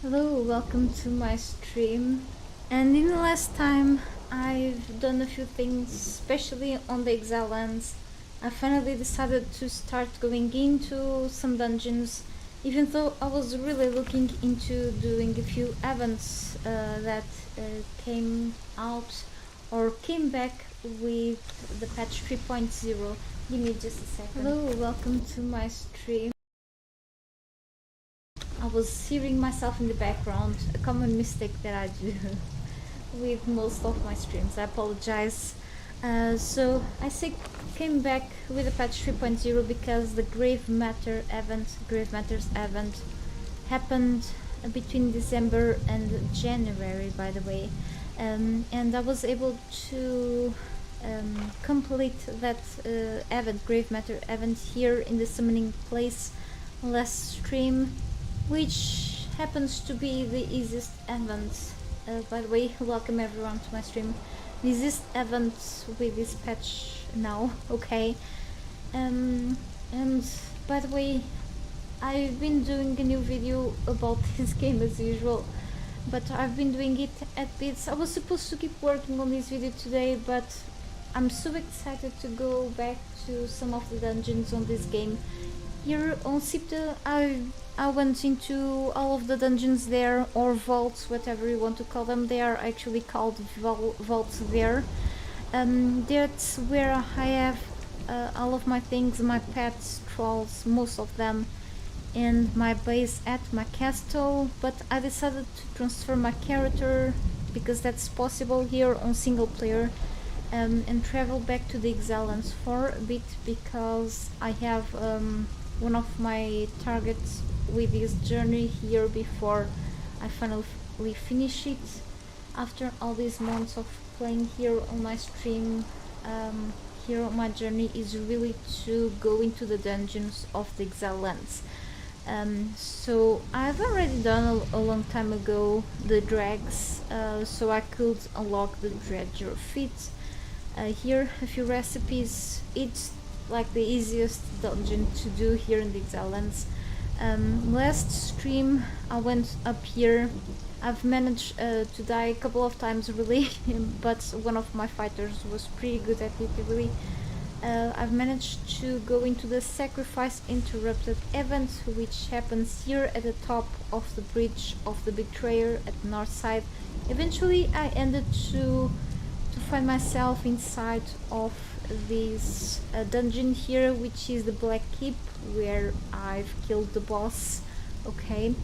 Hello, welcome to my stream. And in the last time, I've done a few things, especially on the Exile lands. I finally decided to start going into some dungeons, even though I was really looking into doing a few events that came out or came back with the patch 3.0. Give me just a second. Hello, welcome to my stream. I was hearing myself in the background, a common mistake that I do with most of my streams. I apologize. So I say came back with a patch 3.0 because the Grave Matters event happened between December and January, by the way, and I was able to complete that Grave Matter event here in the summoning place last stream, which happens to be the easiest event. By the way, welcome everyone to my stream. The easiest event with this patch now, okay? And by the way, I've been doing a new video about this game as usual, but I've been doing it at bits. I was supposed to keep working on this video today, but I'm so excited to go back to some of the dungeons on this game. Here on Sipta, I went into all of the dungeons there, or vaults, whatever you want to call them. They are actually called vaults there. That's where I have all of my things, my pets, trolls, most of them, and my base at my castle. But I decided to transfer my character, because that's possible here on single player, and travel back to the Exile lands for a bit, because I have one of my targets with this journey here before I finally finish it. After all these months of playing here on my stream, here on my journey is really to go into the dungeons of the Exile lands. So I've already done a long time ago the drags, so I could unlock the Dredger feat. Here a few recipes. It's like the easiest dungeon to do here in the Exile lands. Last stream I went up here. I've managed to die a couple of times really, but one of my fighters was pretty good at it really. I've managed to go into the Sacrifice Interrupted event, which happens here at the top of the Bridge of the Betrayer at the north side. Eventually I ended to find myself inside of this dungeon here, which is the Black Keep, where I've killed the boss. Okay,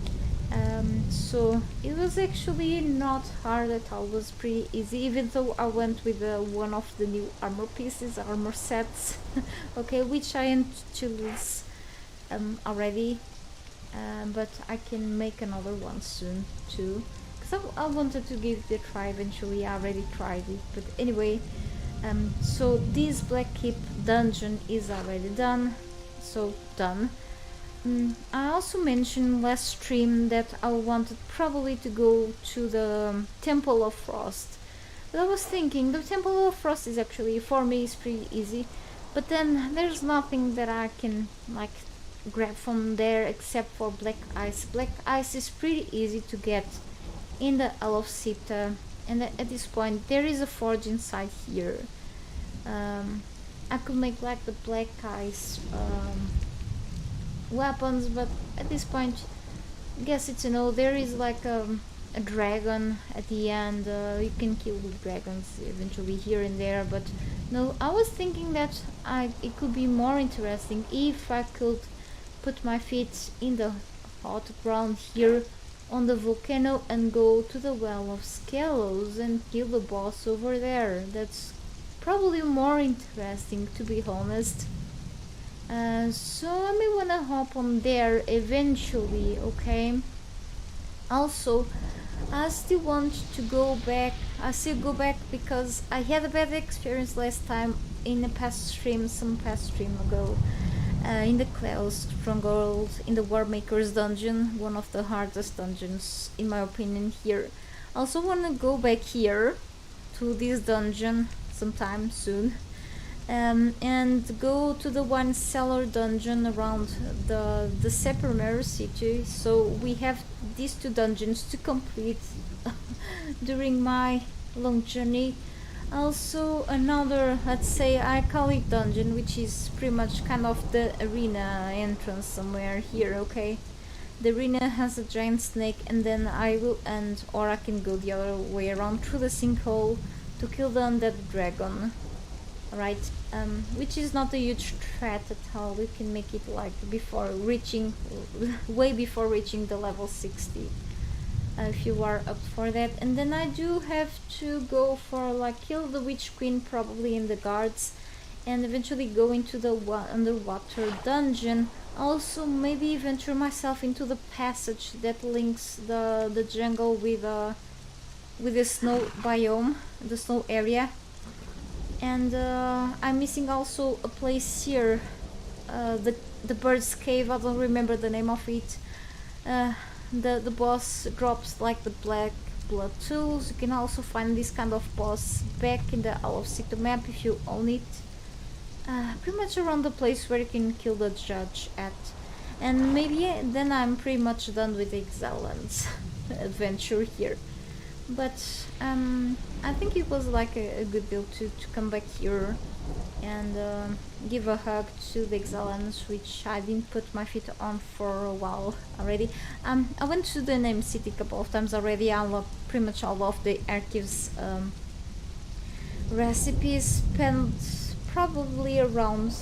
so it was actually not hard at all. It was pretty easy, even though I went with one of the new armor pieces, armor sets. Okay, which I am to lose already, but I can make another one soon too, because I wanted to give it a try eventually. I already tried it, but anyway, so this Black Keep dungeon is already done, so done. I also mentioned last stream that I wanted probably to go to the Temple of Frost, but I was thinking the Temple of Frost is actually, for me, is pretty easy, but then there's nothing that I can like grab from there except for Black Ice. Black Ice is pretty easy to get in the Isle of Sipta, and at this point there is a forge inside here. I could make like the Black Ice weapons, but at this point I guess it's, you know, there is like a dragon at the end. You can kill the dragons eventually here and there, but no, I was thinking that it could be more interesting if I could put my feet in the hot ground here on the volcano and go to the Well of Skelos and kill the boss over there. That's probably more interesting, to be honest. So I may wanna hop on there eventually, okay? Also, I still want to go back. I still go back because I had a bad experience last time in a past stream, ago, in the Klaus Stronghold, in the Warmaker's dungeon, one of the hardest dungeons in my opinion here. I also want to go back here to this dungeon sometime soon, and go to the wine cellar dungeon around the Separmer city. So we have these two dungeons to complete during my long journey. Also another, let's say, iconic dungeon, which is pretty much kind of the arena entrance somewhere here. Okay, the arena has a giant snake, and then I will end, or I can go the other way around through the sinkhole to kill the undead dragon. Right, which is not a huge threat at all. We can make it like before reaching, way before reaching the level 60. If you are up for that. And then I do have to go for like kill the witch queen probably in the guards, and eventually go into the underwater dungeon. Also maybe venture myself into the passage that links the jungle with the snow biome, the snow area. And I'm missing also a place here, the bird's cave. I don't remember the name of it. The boss drops like the black blood tools. You can also find this kind of boss back in the Isle of Sito map if you own it. Pretty much around the place where you can kill the judge at. And maybe then I'm pretty much done with the Exiles adventure here. But I think it was like a good deal to come back here and give a hug to the Exiles, which I didn't put my feet on for a while already. I went to the name city a couple of times already. I unlocked pretty much all of the archives recipes, spent probably around,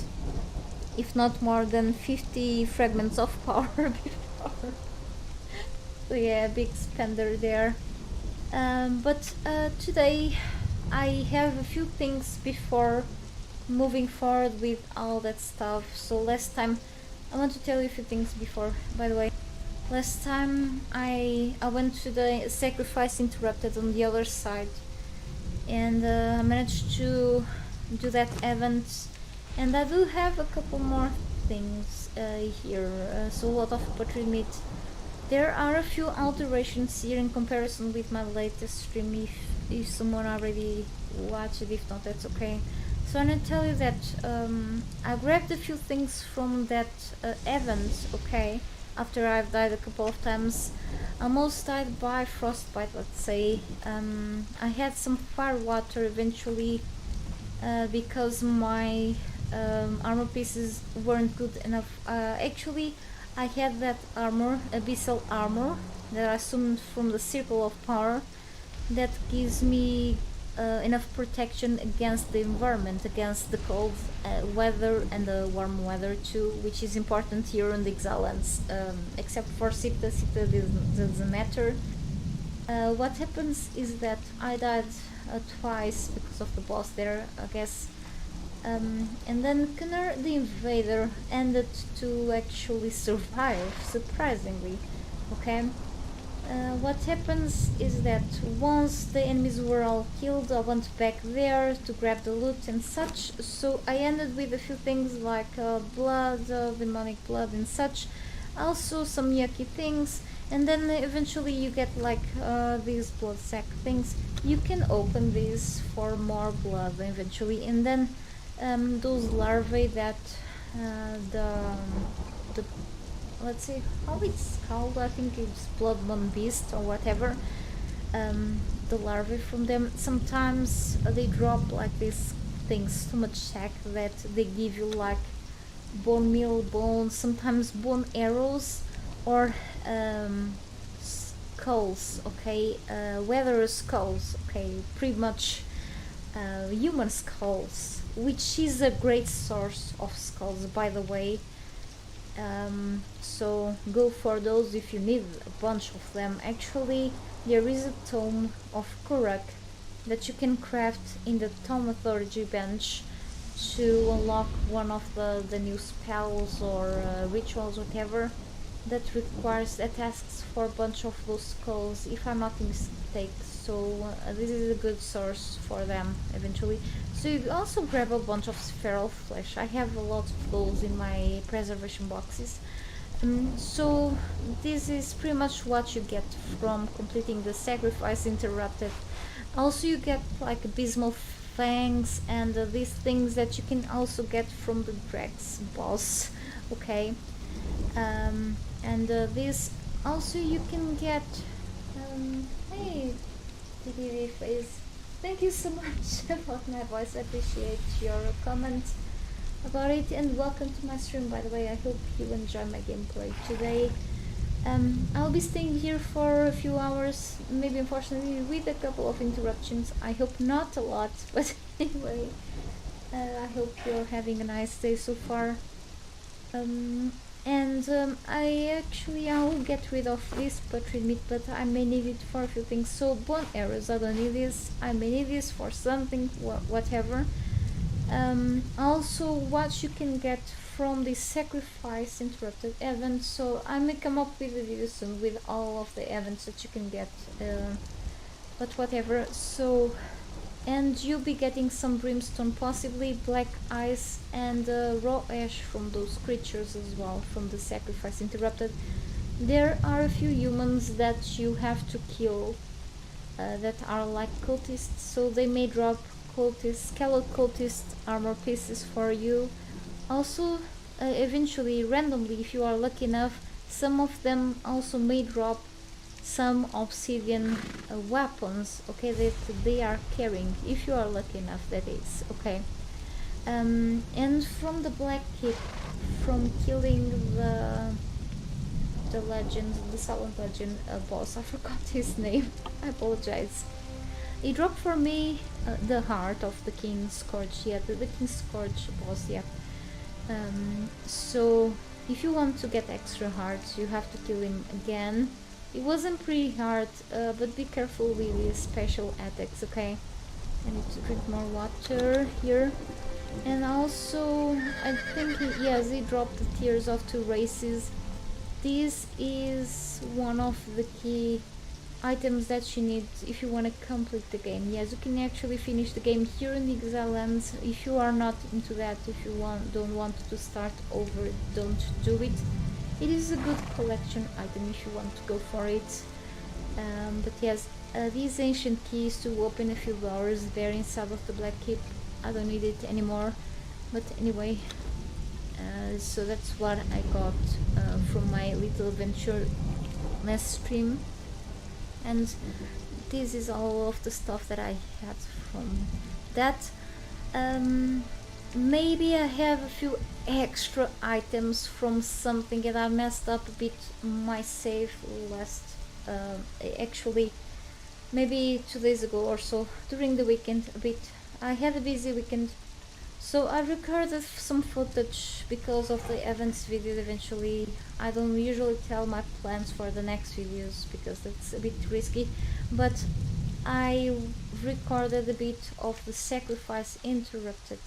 if not more than 50 fragments of power before. So yeah, big spender there. But today I have a few things before moving forward with all that stuff. So last time, I want to tell you a few things before, by the way. Last time I went to the sacrifice interrupted on the other side, and I managed to do that event, and I do have a couple more things here. So a lot of poetry meat. There are a few alterations here in comparison with my latest stream, if someone already watched it. If not, that's okay. So I'm gonna tell you that I grabbed a few things from that event, okay, after I've died a couple of times. Almost died by frostbite, let's say. I had some fire water eventually because my armor pieces weren't good enough. Actually, I had that armor, abyssal armor, that I summoned from the circle of power, that gives me enough protection against the environment, against the cold weather and the warm weather too, which is important here on the Exiles, except for Sipta. Sipta doesn't matter. What happens is that I died twice because of the boss there, I guess. And then Connor the Invader ended to actually survive, surprisingly. Okay, what happens is that once the enemies were all killed, I went back there to grab the loot and such. So I ended with a few things like blood, demonic blood and such, also some yucky things. And then eventually you get like these blood sack things. You can open these for more blood eventually, and then those larvae that the let's see how it's called, I think it's bloodborne beast or whatever. The larvae from them, sometimes they drop like these things, too much sack, that they give you like bone meal, bones, sometimes bone arrows, or skulls, okay, weather skulls, okay, pretty much human skulls, which is a great source of skulls, by the way. So go for those if you need a bunch of them. Actually, there is a tome of Kurak that you can craft in the Tome Authority bench to unlock one of the new spells or rituals, whatever, that asks for a bunch of those skulls, if I'm not mistaken. So this is a good source for them eventually. So you also grab a bunch of feral flesh. I have a lot of those in my preservation boxes. So this is pretty much what you get from completing the sacrifice interrupted. Also you get like abysmal fangs and these things that you can also get from the Drex boss. Okay, and this also you can get. Hey, TTV face. Thank you so much about my voice. I appreciate your comment about it, and welcome to my stream, by the way. I hope you enjoy my gameplay today. I'll be staying here for a few hours, maybe unfortunately with a couple of interruptions. I hope not a lot, but anyway, I hope you're having a nice day so far. I'll get rid of this putrid meat, but I may need it for a few things. So bone arrows, I don't need this. I may need this for something, whatever. Also what you can get from the sacrifice interrupted event. So I may come up with a video soon with all of the events that you can get, but whatever. So, and you'll be getting some brimstone, possibly black ice, and raw ash from those creatures as well, from the sacrifice interrupted. There are a few humans that you have to kill that are like cultists, so they may drop skeletal cultist armor pieces for you. Also, eventually, randomly, if you are lucky enough, some of them also may drop some obsidian weapons, okay, that they are carrying, if you are lucky enough, that is, okay. And from the Black Keep, from killing the legend, the Silent Legend boss, I forgot his name, I apologize. He dropped for me the heart of the King Scourge, yeah, the King Scourge boss, yeah. So if you want to get extra hearts, you have to kill him again. It wasn't pretty hard, but be careful with his special attacks, okay? I need to drink more water here. And also, I think he dropped the Tears of Two Races. This is one of the key items that you need if you want to complete the game. Yes, you can actually finish the game here in the Exile Lands. If you are not into that, if you don't want to start over, don't do it. It is a good collection item if you want to go for it. But yes, these ancient keys to open a few doors there inside of the Black Keep. I don't need it anymore. But anyway, so that's what I got from my little adventure last stream. And this is all of the stuff that I had from that. Maybe I have a few extra items from something that I messed up a bit my save last, actually maybe 2 days ago or so, during the weekend a bit. I had a busy weekend, so I recorded some footage because of the events videos eventually. I don't usually tell my plans for the next videos because that's a bit risky, but I recorded a bit of the sacrifice interrupted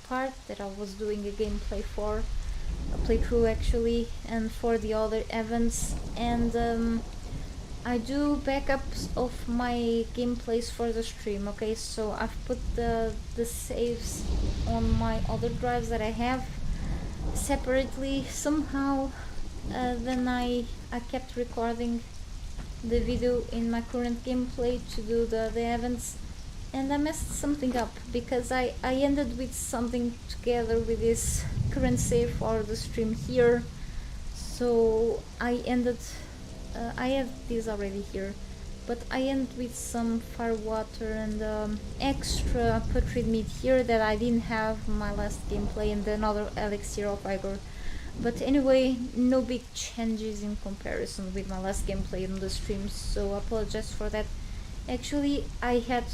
part that I was doing a gameplay for, a playthrough actually, and for the other events. And I do backups of my gameplays for the stream, okay? So I've put the saves on my other drives that I have separately somehow. Then I kept recording the video in my current gameplay to do the events, and I messed something up because I ended with something together with this current save for the stream here. So I ended, I have this already here, but I end with some fire water and extra putrid meat here that I didn't have my last gameplay, and another elixir of vigor. But anyway, no big changes in comparison with my last gameplay on the stream, so I apologize for that. Actually, I had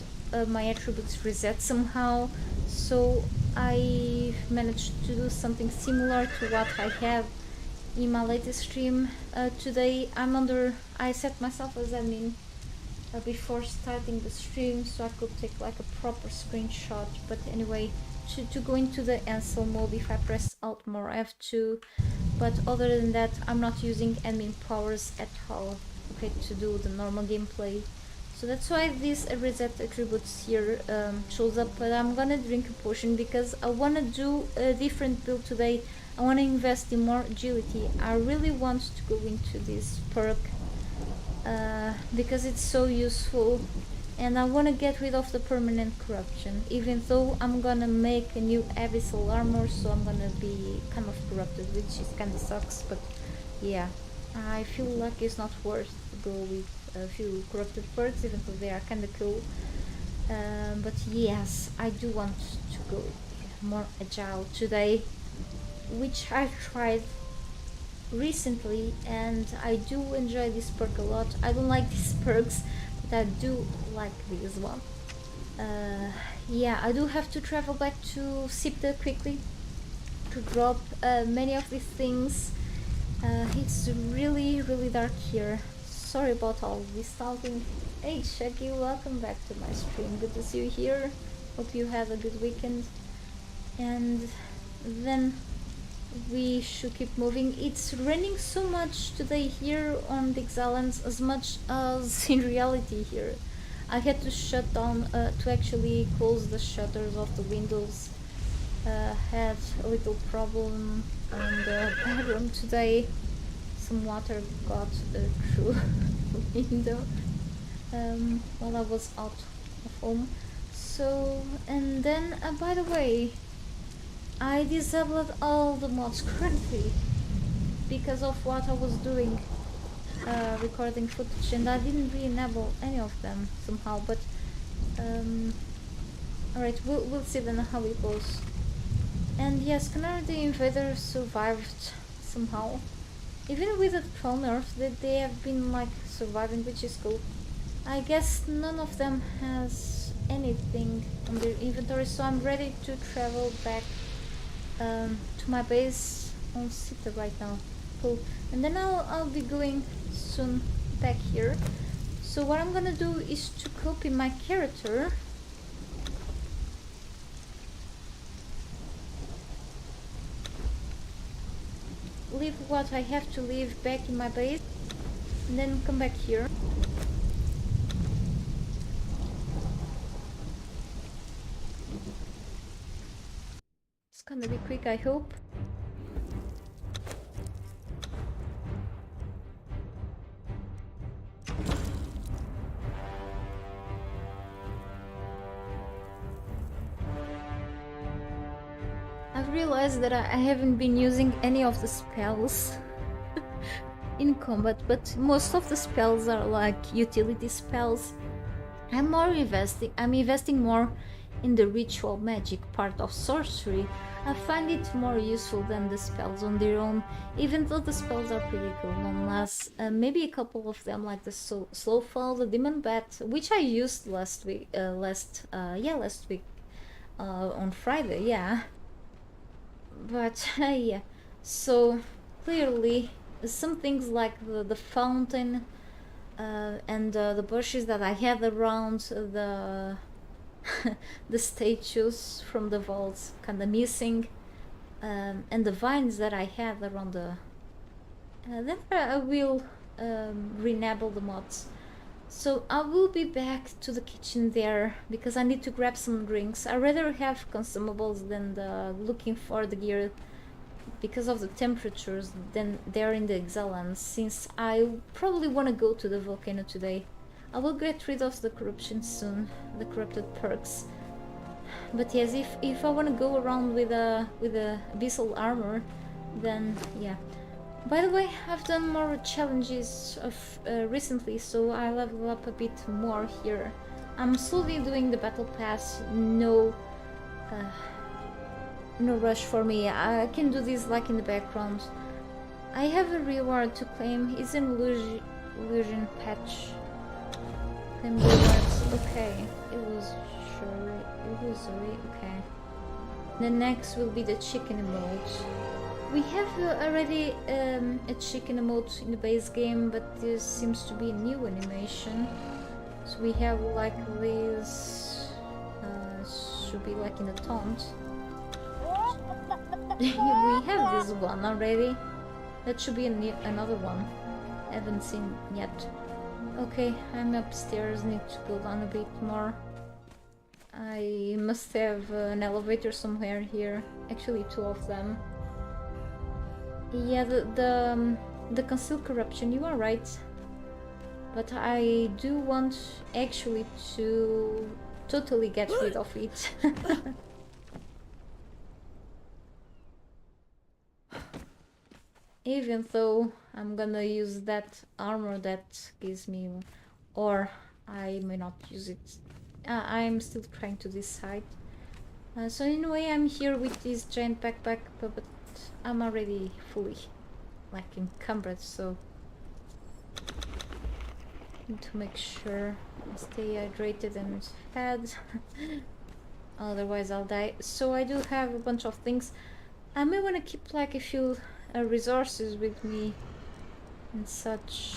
my attributes reset somehow, so I managed to do something similar to what I have in my latest stream. Today I set myself as admin before starting the stream so I could take like a proper screenshot. But anyway, to go into the Ansel mode, if I press Alt more F2, but other than that I'm not using admin powers at all, okay, to do the normal gameplay. So that's why this reset attributes here shows up. But I'm gonna drink a potion because I want to do a different build today. I want to invest in more agility. I really want to go into this perk because it's so useful, and I want to get rid of the permanent corruption, even though I'm gonna make a new abyssal armor, so I'm gonna be kind of corrupted, which is kind of sucks, but yeah, I feel like it's not worth to go with a few corrupted perks, even though they are kind of cool. But yes, I do want to go more agile today, which I tried recently, and I do enjoy this perk a lot. I don't like these perks, but I do like this one. Yeah, I do have to travel back to Sipta quickly to drop many of these things. It's really dark here. Sorry about all this talking. Hey Shaggy, welcome back to my stream. Good to see you here. Hope you had a good weekend. And then we should keep moving. It's raining so much today here on the Exiles, as much as in reality here. I had to shut down to actually close the shutters of the windows. Had a little problem on the bedroom today. Some water got through the window while I was out of home. So, and then by the way, I disabled all the mods currently because of what I was doing, recording footage, and I didn't re-enable any of them somehow, but alright, we'll see then how it goes. And yes, Conan the Invader survived somehow. Even with the 12 nerf, they have been like surviving, which is cool. I guess none of them has anything on their inventory, so I'm ready to travel back to my base on Sita right now. Cool. And then I'll be going soon back here. So what I'm gonna do is to copy my character. Leave what I have to leave back in my base, and then come back here. It's gonna be quick, I hope. I've realized that I haven't been using any of the spells in combat, but most of the spells are like utility spells. I'm investing more in the ritual magic part of sorcery. I find it more useful than the spells on their own, even though the spells are pretty cool, unless maybe a couple of them, like the slow fall, the demon bat, which I used last week, last week on Friday, yeah. But yeah, so clearly some things like the fountain and the bushes that I had around the the statues from the vaults kind of missing, and the vines that I had around the then I will re-enable the mods. So I will be back to the kitchen there because I need to grab some drinks. I rather have consumables than looking for the gear because of the temperatures than they're in the Exiles, since I probably want to go to the volcano today. I will get rid of the corruption soon, the corrupted perks. But yes, if I want to go around with a abyssal armor, then yeah. By the way, I've done more challenges recently, so I level up a bit more here. I'm slowly doing the battle pass, no rush for me. I can do this like in the background. I have a reward to claim. It's an illusion patch. Claim rewards. Okay, illusory. Okay. The next will be the chicken emote. We have already a chicken emote in the base game, but this seems to be a new animation. So we have like this, should be like in the taunt. We have this one already. That should be another one. I haven't seen yet. Okay, I'm upstairs, need to go down a bit more. I must have an elevator somewhere here. Actually, two of them. Yeah, the concealed corruption, you are right. but I do want actually to totally get rid of it. Even though I'm gonna use that armor that gives me, or I may not use it. I'm still trying to decide. So in a way I'm here with this giant backpack, but I'm already fully like encumbered, so need to make sure I stay hydrated and fed. Otherwise I'll die. So I do have a bunch of things. I may want to keep like a few resources with me and such.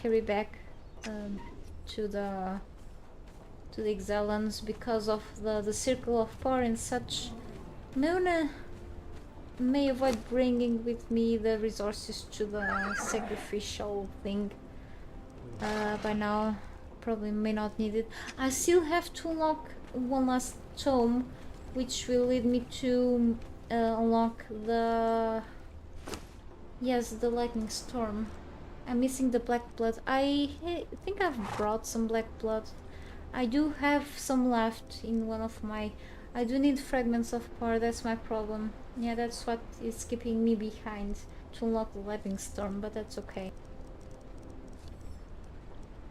Carry back to the Exiles because of the circle of power and such. May avoid bringing with me the resources to the sacrificial thing. By now probably may not need it. I still have to unlock one last tome, which will lead me to unlock the lightning storm. I'm missing the black blood. I think I've brought some black blood. I do have some left in one of my... I do need fragments of power, that's my problem. Yeah, that's what is keeping me behind to unlock the lightning storm, but that's okay.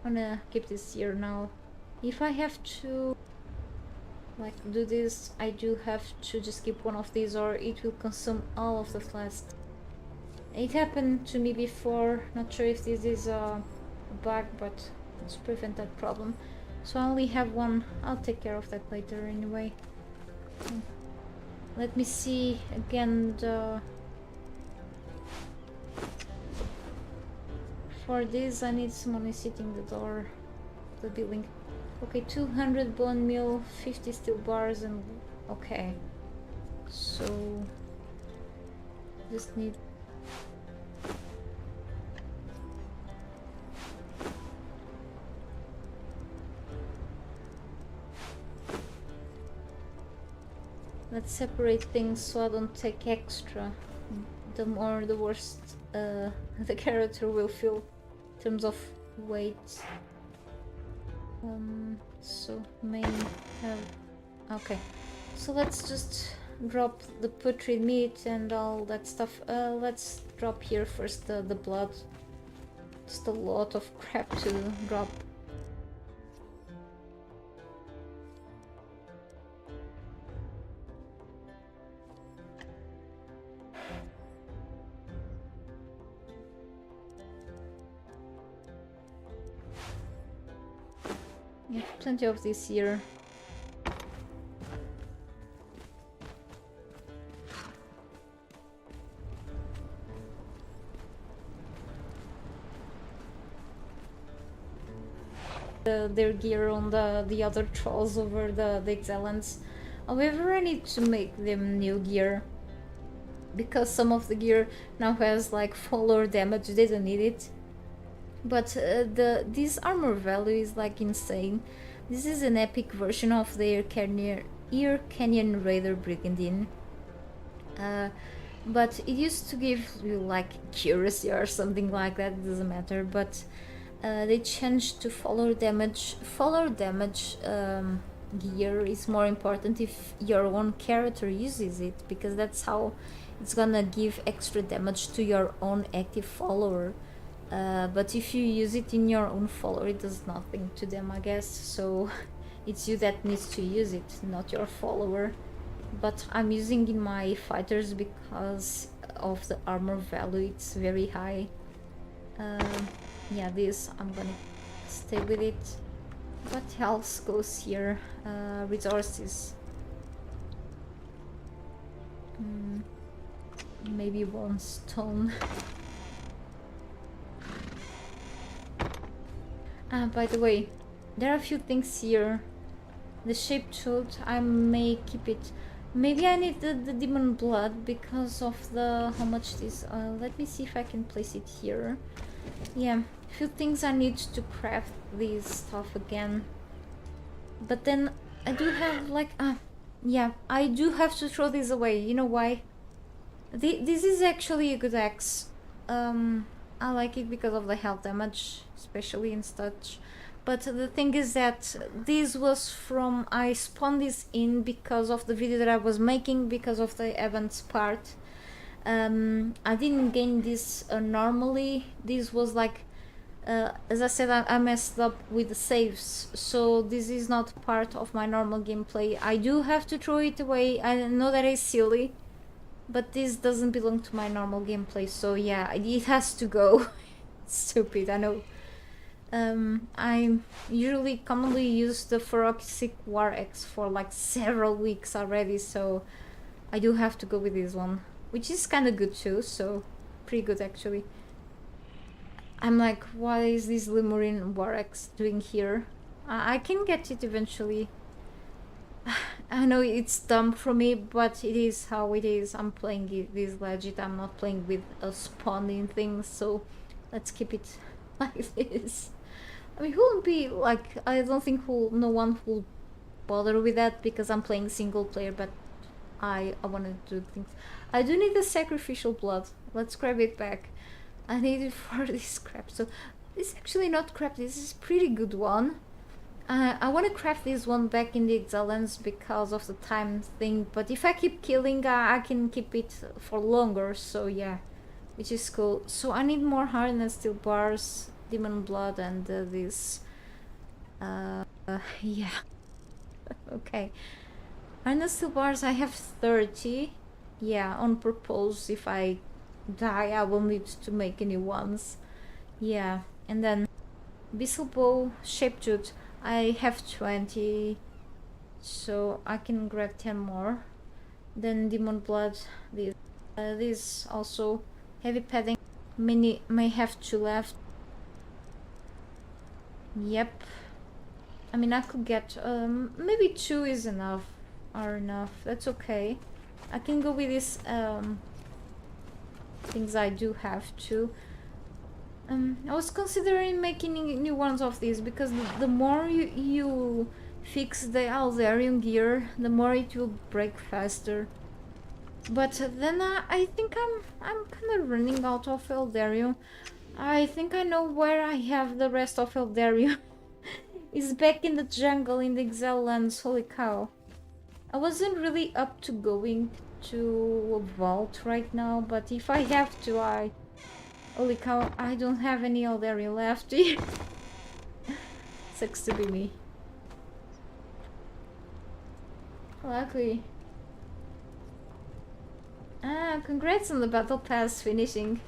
I'm gonna keep this here now. If I have to like do this, I do have to just keep one of these or it will consume all of the flask. It happened to me before, not sure if this is a bug, but let's prevent that problem. So I only have one. I'll take care of that later anyway. Let me see again the... For this I need someone sitting the door of the building. Okay, 200 bone meal, 50 steel bars and... okay. So... just need... let's separate things so I don't take extra. The more the worse the character will feel in terms of weight. So may have... okay. So let's just drop the putrid meat and all that stuff. Let's drop here first the blood. Just a lot of crap to drop. Yeah, plenty of this here. Their gear on the other trolls over the Exiles. However, I need to make them new gear because some of the gear now has like follower damage. They don't need it. But this armor value is like insane. This is an epic version of the Ear Canyon Raider Brigandine. But it used to give you like accuracy or something like that, it doesn't matter. But they changed to follower damage. Follower damage gear is more important if your own character uses it, because that's how it's gonna give extra damage to your own active follower. But if you use it in your own follower, it does nothing to them, I guess. So it's you that needs to use it, not your follower. But I'm using in my fighters because of the armor value, it's very high. Yeah, this, I'm gonna stay with it. What else goes here? Resources. Maybe one stone. By the way, there are a few things here. The shaped tooth, I may keep it. Maybe I need the demon blood because of the how much this. Let me see if I can place it here. Yeah, a few things I need to craft this stuff again. But then I do have like yeah, I do have to throw this away. You know why? This is actually a good axe. I like it because of the health damage, especially in such. But the thing is that this was from, I spawned this in because of the video that I was making, because of the events part. I didn't gain this normally. This was like, as I said, I messed up with the saves, so this is not part of my normal gameplay. I do have to throw it away. I know that is silly, but this doesn't belong to my normal gameplay, so yeah, it has to go. Stupid, I know. I usually commonly use the Feroxic War Axe for like several weeks already, so I do have to go with this one, which is kind of good too, so pretty good actually. I'm like, what is this Lemurian War Axe doing here? I can get it eventually. I know it's dumb for me, but it is how it is. I'm playing this legit. I'm not playing with a spawning thing, so let's keep it like this. I mean, who will be like? I don't think no one will bother with that because I'm playing single player. But I want to do things. I do need the sacrificial blood. Let's grab it back. I need it for this crap. So this is actually not crap. This is a pretty good one. I want to craft this one back in the Exiles because of the time thing, but if I keep killing, I can keep it for longer, so yeah, which is cool. So I need more hardened steel bars, demon blood, and this. Yeah. Okay. Hardened steel bars, I have 30. Yeah, on purpose. If I die, I will need to make new ones. Yeah, and then Bissell bow, shape tooth. I have 20, so I can grab 10 more. Then demon blood, this also heavy padding. May have 2 left. Yep. I mean, I could get maybe 2 is enough. That's okay. I can go with these things I do have to. I was considering making new ones of these because the more you fix the Aldarian gear, the more it will break faster. But then I think I'm kind of running out of Eldarium. I think I know where I have the rest of Eldarium. It's back in the jungle in the Exile lands. Holy cow! I wasn't really up to going to a vault right now, but if I have to, holy cow, I don't have any Eldarium left. Sucks to be me. Luckily. Congrats on the battle pass finishing.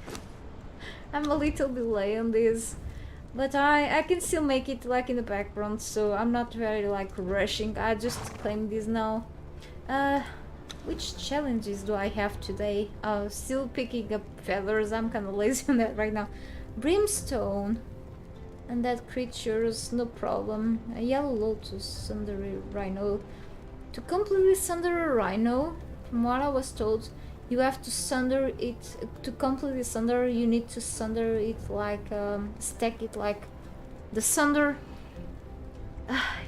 I'm a little delay on this, but I can still make it like in the background, so I'm not very like rushing. I just claim this now. Which challenges do I have today? Still picking up feathers. I'm kind of lazy on that right now. Brimstone and that creatures, no problem. A yellow lotus, sunder a rhino. To completely sunder a rhino, from what I was told, you have to sunder it. To completely sunder, you need to sunder it like stack it like the sunder.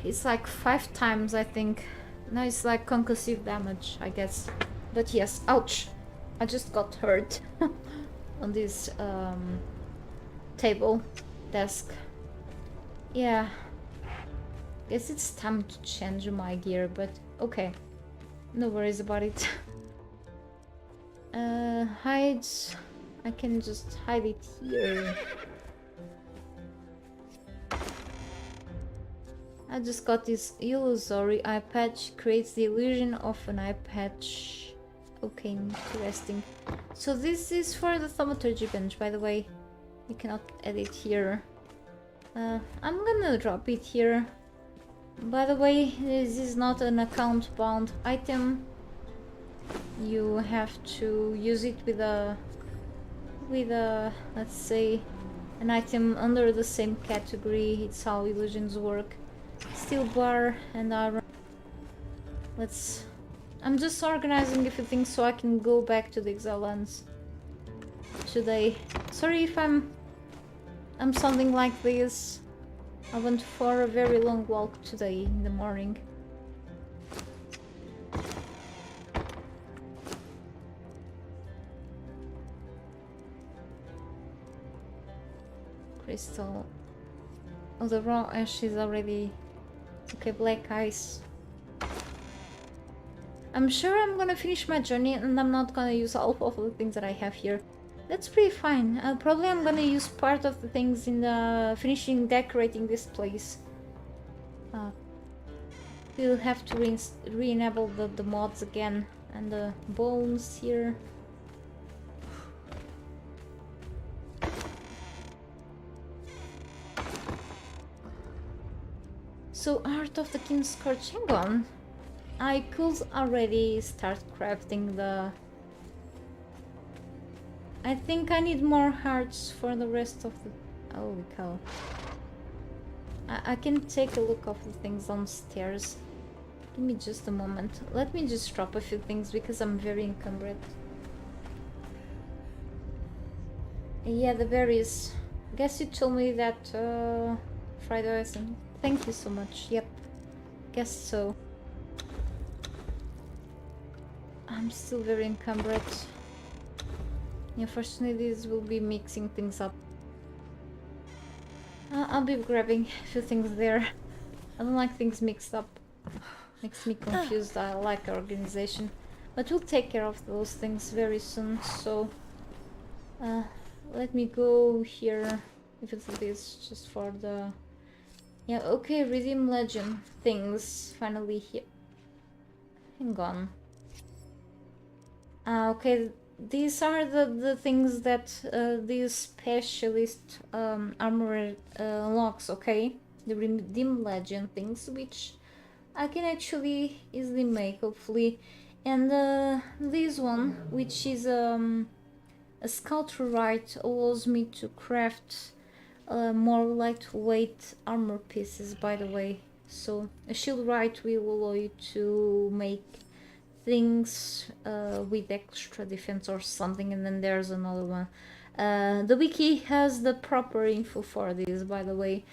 It's like 5 times, I think. No, it's like concussive damage, I guess. But yes, ouch! I just got hurt on this table, desk. Yeah. Guess it's time to change my gear, but okay. No worries about it. Hides. I can just hide it here. I just got this illusory eye patch. Creates the illusion of an eye patch. Okay, interesting. So this is for the thaumaturgy bench, by the way. You cannot edit here. I'm gonna drop it here. By the way, this is not an account bound item. You have to use it with a let's say an item under the same category. It's how illusions work. Steel bar and iron. I'm just organizing a few things so I can go back to the Exile lands today. Sorry if I'm sounding like this. I went for a very long walk today in the morning. crystal. Oh, the raw ash is already... Okay, black ice. I'm sure I'm gonna finish my journey and I'm not gonna use all of the things that I have here. That's pretty fine. Probably I'm gonna use part of the things in the finishing decorating this place. We'll have to re-enable the mods again. And the bones here. So, Art of the King's Scourge, hang on. I could already start crafting the... I think I need more hearts for the rest of the... Holy cow. I can take a look of the things downstairs. Give me just a moment. Let me just drop a few things because I'm very encumbered. Yeah, the berries. Guess you told me that fried rice. Thank you so much. Yep. Guess so. I'm still very encumbered. Unfortunately, these will be mixing things up. I'll be grabbing a few things there. I don't like things mixed up. Makes me confused. I like organization. But we'll take care of those things very soon. So, let me go here. If it's this, just for the... Yeah, okay, redeem legend things. Finally here. Hang on. Okay, these are the things that these specialist armor unlocks, okay? The redeem legend things, which I can actually easily make, hopefully. And this one, which is a scout right, allows me to craft more lightweight armor pieces, by the way. So a shield right will allow you to make things with extra defense or something, and then there's another one. The wiki has the proper info for this, by the way.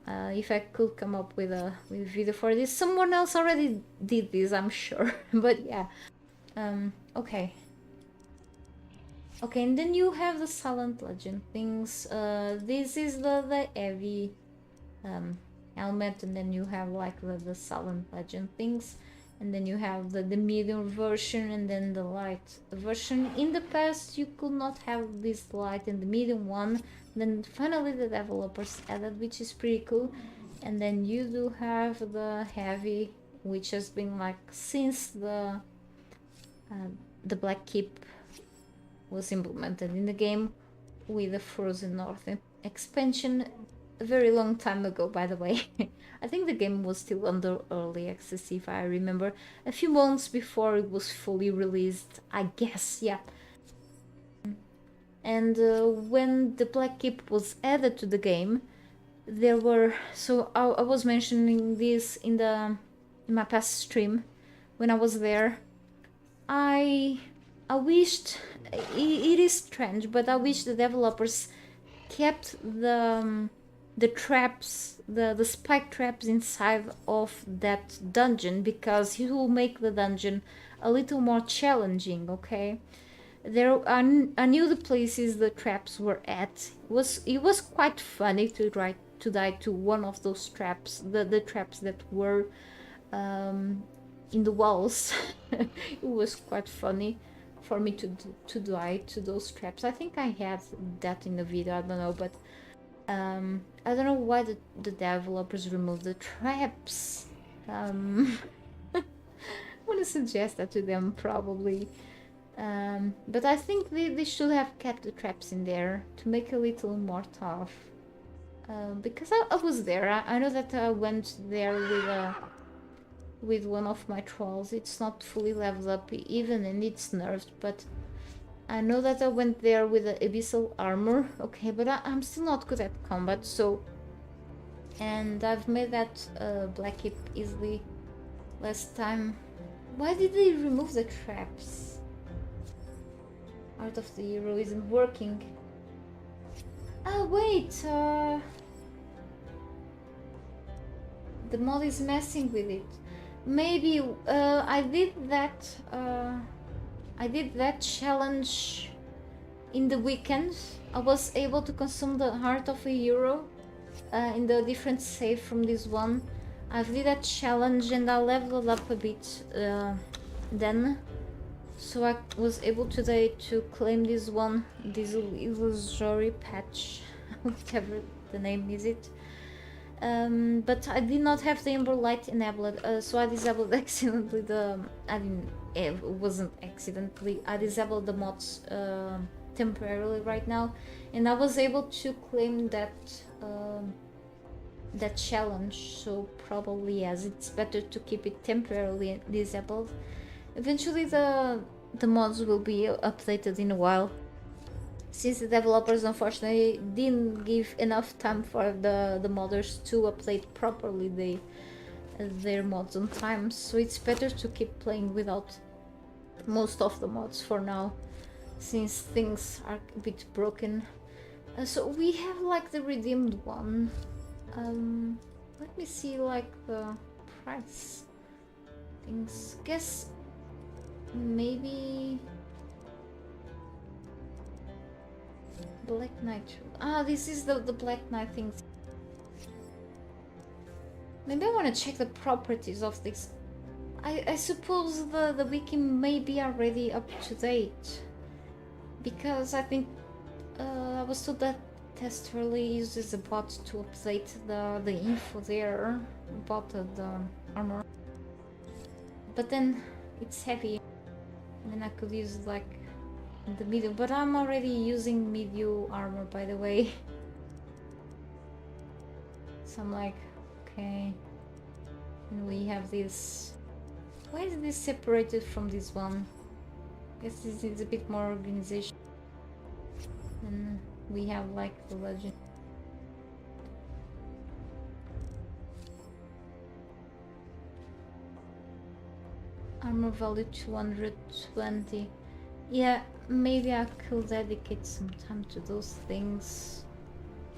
If I could come up with a video for this, someone else already did this, I'm sure. But yeah, okay. Okay, and then you have the silent legend things. This is the heavy helmet, and then you have like the silent legend things, and then you have the medium version, and then the light version. In the past you could not have this light and the medium one, then finally the developers added, which is pretty cool. And then you do have the heavy, which has been like since the Black Keep was implemented in the game with the Frozen North expansion a very long time ago, by the way. I think the game was still under early access, if I remember, a few months before it was fully released, I guess. Yeah. And when the Black Keep was added to the game, there were... So I was mentioning this in my past stream when I was there. I wished... It is strange, but I wish the developers kept the traps, the spike traps inside of that dungeon, because it will make the dungeon a little more challenging, okay? I knew the places the traps were at. It was quite funny to try to die to one of those traps, the traps that were in the walls. It was quite funny for me to die to those traps. I think I had that in the video, I don't know, but I don't know why the developers removed the traps. I want to suggest that to them, probably. But I think they should have kept the traps in there to make it a little more tough. Because I was there. I know that I went there with one of my trolls. It's not fully leveled up even, and it's nerfed, but I know that I went there with the abyssal armor. Okay, but I'm still not good at combat, so... And I've made that Black Keep easily last time. Why did they remove the traps? Art of the Hero isn't working. Oh wait, the mod is messing with it. Maybe I did that challenge in the weekend I was able to consume the heart of a hero in the different save from this one. I did that challenge and I leveled up a bit then, so I was able today to claim this one, this illusory patch, whatever the name is it. But I did not have the Ember Light enabled, so I disabled accidentally the. I mean, it wasn't accidentally. I disabled the mods temporarily right now, and I was able to claim that that challenge. So probably, yes, it's better to keep it temporarily disabled. Eventually, the mods will be updated in a while, since the developers unfortunately didn't give enough time for the modders to update properly their mods on time, so it's better to keep playing without most of the mods for now, since things are a bit broken. So we have like the redeemed one. Let me see like the price things. Guess maybe Black Knight. Ah, this is the Black Knight things. Maybe I want to check the properties of this. I suppose the wiki may be already up to date, because I think I was told that Testerly uses a bot to update the info there about the armor. But then it's heavy, and then I could use like the medium, but I'm already using medium armor, by the way. So I'm like, okay. And we have this. Why is this separated from this one? I guess this needs a bit more organization. And we have like the legend. Armor value 220. Yeah, maybe I could dedicate some time to those things.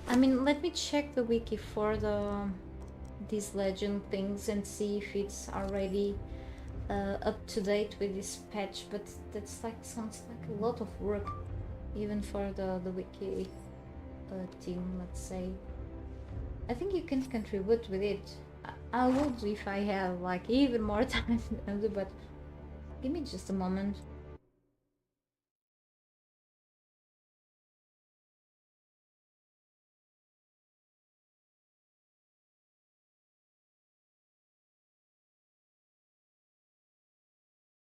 I mean, let me check the wiki for these legend things and see if it's already up to date with this patch, but that's like sounds like a lot of work, even for the wiki team, let's say. I think you can contribute with it. I would if I have like even more time than I do, but give me just a moment.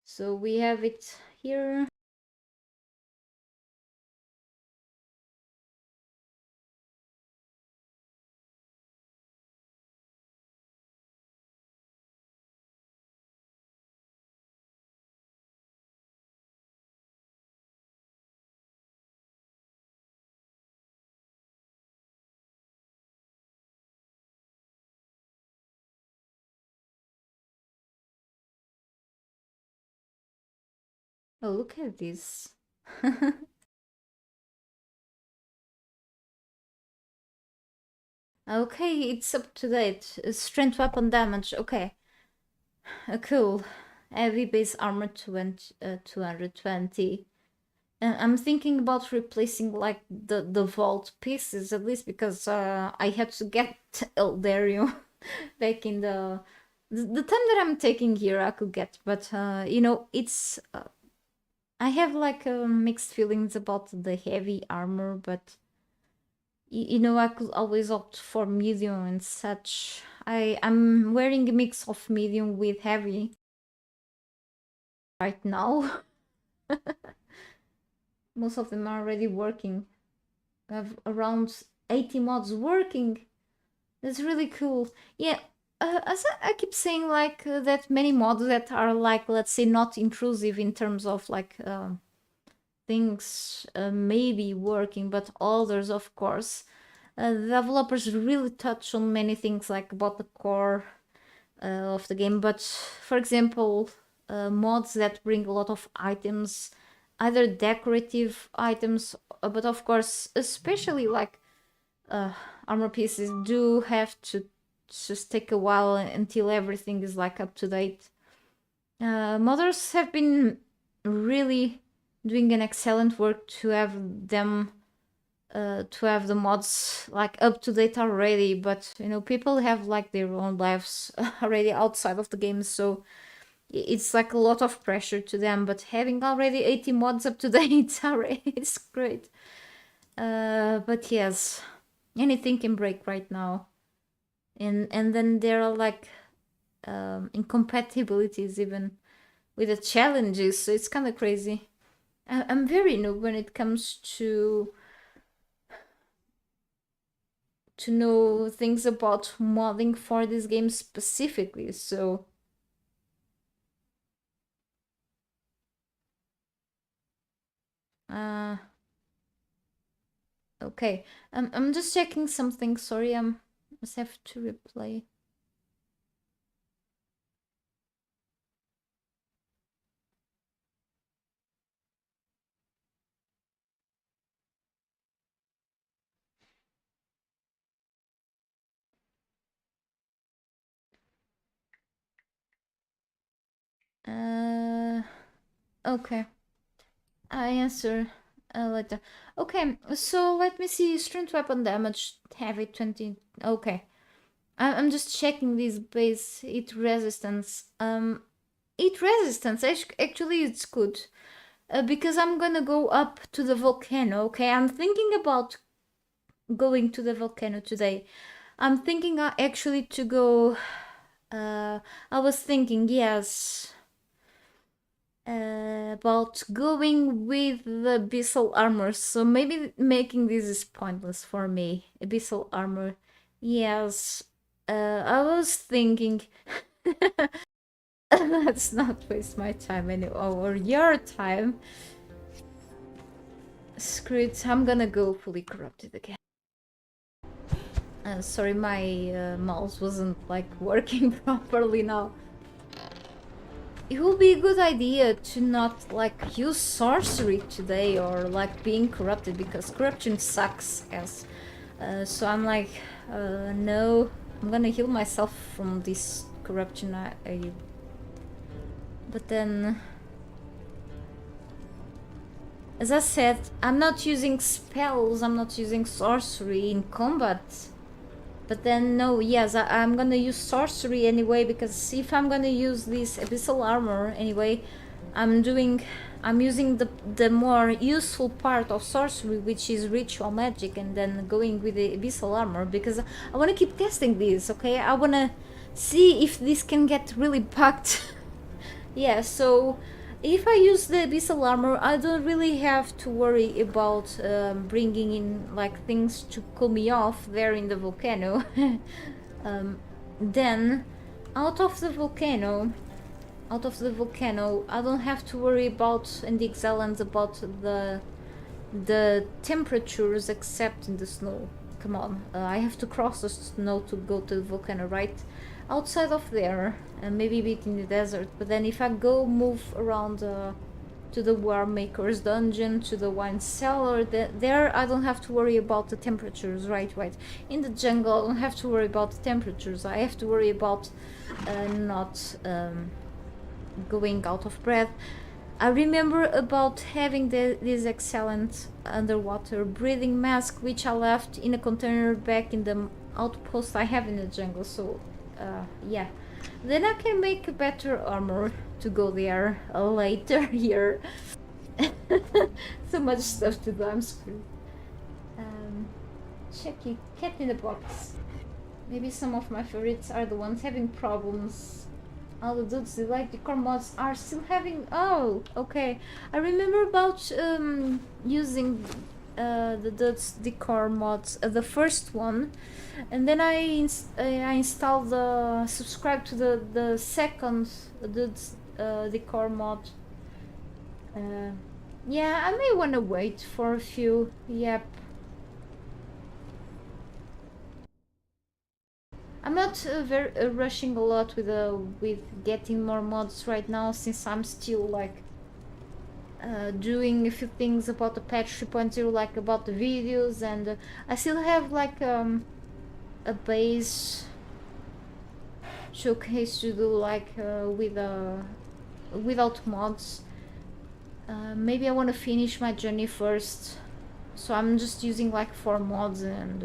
So we have it here. Oh, look at this. Okay, it's up to date. Strength weapon damage. Okay. Cool. Heavy base armor 220. I'm thinking about replacing like the vault pieces, at least because I had to get Eldario back in the time that I'm taking here. I could get, but you know, it's I have like mixed feelings about the heavy armor, but you know, I could always opt for medium and such. I'm wearing a mix of medium with heavy right now. Most of them are already working. I have around 80 mods working. That's really cool. Yeah, as I keep saying, like that many mods that are like, let's say, not intrusive in terms of like things maybe working, but others, of course. Developers really touch on many things like about the core of the game, but for example, mods that bring a lot of items, either decorative items, but of course, especially like armor pieces do have to just take a while until everything is like up to date. Modders have been really doing an excellent work to have them to have the mods like up to date already, but you know, people have like their own lives already outside of the game, so it's like a lot of pressure to them. But having already 80 mods up to date already, it's great. But yes, anything can break right now, and then there are like incompatibilities even with the challenges, so it's kind of crazy. I'm very noob when it comes to know things about modding for this game specifically, so uh okay. I'm just checking something, sorry, must have to replay. Okay, I answer later. Okay, so let me see. Strength weapon damage, heavy 20. Okay, I'm just checking this base heat resistance. Heat resistance actually it's good, because I'm gonna go up to the volcano. Okay, I'm thinking about going to the volcano today. I'm thinking actually to go. I was thinking, yes, about going with the abyssal armor. So maybe making this is pointless for me. Abyssal armor. Yes. I was thinking. Let's not waste my time or your time. Screw it. I'm gonna go fully corrupted again. Sorry, my mouse wasn't like working properly now. It would be a good idea to not like use sorcery today or like being corrupted, because corruption sucks as so I'm like no, I'm gonna heal myself from this corruption. But then, as I said, I'm not using spells, I'm not using sorcery in combat. But then no, yes, I'm gonna use sorcery anyway, because if I'm gonna use this abyssal armor anyway, I'm using the more useful part of sorcery, which is ritual magic, and then going with the abyssal armor, because I want to keep testing this, okay? I want to see if this can get really bugged. Yeah, so if I use the abyssal armor, I don't really have to worry about bringing in like things to cool me off there in the volcano. Then out of the volcano, I don't have to worry about in the Exiles about the temperatures except in the snow. Come on, I have to cross the snow to go to the volcano, right? Outside of there, and maybe a bit in the desert. But then if I go move around to the War Maker's dungeon, to the wine cellar, there I don't have to worry about the temperatures, right? In the jungle, I don't have to worry about the temperatures. I have to worry about not going out of breath. I remember about having this excellent underwater breathing mask, which I left in a container back in the outpost I have in the jungle, so yeah. Then I can make a better armor to go there later here. So much stuff to do, I'm screwed. Checky, cat in the box. Maybe some of my favorites are the ones having problems. All the dudes they like the core mods are still having. Oh, okay. I remember about using the dudes decor mods, the first one, and then I installed the subscribe to the second dudes decor mod. Yeah, I may want to wait for a few. Yep. I'm not very rushing a lot with getting more mods right now, since I'm still like doing a few things about the patch 3.0, like about the videos, and I still have like a base showcase to do, like without mods. Maybe I want to finish my journey first, so I'm just using like 4 mods, and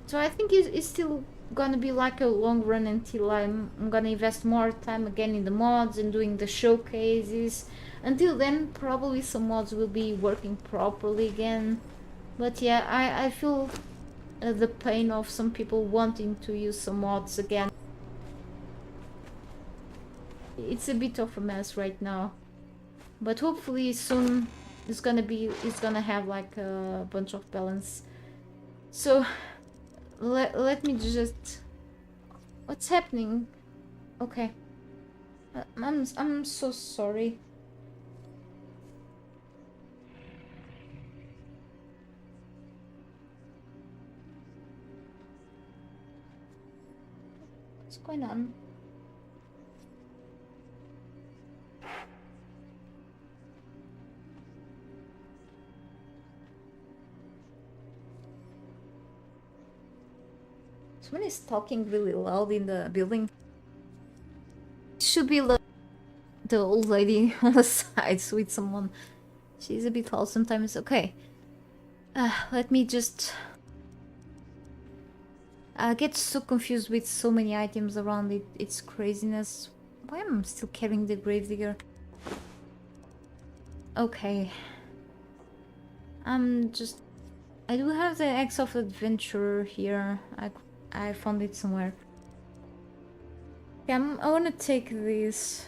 so I think it's still gonna be like a long run until I'm gonna invest more time again in the mods and doing the showcases. Until then, probably some mods will be working properly again. But yeah, I feel the pain of some people wanting to use some mods again. It's a bit of a mess right now, but hopefully soon it's gonna have like a bunch of balance. So let me just... What's happening? Okay. I'm so sorry. What's going on? Someone is talking really loud in the building. It should be the old lady on the sides with someone. She's a bit loud sometimes. Okay. Let me just... I get so confused with so many items around it. It's craziness. Why am I still carrying the gravedigger? Okay. I do have the Axe of Adventure here. I found it somewhere. Yeah, I want to take this.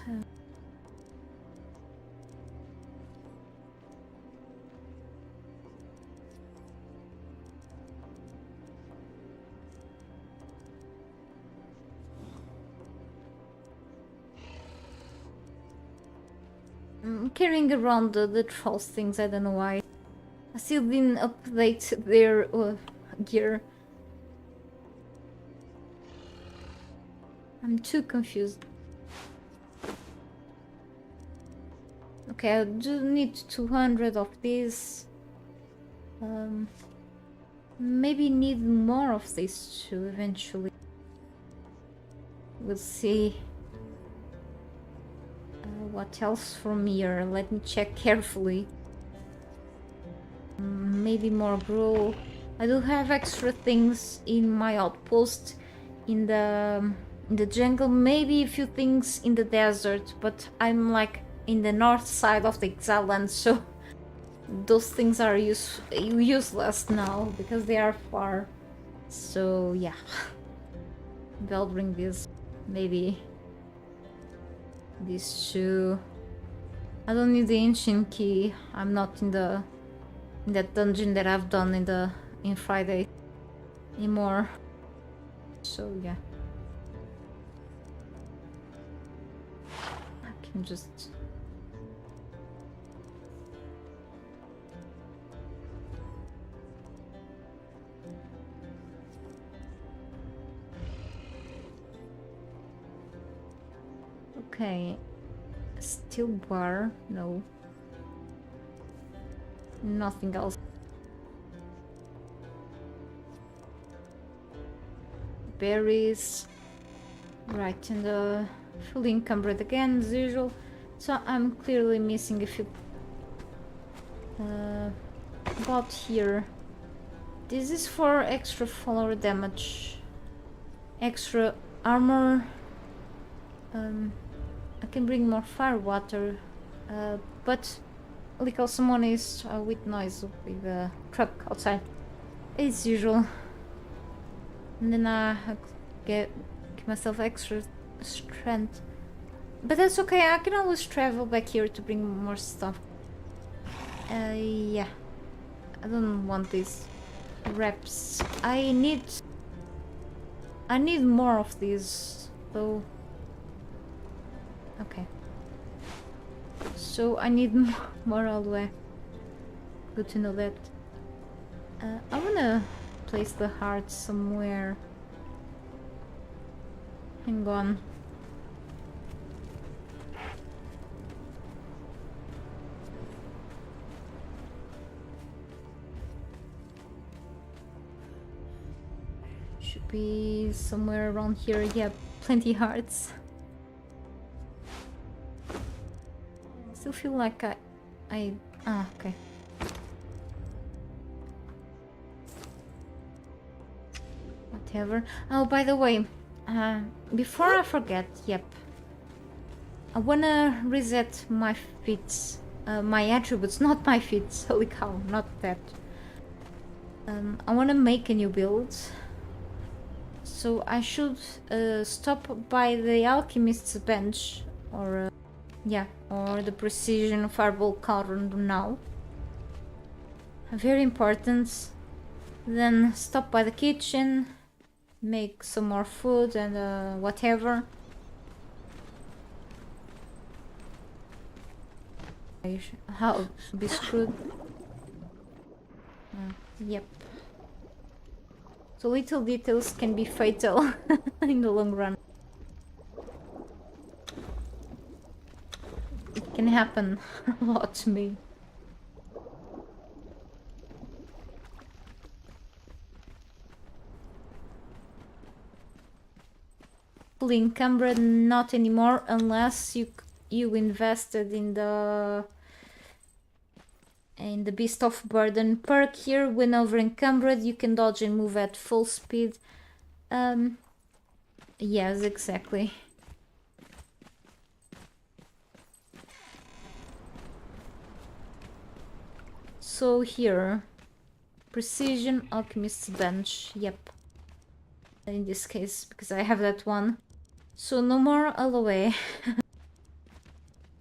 I'm carrying around the trolls things, I don't know why. I still didn't update their gear. I'm too confused. Okay, I do need 200 of these. Maybe need more of this too eventually. We'll see. What else from here? Let me check carefully. Maybe more gruel. I do have extra things in my outpost in the jungle. Maybe a few things in the desert, but I'm like in the north side of the Exile land, so those things are useless now because they are far. So yeah, I'll bring this. Maybe these two. I don't need the ancient key. I'm not in that dungeon that I've done in Friday anymore. So yeah, I can just... Okay, steel bar, no. Nothing else. Berries. Right, and fully encumbered again, as usual. So I'm clearly missing a few... about here. This is for extra follower damage. Extra armor. I can bring more fire water, but like someone is with noise with the truck outside, as usual. And then I give myself extra strength, but that's okay. I can always travel back here to bring more stuff. Yeah, I don't want these wraps. I need more of these though. Okay. So I need more all the way. Good to know that. I wanna place the heart somewhere. Hang on. Should be somewhere around here. Yeah, plenty hearts. Still feel like okay. Whatever. Oh, by the way, before I forget, yep. I wanna reset my feats, my attributes, not my feats. Holy cow, not that. I wanna make a new build. So I should stop by the alchemist's bench, or yeah, or the precision fireball cauldron now. Very important. Then stop by the kitchen, make some more food and whatever. How be screwed? Yep. So little details can be fatal in the long run. It can happen a lot to me. Fully encumbered, not anymore, unless you invested in the Beast of Burden perk here. When over encumbered, you can dodge and move at full speed. Yes, exactly. So here, precision alchemist's bench. Yep. In this case, because I have that one. So no more aloe.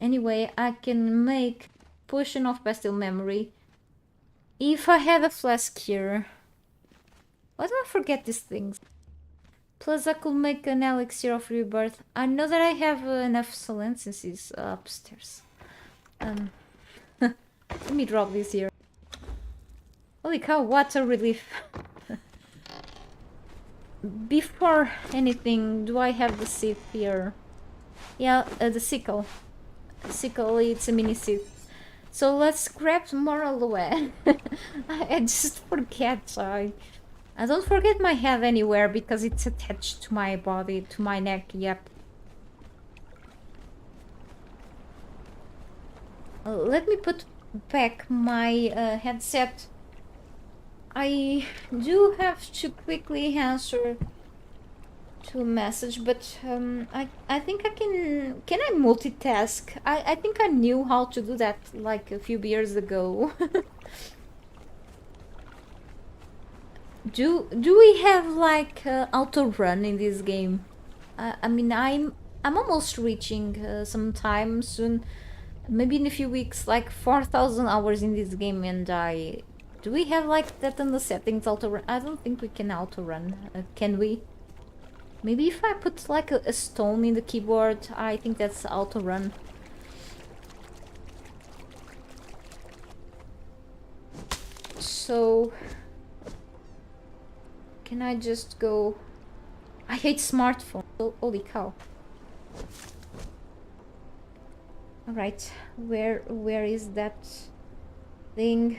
Anyway, I can make potion of bestial memory. If I had a flask here. Why do I forget these things? Plus I could make an elixir of rebirth. I know that I have enough silences upstairs. Let me drop this here. Holy cow, what a relief. Before anything, do I have the scythe here? Yeah, the sickle. Sickle, it's a mini scythe. So let's grab more aloe. I just forget. I don't forget my head anywhere because it's attached to my body, to my neck. Yep. Let me put back my headset. I do have to quickly answer to a message, but I think I can I multitask? I think I knew how to do that like a few years ago. Do we have like auto run in this game? I mean, I'm almost reaching sometime soon, maybe in a few weeks, like 4,000 hours in this game, and do we have like that in the settings, auto run? I don't think we can auto run. Can we? Maybe if I put like a stone in the keyboard, I think that's auto run. So can I just go? I hate smartphone. Oh, holy cow. Alright, where is that thing?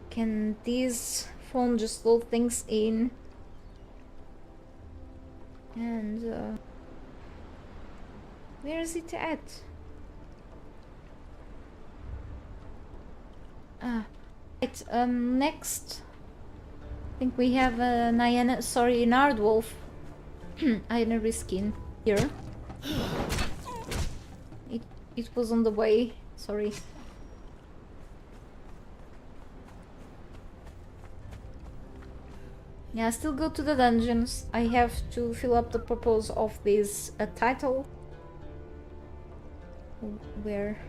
Can this phone just load things in? And where is it at? Right, next I think we have an Nardwolf Iron reskin here. It was on the way, sorry. Yeah, I still go to the dungeons. I have to fill up the purpose of this title. Where?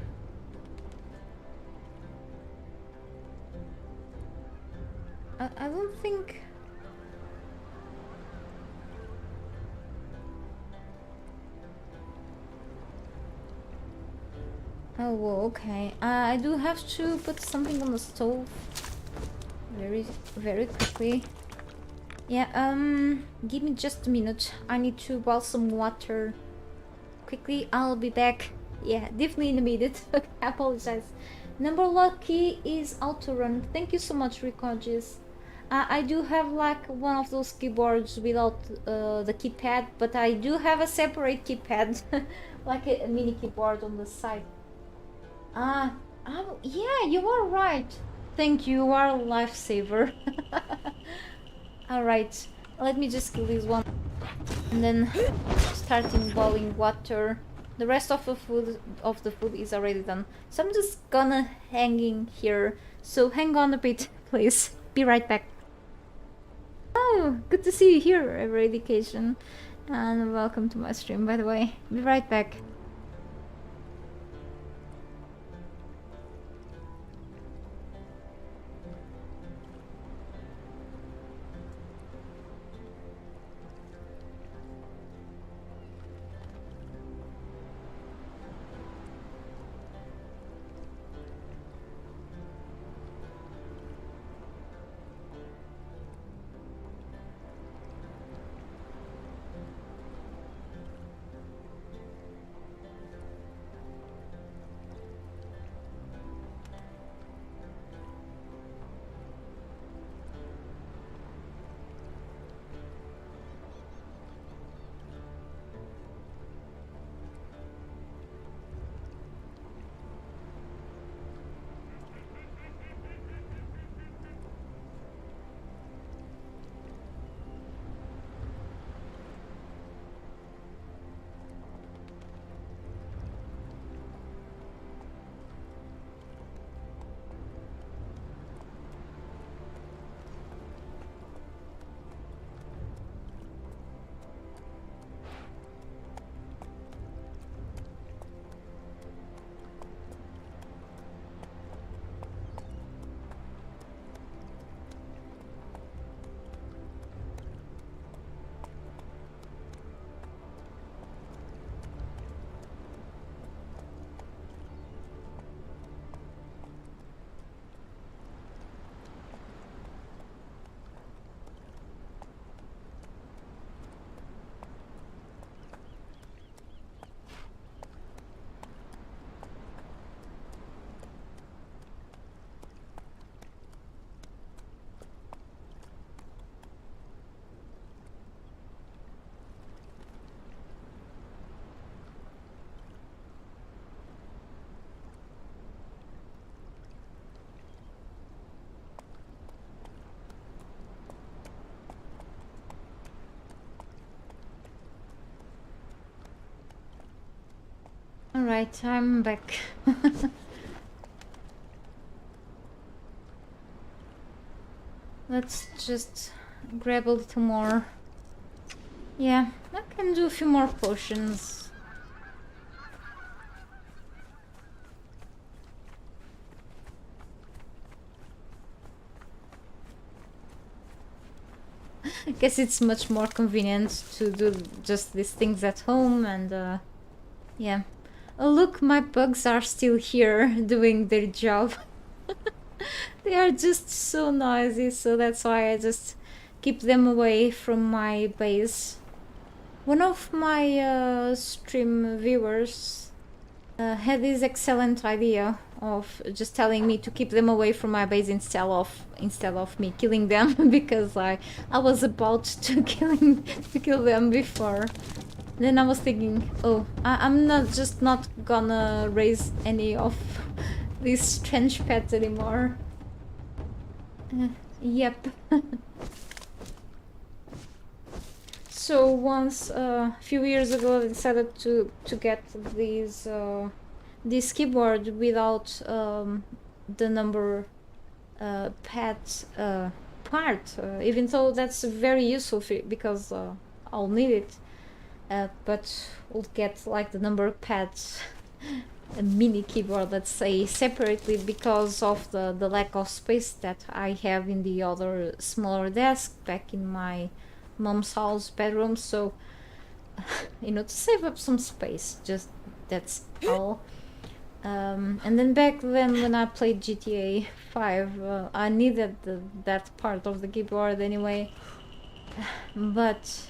I don't think... Oh, well, okay. I do have to put something on the stove. Very quickly. Yeah, give me just a minute. I need to boil some water. Quickly, I'll be back. Yeah, definitely in a minute. I apologize. Number lock key is auto run. Thank you so much, Recogis. I do have like one of those keyboards without the keypad, but I do have a separate keypad, like a mini keyboard on the side. Oh, yeah, you are right. Thank you, you are a lifesaver. Alright, let me just kill this one. And then starting boiling water. The rest of the food is already done. So I'm just gonna hanging here. So hang on a bit, please. Be right back. Oh, good to see you here, Eradication. And welcome to my stream, by the way. Be right back. Alright, I'm back. Let's just grab a little more. Yeah, I can do a few more potions. I guess it's much more convenient to do just these things at home and yeah. Oh look, my bugs are still here doing their job. They are just so noisy, so that's why I just keep them away from my base. One of my stream viewers had this excellent idea of just telling me to keep them away from my base instead of me killing them because I was about to kill them before. Then I was thinking, oh, I'm not gonna raise any of these strange pets anymore. Yep. So once a few years ago I decided to get this keyboard without the number pad part, even though that's very useful because I'll need it, but we'll get like the number pads a mini keyboard, let's say, separately because of the lack of space that I have in the other smaller desk back in my mom's house bedroom. So you know, to save up some space, just that's all. And then back then when I played GTA 5, I needed that part of the keyboard anyway, but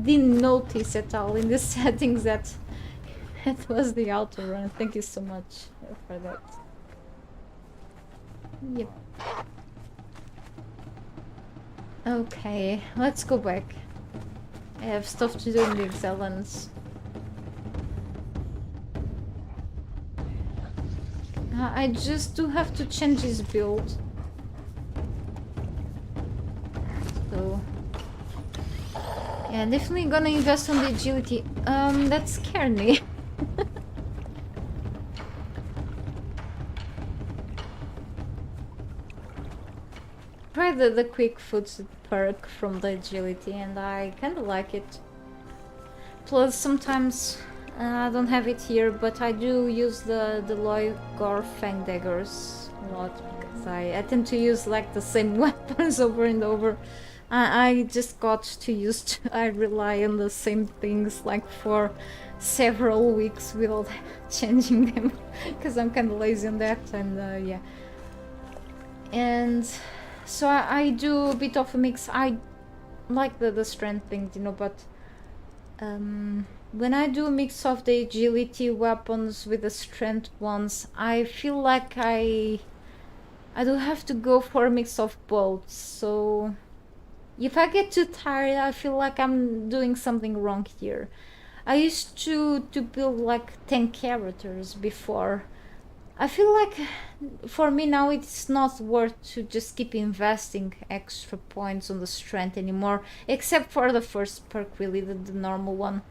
didn't notice at all in the settings that it was the auto run. Thank you so much for that. Yep. Okay, let's go back. I have stuff to do in the Exiles. I just do have to change his build. So yeah, definitely gonna invest on the agility. That scared me. Tried the quick foot perk from the agility and I kinda like it. Plus sometimes I don't have it here, but I do use the Loigor Fang daggers a lot because I tend to use like the same weapons over and over. I just got too used to I rely on the same things like for several weeks without changing them because I'm kind of lazy on that and yeah. And so I do a bit of a mix. I like the strength thing, you know, but when I do a mix of the agility weapons with the strength ones, I feel like I do have to go for a mix of both. So if I get too tired, I feel like I'm doing something wrong here. I used to build like 10 characters before. I feel like for me now it's not worth to just keep investing extra points on the strength anymore, except for the first perk, really, the normal one.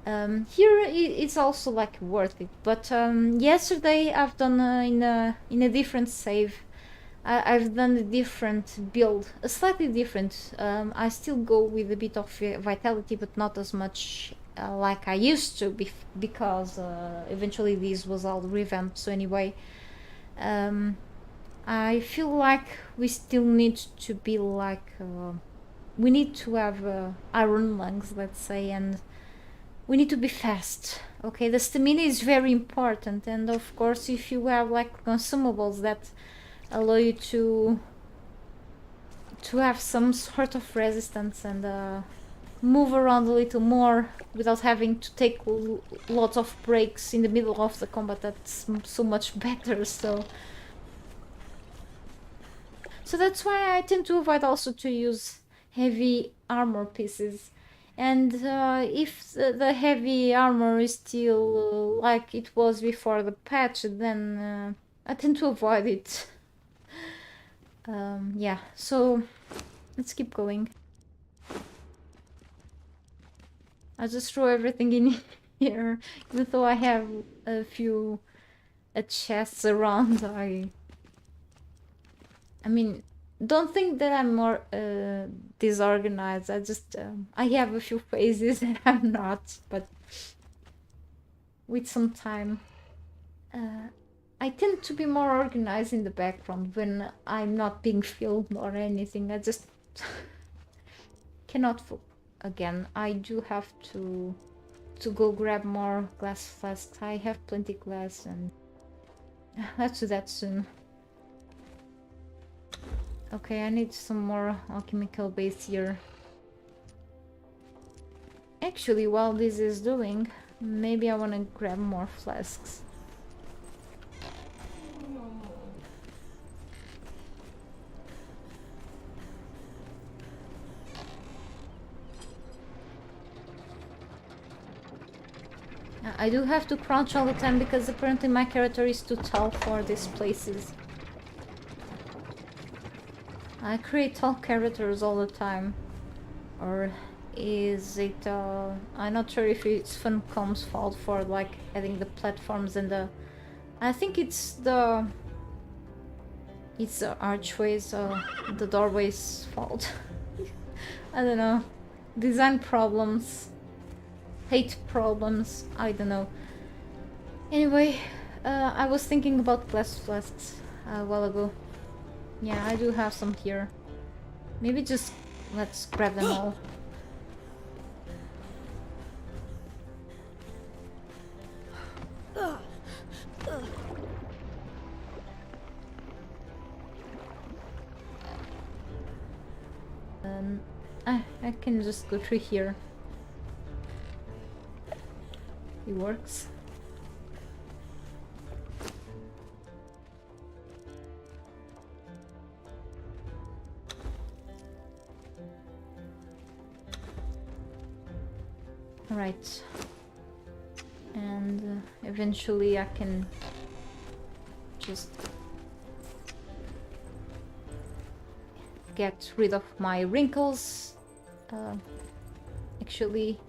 Here it's also like worth it, but yesterday I've done in a different save. I've done a different build, a slightly different. I still go with a bit of vitality, but not as much like I used to, because eventually this was all revamped. So anyway, I feel like we still need to be like we need to have iron lungs, let's say, and we need to be fast. Okay, the stamina is very important, and of course if you have like consumables that allow you to have some sort of resistance and move around a little more without having to take lots of breaks in the middle of the combat, that's so much better. So that's why I tend to avoid also to use heavy armor pieces. And if the heavy armor is still like it was before the patch, then I tend to avoid it. Yeah, so let's keep going. I just throw everything in here, even though I have a few chests around. I mean, don't think that I'm more disorganized. I just I have a few phases that I'm not, but with some time I tend to be more organized in the background when I'm not being filmed or anything. I just cannot again. I do have to go grab more glass flasks. I have plenty glass, and let's do that soon. Okay, I need some more alchemical base here. Actually, while this is doing, maybe I want to grab more flasks. I do have to crouch all the time because apparently my character is too tall for these places. I create tall characters all the time. Or is it I'm not sure if it's Funcom's fault for like adding the platforms and the I think it's the archways, the doorways fault. I don't know. Design problems, hate problems, I don't know. Anyway, I was thinking about glass flasks a while ago. Yeah, I do have some here. Maybe just let's grab them all. I can just go through here. It works. Right. And eventually I can just get rid of my wrinkles. Actually,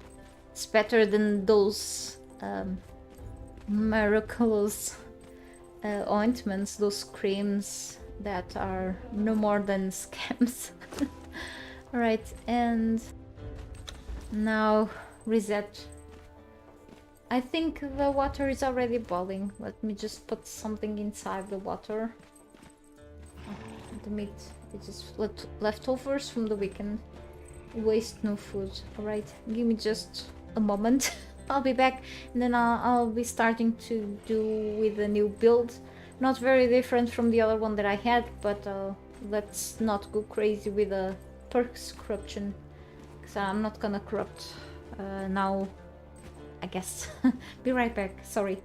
it's better than those miraculous ointments, those creams that are no more than scams. Alright, and now reset. I think the water is already boiling. Let me just put something inside the water. The meat is just leftovers from the weekend. Waste no food. Alright, give me just a moment. I'll be back, and then I'll be starting to do with a new build. Not very different from the other one that I had, but let's not go crazy with the perks corruption, because I'm not gonna corrupt now, I guess. Be right back, sorry.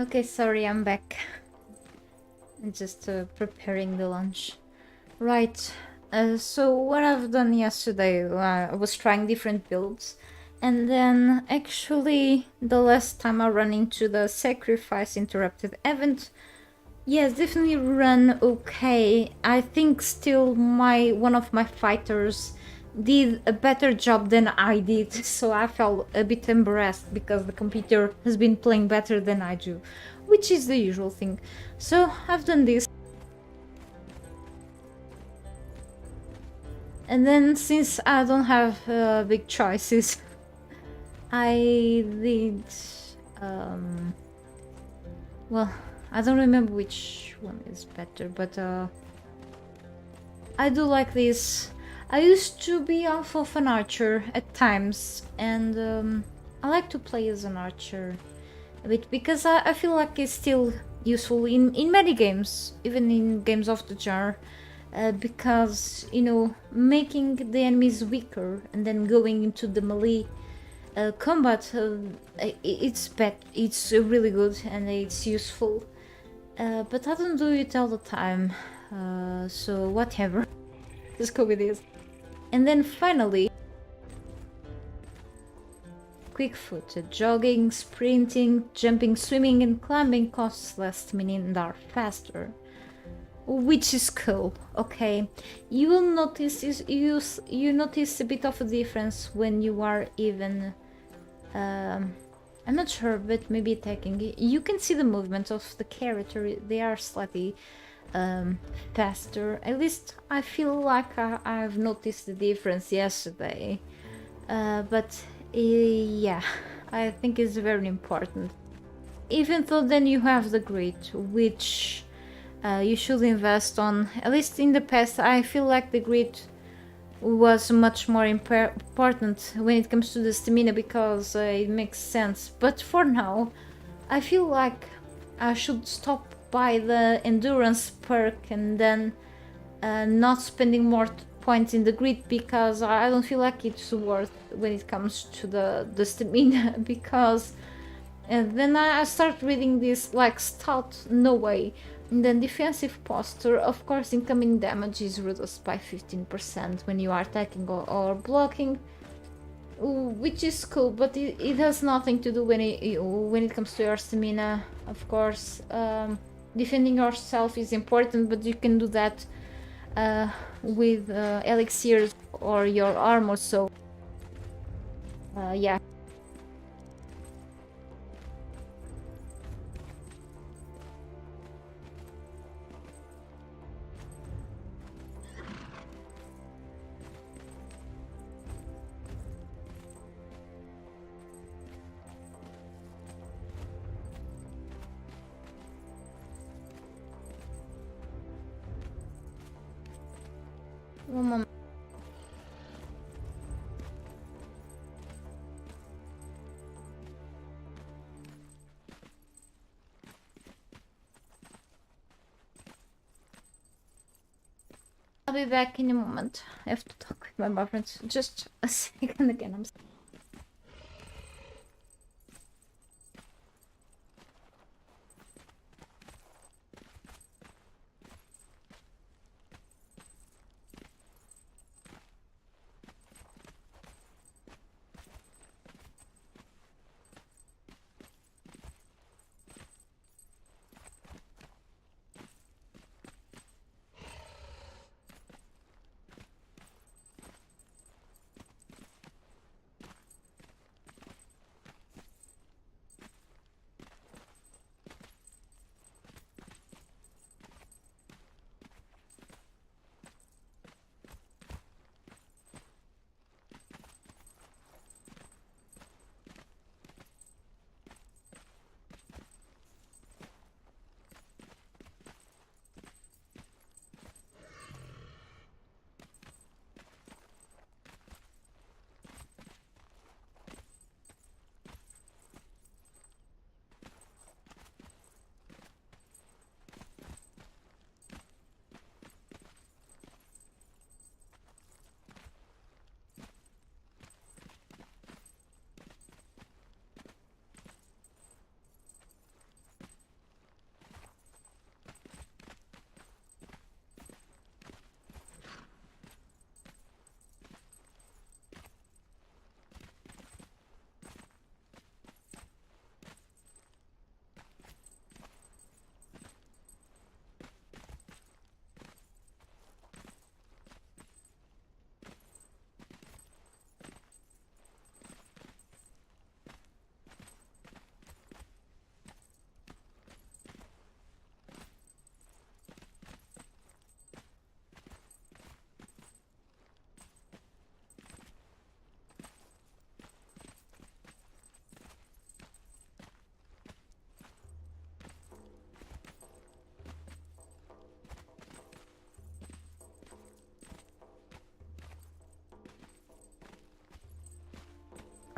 Okay, sorry, I'm back. I'm just preparing the lunch. Right, so what I've done yesterday, I was trying different builds. And then actually the last time I ran into the sacrifice interrupted event, yes, definitely run okay. I think still one of my fighters did a better job than I did, so I felt a bit embarrassed because the computer has been playing better than I do, which is the usual thing. So I've done this. And then since I don't have big choices, I did well, I don't remember which one is better, but I do like this. I used to be half of an archer at times, and I like to play as an archer a bit because I feel like it's still useful in many games, even in games of the genre, because, you know, making the enemies weaker and then going into the melee combat, it's really good and it's useful. But I don't do it all the time, so whatever. Just go with this. And then finally, quick foot. Jogging, sprinting, jumping, swimming, and climbing costs less, meaning they are faster. Which is cool, okay? You will notice you notice a bit of a difference when you are even I'm not sure, but maybe attacking. You can see the movement of the character, they are slightly faster. At least I feel like I've noticed the difference yesterday. But yeah, I think it's very important. Even though then you have the grit, which you should invest on. At least in the past, I feel like the grit was much more important when it comes to the stamina because it makes sense. But for now, I feel like I should stop by the endurance perk and then not spending more points in the grid because I don't feel like it's worth when it comes to the stamina because then I start reading this like stout, no way. And then defensive posture, of course incoming damage is reduced by 15% when you are attacking or blocking, which is cool, but it has nothing to do when it comes to your stamina. Of course, defending yourself is important, but you can do that with elixirs or your armor, so yeah. One moment. I'll be back in a moment. I have to talk with my boyfriend. Just a second again. I'm sorry.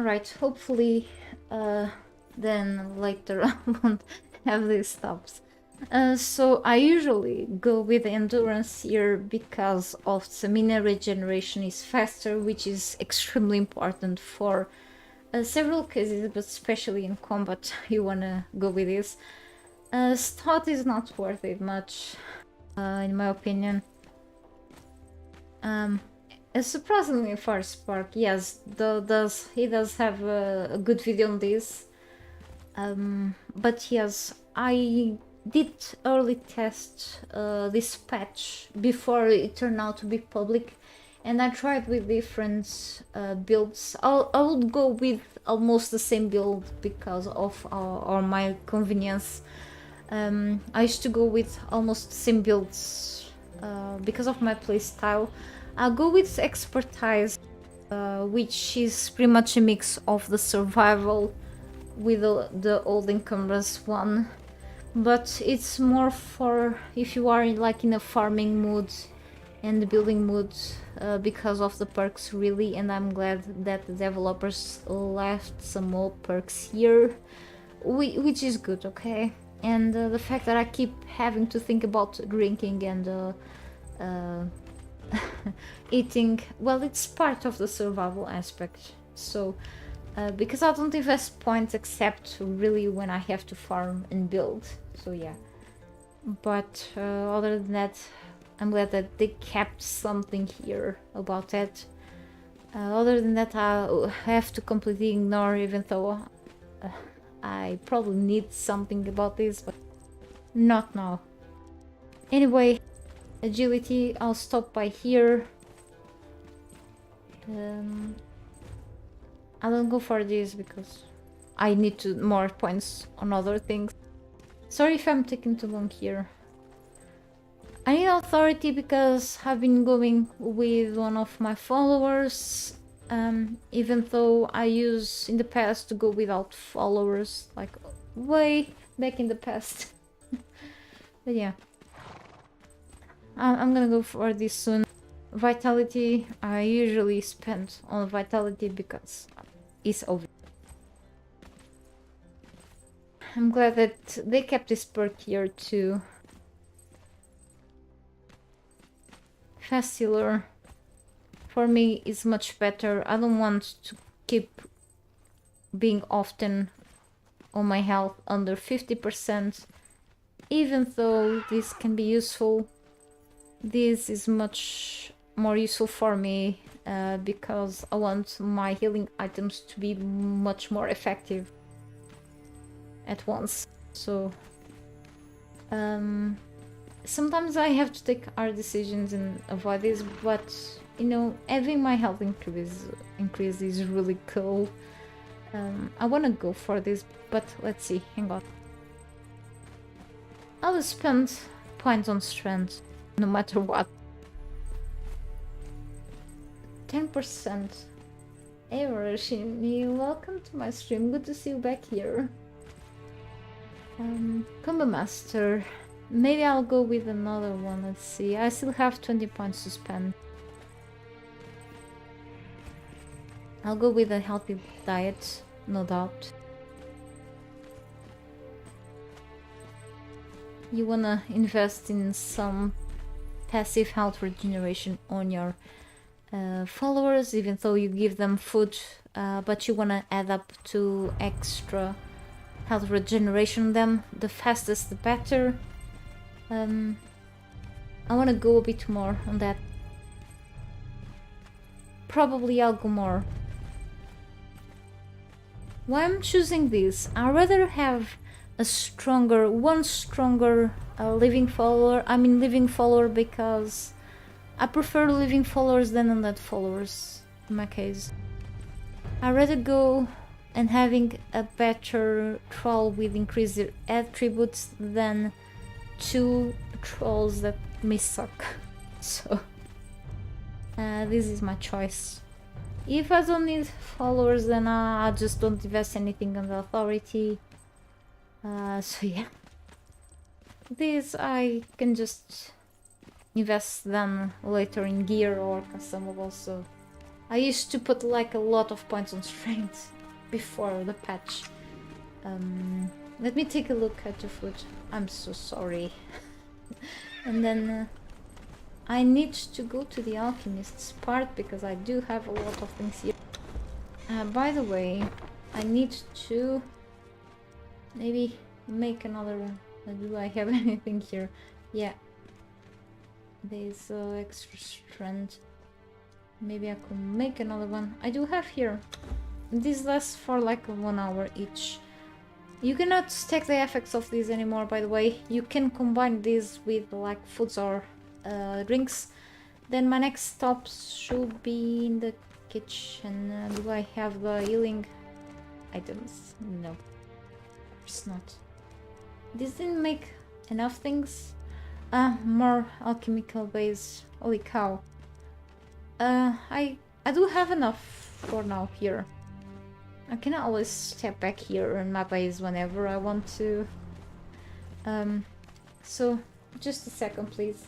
Right, hopefully then later I won't have these stops. So I usually go with endurance here because of stamina regeneration is faster, which is extremely important for several cases, but especially in combat you wanna go with this. Stout is not worth it much, in my opinion. Surprisingly for Spark, yes, he does have a good video on this. But yes, I did early test this patch before it turned out to be public, and I tried with different builds. I would go with almost the same build because of or my convenience. I used to go with almost the same builds because of my playstyle. I'll go with expertise, which is pretty much a mix of the survival with the old encumbrance one, but it's more for if you are like in a farming mood and the building mood, because of the perks really, and I'm glad that the developers left some more perks here, which is good, okay? And the fact that I keep having to think about drinking and eating, well, it's part of the survival aspect. So because I don't invest points except really when I have to farm and build, so yeah. But other than that, I'm glad that they kept something here about that. Other than that, I have to completely ignore, even though I probably need something about this, but not now. Anyway, agility, I'll stop by here. I don't go for this because I need more points on other things. Sorry if I'm taking too long here. I need authority because I've been going with one of my followers, even though I used in the past to go without followers, like way back in the past. But yeah, I'm gonna go for this soon. Vitality, I usually spend on vitality because it's obvious. I'm glad that they kept this perk here too. Fast healer for me is much better. I don't want to keep being often on my health under 50%, even though this can be useful. This is much more useful for me because I want my healing items to be much more effective at once. So sometimes I have to take hard decisions and avoid this, but you know, having my health increase is really cool. I want to go for this, but let's see. Hang on. I'll spend points on strength no matter what. 10%. Hey Rashimi, welcome to my stream. Good to see you back here. Combo Master. Maybe I'll go with another one. Let's see. I still have 20 points to spend. I'll go with a healthy diet, no doubt. You wanna invest in some passive health regeneration on your followers, even though you give them food, but you wanna add up to extra health regeneration on them. The fastest the better. I wanna go a bit more on that. Probably I'll go more. Why I'm choosing this? I'd rather have one stronger living follower. I mean living follower because I prefer living followers than undead followers in my case. I'd rather go and having a better troll with increased attributes than two trolls that may suck. So this is my choice. If I don't need followers, then I just don't invest anything on the authority. So yeah, this I can just invest them later in gear or consumable, so I used to put like a lot of points on strength before the patch. Let me take a look at the food. I'm so sorry. And then I need to go to the alchemist's part because I do have a lot of things here. By the way, I need to maybe make another one. Do I have anything here? Yeah. There's extra strength. Maybe I could make another one. I do have here. These last for like 1 hour each. You cannot stack the effects of these anymore, by the way. You can combine these with like foods or drinks. Then my next stop should be in the kitchen. Do I have the healing items? No, it's not. This didn't make enough things. More alchemical base. Holy cow. I do have enough for now here. I can always step back here in my base whenever I want to. So just a second, please.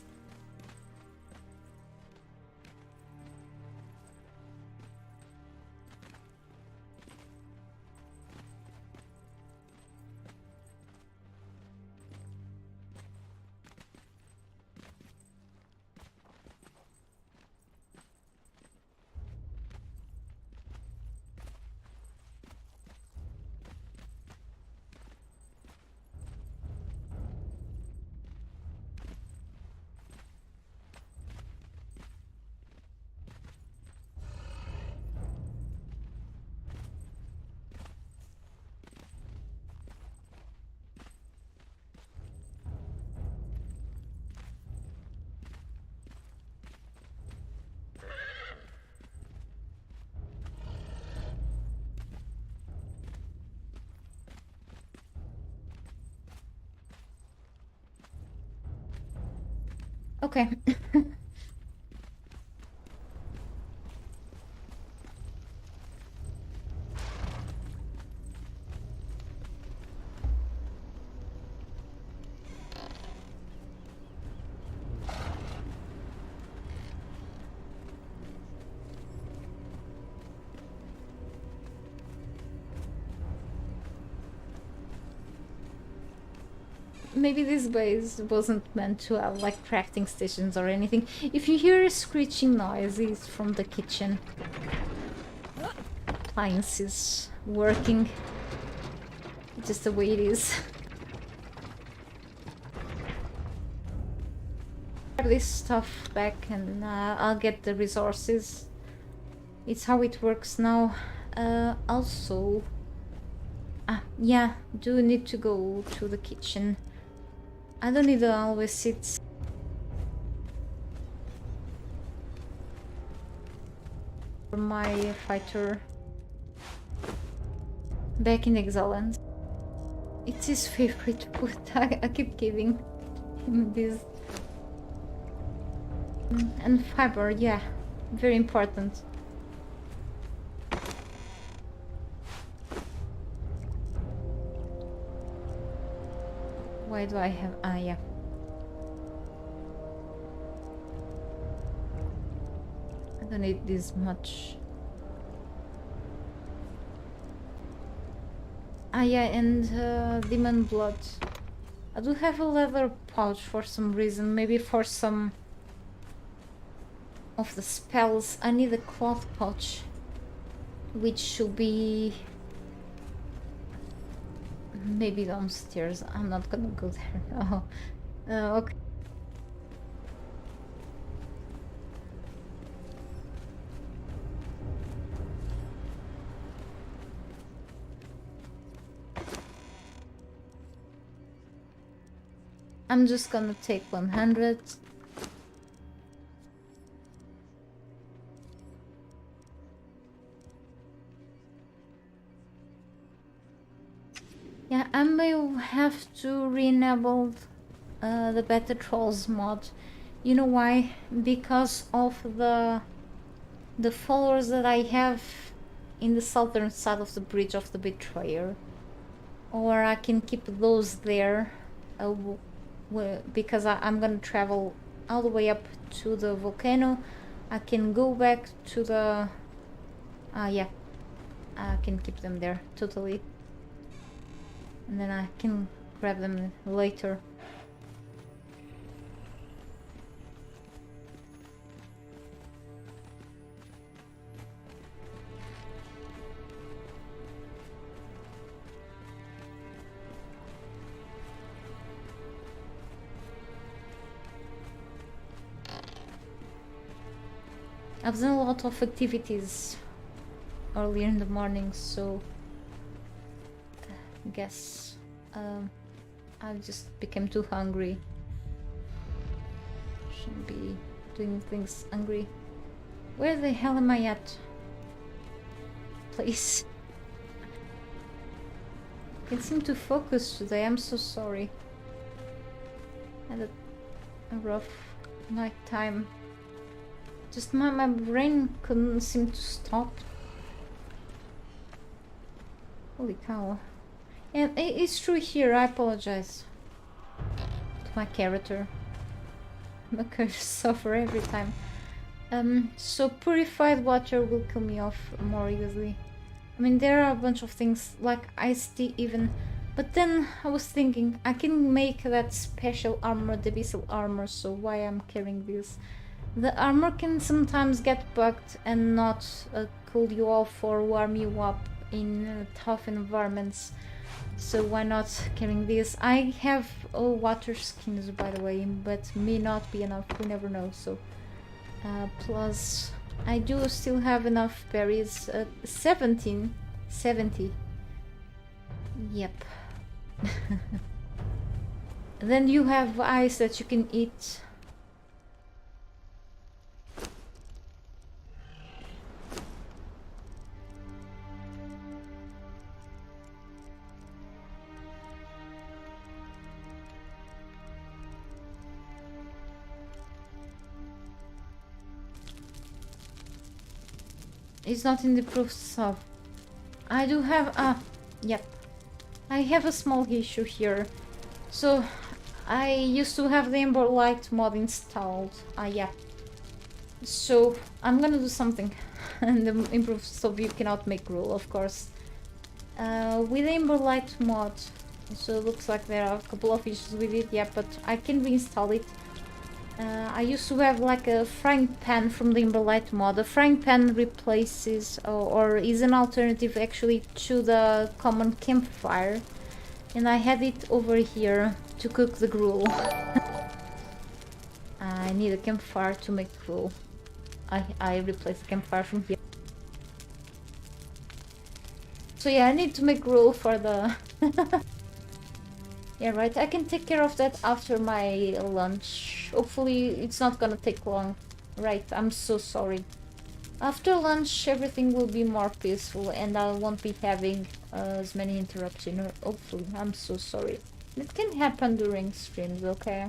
Okay. Maybe this base wasn't meant to have like crafting stations or anything. If you hear a screeching noise, it's from the kitchen. Appliances working. Just the way it is. Grab this stuff back and I'll get the resources. It's how it works now. Also... yeah, do need to go to the kitchen. I don't need to always sit. For my fighter back in Exiles. It's his favorite food. I keep giving him this. And fiber, yeah, very important. Why do I have... yeah. I don't need this much. Yeah, and demon blood. I do have a leather pouch for some reason. Maybe for some of the spells. I need a cloth pouch, which should be... maybe downstairs. I'm not gonna go there now. Okay. I'm just gonna take 100. Yeah, I may have to re-enable the Better Trolls mod. You know why? Because of the followers that I have in the southern side of the Bridge of the Betrayer. Or I can keep those there because I'm gonna travel all the way up to the volcano. I can go back to the Yeah, I can keep them there, totally. And then I can grab them later. I've done a lot of activities earlier in the morning, so I guess I just became too hungry. Shouldn't be doing things hungry. Where the hell am I at? Please. Can't seem to focus today, I'm so sorry. I had a rough night time. Just my brain couldn't seem to stop. Holy cow. And it's true here, I apologize to my character. My character suffer every time. So purified water will kill me off more easily. I mean, there are a bunch of things like iced tea even. But then I was thinking, I can make that special armor, the abyssal armor, so why I'm carrying this? The armor can sometimes get bugged and not cool you off or warm you up in tough environments. So why not carrying this? I have water skins, by the way, but may not be enough, we never know. So plus I do still have enough berries. 70. Yep. Then you have ice that you can eat. It's not in the proofs of. I do have yep. I have a small issue here. So I used to have the Ember Light mod installed. Yeah. So I'm gonna do something. And the improved stuff you cannot make rule, of course. With the Ember Light mod, so it looks like there are a couple of issues with it, yeah, but I can reinstall it. I used to have like a frying pan from the Ember Light mod. The frying pan replaces or is an alternative actually to the common campfire. And I had it over here to cook the gruel. I need a campfire to make gruel. I replaced the campfire from here. So yeah, I need to make gruel for the... Yeah, right, I can take care of that after my lunch. Hopefully it's not gonna take long. Right, I'm so sorry. After lunch everything will be more peaceful and I won't be having as many interruptions. Hopefully, I'm so sorry. It can happen during streams, okay?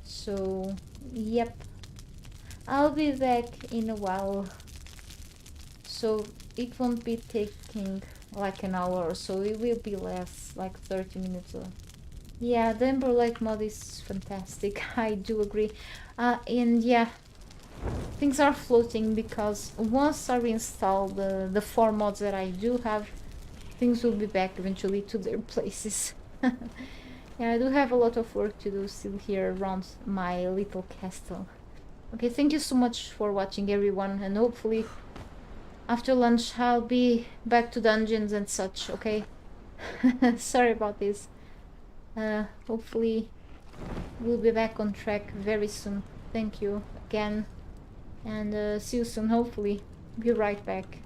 So, yep. I'll be back in a while. So it won't be taking like an hour or so, it will be less, like 30 minutes. Yeah, the Ember Light mod is fantastic, I do agree. And yeah, things are floating because once I reinstall the 4 mods that I do have, things will be back eventually to their places. Yeah, I do have a lot of work to do still here around my little castle. Okay, thank you so much for watching everyone, and hopefully after lunch I'll be back to dungeons and such, okay? Sorry about this. Hopefully we'll be back on track very soon. Thank you again, and see you soon, hopefully. Be right back.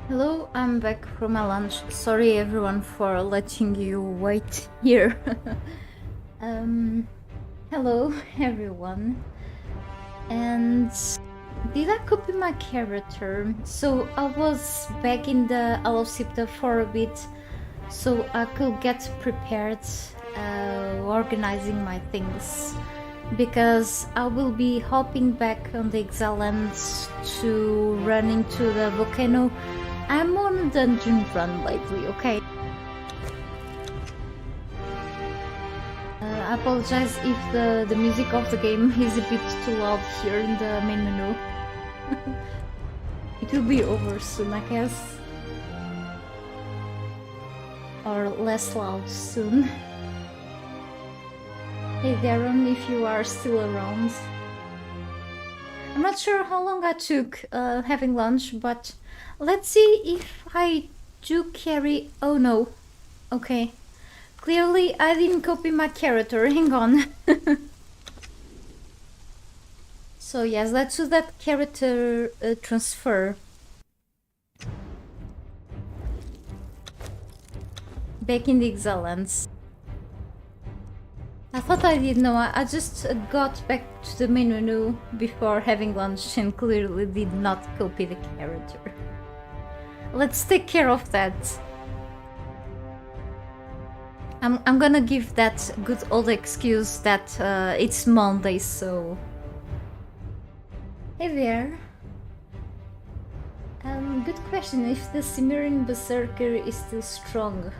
Hello, I'm back from my lunch. Sorry everyone for letting you wait here. Hello everyone. And did I copy my character? So I was back in the Alocipta for a bit so I could get prepared organizing my things. Because I will be hopping back on the Exile Lands to run into the volcano. I'm on a dungeon run lately, okay? I apologize if the music of the game is a bit too loud here in the main menu. It will be over soon, I guess. Or less loud soon. Hey Darren, if you are still around. I'm not sure how long I took having lunch, but let's see if I do carry... Oh no. Okay. Clearly I didn't copy my character, hang on. So yes, let's do that character transfer. Back in the Exile Lands. I thought I did know, I just got back to the main menu before having lunch and clearly did not copy the character. Let's take care of that. I'm gonna give that good old excuse that it's Monday, so... Hey there. Good question, if the Cimmerian Berserker is still strong.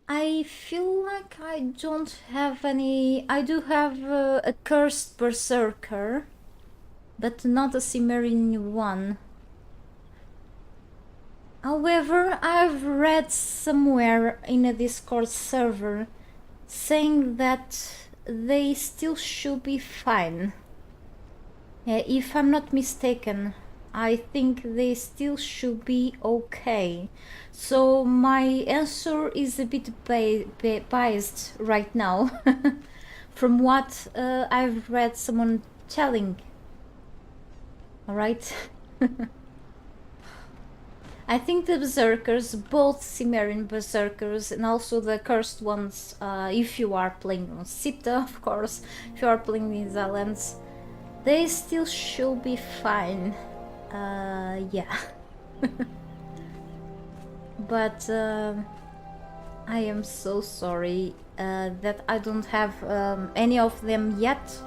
I feel like I don't have any... I do have a cursed Berserker, but not a Cimmerian one. However, I've read somewhere in a Discord server saying that they still should be fine. If I'm not mistaken, I think they still should be okay. So my answer is a bit biased right now from what I've read someone telling. Alright? I think the Berserkers, both Cimmerian Berserkers and also the cursed ones, if you are playing on Sipta, of course, if you are playing in the lands, they still should be fine. Yeah. But I am so sorry that I don't have any of them yet.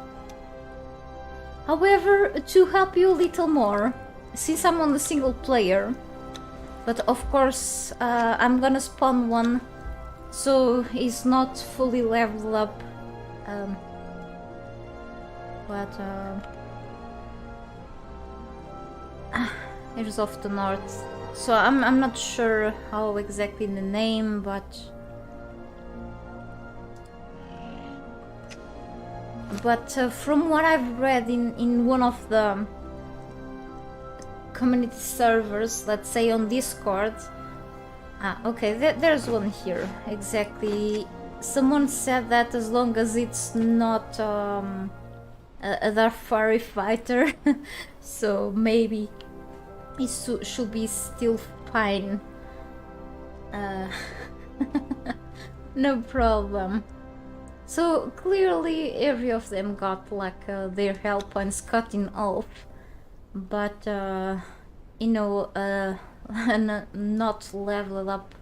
However, to help you a little more, since I'm on the single player, but of course I'm gonna spawn one so he's not fully leveled up, here's off the north, so I'm not sure how exactly the name, but from what I've read in one of the community servers, let's say on Discord. Okay, there's one here, exactly. Someone said that as long as it's not a dark fairy fighter, so maybe it should be still fine. No problem. So clearly every of them got like their health points cut in half. But you know, not level up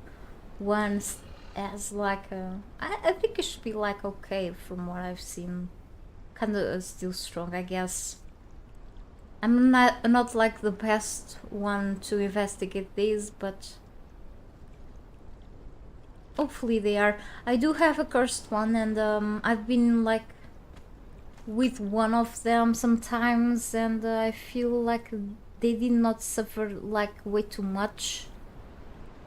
ones as like I think it should be like okay from what I've seen, kind of still strong, I guess. I'm not like the best one to investigate these, but hopefully they are. I do have a cursed one, and I've been like with one of them sometimes, and I feel like they did not suffer like way too much,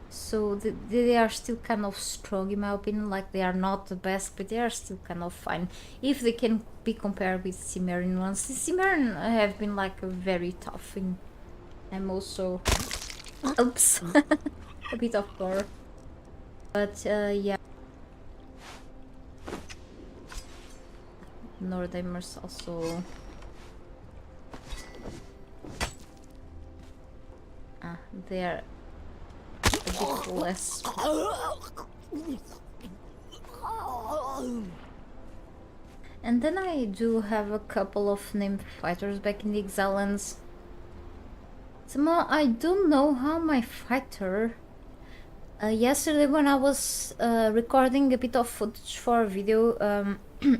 so they are still kind of strong in my opinion. Like they are not the best, but they are still kind of fine if they can be compared with Cimmerian ones. The Cimmerian have been like very tough, and I'm also oops a bit of gore, but yeah. Nordheimers also. they're a bit less. And then I do have a couple of named fighters back in the Exiles. Somehow I don't know how my fighter... yesterday when I was recording a bit of footage for a video,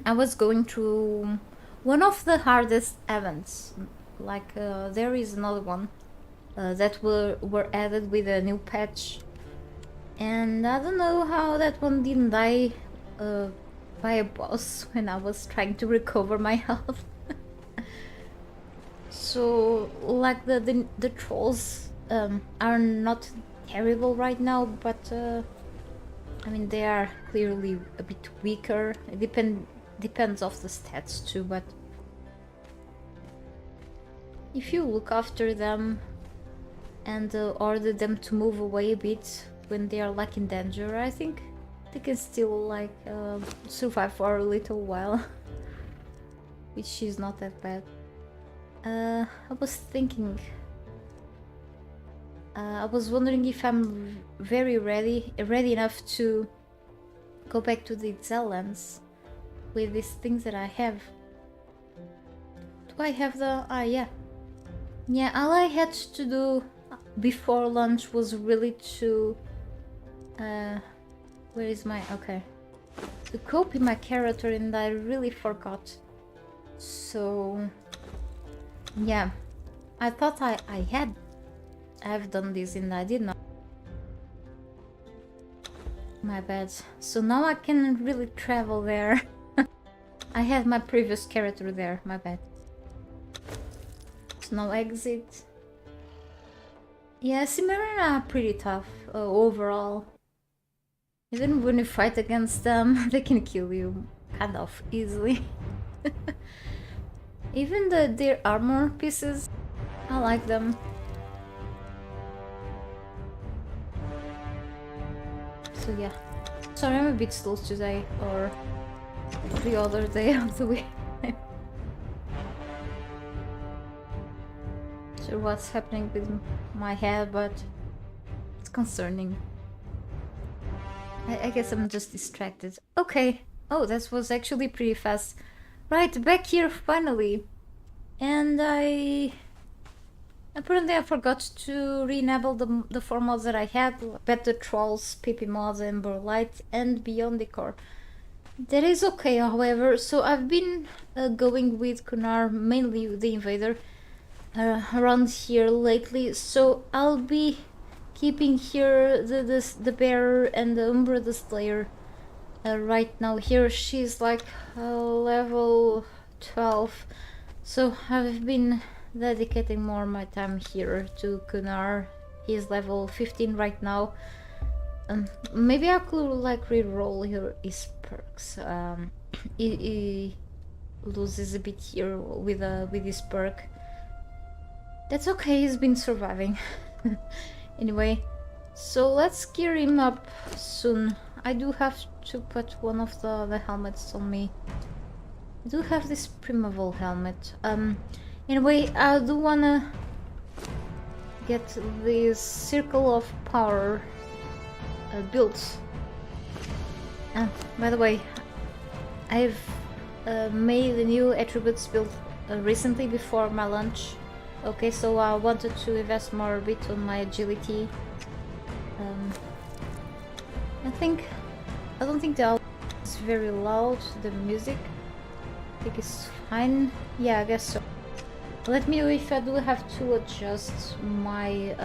I was going through one of the hardest events. Like there is another one that were added with a new patch. And I don't know how that one didn't die by a boss when I was trying to recover my health. So, like the trolls are not terrible right now, but I mean they are clearly a bit weaker. It depends of the stats too, but if you look after them and order them to move away a bit when they are like in danger, I think they can still like survive for a little while, which is not that bad. I was thinking, I was wondering if I'm very ready enough to go back to the Exiles with these things that I have. Do I have the... yeah. Yeah, all I had to do before lunch was really to... where is my... okay. To copy my character, and I really forgot. So... yeah. I thought I've done this and I did not. My bad. So now I can really travel there. I had my previous character there, my bad. So now exit. Yeah, Cimmerian are pretty tough overall. Even when you fight against them, they can kill you kind of easily. Even their armor pieces, I like them. So yeah. Sorry, I'm a bit slow today, or the other day of the week. Sure what's happening with my head, but it's concerning. I guess I'm just distracted. Okay. Oh, that was actually pretty fast. Right, back here finally. And apparently I forgot to re-enable the 4 mods that I had. Better Trolls, PP mods, Ember Light, and Beyond Decor. That is okay, however. So I've been going with Conan, mainly the Invader, around here lately. So I'll be keeping here the Bearer and the Umbra the Slayer. Right now here she's like level 12, so I've been dedicating more of my time here to Conan. He's level 15 right now. Maybe I could like re-roll his perks. He loses a bit here with his perk. That's okay, he's been surviving. Anyway, so let's gear him up soon. I do have to put one of the helmets on me. I do have this Primeval helmet. Anyway, I do wanna get this Circle of Power built. By the way, I've made the new attributes build recently before my lunch. Okay, so I wanted to invest more a bit on my agility. I don't think the audio is very loud, the music. I think it's fine. Yeah, I guess so. Let me know if I do have to adjust my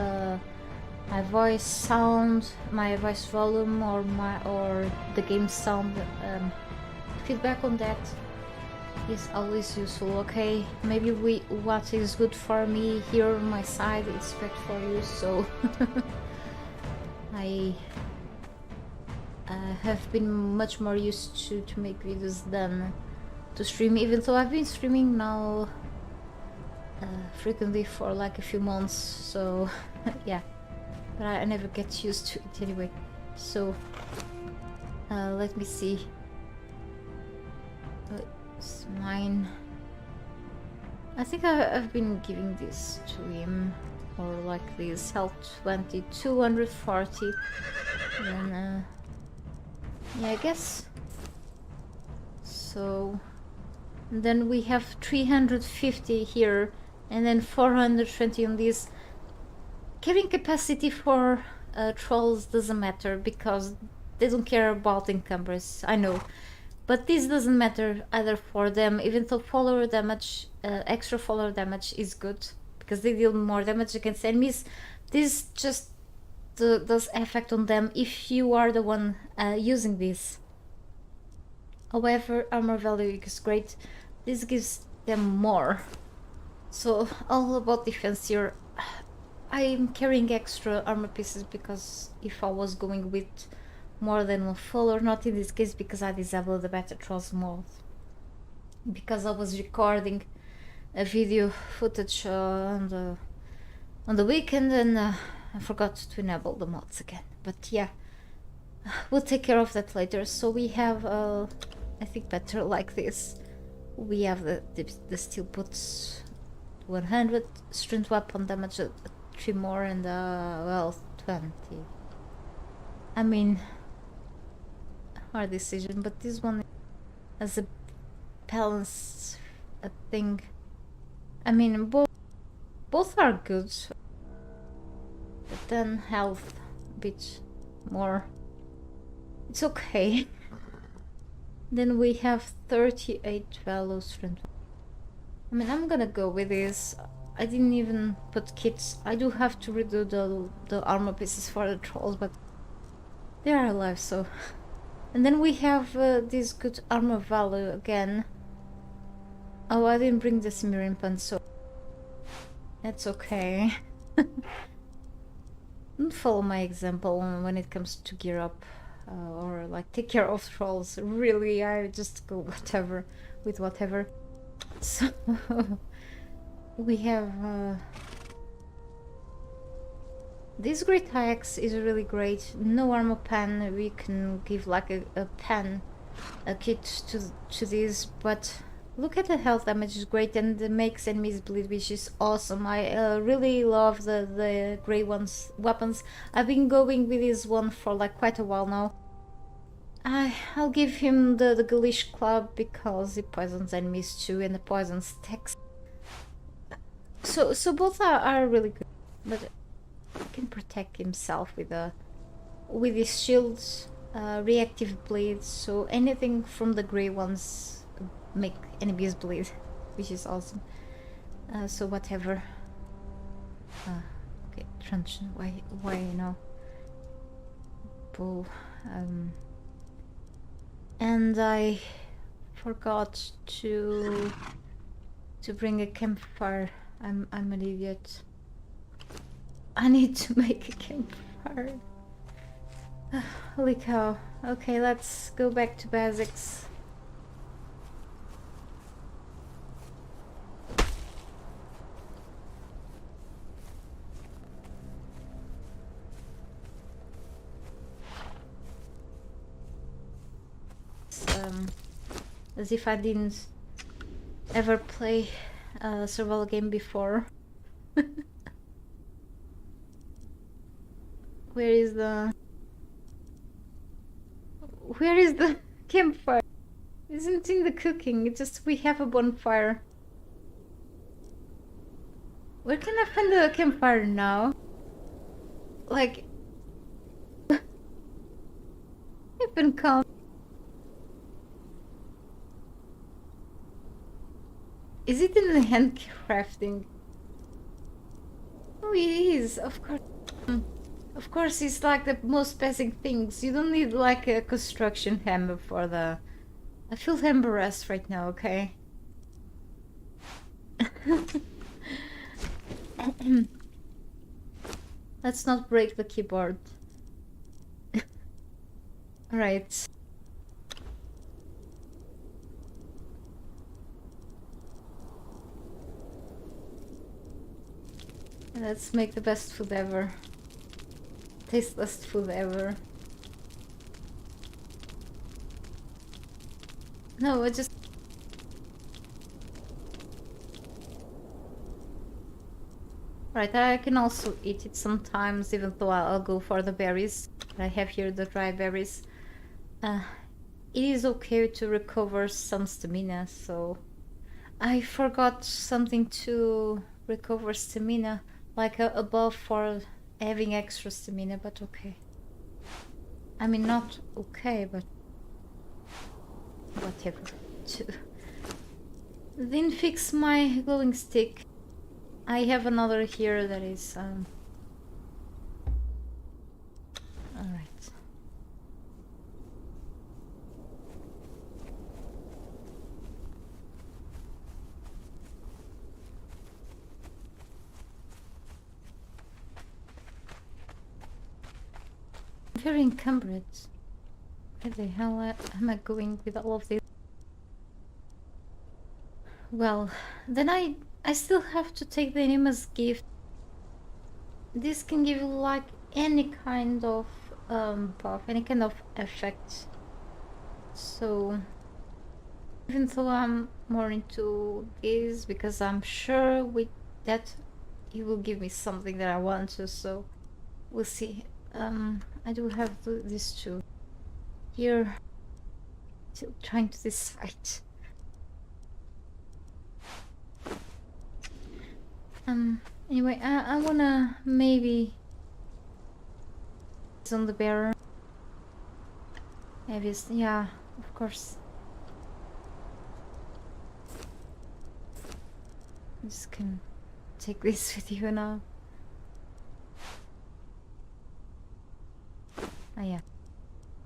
my voice sound, my voice volume, or the game sound. Feedback on that is always useful. Okay, maybe what is good for me here on my side is bad for you. So I have been much more used to make videos than to stream, even though I've been streaming now frequently for like a few months, so yeah, but I never get used to it anyway. So let me see. It's mine. I think I've been giving this to him. or like this, health 20, 240, then yeah, I guess so. Then we have 350 here, and then 420 on this. Carrying capacity for trolls doesn't matter because they don't care about encumbers, I know. But this doesn't matter either for them, even though follower damage, extra follower damage is good because they deal more damage against enemies. This just does effect on them if you are the one using this. However, armor value is great. This gives them more. So all about defense here. I'm carrying extra armor pieces because if I was going with more than one follower, not in this case because I disabled the Battle Trolls mode. Because I was recording a video footage on the weekend and I forgot to enable the mods again. But yeah, we'll take care of that later. So we have, I think better like this. We have the steel boots, 100 strength weapon damage, 3 more, and well, 20. I mean, hard decision, but this one has a balanced thing. I mean, both are good, but then health a bit more. It's okay. Then we have 38 value strength. I mean, I'm gonna go with this. I didn't even put kits. I do have to redo the armor pieces for the trolls, but they are alive, so. And then we have this good armor value again. Oh, I didn't bring the Cimmerian pen, so that's okay. Don't follow my example when it comes to gear up or like take care of trolls. Really, I just go whatever with whatever. So we have this great axe is really great. No armor pen. We can give like a pen, a kit to this, but look at the health damage, is great, and it makes enemies bleed, which is awesome. I really love the grey weapons. I've been going with this one for like quite a while now. I'll give him the Galish Club because it poisons enemies too, and the poison stacks. So both are really good, but he can protect himself with his shields, reactive bleed. So anything from the grey ones make enemies bleed, which is awesome. So whatever. Okay, truncheon. Why no? Bull. And I forgot to bring a campfire. I'm an idiot. I need to make a campfire. Holy cow. Okay, let's go back to basics. As if I didn't ever play a survival game before. Where is the campfire? Isn't in the cooking, it's just we have a bonfire. Where can I find the campfire now? Like I've been calm. Is it in the handcrafting? Oh, it is, of course. Of course, it's like the most basic things. You don't need like a construction hammer for the... I feel embarrassed right now, okay? Let's not break the keyboard. Alright. Let's make the best food ever. Tasteless food ever. No, I just... Right, I can also eat it sometimes, even though I'll go for the berries. I have here the dry berries. Uh, it is okay to recover some stamina, so... I forgot something to recover stamina, like a buff for having extra stamina, but okay. I mean, not okay, but whatever. Then fix my glowing stick. I have another here that is alright. I'm very encumbered. Where the hell am I going with all of this? Well, then I still have to take the Anima's gift. This can give you like any kind of buff, any kind of effect. So even though I'm more into this, because I'm sure with that it will give me something that I want to, so we'll see. I do have this too. Here, still trying to decide. Anyway, I wanna maybe it's on the bearer. Maybe it's, yeah, of course. I just can take this with you now. Oh yeah,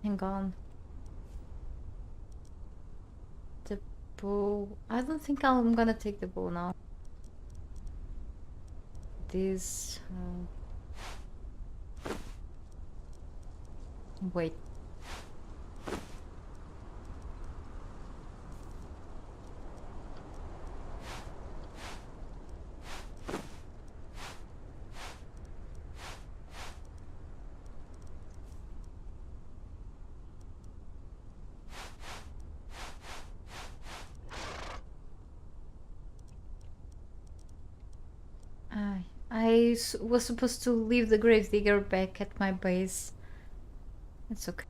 hang on. The bow. I don't think I'm gonna take the bow now. This. Wait. I was supposed to leave the gravedigger back at my base. It's okay.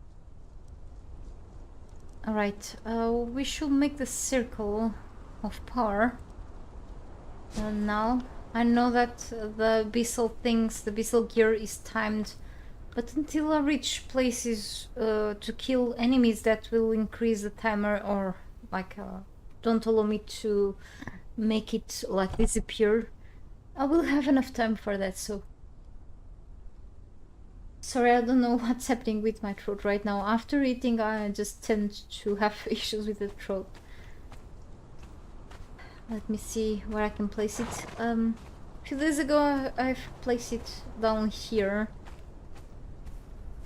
Alright, we should make the circle of power. Now, I know that the abyssal things, the abyssal gear is timed, but until I reach places to kill enemies that will increase the timer or like don't allow me to make it like disappear, I will have enough time for that, so... Sorry, I don't know what's happening with my throat right now. After eating, I just tend to have issues with the throat. Let me see where I can place it. A few days ago, I've placed it down here.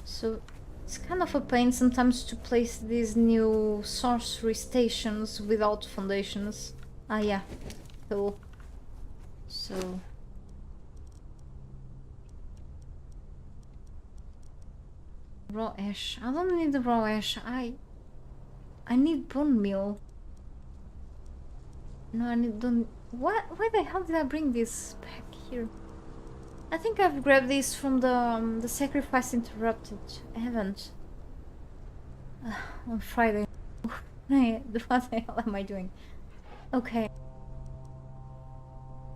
So, it's kind of a pain sometimes to place these new sorcery stations without foundations. Ah, yeah. Cool. So... raw ash. I don't need the raw ash. I need bone meal. No, I need don't... What? Why the hell did I bring this back here? I think I've grabbed this from the sacrifice interrupted. I haven't. On Friday. What the hell am I doing? Okay.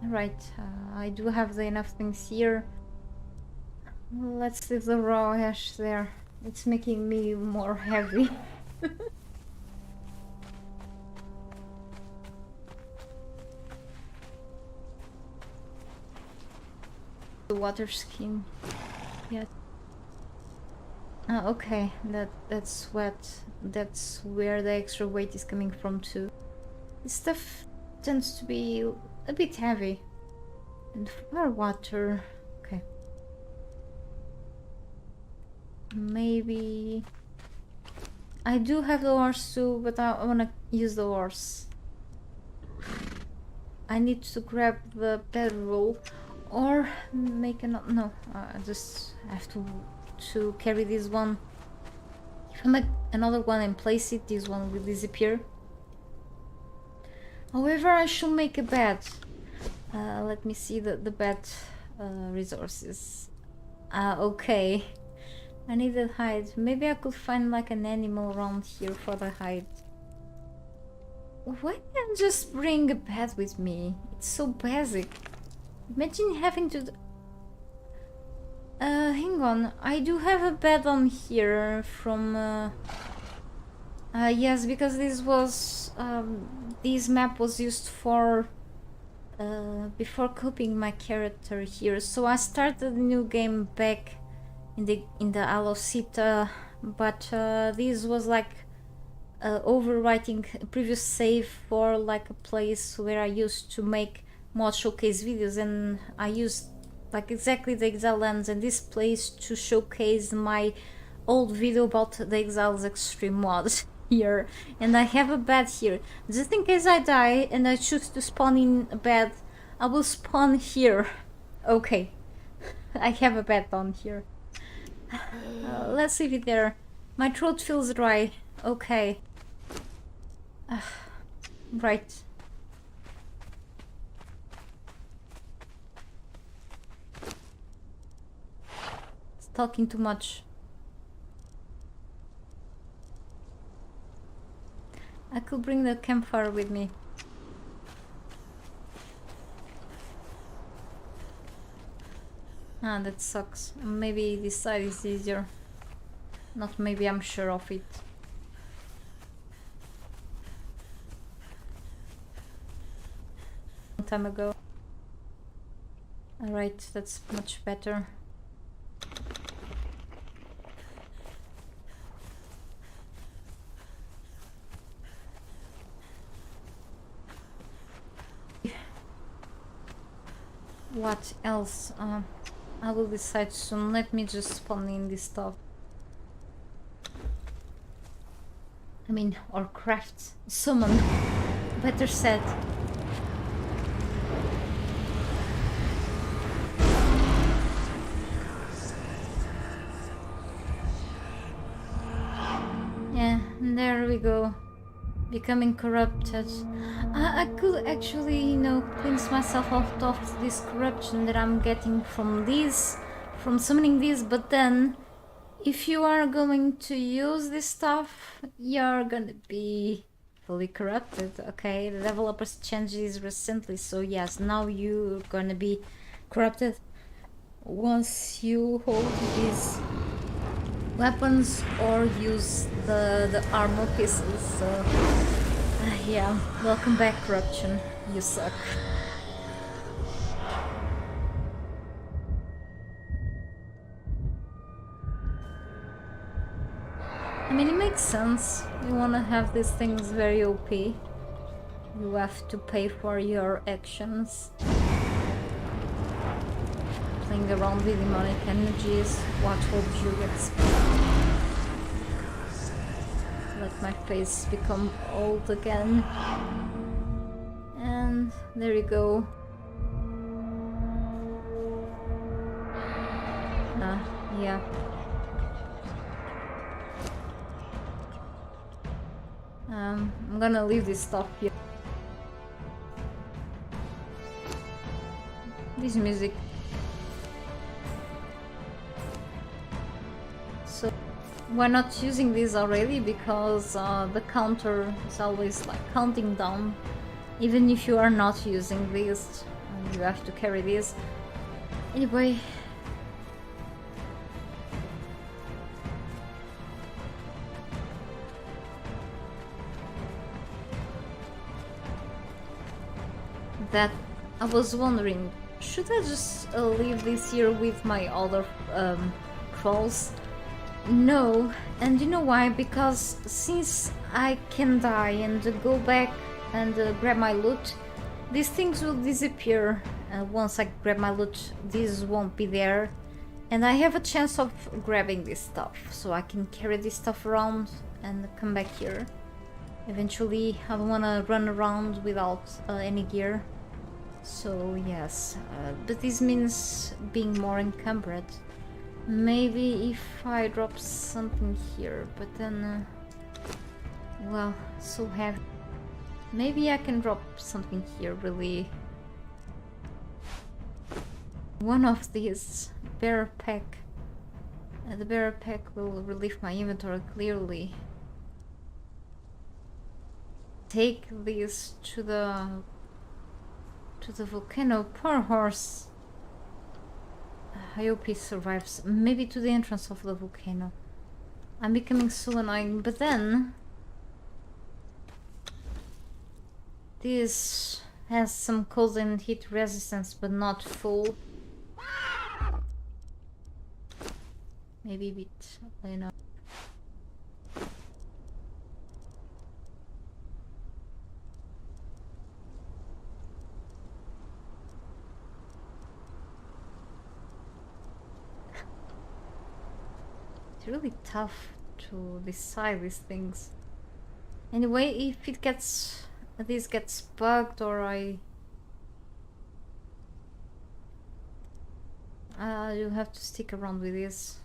Alright, I do have enough things here. Let's leave the raw ash there. It's making me more heavy. The water skin. Yeah. Okay, that's wet. That's where the extra weight is coming from too. This stuff tends to be a bit heavy. And for water. Okay. Maybe... I do have the horse too, but I wanna use the horse. I need to grab the bedroll or make another... No, I just have to carry this one. If I make another one and place it, this one will disappear. However, I should make a bed. Let me see the bed. resources. Okay. I need a hide. Maybe I could find like an animal around here for the hide. Why can't I just bring a bed with me? It's so basic. Imagine having to... hang on. I do have a bed on here from... yes, because this was... this map was used for... before copying my character here. So I started a new game back in the Isle of Sita, but this was like overwriting a previous save for like a place where I used to make mod showcase videos, and I used like exactly the Exile lands and this place to showcase my old video about the Exiles Extreme mod here. And I have a bed here just in case I die and I choose to spawn in a bed. I will spawn here. Okay. I have a bed down here. Let's leave it there. My throat feels dry. Okay. Right. It's talking too much. I could bring the campfire with me. Ah, that sucks. Maybe this side is easier. Not maybe, I'm sure of it. Long time ago. Alright, that's much better. What else? I will decide soon. Let me just spawn in this stuff. I mean, or craft. Summon. Better said. Yeah, there we go. Becoming corrupted. I could actually, you know, cleanse myself out of this corruption that I'm getting from this, from summoning this, but then if you are going to use this stuff, you're gonna be fully corrupted, okay? The developers changed this recently, so yes, now you're gonna be corrupted once you hold these weapons or use the armor pieces. So yeah, welcome back, corruption. You suck. I mean, it makes sense. You wanna have these things very OP. You have to pay for your actions. Playing around with demonic energies. What would you expect? Let my face become old again. And there you go. Yeah. I'm gonna leave this stuff here. This music. So we're not using this already because the counter is always like counting down. Even if you are not using this, you have to carry this. Anyway. That I was wondering, should I just leave this here with my other trolls? No, and you know why? Because since I can die and go back and grab my loot, these things will disappear. Once I grab my loot, these won't be there, and I have a chance of grabbing this stuff, so I can carry this stuff around and come back here. Eventually, I don't want to run around without any gear. So yes, but this means being more encumbered. Maybe if I drop something here, but then, well, so heavy. Maybe I can drop something here, really. one of these bearer pack. The bearer pack will relieve my inventory clearly. Take this to the volcano. Poor horse. I hope he survives. Maybe to the entrance of the volcano. I'm becoming so annoying, but then this has some cold and heat resistance, but not full. Maybe a bit, I know. It's really tough to decide these things. Anyway, if it gets, this gets bugged or you have to stick around with this.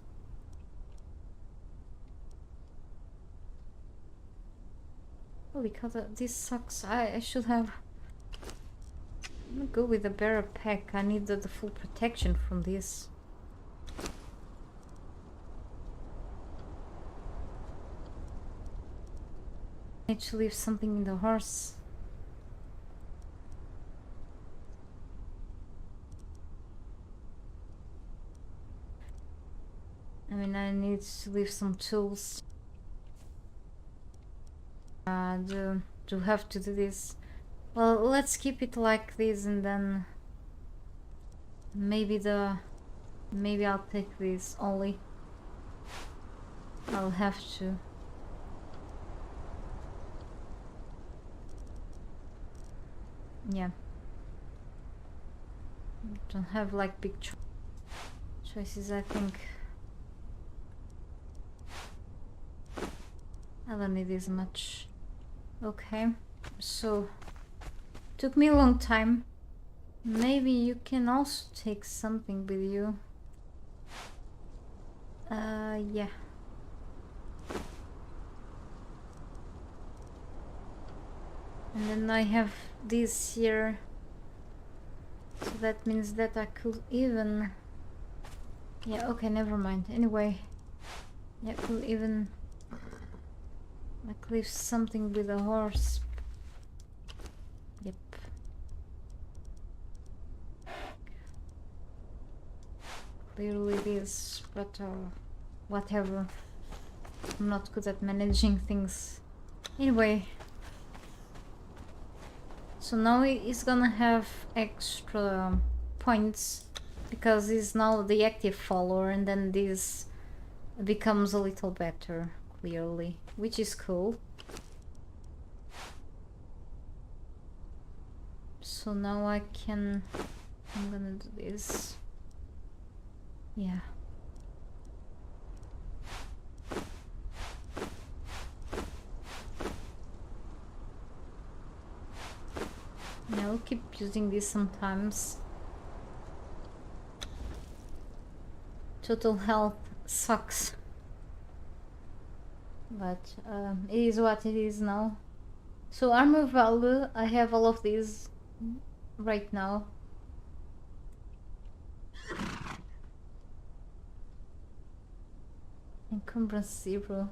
Holy cow, this sucks. I should have... I'm gonna go with the bearer pack. I need the full protection from this. I need to leave something in the horse. I mean, I need to leave some tools. Do have to do this. Well, let's keep it like this, and then maybe I'll take this only. I'll have to. Yeah. Don't have like big choices, I think. I don't need this much. Okay, so took me a long time. Maybe you can also take something with you. Yeah. And then I have this here. So that means that I could even... Yeah, okay, never mind. Anyway, yeah, I could even... like leave something with a horse. Yep. Clearly this, but whatever. I'm not good at managing things. Anyway. So now he's gonna have extra points because he's now the active follower, and then this becomes a little better. Clearly, which is cool. So now I'm gonna do this. Yeah. Yeah, I'll keep using this sometimes. Total health sucks. But it is what it is now. So armor value, I have all of these right now. Encumbrance 0.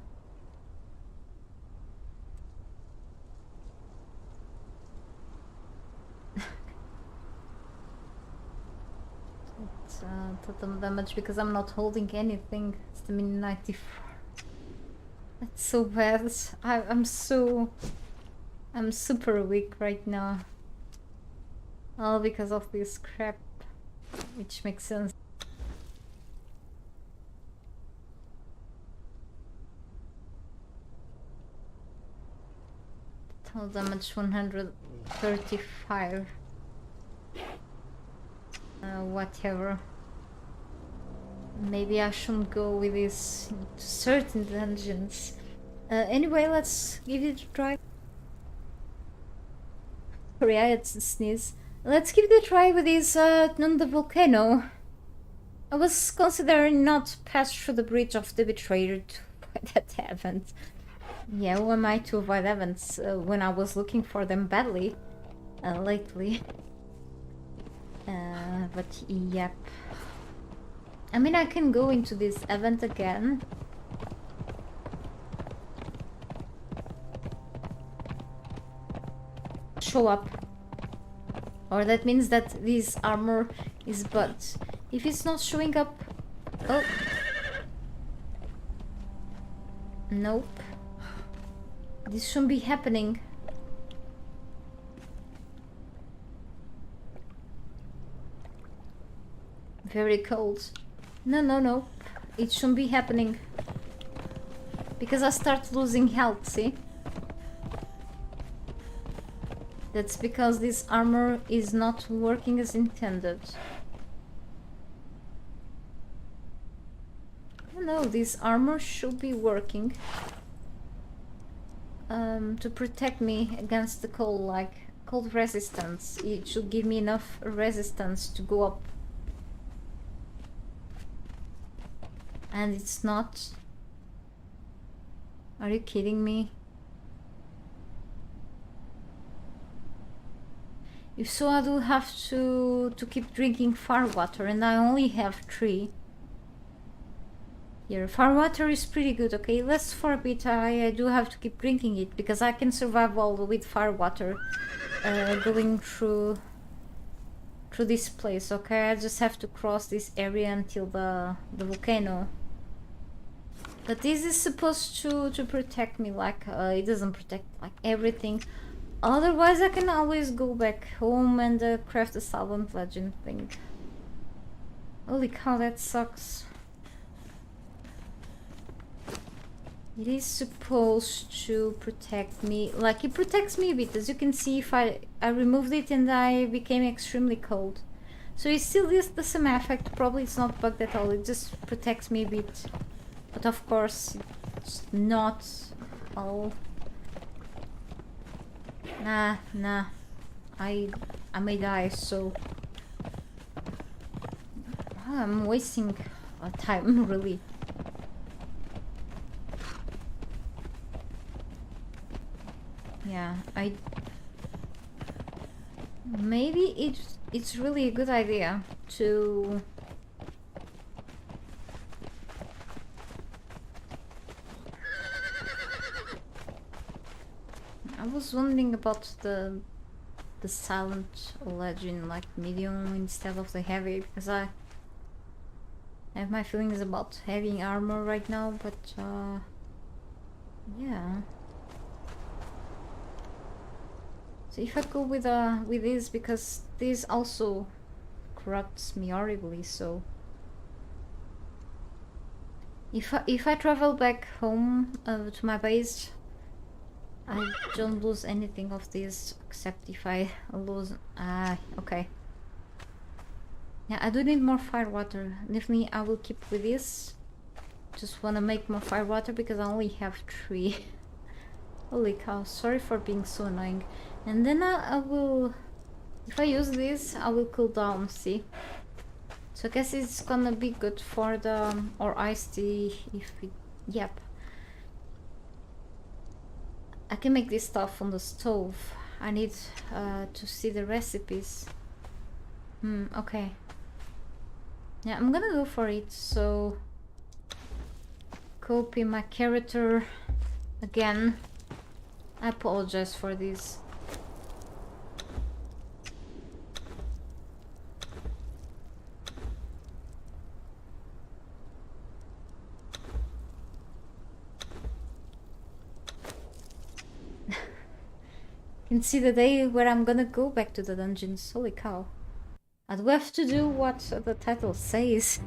It's total damage because I'm not holding anything. It's the min 94. That's so bad. I'm super weak right now. All because of this crap, which makes sense. Total damage 135. Whatever. Maybe I shouldn't go with this into certain dungeons. Anyway, let's give it a try. Sorry, I had to sneeze. Let's give it a try with this on the volcano. I was considering not pass through the bridge of the betrayer to avoid that event. Yeah, who am I to avoid events when I was looking for them badly lately? But yep. I mean, I can go into this event again. Show up. Or that means that this armor is bugged. If it's not showing up... Oh. Nope. This shouldn't be happening. Very cold. No. It shouldn't be happening. Because I start losing health, see? That's because this armor is not working as intended. No, this armor should be working to protect me against the cold, like cold resistance. It should give me enough resistance to go up. And it's not. Are you kidding me? If so, I do have to keep drinking fire water, and I only have 3. Here, fire water is pretty good, okay? Less for a bit, I do have to keep drinking it, because I can survive all with fire water going through this place, okay? I just have to cross this area until the volcano. But this is supposed to protect me, like, it doesn't protect, like, everything. Otherwise, I can always go back home and craft a silent legend thing. Holy cow, that sucks. It is supposed to protect me, like it protects me a bit. As you can see, if I removed it and I became extremely cold. So it still is the same effect, probably it's not bugged at all, it just protects me a bit. But of course, it's not all. Nah, I may die, so... I'm wasting time, really. Yeah, maybe it's really a good idea to I was wondering about the silent legend, like medium instead of the heavy, because I have my feelings about having armor right now, but yeah. So if I go with this, because this also corrupts me horribly, so if I travel back home to my base, I don't lose anything of this, except if I lose... okay. Yeah, I do need more fire water. Definitely I will keep with this. Just wanna make more fire water because I only have 3. Holy cow, sorry for being so annoying. And then I will... If I use this, I will cool down, see? So I guess it's gonna be good for the... or iced tea if it... Yep. I can make this stuff on the stove. I need to see the recipes. Okay. Yeah, I'm gonna go for it, so... Copy my character again. I apologize for this. You can see the day where I'm gonna go back to the dungeons. Holy cow. I do have to do what the title says.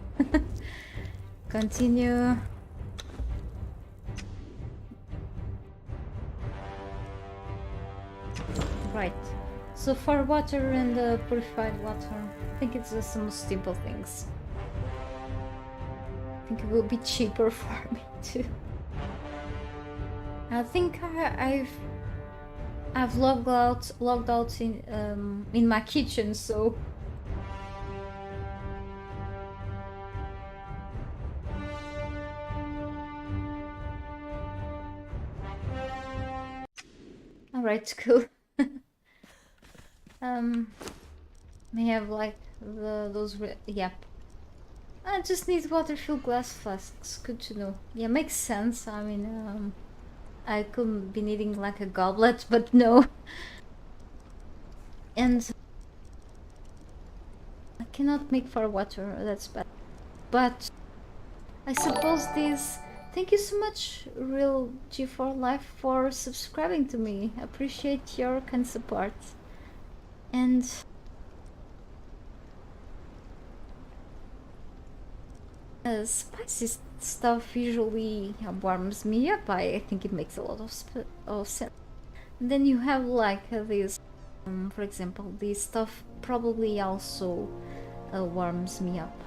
Continue. Right. So for water and purified water, I think it's just the most simple things. I think it will be cheaper for me too. I think I've logged out in my kitchen, so alright, cool. May have like Yep. I just need water-filled glass flasks. Good to know. Yeah, makes sense. I mean, I could be needing like a goblet, but no. And I cannot make for water. That's bad. But I suppose this. Thank you so much, Real G4 Life, for subscribing to me. Appreciate your kind support. And spicy stuff usually warms me up. I think it makes a lot of sense. And then you have like this, for example, this stuff probably also warms me up.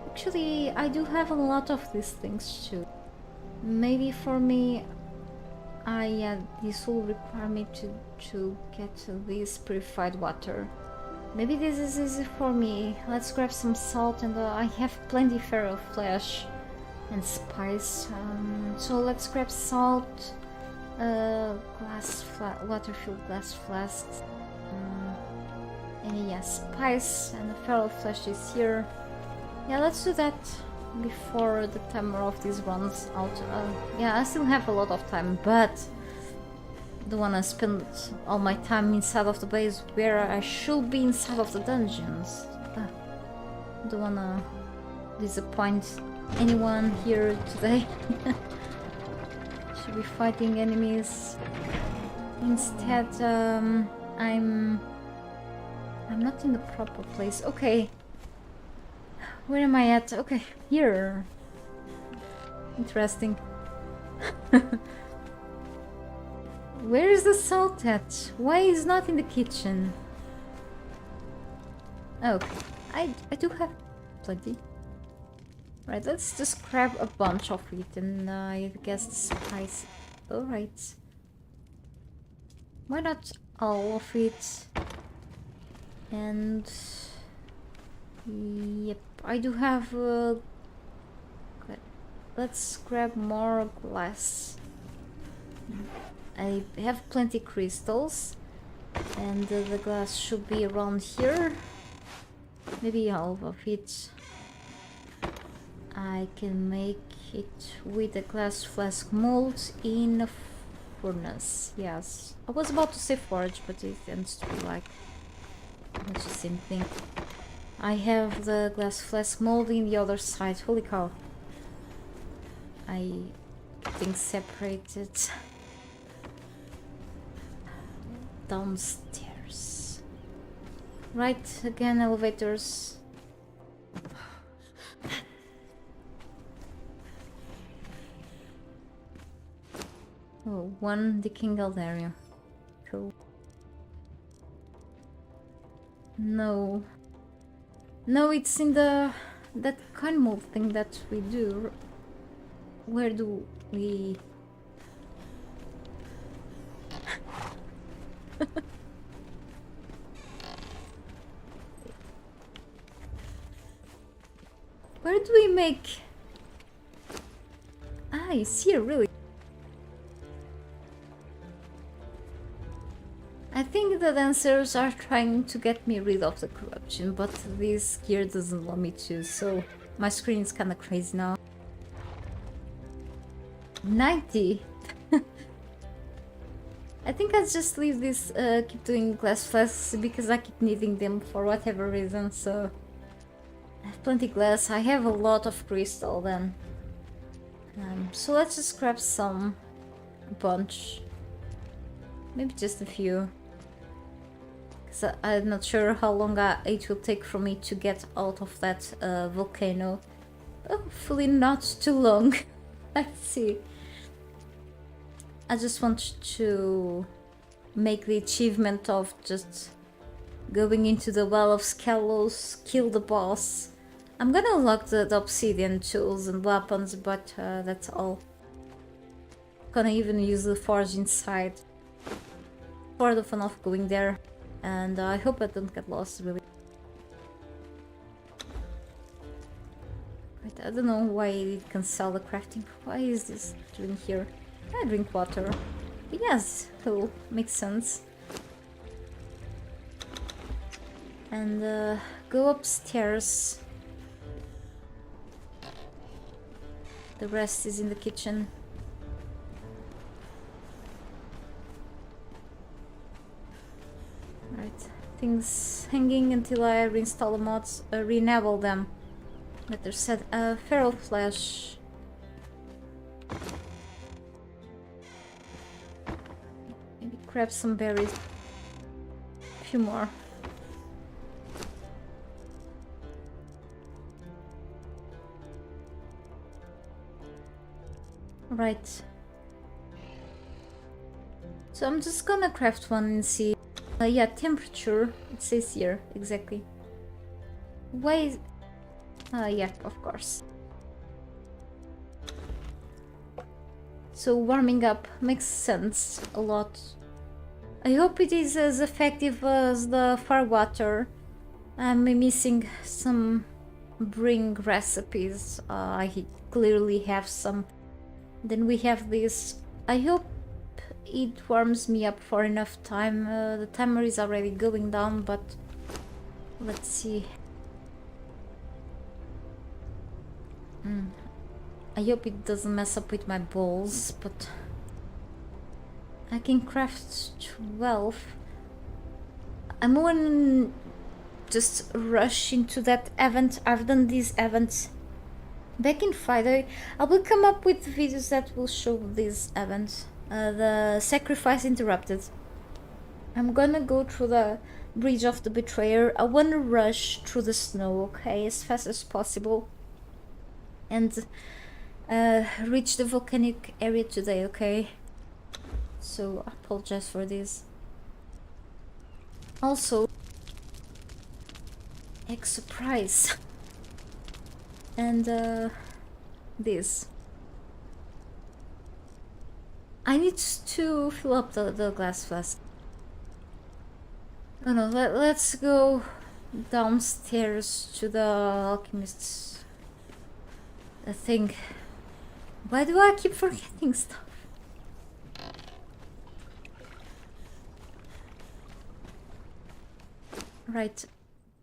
Actually, I do have a lot of these things too. Maybe for me, this will require me to get this purified water. Maybe this is easy for me. Let's grab some salt, and I have plenty feral flesh and spice. So let's grab salt, water-filled glass flasks, and yeah, spice and the feral flesh is here. Yeah, let's do that before the timer of this runs out. Yeah, I still have a lot of time, but don't wanna spend all my time inside of the base where I should be inside of the dungeons. Don't wanna disappoint anyone here today. Should be fighting enemies. Instead, I'm not in the proper place. Okay. Where am I at? Okay, here. Interesting. Where is the salt at? Why is not in the kitchen? Okay, I do have plenty. Right, let's just grab a bunch of it, and I guess the spice. Alright. Why not all of it? And yep, I do have let's grab more glass. I have plenty crystals, and the glass should be around here. Maybe all of it. I can make it with a glass flask mold in a furnace. Yes, I was about to say forge, but it tends to be like much the same thing. I have the glass flask mold in the other side. Holy cow. I think separated. Downstairs. Right, again, elevators. Oh, one decaying area. Cool. No. No, it's in that kind mold thing that we do. Where do we... Where do we make... Ah, it's here, really. I think the dancers are trying to get me rid of the corruption, but this gear doesn't allow me to, so my screen is kinda crazy now. 90! I think I'll just leave this, keep doing glass flasks, because I keep needing them for whatever reason, so... I have plenty glass, I have a lot of crystal then. So let's just grab some... a bunch. Maybe just a few. Because I'm not sure how long it will take for me to get out of that volcano. Hopefully not too long. Let's see. I just want to make the achievement of just going into the Well of Skelos, kill the boss. I'm gonna unlock the obsidian tools and weapons, but that's all. Gonna even use the forge inside. For the fun of going there, and I hope I don't get lost, really. Right, I don't know why it can sell the crafting. Why is this doing here? I drink water. But yes, cool, makes sense. And go upstairs. The rest is in the kitchen. Right, things hanging until I reinstall the mods, re-enable them. Better said, feral flesh. Maybe grab some berries. A few more. Right. So I'm just gonna craft one and see. Yeah, temperature. It says here exactly. Why is... yeah, of course. So warming up makes sense a lot. I hope it is as effective as the fire water. I'm missing some brewing recipes. I clearly have some. Then we have this. I hope it warms me up for enough time. The timer is already going down, but let's see. I hope it doesn't mess up with my balls, but I can craft 12. I'm gonna just rush into that event. I've done these events back in Friday. I will come up with videos that will show this event. The sacrifice interrupted. I'm gonna go through the bridge of the betrayer. I wanna rush through the snow, okay, as fast as possible, and reach the volcanic area today, okay? So I apologize for this. Also, egg surprise. And this. I need to fill up the glass flask. Oh no, let's go downstairs to the alchemist's thing. Why do I keep forgetting stuff? Right,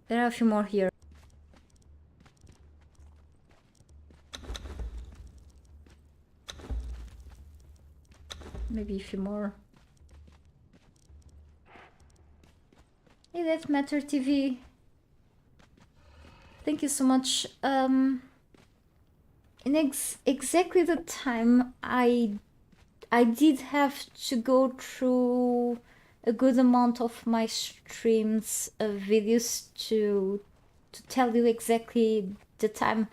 there are a few more here. Maybe a few more. Hey, that Matter TV. Thank you so much. In exactly the time I did have to go through a good amount of my streams videos to tell you exactly the time.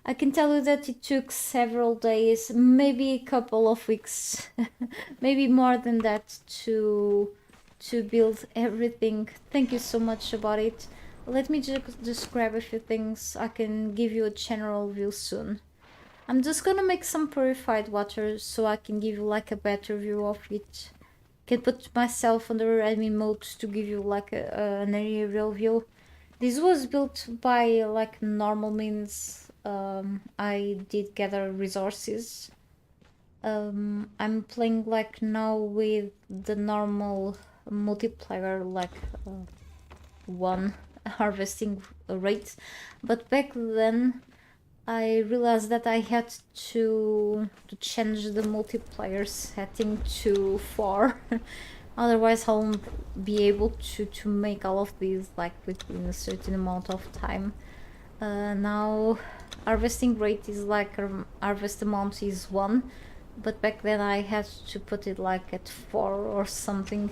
I can tell you that it took several days, maybe a couple of weeks, maybe more than that to build everything. Thank you so much about it. Let me just grab a few things. I can give you a general view soon. I'm just gonna make some purified water so I can give you like a better view of it. Can put myself under admin mode to give you like an aerial view. This was built by like normal means. I did gather resources. I'm playing like now with the normal multiplayer, like 1 harvesting rate, but back then I realized that I had to change the multiplayer setting to 4. Otherwise I won't be able to make all of these like within a certain amount of time. Now harvesting rate is like harvest amount is 1, but back then I had to put it like at 4 or something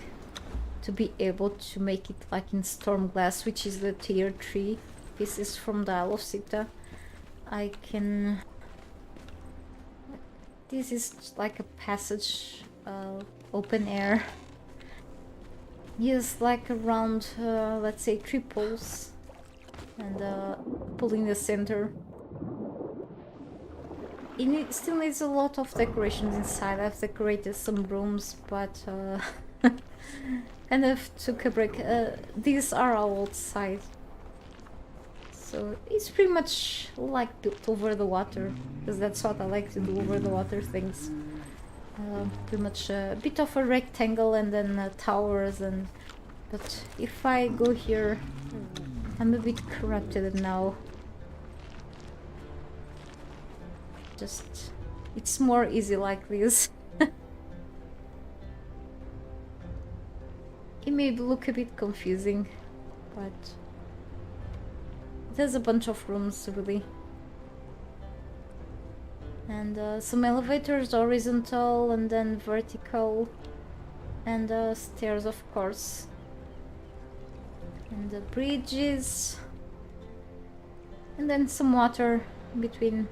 to be able to make it like in storm glass, which is the tier 3 pieces from the Isle of Sita. I can... This is like a passage, open air. Yes, like around, let's say 3 poles, and pulling the center. It still needs a lot of decorations inside. I've decorated some rooms, but kind of took a break. These are all outside. So it's pretty much like built over the water, because that's what I like to do, over the water things. Pretty much a bit of a rectangle and then towers, and but if I go here, I'm a bit corrupted now. Just... it's more easy like this. It may look a bit confusing, but there's a bunch of rooms really. And some elevators, horizontal and then vertical, and stairs of course, and the bridges, and then some water in between.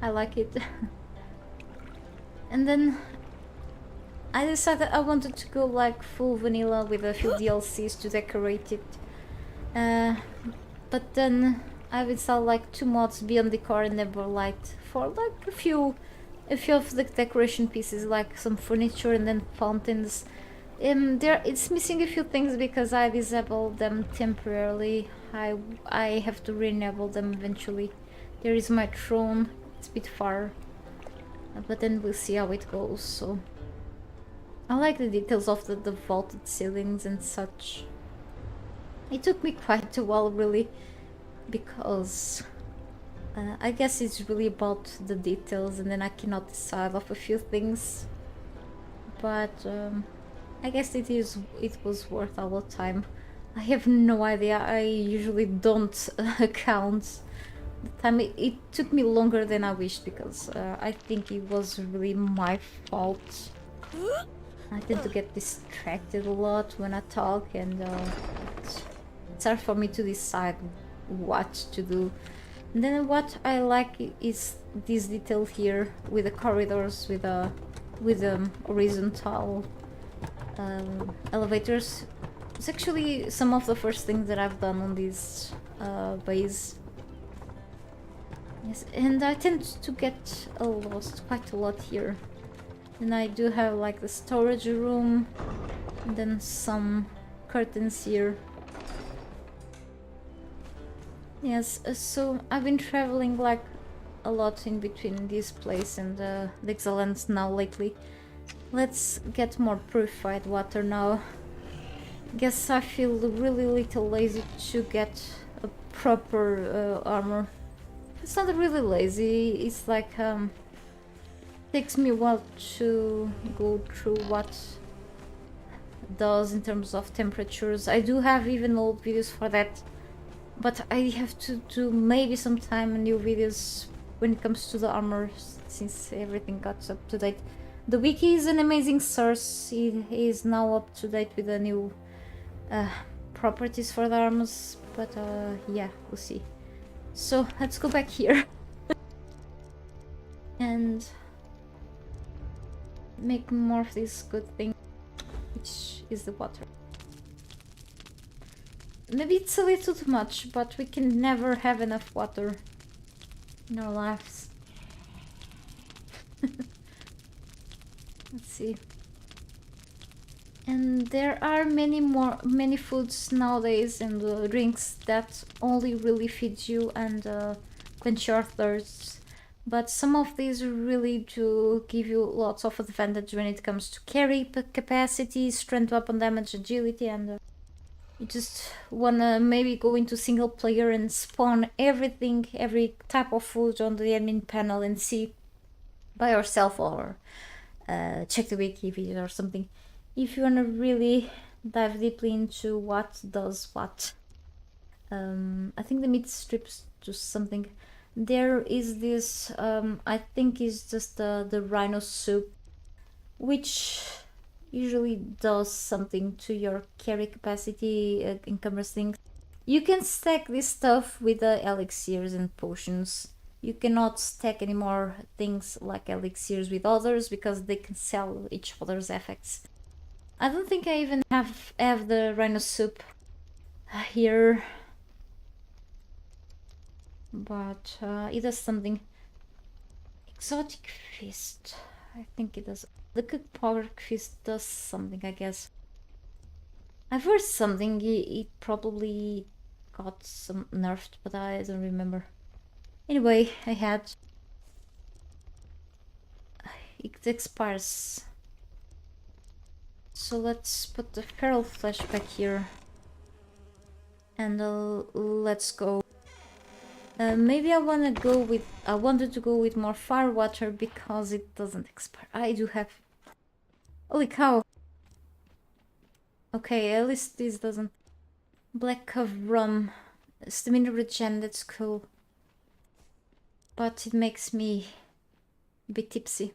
I like it. And then I decided I wanted to go like full vanilla with a few DLCs to decorate it. But then I installed like 2 mods, Beyond Decor and Neverlight, for like a few of the decoration pieces, like some furniture and then fountains. It's missing a few things because I disabled them temporarily. I have to re-enable them eventually. There is my throne. It's a bit far, but then we'll see how it goes. So I like the details of the vaulted ceilings and such. It took me quite a while really, because I guess it's really about the details, and then I cannot decide of a few things. But I guess it was worth our time. I have no idea. I usually don't count the time. It took me longer than I wished, because I think it was really my fault. I tend to get distracted a lot when I talk, and it's hard for me to decide what to do. And then what I like is this detail here with the corridors, with horizontal elevators. It's actually some of the first things that I've done on this base. Yes, and I tend to get lost quite a lot here. And I do have like the storage room, and then some curtains here. Yes, so I've been traveling like a lot in between this place and the Exiles now lately. Let's get more purified water now. Guess I feel really little lazy to get a proper armor. It's not really lazy, it's like takes me a while to go through what it does in terms of temperatures. I do have even old videos for that, but I have to do maybe sometime new videos when it comes to the armor, since everything got up to date. The wiki is an amazing source. It is now up to date with the new properties for the armors, but yeah, we'll see. So let's go back here and make more of this good thing, which is the water. Maybe it's a little too much, but we can never have enough water in our lives. Let's see. And there are many foods nowadays and drinks that only really feed you and quench your thirst. But some of these really do give you lots of advantage when it comes to carry capacity, strength, weapon damage, agility, and you just wanna maybe go into single player and spawn everything, every type of food on the admin panel and see by yourself, or check the wiki video or something, if you wanna really dive deeply into what does what. I think the meat strips to something. There is this, I think is just the rhino soup, which usually does something to your carry capacity, encumbers things. You can stack this stuff with the elixirs and potions. You cannot stack any more things like elixirs with others because they cancel each other's effects. I don't think I even have the rhino soup here, but it does something. Exotic feast, I think it does. The cooked pork feast does something, I guess. I've heard something, it probably got some nerfed, but I don't remember. Anyway, I had... it expires. So let's put the feral flesh back here. And let's go. Maybe I wanted to go with more fire water because it doesn't expire. I do have... Holy cow! Okay, at least this doesn't... Black Cove rum. Stamina regen, that's cool. But it makes me a bit tipsy.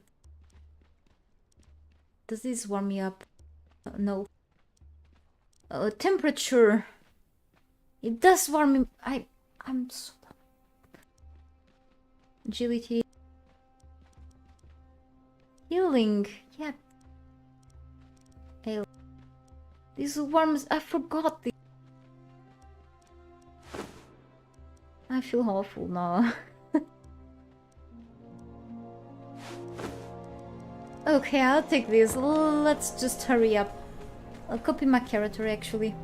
Does this warm me up? No. Temperature. It does warm me... I'm so dumb. Agility. Healing. Yeah. Ale. This warms... I forgot this. I feel awful now. Okay, I'll take this. Let's just hurry up. I'll copy my character actually.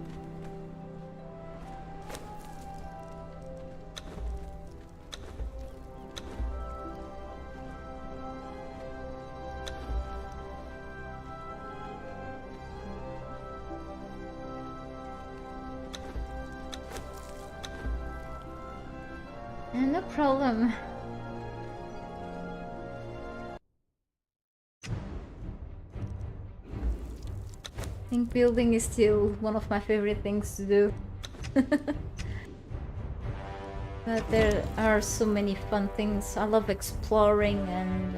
No problem. I think building is still one of my favorite things to do. But there are so many fun things. I love exploring and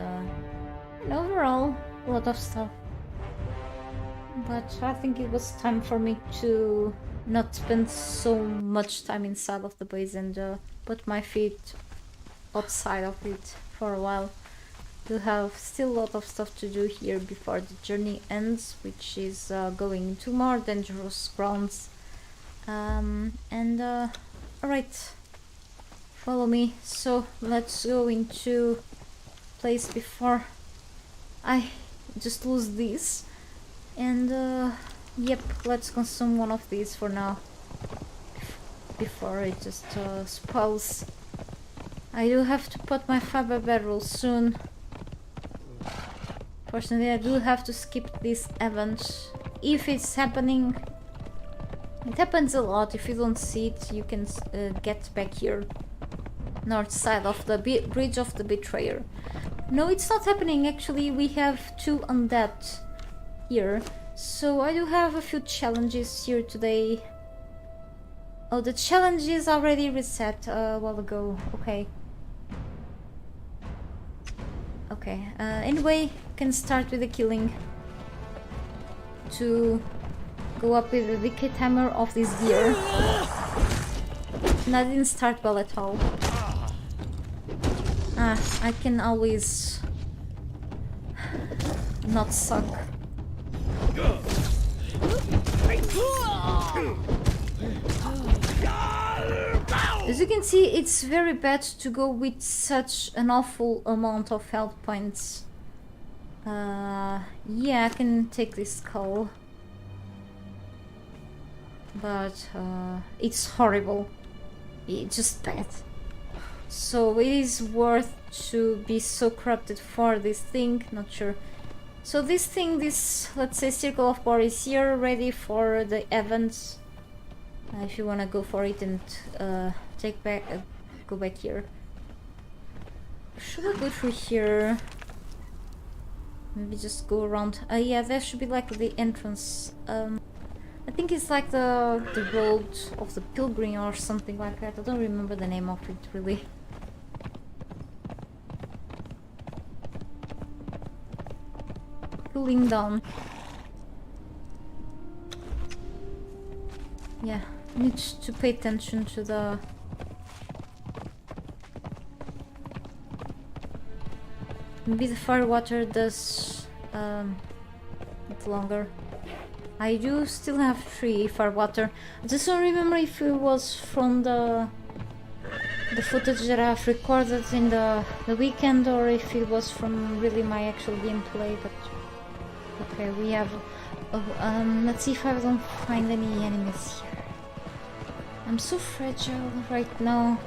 overall a lot of stuff. But I think it was time for me to not spend so much time inside of the base and put my feet outside of it for a while. To have still a lot of stuff to do here before the journey ends, which is going to more dangerous grounds. Alright, follow me. So let's go into place before I just lose this. And yep, let's consume one of these for now before it just spoils. I do have to put my fiber barrel soon. Fortunately, I do have to skip this event if it's happening. It happens a lot. If you don't see it, you can get back here, north side of the bridge of the betrayer. No, it's not happening. Actually, we have 2 undead here, so I do have a few challenges here today. Oh, the challenge is already reset a while ago. Okay. Okay, anyway, can start with the killing to go up with the wicked hammer of this deer. And I didn't start well at all. I can always not suck. As you can see, it's very bad to go with such an awful amount of health points. Yeah, I can take this skull. But it's horrible. It's just bad. So it is worth to be so corrupted for this thing, not sure. So this thing, this, let's say, Circle of Power is here, ready for the events. If you wanna go for it and go back here. Should I go through here? Maybe just go around. Yeah, there should be like the entrance. I think it's like the road of the pilgrim or something like that. I don't remember the name of it really. Cooling down. Yeah, need to pay attention to the... Maybe the fire water does a bit longer. I do still have 3 fire water. I just don't remember if it was from the footage that I've recorded in the weekend or if it was from really my actual gameplay, but okay, we have... let's see if I don't find any enemies here. I'm so fragile right now.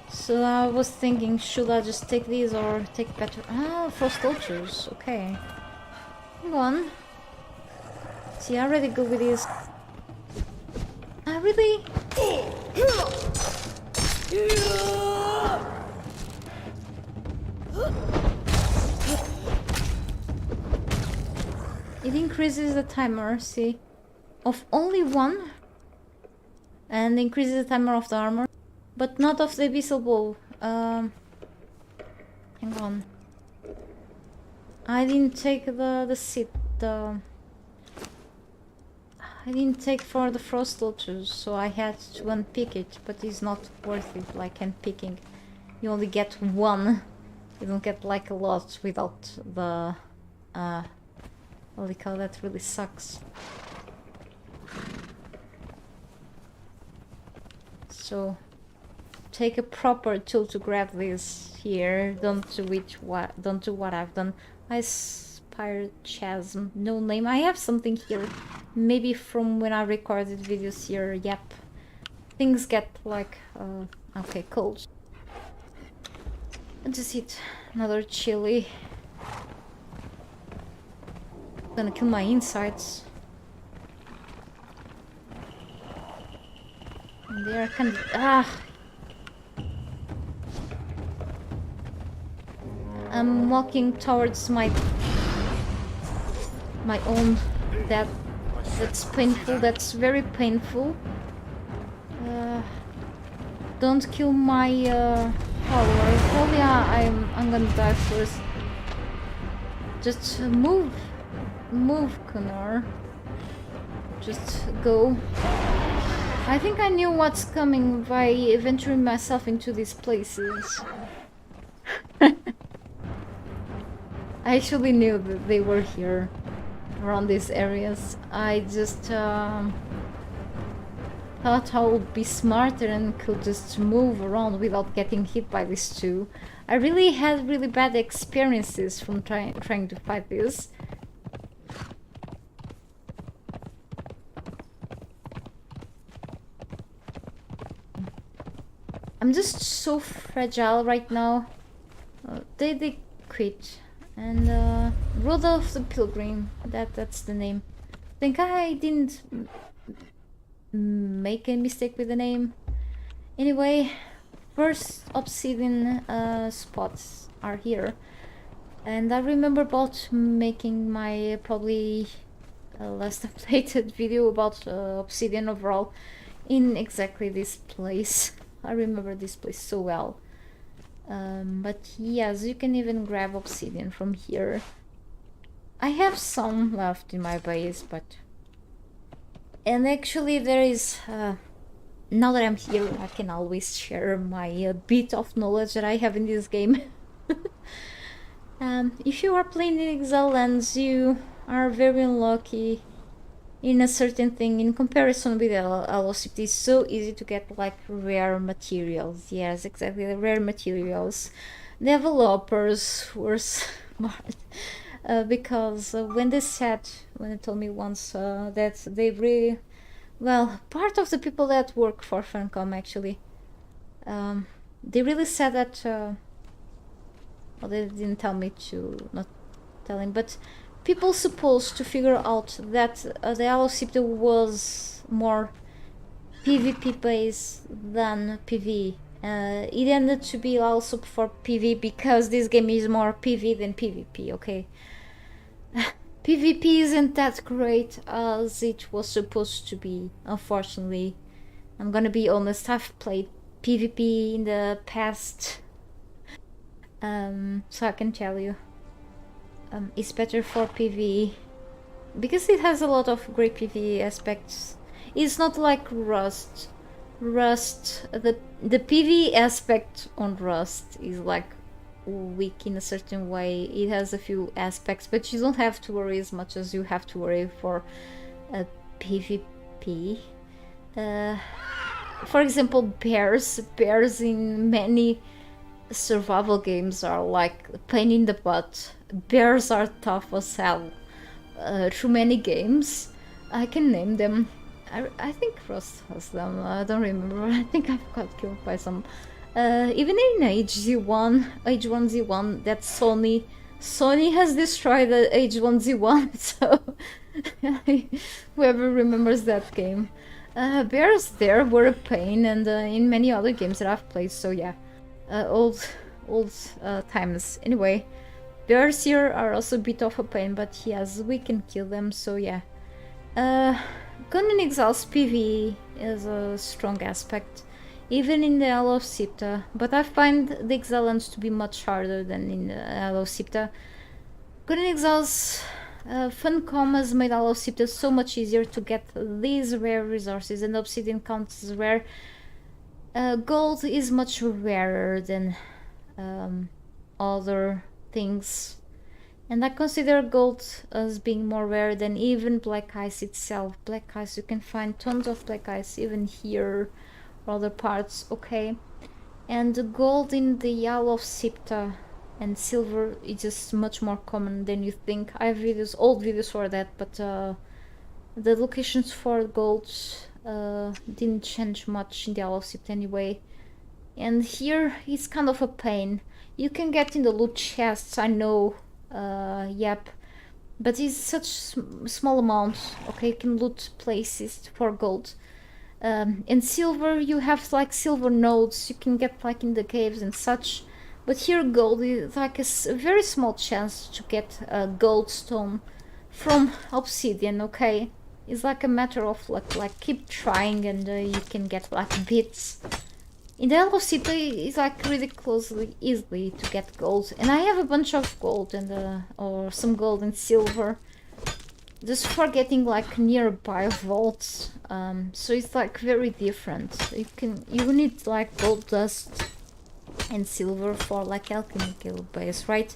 So I was thinking, should I just take these or take better... Ah, frost altars, okay. Hang on. See, I already go with these. Really? It increases the timer, see? Of only one. And increases the timer of the armor. But not of the abyssal bow. Hang on. I didn't take the seat. I didn't take for the frost lotus, so I had to unpick it, but it's not worth it, like unpicking. You only get one. You don't get like a lot without the holy cow, that really sucks. So take a proper tool to grab this here. Don't do what I've done. I Spired Chasm, no name. I have something here, maybe from when I recorded videos here. Yep, things get like okay, cold. I just eat another chili. Gonna kill my insides. And they are kind of I'm walking towards my own death. That's painful. That's very painful. Don't kill my followers. Oh yeah, I'm gonna die first. Just move, Connor. Just go. I think I knew what's coming by venturing myself into these places. I actually knew that they were here, around these areas. I just thought I would be smarter and could just move around without getting hit by these two. I really had really bad experiences from trying to fight this. I'm just so fragile right now. They quit. And Rudolph the Pilgrim, that's the name. I think I didn't make a mistake with the name. Anyway, first obsidian spots are here. And I remember about making my probably last updated video about obsidian overall in exactly this place. I remember this place so well. But yes, you can even grab obsidian from here. I have some left in my base, but... And actually there is... now that I'm here, I can always share my bit of knowledge that I have in this game. If you are playing in Exile lands, you are very unlucky in a certain thing. In comparison with LOC, it is so easy to get like rare materials. Yes, exactly, the rare materials. Developers were smart because when they told me once that they really, well, part of the people that work for Funcom actually, they really said that, well, they didn't tell me to not tell him, but people supposed to figure out that the LOCP was more PvP based than PvE. It ended to be also for PvE because this game is more PvE than PvP, okay? PvP isn't that great as it was supposed to be, unfortunately. I'm gonna be honest, I've played PvP in the past, so I can tell you. It's better for PvE because it has a lot of great PvE aspects. It's not like Rust. The PvE aspect on Rust is like weak in a certain way. It has a few aspects, but you don't have to worry as much as you have to worry for PvP. For example, bears in many survival games are like a pain in the butt. Bears are tough as hell through many games. I can name them. I think Rust has them. I don't remember. I think I've got killed by some. Even in H1Z1, that's Sony. Sony has destroyed the H1Z1, so whoever remembers that game. Bears there were a pain, and in many other games that I've played, so yeah. Old times. Anyway, bears here are also a bit of a pain, but yes, we can kill them, so yeah. Conan Exiles PvE is a strong aspect, even in the Isle of Sipta, but I find the Exilants to be much harder than in the Isle of Sipta. Conan Exiles Funcom has made Isle of Sipta so much easier to get these rare resources, and obsidian counts as rare. Gold is much rarer than other things, and I consider gold as being more rare than even black ice itself. Black ice, you can find tons of black ice even here or other parts, okay? And the gold in the Isle of Sipta and silver is just much more common than you think. I have videos, old videos for that, but the locations for gold didn't change much in the Isle of Sipta anyway. And here it's kind of a pain. You can get in the loot chests, I know, yep, but it's such small amounts. Okay, you can loot places for gold. In silver you have like silver nodes you can get like in the caves and such, but here gold is like a very small chance to get a gold stone from obsidian. Okay, it's like a matter of luck, like keep trying and you can get like bits. In the Isle of Sipta it's like really closely easily to get gold, and I have a bunch of gold and or some gold and silver just for getting like nearby vaults, so it's like very different. You need like gold dust and silver for like alchemical base, right?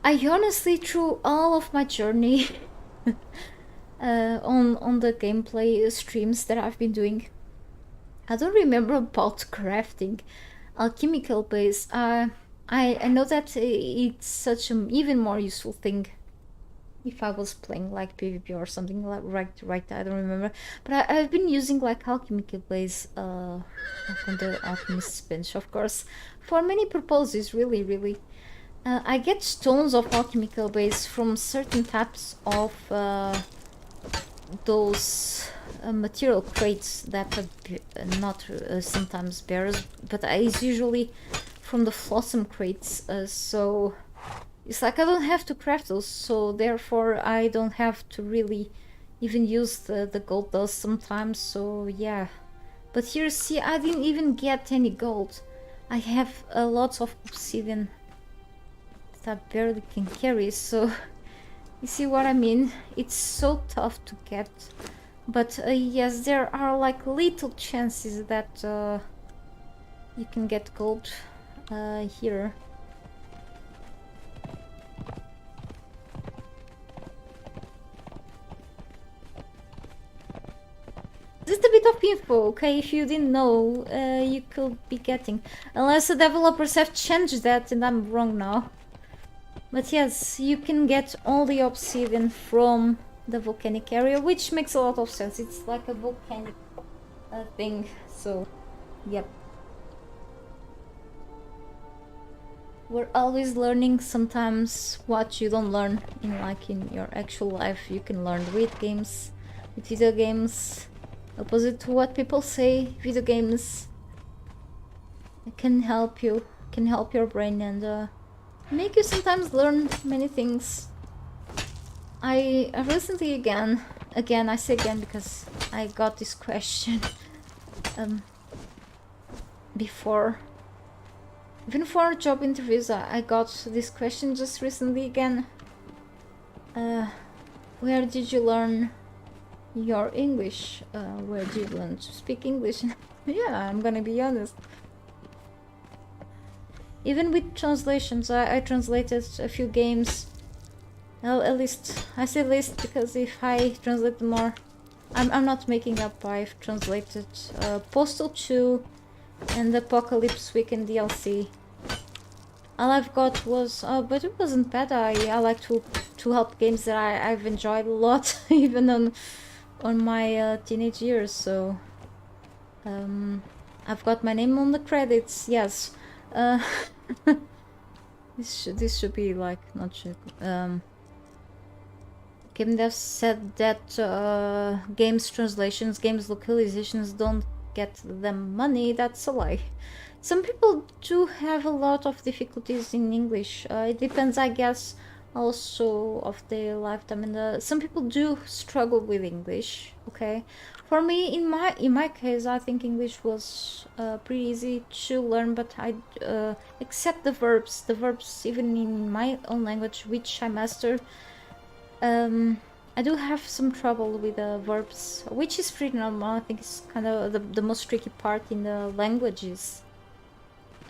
I honestly, through all of my journey on the gameplay streams that I've been doing, I don't remember about crafting alchemical base. I know that it's such an even more useful thing if I was playing like PvP or something like right I don't remember, but I've been using like alchemical blaze on the alchemist's bench, of course, for many purposes. Really I get stones of alchemical base from certain types of those material crates that are not sometimes bears, but it's usually from the Flossom crates, so it's like I don't have to craft those, so therefore I don't have to really even use the gold dust sometimes, so yeah. But here, see, I didn't even get any gold. I have lots of obsidian that I barely can carry, so you see what I mean? It's so tough to get. But yes, there are like little chances that you can get gold here. Just a bit of info, okay? If you didn't know, you could be getting. Unless the developers have changed that and I'm wrong now. But yes, you can get all the obsidian from the volcanic area, which makes a lot of sense. It's like a volcanic thing, so yep. We're always learning. Sometimes what you don't learn in your actual life, you can learn with games, with video games. Opposite to what people say, video games can help you, can help your brain and make you sometimes learn many things. I recently again I say again because I got this question before, even for job interviews. I got this question just recently again. Where did you learn your English? Where did you learn to speak English? Yeah, I'm gonna be honest. Even with translations, I translated a few games. Well, at least, I say least because if I translate more, I'm not making up. I've translated Postal 2 and Apocalypse Weekend DLC. All I've got was, but it wasn't bad. I like to help games that I've enjoyed a lot, even on my teenage years. So I've got my name on the credits. Yes. This should be like not game devs said that games translations, games localizations don't get them money. That's a lie. Some people do have a lot of difficulties in English. It depends, I guess, also of their lifetime. And some people do struggle with English. Okay, for me, in my case, I think English was pretty easy to learn. But I except the verbs, even in my own language, which I mastered. I do have some trouble with the verbs, which is pretty normal. I think it's kind of the most tricky part in the languages.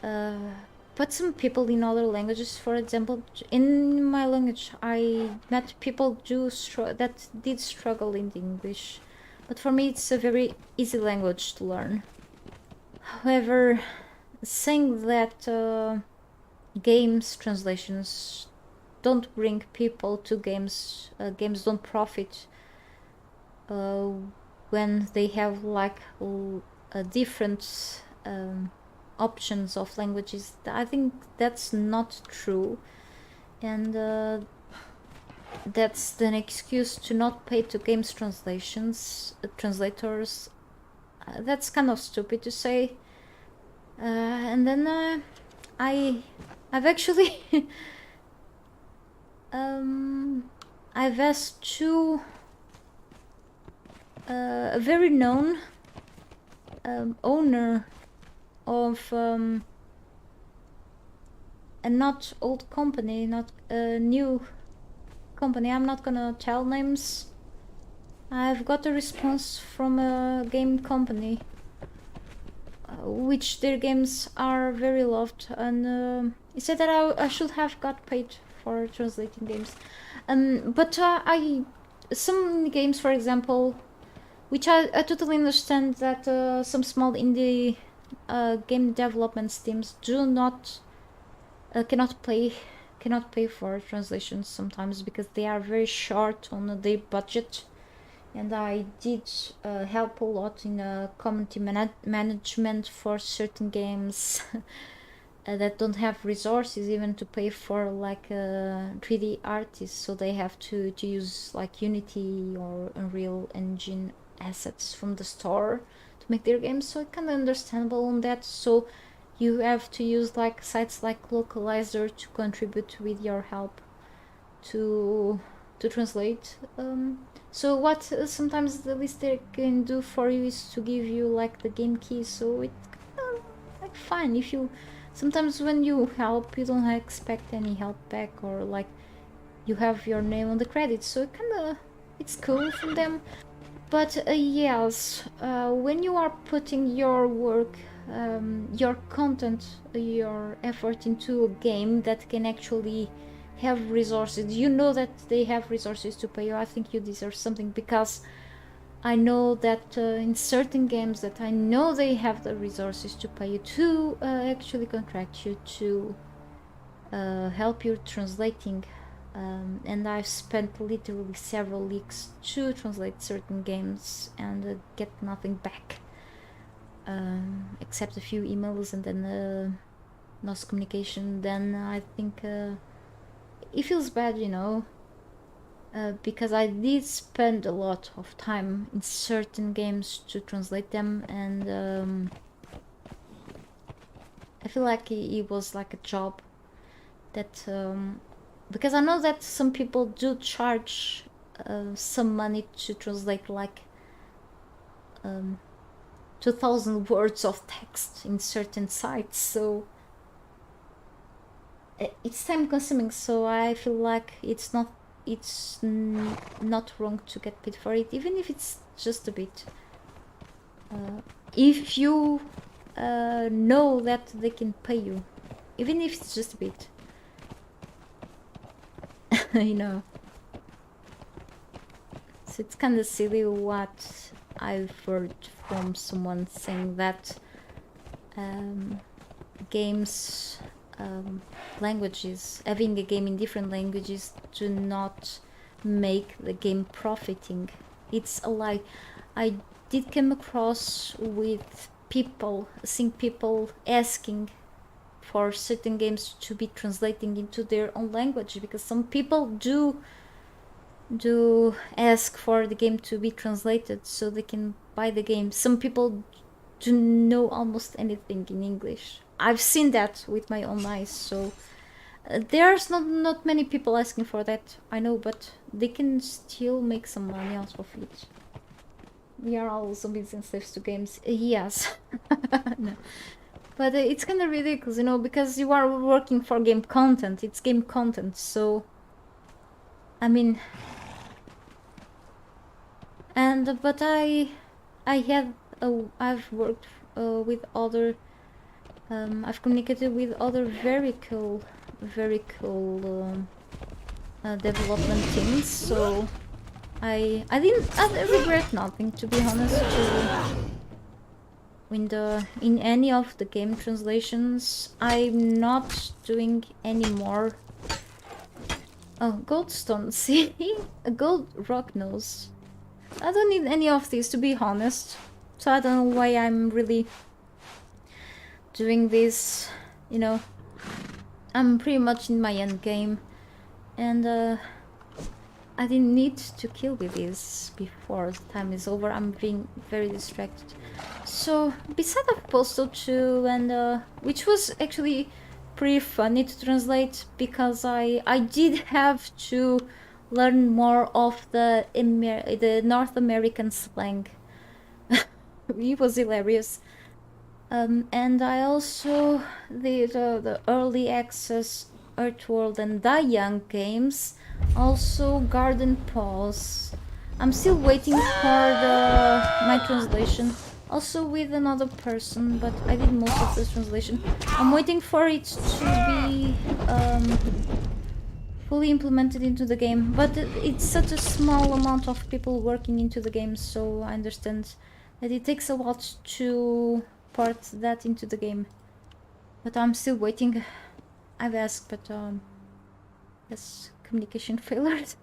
But some people in other languages, for example, in my language, I met people that did struggle in the English. But for me, it's a very easy language to learn. However, saying that games translations don't bring people to games, games don't profit when they have like different options of languages. I think that's not true, and that's an excuse to not pay to games translators. That's kind of stupid to say. And then I've actually I've asked two a very known owner of a not old company, not a new company. I'm not gonna tell names. I've got a response from a game company, which their games are very loved, and he said that I should have got paid for translating games. But some games, for example, which I totally understand that some small indie game development teams do not cannot pay for translations sometimes because they are very short on their budget. And I did help a lot in community management for certain games that don't have resources even to pay for like 3D artists, so they have to use like Unity or Unreal Engine assets from the store to make their games. So it's kind of understandable on that. So you have to use like sites like Localizer to contribute with your help to translate. So what sometimes the least they can do for you is to give you like the game key. So it's like fine if you sometimes when you help you don't expect any help back, or like you have your name on the credits, so it kind of it's cool from them. But yes, when you are putting your work, your content, your effort into a game that can actually have resources, you know that they have resources to pay you, I think you deserve something, because I know that in certain games that I know they have the resources to pay you to actually contract you to help you translating. And I've spent literally several weeks to translate certain games and get nothing back, except a few emails and then lost communication. Then I think it feels bad, you know, because I did spend a lot of time in certain games to translate them, and I feel like it was like a job that because I know that some people do charge some money to translate like 2,000 words of text in certain sites, so it's time consuming. So I feel like it's not wrong to get paid for it, even if it's just a bit. If you know that they can pay you, even if it's just a bit. You know, so it's kind of silly what I've heard from someone saying that games, languages, having a game in different languages do not make the game profiting. It's a lie. I did come across with seeing people asking for certain games to be translating into their own language, because some people do do ask for the game to be translated so they can buy the game. Some people do know almost anything in English. I've seen that with my own eyes, so there's not many people asking for that, I know, but they can still make some money out of it. We are all zombies and slaves to games. Yes. No. But it's kind of ridiculous, you know, because you are working for game content. It's game content, so I mean, and but I've worked with other, I've communicated with other very cool development teams, so I regret nothing, to be honest. In any of the game translations, I'm not doing any more. Oh, goldstone, see? A gold rock nose. I don't need any of these, to be honest. So I don't know why I'm really doing this, you know. I'm pretty much in my end game, and I didn't need to kill with this before the time is over. I'm being very distracted. So, besides of Postal 2, and which was actually pretty funny to translate, because I did have to learn more of the North American slang. It was hilarious. And I also did the early access Earthworld and Die Young games, also Garden Paws. I'm still waiting for my translation, also with another person, but I did most of the translation. I'm waiting for it to be fully implemented into the game, but it's such a small amount of people working into the game, so I understand that it takes a lot to port that into the game. But I'm still waiting. I've asked, but yes, communication failures.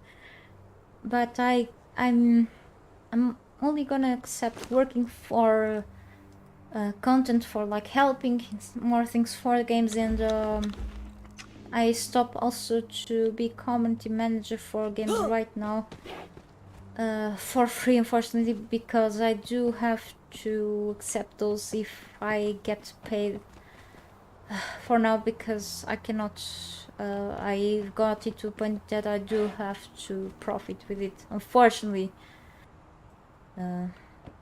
But I'm only gonna accept working for content, for like helping more things for the games, and I stop also to be community manager for games right now for free, unfortunately, because I do have to accept those if I get paid for now, because I cannot. I got it to a point that I do have to profit with it, unfortunately.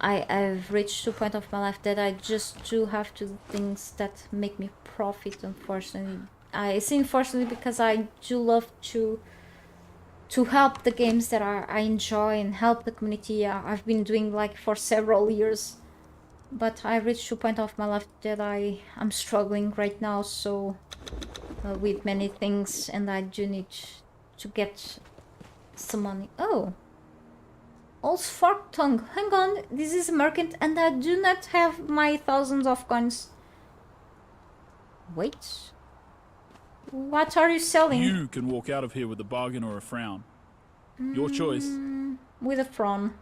I've reached to a point of my life that I just do have to do things that make me profit, unfortunately. I say unfortunately because I do love to help the games that I enjoy and help the community. I've been doing like for several years, but I reached to a point of my life that I'm struggling right now, so with many things, and I do need to get some money. Oh, All's fork tongue. Hang on, this is a merchant, and I do not have my thousands of coins. Wait. What are you selling? You can walk out of here with a bargain or a frown. Your choice. With a frown.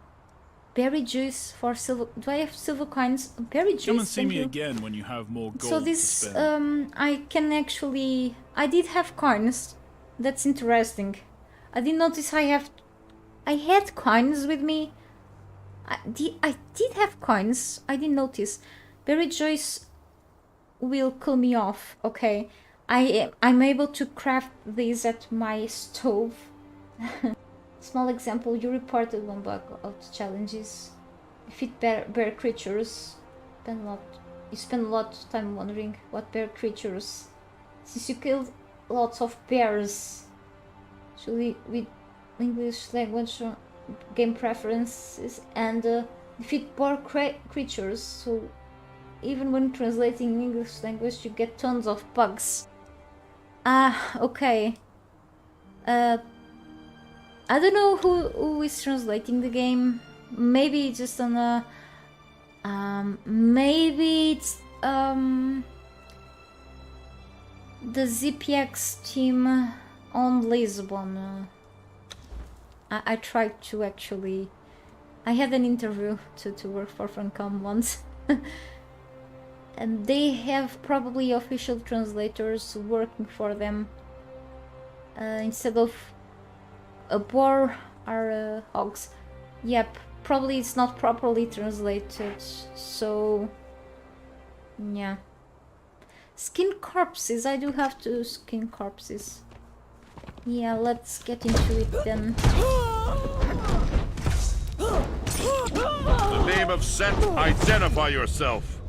Berry juice for silver. Do I have silver coins? Berry juice. Come and see thank me you. again when you have more gold. So this, to spend. I can actually. I did have coins. That's interesting. I didn't notice I had coins with me. I did have coins. I didn't notice. Berry juice will cool me off. Okay. I'm able to craft these at my stove. Small example, you reported one bug of the challenges. Defeat bear creatures. You spend a lot of time wondering what bear creatures. Since you killed lots of bears, actually with English language game preferences, and defeat boar creatures, so even when translating English language you get tons of bugs. Okay. I don't know who is translating the game. Maybe just on a maybe it's the ZPX team on Lisbon. I tried to actually. I had an interview to work for Funcom once. And they have probably official translators working for them instead of a boar are hogs. Yep, probably it's not properly translated, so yeah. Skin corpses, I do have to skin corpses. Yeah, let's get into it then. In the name of Set, identify yourself.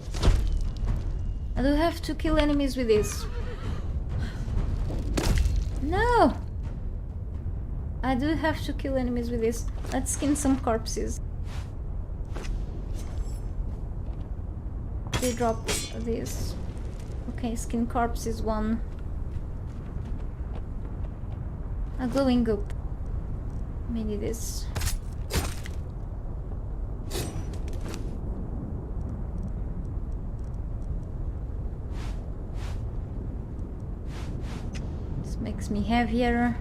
I do have to kill enemies with this. No! I do have to kill enemies with this. Let's skin some corpses. They drop this. Okay, skin corpse is one. A glowing goop. Maybe this. This makes me heavier.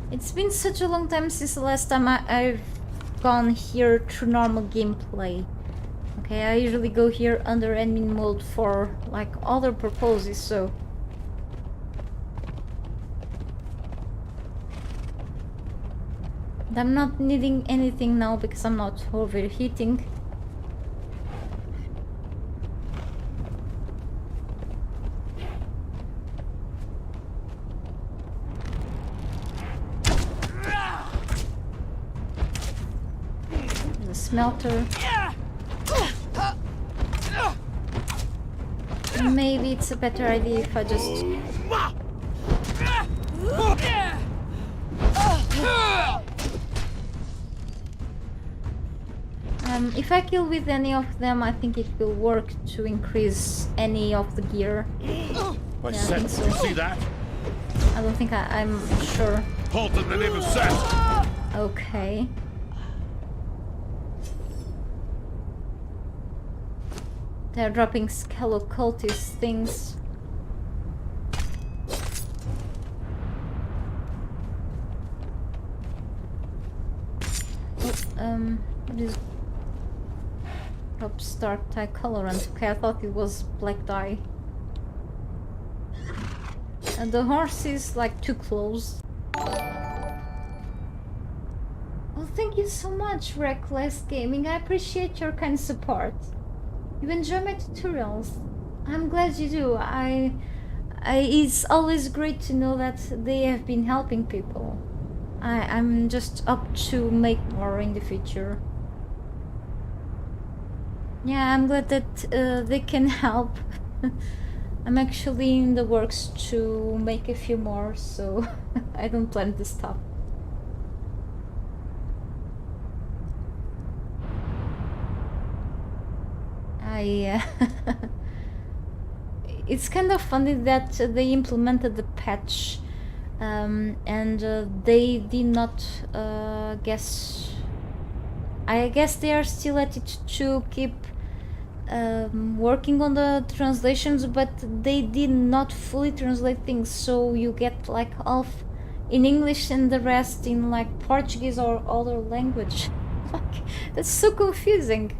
It's been such a long time since the last time I've gone here through normal gameplay. Okay, I usually go here under admin mode for like other purposes, so I'm not needing anything now because I'm not overheating. The smelter. Maybe it's a better idea if I just... if I kill with any of them, I think it will work to increase any of the gear. My Yeah, I Set, think so. you see that? I don't think I'm sure. Halt in the name of Set. Okay. They're dropping Scalocultist things. Oh, what is... Drops dark dye colorant. Okay, I thought it was black dye. And the horse is like too close. Well, thank you so much, Reckless Gaming. I appreciate your kind support. You enjoy my tutorials. I'm glad you do. It's always great to know that they have been helping people. I'm just up to make more in the future. Yeah, I'm glad that they can help. I'm actually in the works to make a few more, so I don't plan to stop. It's kind of funny that they implemented the patch and they did not guess. I guess they are still at it to keep working on the translations, but they did not fully translate things, so you get like half in English and the rest in like Portuguese or other language. That's so confusing.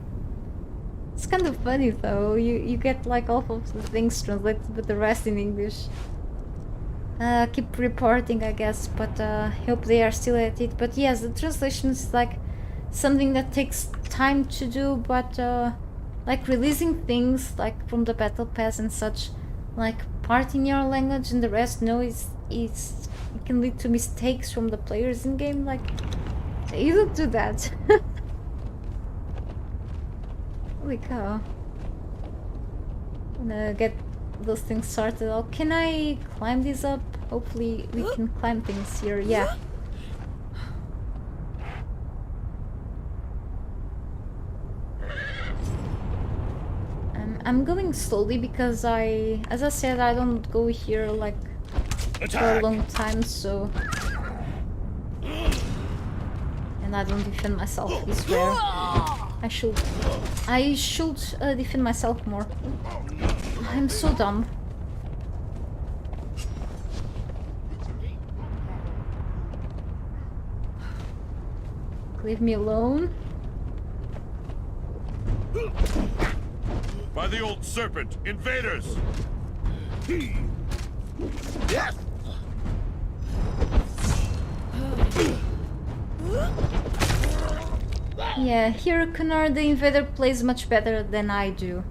It's kind of funny though. You get like all of the things translated, but the rest in English. Keep reporting, I guess, but hope they are still at it. But yes, the translation is like something that takes time to do, but like releasing things like from the battle pass and such, like part in your language and the rest no, it can lead to mistakes from the players in game. Like you don't do that. Holy cow. I'm gonna get those things sorted out. Can I climb these up? Hopefully we can climb things here. Yeah. I'm going slowly because as I said, I don't go here like for a long time, so... And I don't defend myself, it's rare. I should defend myself more. I'm so dumb. Leave me alone. By the old serpent, invaders! Yes! Yeah, here Conan the Invader plays much better than I do.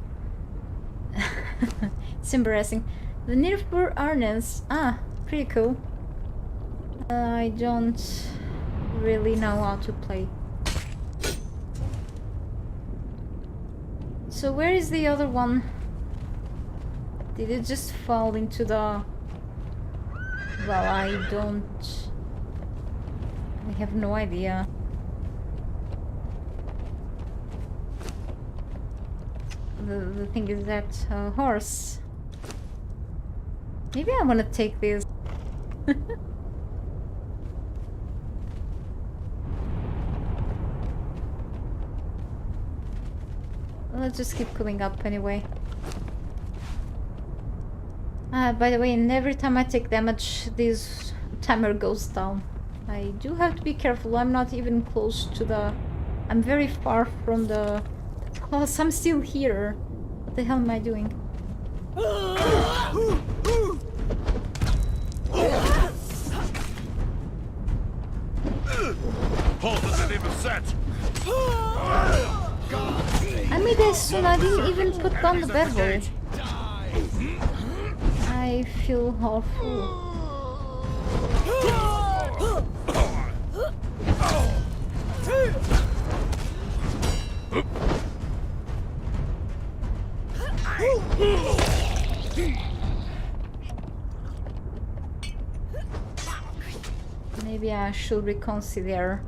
It's embarrassing. The Nirpur Arnes. Ah, pretty cool. I don't really know how to play. So where is the other one? Did it just fall into the... Well, I have no idea. The thing is that horse. Maybe I want to take this. Let's just keep going up anyway. By the way, and every time I take damage, this timer goes down. I do have to be careful. I'm not even close to the... I'm very far from the... Oh, I'm still here. What the hell am I doing? Halt in the name of Set! I made this soon. I didn't even put down the bad boy. I feel awful. Maybe I should reconsider.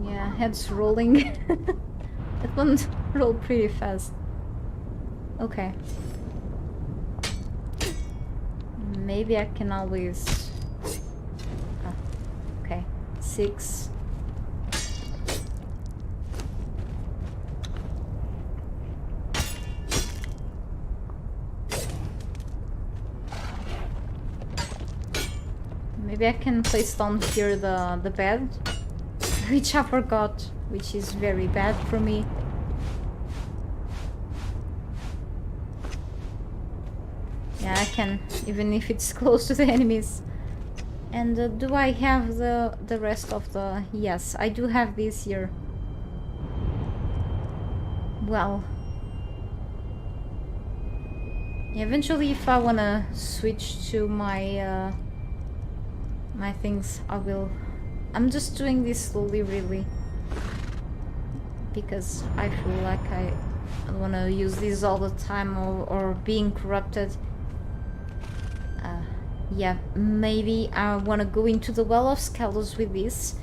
Yeah, head's rolling. That one rolled pretty fast. Okay. Maybe I can always... Ah, okay. 6. Maybe I can place down here the bed, which I forgot, which is very bad for me. Yeah, I can, even if it's close to the enemies. And do I have the rest of the... Yes, I do have this here. Well... Eventually, if I wanna switch to my... my things, I will. I'm just doing this slowly, really, because I feel like I don't want to use these all the time or being corrupted. Yeah, maybe I want to go into the Well of Skelos with this.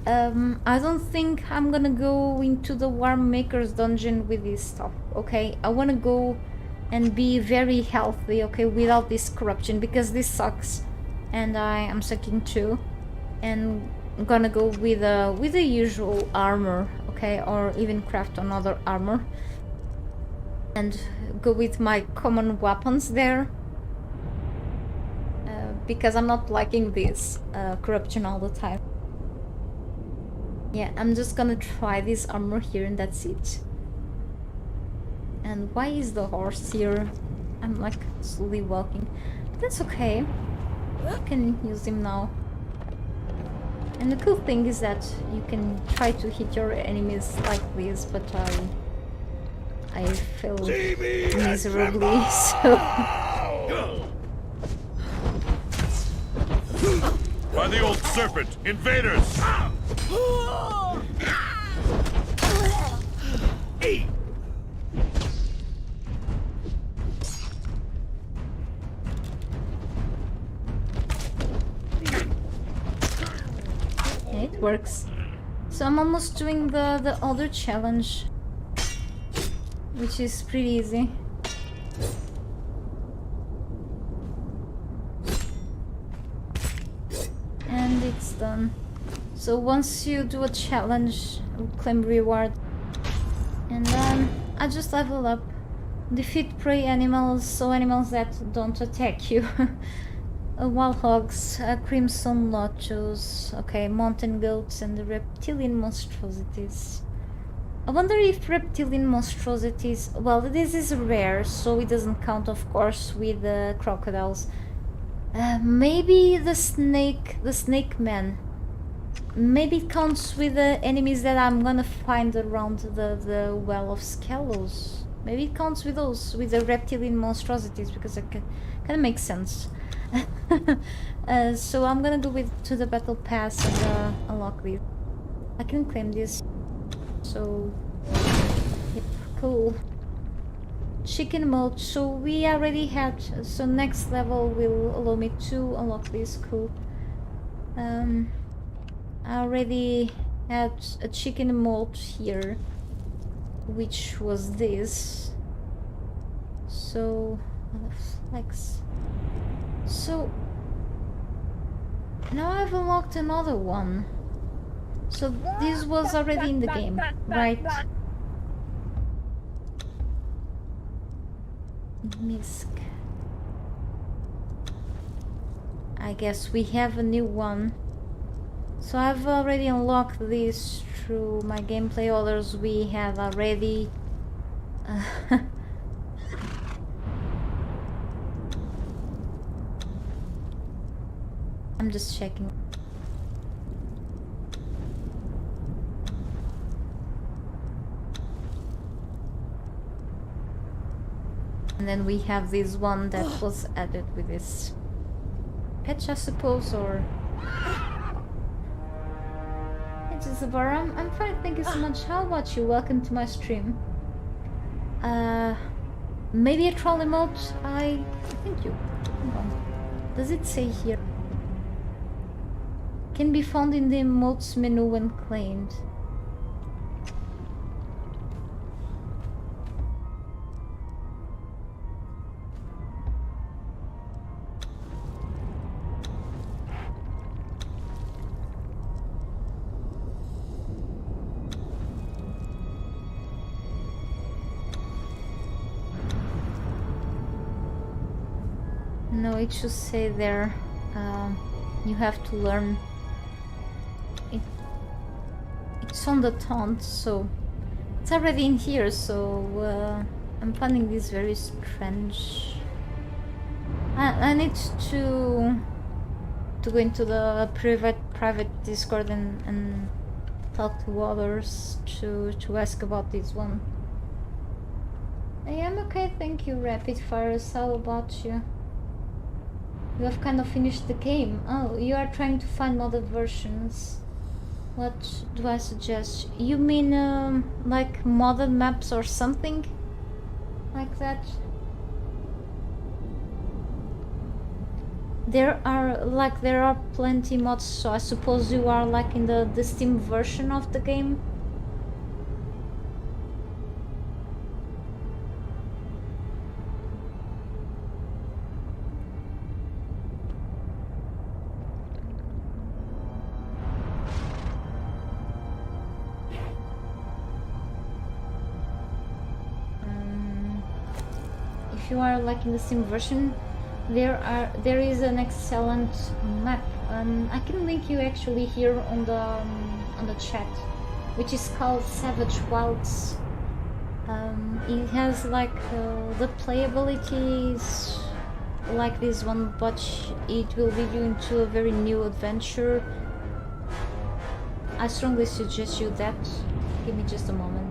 I don't think I'm gonna go into the Worm Maker's dungeon with this stuff, okay? I want to go and be very healthy, okay, without this corruption, because this sucks. And I am sucking too, and I'm gonna go with the usual armor, okay, or even craft another armor, and go with my common weapons there, because I'm not liking this corruption all the time. Yeah, I'm just gonna try this armor here, and that's it. And why is the horse here? I'm like slowly walking, but that's okay. I can use him now. And the cool thing is that you can try to hit your enemies like this, but I failed miserably, so... By the old serpent, invaders! It works. So I'm almost doing the other challenge, which is pretty easy. And it's done. So once you do a challenge, you claim reward. And then I just level up. Defeat prey animals, so animals that don't attack you. Wild hogs, crimson lotus, okay, mountain goats, and the reptilian monstrosities. I wonder if reptilian monstrosities... Well, this is rare, so it doesn't count, of course, with the crocodiles. Maybe the snake man. Maybe it counts with the enemies that I'm gonna find around the Well of Skelos. Maybe it counts with those, with the reptilian monstrosities, because it kind of makes sense. So I'm gonna go to the battle pass and unlock this. I can claim this. So, yep, cool. Chicken mode. So we already had. So next level will allow me to unlock this. Cool. I already had a chicken mold here, which was this. So flex. So now I've unlocked another one. So this was already in the game, right? Misk. I guess we have a new one. So I've already unlocked this through my gameplay. Others we have already. I'm just checking. And then we have this one that was added with this patch, I suppose, or... Hey, Jezebara, I'm fine, thank you so much. How about you? Welcome to my stream. Maybe a troll emote? I think you... Hold on. Does it say here? Can be found in the emotes menu when claimed. No, it should say there. You have to learn. It's on the taunt, so it's already in here. So I'm finding this very strange. I need to go into the private Discord and talk to others to ask about this one. I am okay, thank you, Rapid Fires. How about you? You have kind of finished the game. Oh, you are trying to find modded versions. What do I suggest? You mean like modded maps or something like that? There are plenty mods, so I suppose you are like in the Steam version of the game. If you are like in the Steam version, there is an excellent map. I can link you actually here on the chat, which is called Savage Wilds. It has like the playability is like this one, but it will lead you into a very new adventure. I strongly suggest you that. Give me just a moment.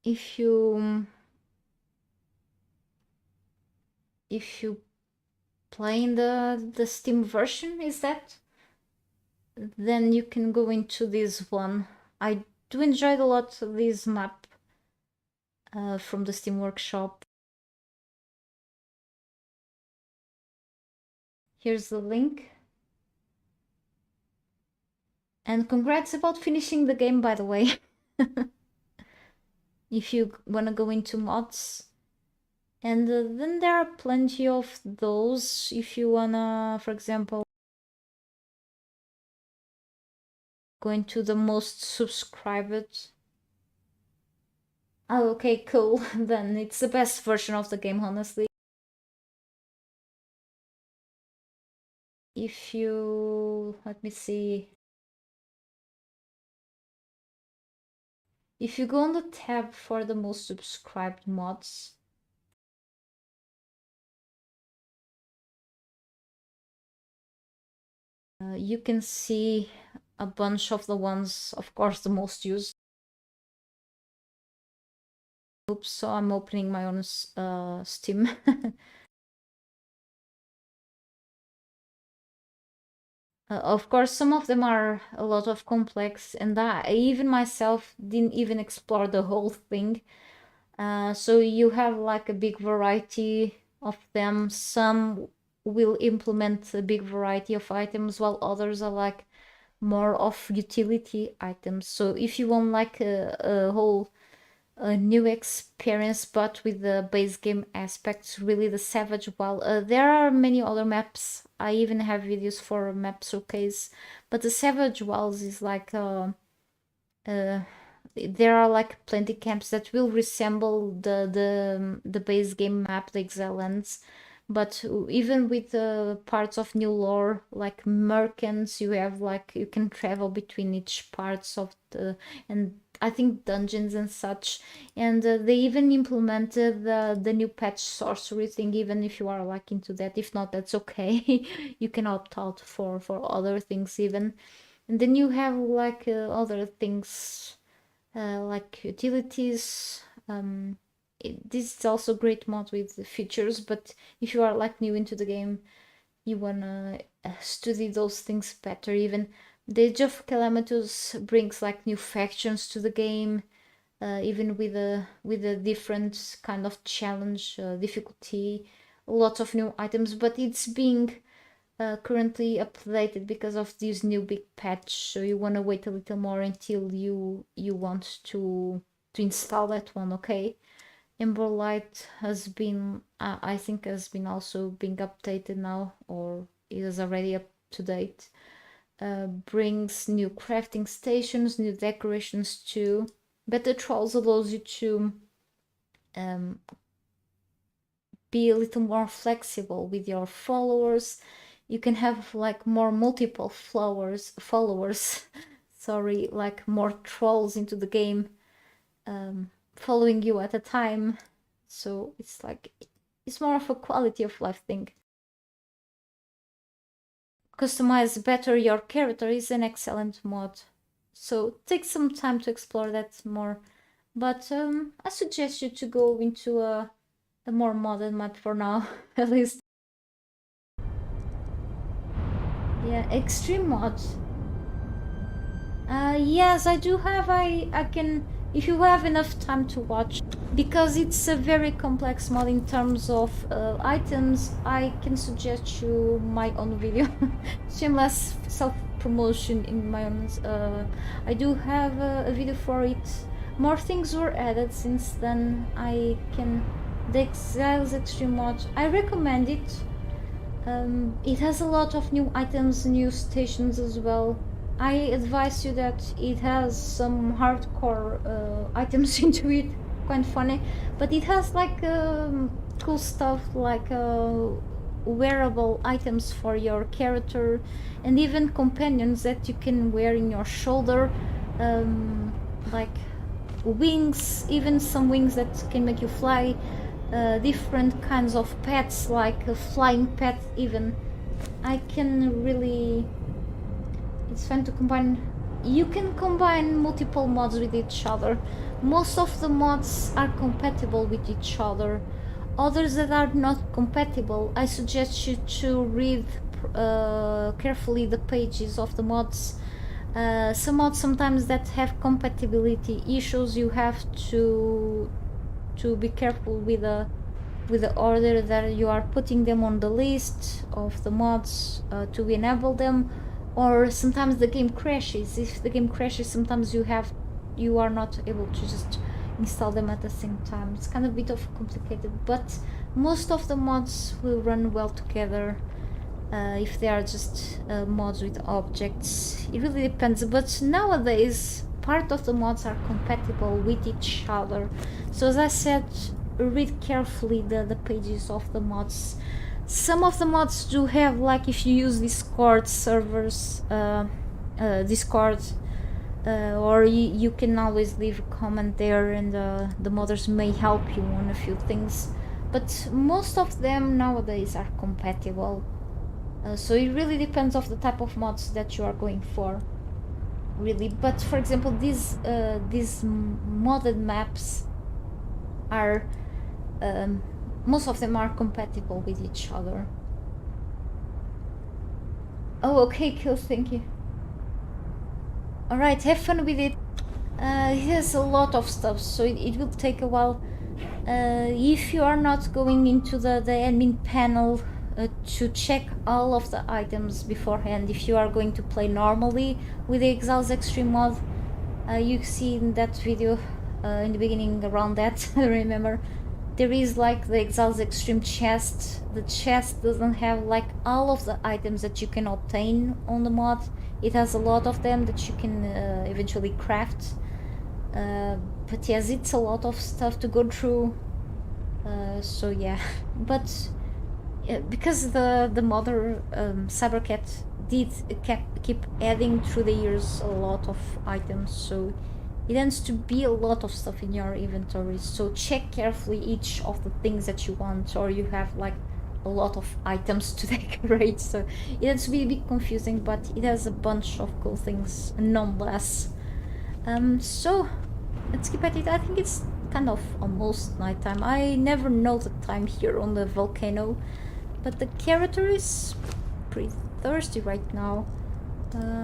If you play in the Steam version, is that? Then you can go into this one. I do enjoy a lot this map from the Steam Workshop. Here's the link. And congrats about finishing the game, by the way. If you wanna go into mods, And then there are plenty of those if you wanna, for example, going to the most subscribed. Oh, okay, cool. Then it's the best version of the game, honestly. If you, let me see. If you go on the tab for the most subscribed mods, you can see a bunch of the ones, of course, the most used. Oops, so I'm opening my own Steam. Of course, some of them are a lot of complex, and I even myself didn't even explore the whole thing. So you have like a big variety of them. Some will implement a big variety of items, while others are like more of utility items. So if you want like a whole new experience but with the base game aspects, really the Savage Wild, there are many other maps. I even have videos for map showcase, but the Savage Wilds is like there are like plenty camps that will resemble the base game map, the Exile Lands, but even with the parts of new lore like merchants, you have like you can travel between each parts of the, and I think dungeons and such, and they even implemented the new patch sorcery thing, even if you are like into that. If not, that's okay. You can opt out for other things even. And then you have like other things like utilities. This is also great mod with the features, but if you are like new into the game, you wanna study those things better. Even the Age of Calamitous brings like new factions to the game, even with a different kind of challenge, difficulty, lots of new items, but it's being currently updated because of this new big patch, so you want to wait a little more until you want to install that one. Okay, Emberlight has been I think has been also being updated now, or is already up to date. Brings new crafting stations, new decorations too. Better Trolls allows you to be a little more flexible with your followers. You can have like more multiple followers sorry, like more trolls into the game, following you at a time. So it's like it's more of a quality of life thing. Customize better your character is an excellent mod, so take some time to explore that more, but I suggest you to go into a more modern map for now. At least. Yeah, extreme mods. Yes, I do have. I can, if you have enough time to watch, because it's a very complex mod in terms of items. I can suggest you my own video. Shameless self-promotion in my own. I do have a video for it. More things were added since then. I can. The Exiles Extreme mod. I recommend it. It has a lot of new items, new stations as well. I advise you that it has some hardcore items into it, quite funny, but it has like cool stuff like wearable items for your character, and even companions that you can wear in your shoulder, like wings, even some wings that can make you fly. Different kinds of pets, like a flying pet even. I can really, it's fun to combine. You can combine multiple mods with each other. Most of the mods are compatible with each other. Others that are not compatible, I suggest you to read carefully the pages of the mods. Some mods sometimes that have compatibility issues, you have to be careful with the order that you are putting them on the list of the mods to enable them, or sometimes the game crashes. If the game crashes, sometimes you are not able to just install them at the same time. It's kind of a bit of complicated, but most of the mods will run well together if they are just mods with objects. It really depends, but nowadays part of the mods are compatible with each other. So as I said, read carefully the pages of the mods. Some of the mods do have, like, if you use Discord servers, Discord, or you can always leave a comment there, and the modders may help you on a few things. But most of them nowadays are compatible. So it really depends on the type of mods that you are going for, really. But for example, these modded maps are most of them are compatible with each other. Oh, okay, cool, thank you. Alright, have fun with it. It has a lot of stuff, so it will take a while. If you are not going into the admin panel to check all of the items beforehand, if you are going to play normally with the Exiles Extreme mod, you see in that video in the beginning around that, I remember, there is like the Exiles Extreme chest. The chest doesn't have like all of the items that you can obtain on the mod. It has a lot of them that you can eventually craft. But yes, it's a lot of stuff to go through. So yeah, but because the modder Cybercat did keep adding through the years a lot of items, so it tends to be a lot of stuff in your inventory. So check carefully each of the things that you want, or you have like a lot of items to decorate. So it tends to be a bit confusing, but it has a bunch of cool things nonetheless. So let's keep at it. I think it's kind of almost nighttime. I never know the time here on the volcano, but the character is pretty thirsty right now.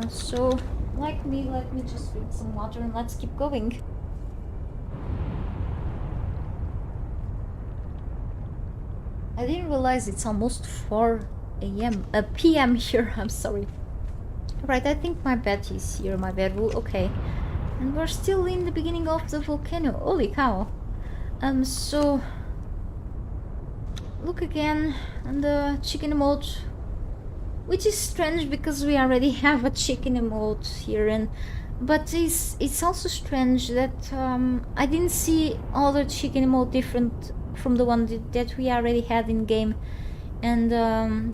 So like me, let me just drink some water and let's keep going. I didn't realize it's almost 4 a.m. PM here, I'm sorry. Right, I think my bed is here, my bed will, okay. And we're still in the beginning of the volcano, holy cow. So look again on the chicken emote, which is strange because we already have a chicken emote here, but it's also strange that I didn't see other chicken emote different from the one that we already had in game. And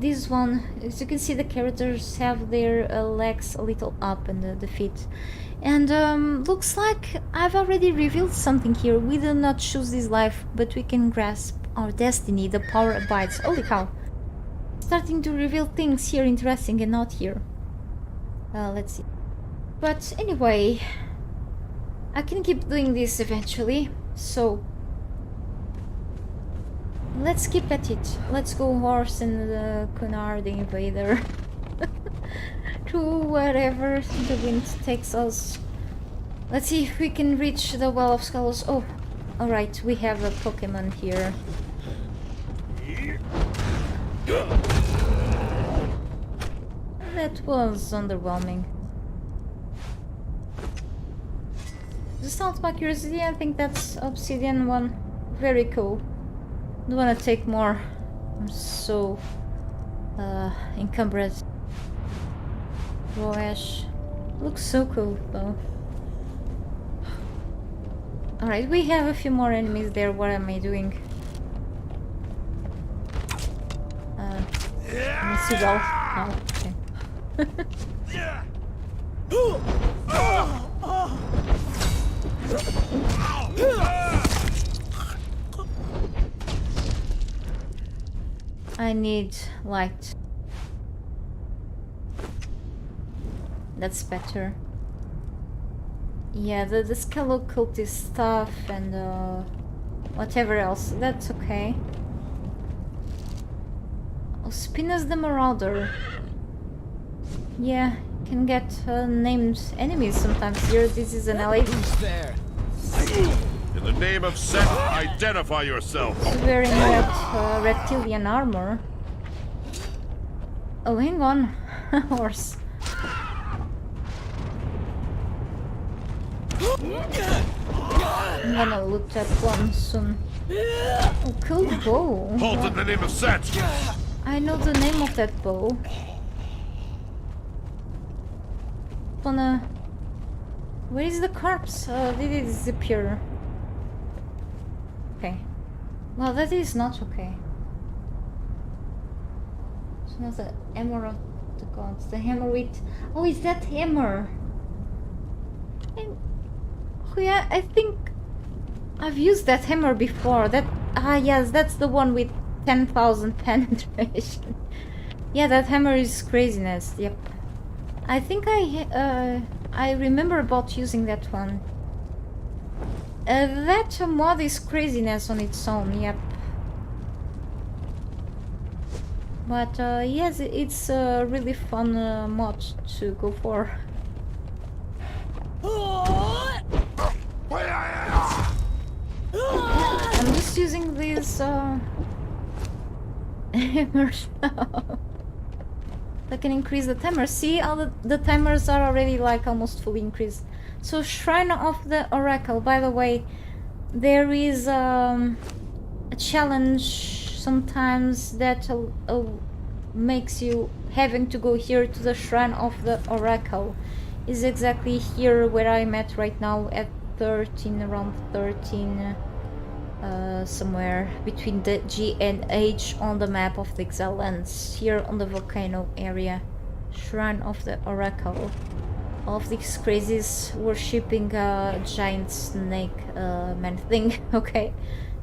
this one, as you can see, the characters have their legs a little up and the feet. And looks like I've already revealed something here. We do not choose this life, but we can grasp our destiny. The power abides. Holy cow. Starting to reveal things here interesting and not here. Let's see. But anyway, I can keep doing this eventually. So let's keep at it. Let's go horse and Conan the Invader. To wherever the wind takes us. Let's see if we can reach the Well of Skulls. Oh, alright, we have a Pokemon here. That was underwhelming. Just out of my curiosity, I think that's Obsidian one. Very cool. Don't wanna take more. I'm so encumbered. Ash. Looks so cool though. Alright, we have a few more enemies there. What am I doing? Let me see well. Oh, okay. I need light. That's better. Yeah, the Skalo cultist stuff and whatever else, that's okay. Oh, Spinas the Marauder. Yeah, can get named enemies sometimes here. This is an LA. There. In the name of Set, identify yourself. He's wearing that reptilian armor. Oh, hang on. Horse. I'm gonna loot that one soon. Oh, cool bow. Halt in the name of Set! I know the name of that bow. Where is the corpse? Did it disappear? Okay. Well, that is not okay. It's not the hammer of the gods. The hammer with... Oh, is that hammer? And... Oh yeah, I think I've used that hammer before. Yes, that's the one with 10,000 penetration. Yeah, that hammer is craziness. Yep. I think I remember about using that one. That mod is craziness on its own. Yep. But yes, it's a really fun mod to go for. I'm just using these hammers now. I can increase the timer. See, all the timers are already like almost fully increased. So Shrine of the Oracle. By the way, there is a challenge sometimes that makes you having to go here to the Shrine of the Oracle. Is exactly here where I'm at right now at 13, around 13, somewhere between the G and H on the map of the Exile Lands, here on the volcano area. Shrine of the Oracle. All of these crazies worshipping a giant snake man thing. Okay,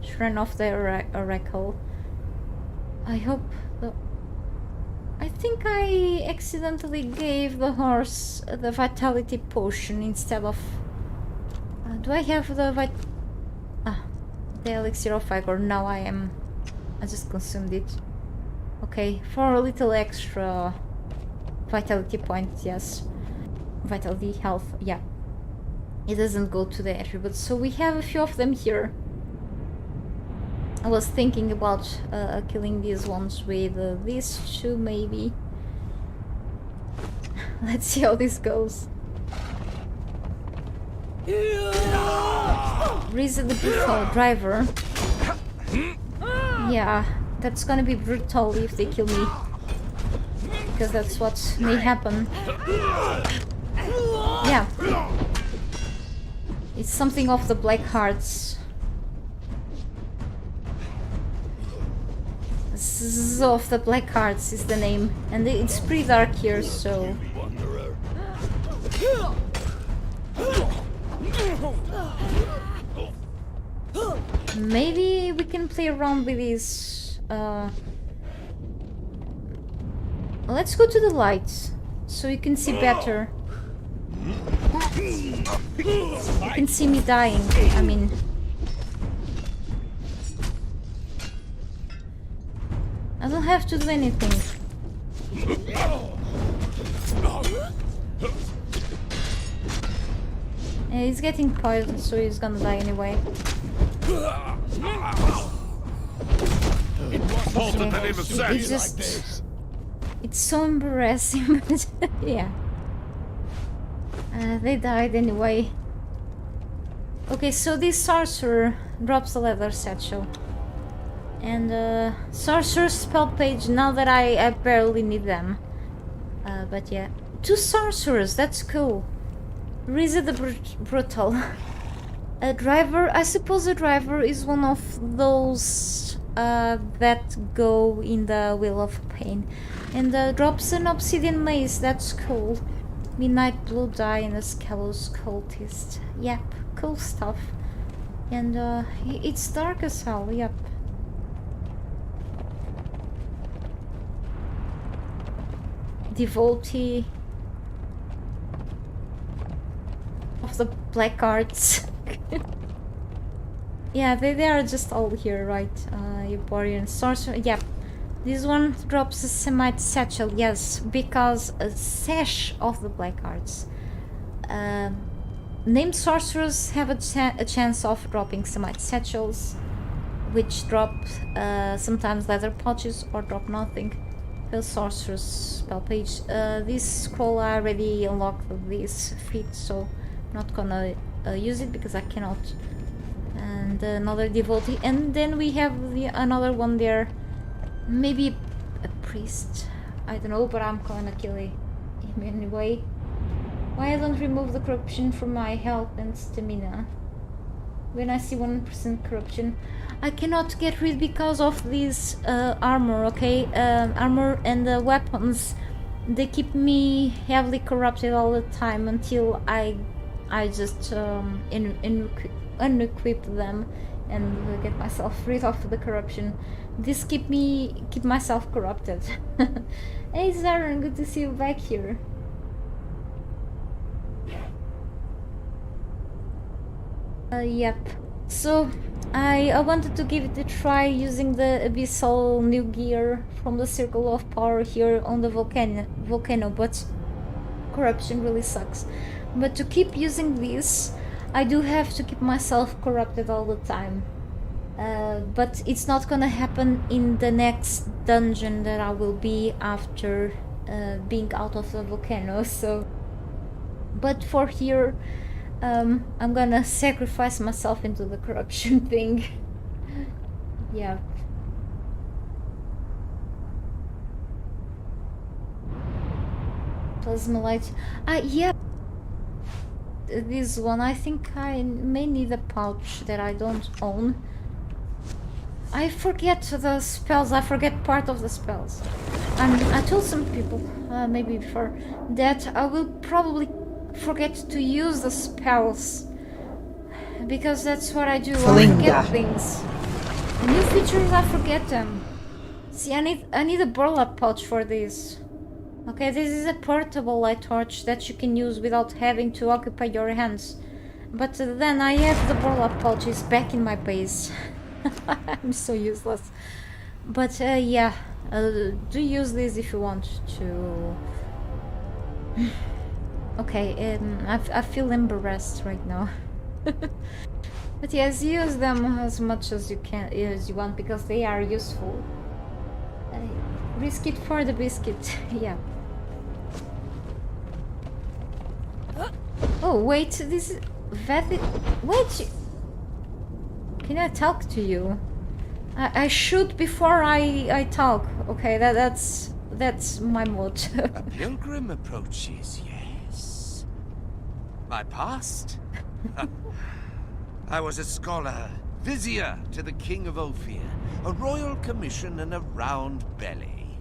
Shrine of the Oracle. I hope the... I think I accidentally gave the horse the vitality potion instead of... do I have the the elixir of vigor? Now I just consumed it. Okay, for a little extra vitality points, yes. Vitality health, yeah. It doesn't go to the attributes, so we have a few of them here. I was thinking about killing these ones with these two, maybe. Let's see how this goes. Reza the brutal driver. Yeah, that's gonna be brutal if they kill me. Because that's what may happen. Yeah. It's something of the Black Hearts. Of the Black Hearts is the name. And it's pretty dark here, so... Maybe we can play around with these. Let's go to the lights so you can see better. You can see me dying. I mean, I don't have to do anything. Yeah, he's getting poisoned, so he's gonna die anyway. Okay. It's just... It's so embarrassing. Yeah. They died anyway. Okay, so this sorcerer drops a leather satchel. And sorcerer's spell page, now that I barely need them. But yeah. 2 sorcerers, that's cool. Reza the Brutal. A driver, I suppose a driver is one of those that go in the Wheel of Pain. And drops an obsidian mace, that's cool. Midnight Blue Dye and a Scallows Cultist. Yep, cool stuff. And it's dark as hell, yep. Devotee of the Black Arts. Yeah, they are just all here, right? Euborian Sorcerer, yep. This one drops a Semite Satchel, yes, because a sash of the Black Arts. Named sorcerers have a chance of dropping Semite Satchels, which drop sometimes leather pouches or drop nothing. The sorcerer's spell page. This scroll I already unlocked this feat, so I'm not gonna use it because I cannot and another devotee, and then we have another one there. Maybe a priest. I don't know, but I'm gonna kill him anyway. Why I don't remove the corruption from my health and stamina? When I see 1% corruption, I cannot get rid because of this armor, okay? Armor and weapons, they keep me heavily corrupted all the time until I just unequip them and get myself rid of the corruption. This keep myself corrupted. Hey Zaran, good to see you back here. Yep. So I wanted to give it a try using the abyssal new gear from the Circle of Power here on the volcano, but corruption really sucks. But to keep using this, I do have to keep myself corrupted all the time. But it's not gonna happen in the next dungeon that I will be after being out of the volcano. So, but for here, I'm gonna sacrifice myself into the corruption thing. Yeah. Plasmalite. Yeah. This one, I think I may need a pouch that I don't own. I forget the spells, I forget part of the spells. And I told some people, maybe before, that I will probably forget to use the spells. Because that's what I do, I forget things. The new features, I forget them. See, I need a burlap pouch for this. Okay, this is a portable light torch that you can use without having to occupy your hands. But then I have the burlap pouches back in my base. I'm so useless. But yeah, do use this if you want to. Okay, I feel embarrassed right now. But yes, use them as much as you can, as you want, because they are useful. Risk it for the biscuit. Yeah. Oh wait, this is wait. Can I talk to you? I shoot before I talk. Okay, that's my mode. A pilgrim approaches, yes. My past? I was a scholar, vizier to the King of Ophir, a royal commission and a round belly.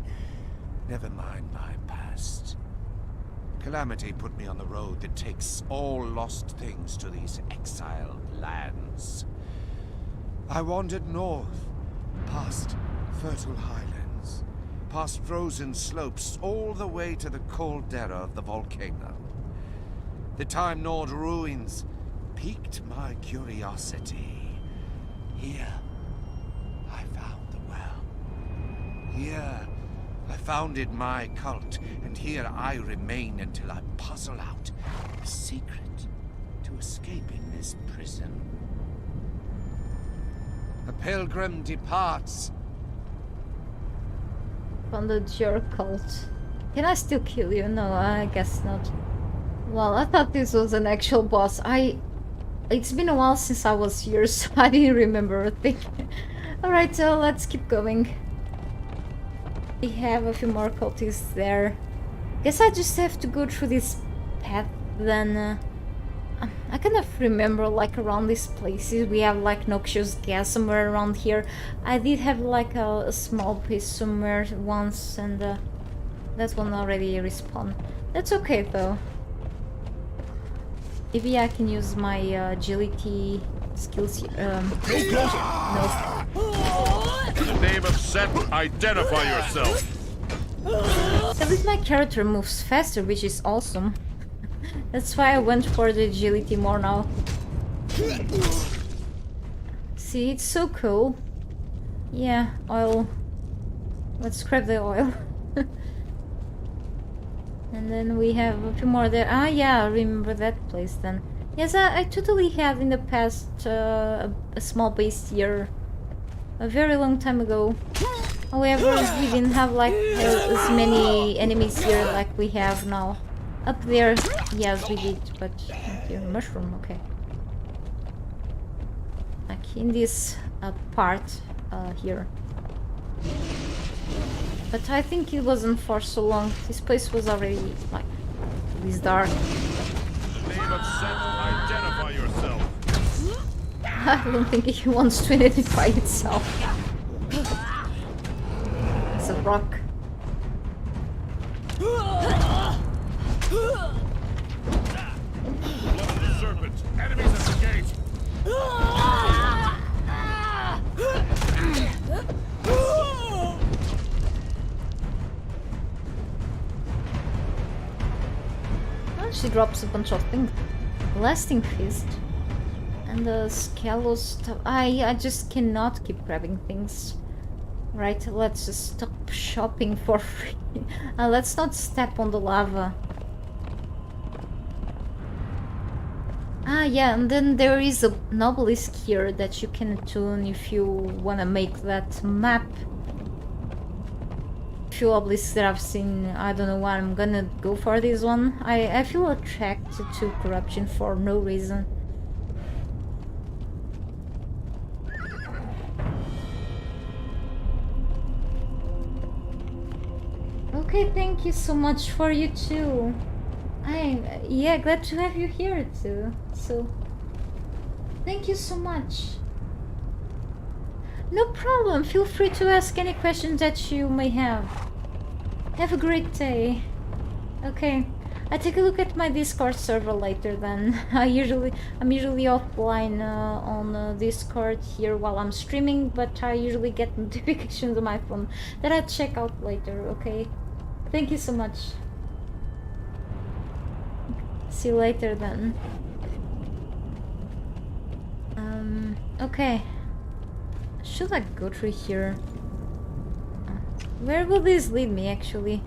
Never mind my past. Calamity put me on the road that takes all lost things to these exiled lands. I wandered north, past fertile highlands, past frozen slopes, all the way to the caldera of the volcano. The time-gnawed ruins piqued my curiosity. Here, I found the well. Here, I founded my cult, and here I remain until I puzzle out the secret to escaping this prison. A pilgrim departs. Founded your cult. Can I still kill you? No, I guess not. Well, I thought this was an actual boss. It's been a while since I was here, so I didn't remember a thing. Alright, so let's keep going. We have a few more cultists there. Guess I just have to go through this path then. I kind of remember, like, around these places we have like noxious gas somewhere around here. I did have like a small piece somewhere once, and that one already respawned. That's okay though. Maybe I can use my agility skills here. No. In the name of Set, identify yourself. At least my character moves faster, which is awesome. That's why I went for the agility more now. See, it's so cool. Yeah, oil. Let's grab the oil. And then we have a few more there. Ah, yeah, I remember that place then. Yes, I totally have in the past a small base here. A very long time ago. However, we didn't have like as many enemies here like we have now. Up there, yes we did, but here, mushroom, okay. Back in this part here. But I think it wasn't for so long. This place was already like this dark. In the name of Set, identify yourself. I don't think it wants to identify itself. It's a rock. Serpent, enemies at the gate. Oh, she drops a bunch of things. Blasting fist. And the Scalos stuff. I just cannot keep grabbing things. Right, let's just stop shopping for free. Let's not step on the lava. Ah, yeah, and then there is an obelisk here that you can tune if you wanna make that map. Few obelisks that I've seen, I don't know why I'm gonna go for this one. I feel attracted to corruption for no reason. Okay, thank you so much for you too. Yeah, glad to have you here too. So, thank you so much. No problem. Feel free to ask any questions that you may have. Have a great day. Okay, I take a look at my Discord server later. Then I'm usually offline on Discord here while I'm streaming, but I usually get notifications on my phone that I check out later. Okay, thank you so much. See you later then. Okay. Should I go through here? Where will this lead me actually?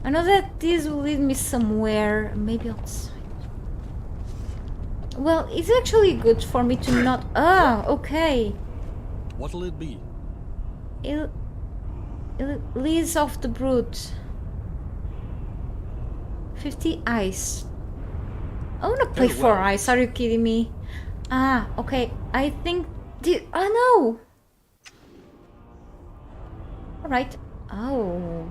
I know that this will lead me somewhere, maybe outside. Well, it's actually good for me to not... Ah, okay. What'll it be? It leads off the brute. 50 ice. I wanna play Oh, for well. ice, are you kidding me? Ah, okay, I think... Oh no! Alright. Oh.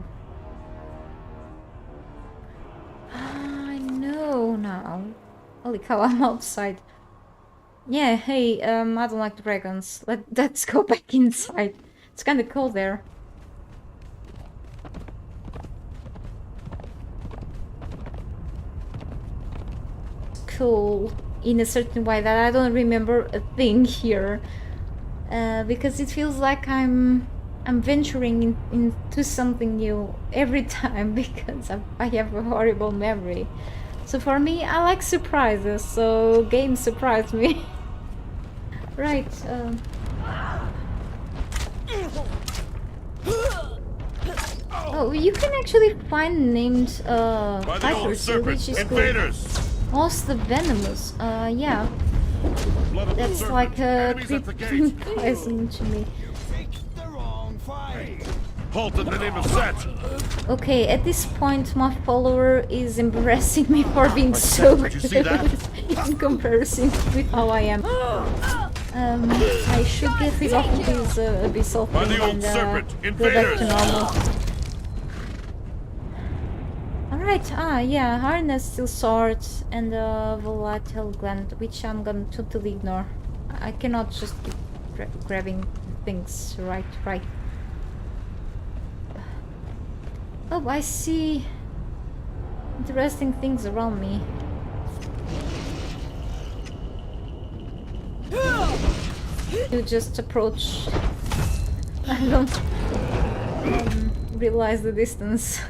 I know now. Holy cow, I'm outside. Yeah, hey, I don't like dragons. Let's go back inside. It's kinda cold there. Cool in a certain way that I don't remember a thing here, because it feels like I'm venturing into something new every time because I have a horrible memory. So for me, I like surprises, so games surprise me. Right. Oh, you can actually find named By the old fighters, so serpent, which is cool. invaders. Also the venomous, yeah. Blood of the That's serpent, like a enemies at the creepy gate. poison to me. Halt in the name of Set. Okay, at this point my follower is embarrassing me for being so Did you see that? good in comparison with how I am. I should get rid of this abyssal By the thing old and serpent, go back to invaders. normal. Alright, yeah, harness, steel sword, and volatile gland, which I'm gonna totally ignore. I cannot just keep grabbing things, right. Oh, I see interesting things around me. You just approach. I don't realize the distance.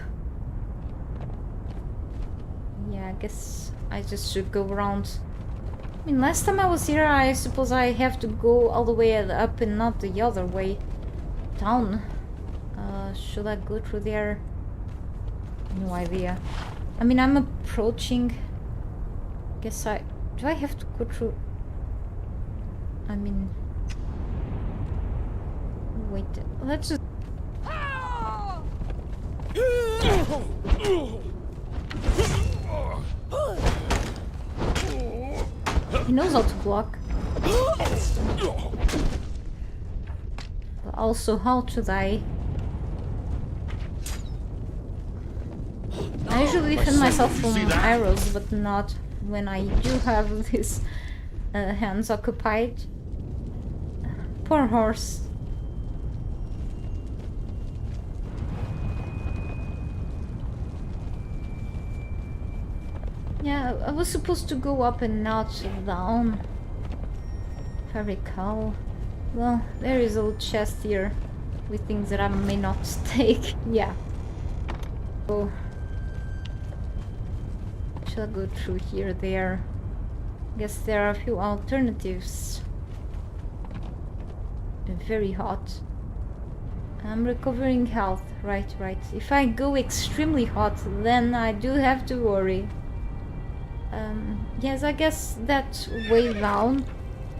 Yeah, I guess I just should go around. I mean, last time I was here, I suppose I have to go all the way up and not the other way down. Should I go through there? No idea. I mean, I'm approaching. Guess do I have to go through? I mean, wait. Let's just. He knows how to block. Also, how to die. I usually defend myself from arrows, but not when I do have these hands occupied. Poor horse. Yeah, I was supposed to go up and not down, if I recall. Well, there is a little chest here with things that I may not take. Yeah. Oh. Shall I go through here, there? Guess there are a few alternatives. Very hot. I'm recovering health. Right, right. If I go extremely hot, then I do have to worry. Yes, I guess that way down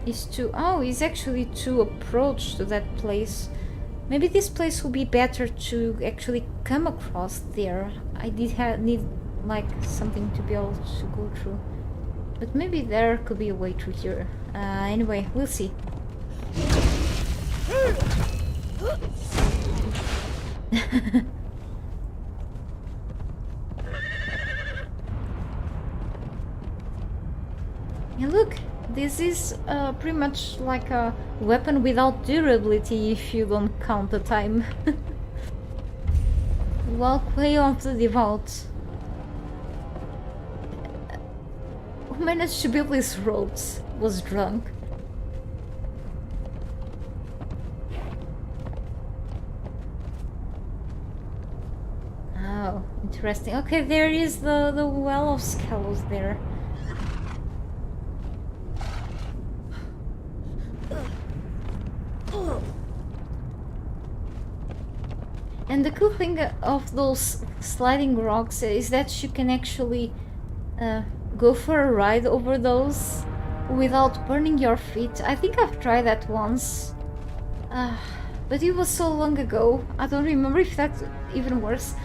is to... Oh, is actually to approach to that place. Maybe this place will be better to actually come across there. I did need like something to be able to go through. But maybe there could be a way through here. Anyway, we'll see. Yeah, look, this is pretty much like a weapon without durability if you don't count the time. Walkway of the Devout. Who managed to build these roads was drunk. Oh, interesting. Okay, there is the Well of Skells there. And the cool thing of those sliding rocks is that you can actually go for a ride over those without burning your feet. I think I've tried that once, but it was so long ago. I don't remember if that even works.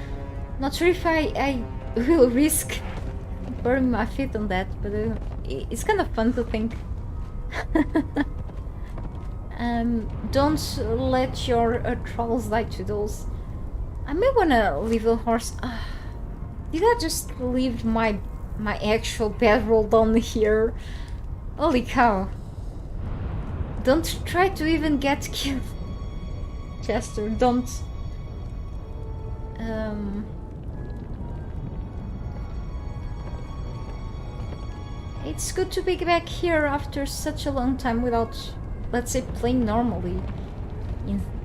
Not sure if I will risk burning my feet on that, but it's kind of fun to think. Don't let your trolls die to those. I may wanna leave the horse. Did I just leave my actual bedroll down here? Holy cow! Don't try to even get killed, Jester. Don't. It's good to be back here after such a long time without, let's say, playing normally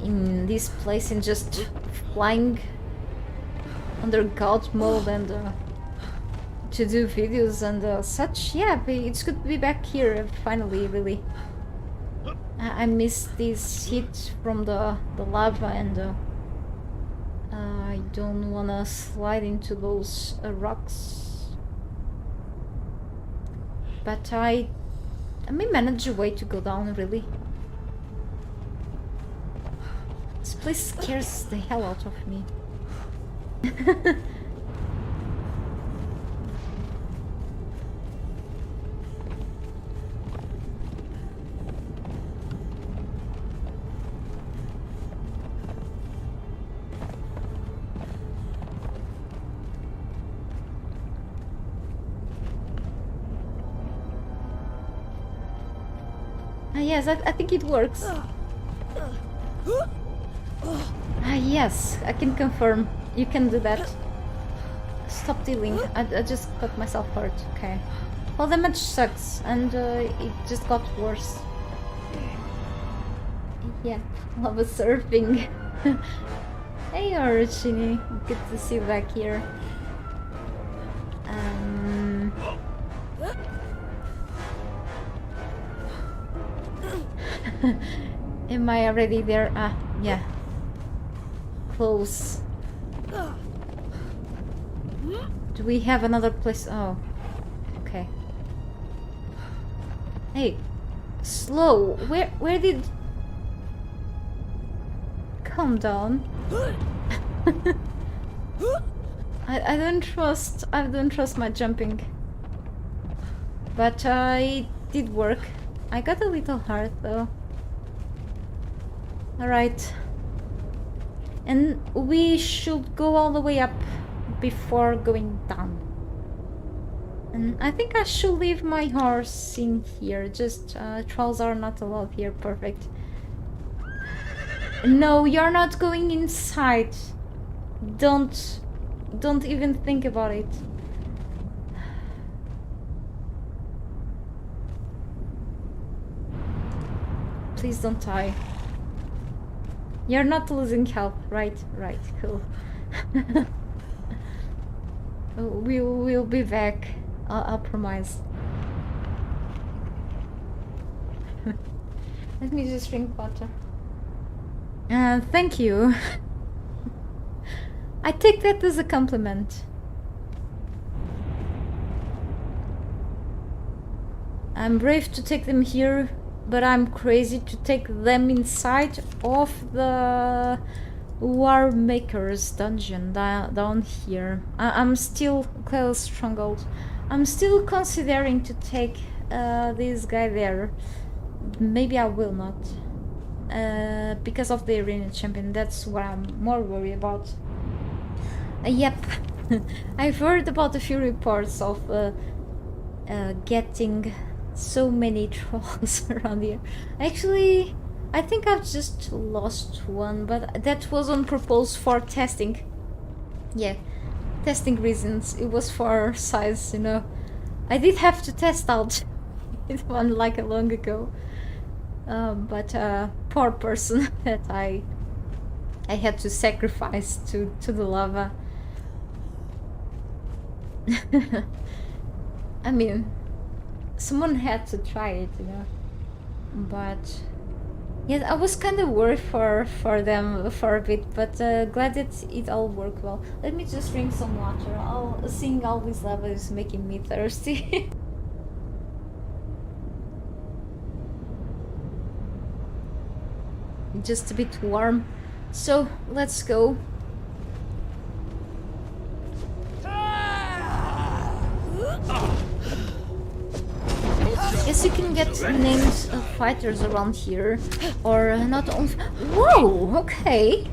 in this place and just flying under God mode and to do videos and such. Yeah, it's good to be back here finally, really. I missed this heat from the lava and I don't wanna slide into those rocks. But I may manage a way to go down, really. This place scares the hell out of me. Yes, I think it works. Yes, I can confirm. You can do that. Stop dealing. I just got myself hurt. Okay. Well, damage sucks, and it just got worse. Yeah, lava surfing. Hey, Origini. Good to see you back here. Am I already there? Ah, yeah. Close. Do we have another place? Oh, okay. Hey, slow. Where did? Calm down. I don't trust my jumping, but it did work. I got a little heart though. Alright. And we should go all the way up before going down. And I think I should leave my horse in here. Just trolls are not allowed here. Perfect. No, you're not going inside. Don't even think about it. Please don't die. You're not losing health, right? Right, cool. We'll be back. I'll promise. Let me just drink water. Thank you. I take that as a compliment. I'm brave to take them here, but I'm crazy to take them inside of the War Maker's dungeon down here. I'm still close stronghold. I'm still considering to take this guy there. Maybe I will not. Because of the arena champion, that's what I'm more worried about. Yep, I've heard about a few reports of getting so many trolls around here. Actually, I think I've just lost one, but that was on purpose for testing. Yeah, testing reasons. It was for size, you know. I did have to test out it one like a long ago. But poor person that I had to sacrifice to the lava. I mean, someone had to try it, you know. But yeah, I was kind of worried for them for a bit, but glad that it all worked well. Let me just drink some water. Seeing all this lava is making me thirsty. Just a bit warm, so let's go. Guess you can get names of fighters around here, or not on. Whoa! Okay,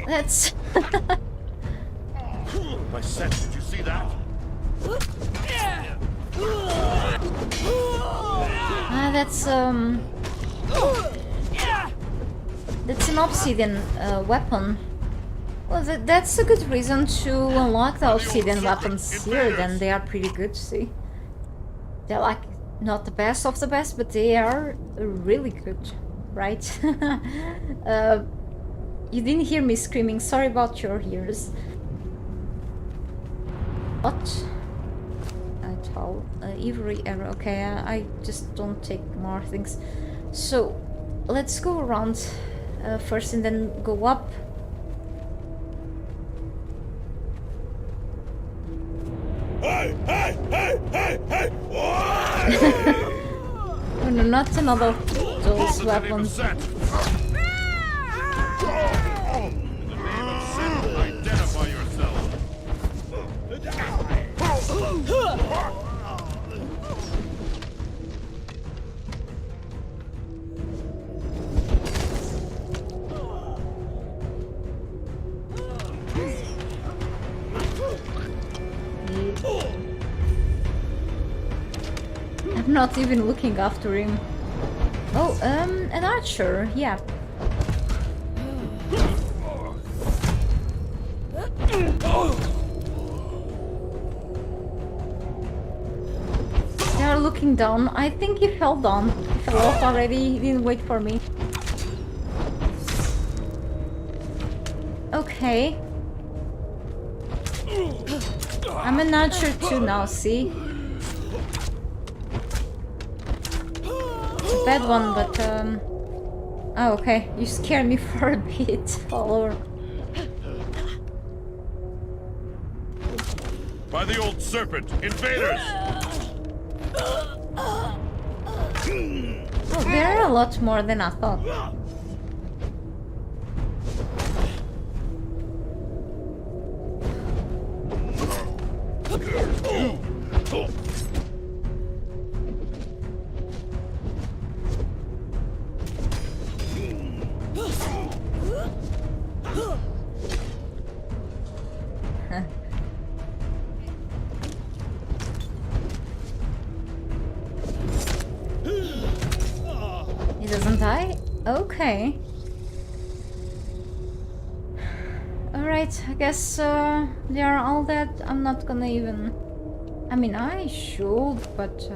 that's. My set, did you see that? That's That's an obsidian weapon. Well, that's a good reason to unlock the obsidian weapons here, then they are pretty good, see? They're like, not the best of the best, but they are really good, right? You didn't hear me screaming, sorry about your ears. What? At all? Ivory arrow, okay, I just don't take more things. So, let's go around first and then go up. Hey, hey, hey, hey, hey! Oh no, not another those weapons. In the name of Set, identify yourself. I'm not even looking after him. Oh, an archer, yeah. They are looking down. I think he fell down. He fell off already. He didn't wait for me. Okay. I'm an archer too now, see? It's a bad one, but oh, okay. You scared me for a bit, follower. By the old serpent, invaders! Oh, there are a lot more than I thought. Okay. Alright, I guess they are all that. I'm not gonna even... I mean, I should, but...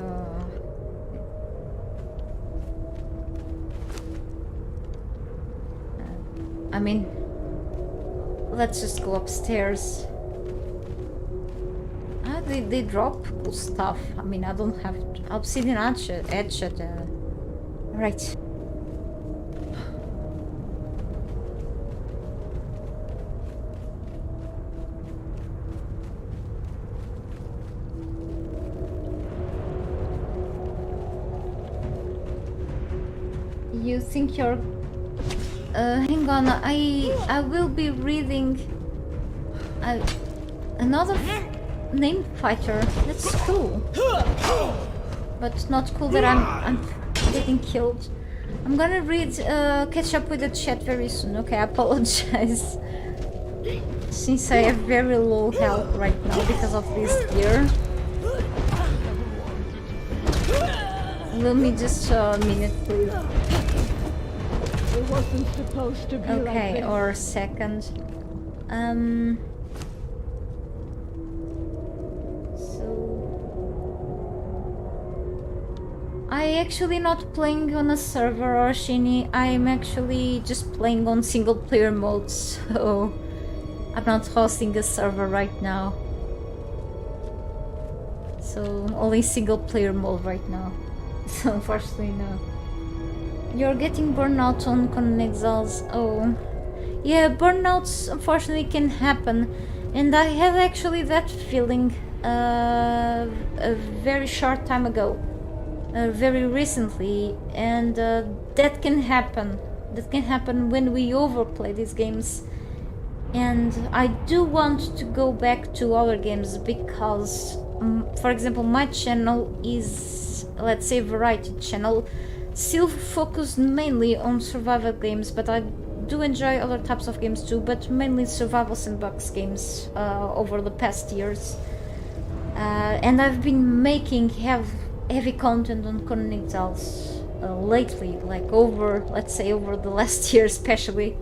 I mean... Let's just go upstairs. Ah, they drop cool stuff. I mean, I don't have... Obsidian edge. Right. You think you're... hang on, I will be reading... another named fighter. That's cool. But not cool that I'm getting killed. I'm gonna read, catch up with the chat very soon, okay? I apologize. Since I have very low health right now because of this gear. Will me just a minute, please. It wasn't supposed to be Okay, like this. or a second. I actually not playing on a server or Shiny. I'm actually just playing on single player mode, so I'm not hosting a server right now. So only single player mode right now. So unfortunately no. You're getting burnout on Conan Exiles. Oh. Yeah, burnouts unfortunately can happen. And I had actually that feeling a very short time ago. Very recently, and that can happen. That can happen when we overplay these games. And I do want to go back to other games because, for example, my channel is, let's say, variety channel, still focused mainly on survival games, but I do enjoy other types of games too, but mainly survival sandbox games over the past years. And I've been making heavy content on Conan Exiles lately, like let's say over the last year especially,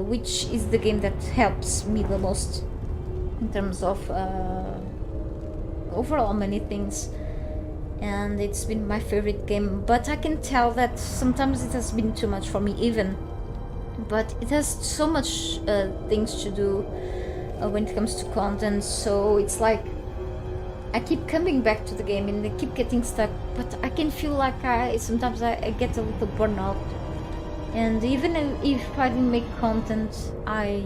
which is the game that helps me the most in terms of overall many things, and it's been my favorite game. But I can tell that sometimes it has been too much for me even, but it has so much things to do when it comes to content, so it's like I keep coming back to the game and I keep getting stuck, but I can feel like sometimes I get a little burnout. And even if I didn't make content, I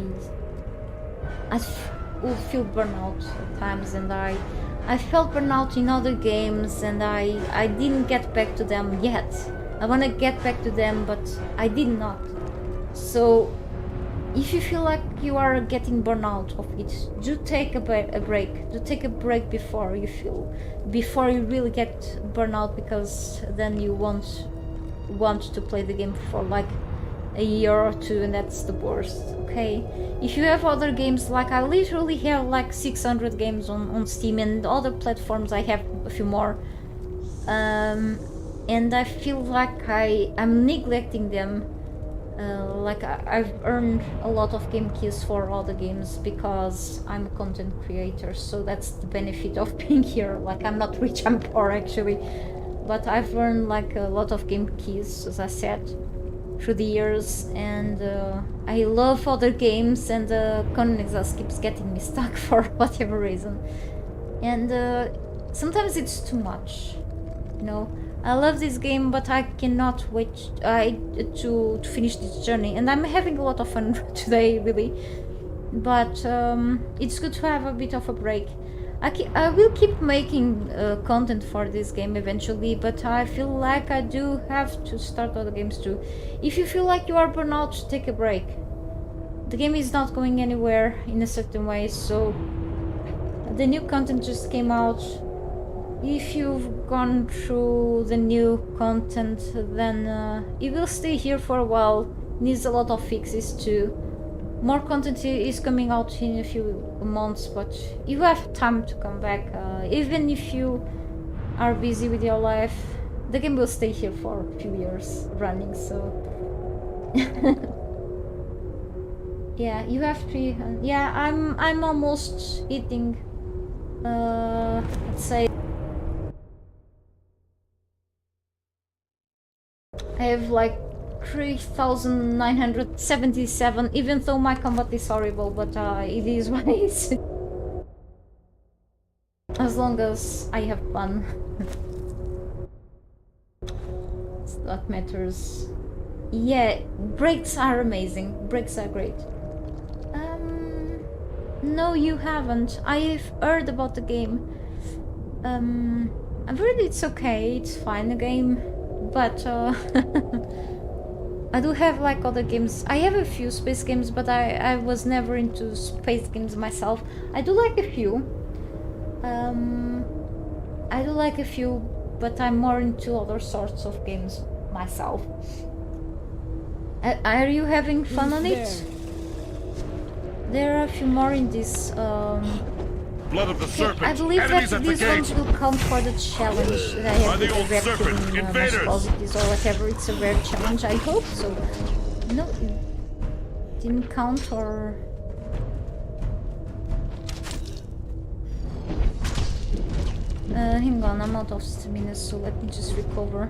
will feel burnout at times, and I felt burnout in other games, and I didn't get back to them yet. I want to get back to them, but I did not. So if you feel like you are getting burnout of it, do take a break. Do take a break before you really get burnout, because then you won't want to play the game for like a year or two, and that's the worst. Okay, if you have other games, like I literally have like 600 games on Steam, and other platforms I have a few more, and I feel like I'm neglecting them. Like I've earned a lot of game keys for all the games because I'm a content creator, so that's the benefit of being here. Like I'm not rich, I'm poor actually, but I've earned like a lot of game keys, as I said, through the years, and I love other games, and Conan Exiles keeps getting me stuck for whatever reason, and sometimes it's too much, you know. I love this game, but I cannot wait to finish this journey, and I'm having a lot of fun today, really. But it's good to have a bit of a break. I will keep making content for this game eventually, but I feel like I do have to start other games too. If you feel like you are burnout, take a break. The game is not going anywhere in a certain way, so the new content just came out. If you've gone through the new content, then it will stay here for a while. Needs a lot of fixes too. More content is coming out in a few months, but you have time to come back. Even if you are busy with your life, The game will stay here for a few years running, so... Yeah, you have 300... Yeah, I'm almost eating... let's say... I have like 3,977, even though my combat is horrible, but it is what it is. As long as I have fun. That matters. Yeah, breaks are amazing. Breaks are great. No, you haven't. I've heard about the game. I've heard it's okay, it's fine, the game. But, I do have like other games. I have a few space games, but I was never into space games myself. I do like a few. I do like a few, but I'm more into other sorts of games myself. Are you having fun on it? There are a few more in this. Blood of the serpent. I believe Enemies that at the these gate. ones will count for the challenge that I have By the with old the serpent, reptilian invaders! monstrosities or whatever. It's a rare challenge. I hope so. No, it didn't count or. Hang on, I'm out of stamina, so let me just recover.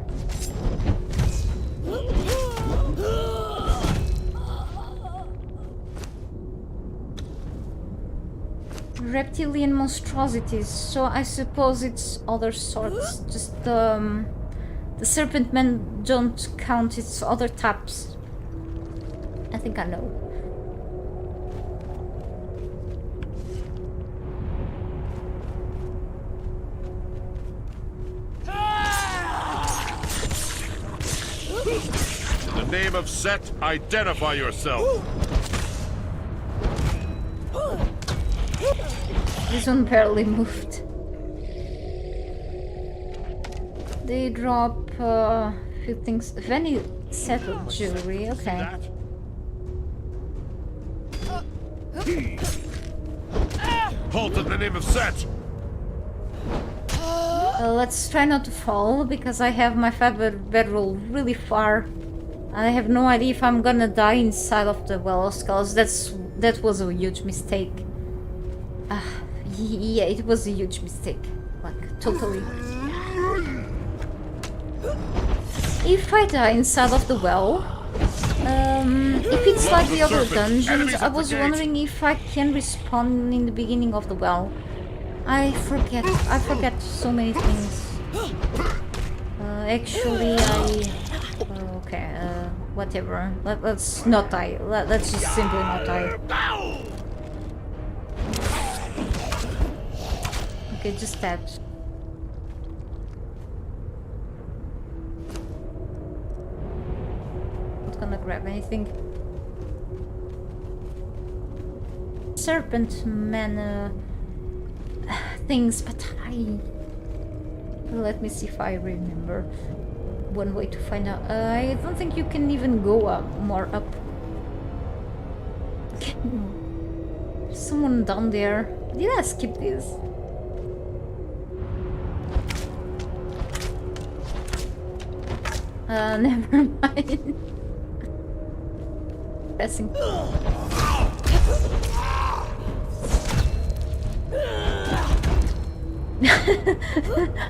Reptilian monstrosities, so I suppose it's other sorts. Just the serpent men don't count, it's other types. I think I know. In the name of Set, identify yourself. This one barely moved. They drop a few things. Any set of jewelry, okay. Halt in the name of Set. Let's try not to fall, because I have my bedroll really far. I have no idea if I'm gonna die inside of the Well of Skulls. That was a huge mistake. Yeah, it was a huge mistake. Like, totally. If I die inside of the well, if it's like the other dungeons, I was wondering if I can respawn in the beginning of the well. I forget so many things. Actually, okay, whatever. Let's not die. Let's just simply not die. Okay, just that. Not gonna grab anything. Serpent man things, but let me see if I remember one way to find out. I don't think you can even go up more up. There's someone down there. Did I skip this? Never mind. Pressing.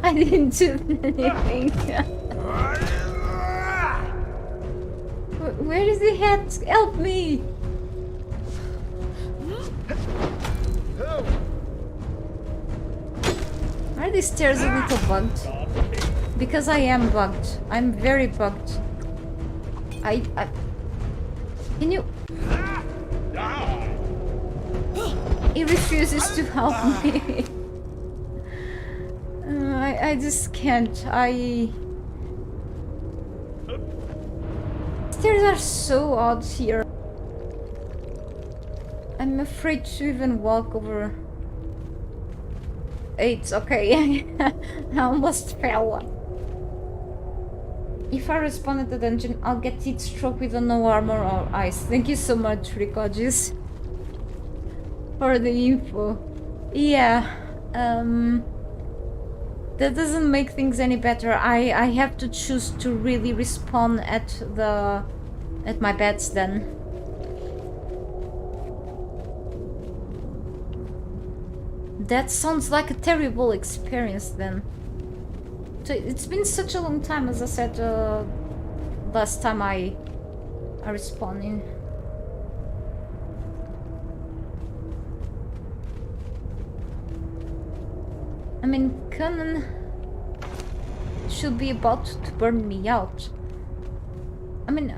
I didn't do anything. Where is the head? Help me! Are these stairs a little bugged? Because I am bugged. I'm very bugged. I can you? He refuses to help me. I just can't. Stairs are so odd here. I'm afraid to even walk over. It's okay. I almost fell. If I respawn at the dungeon, I'll get heat stroke with no armor or ice. Thank you so much, Ricogis, for the info. Yeah. That doesn't make things any better. I have to choose to really respawn at my beds then. That sounds like a terrible experience then. So it's been such a long time, as I said last time I respawned in. I mean, Conan should be about to burn me out. I mean,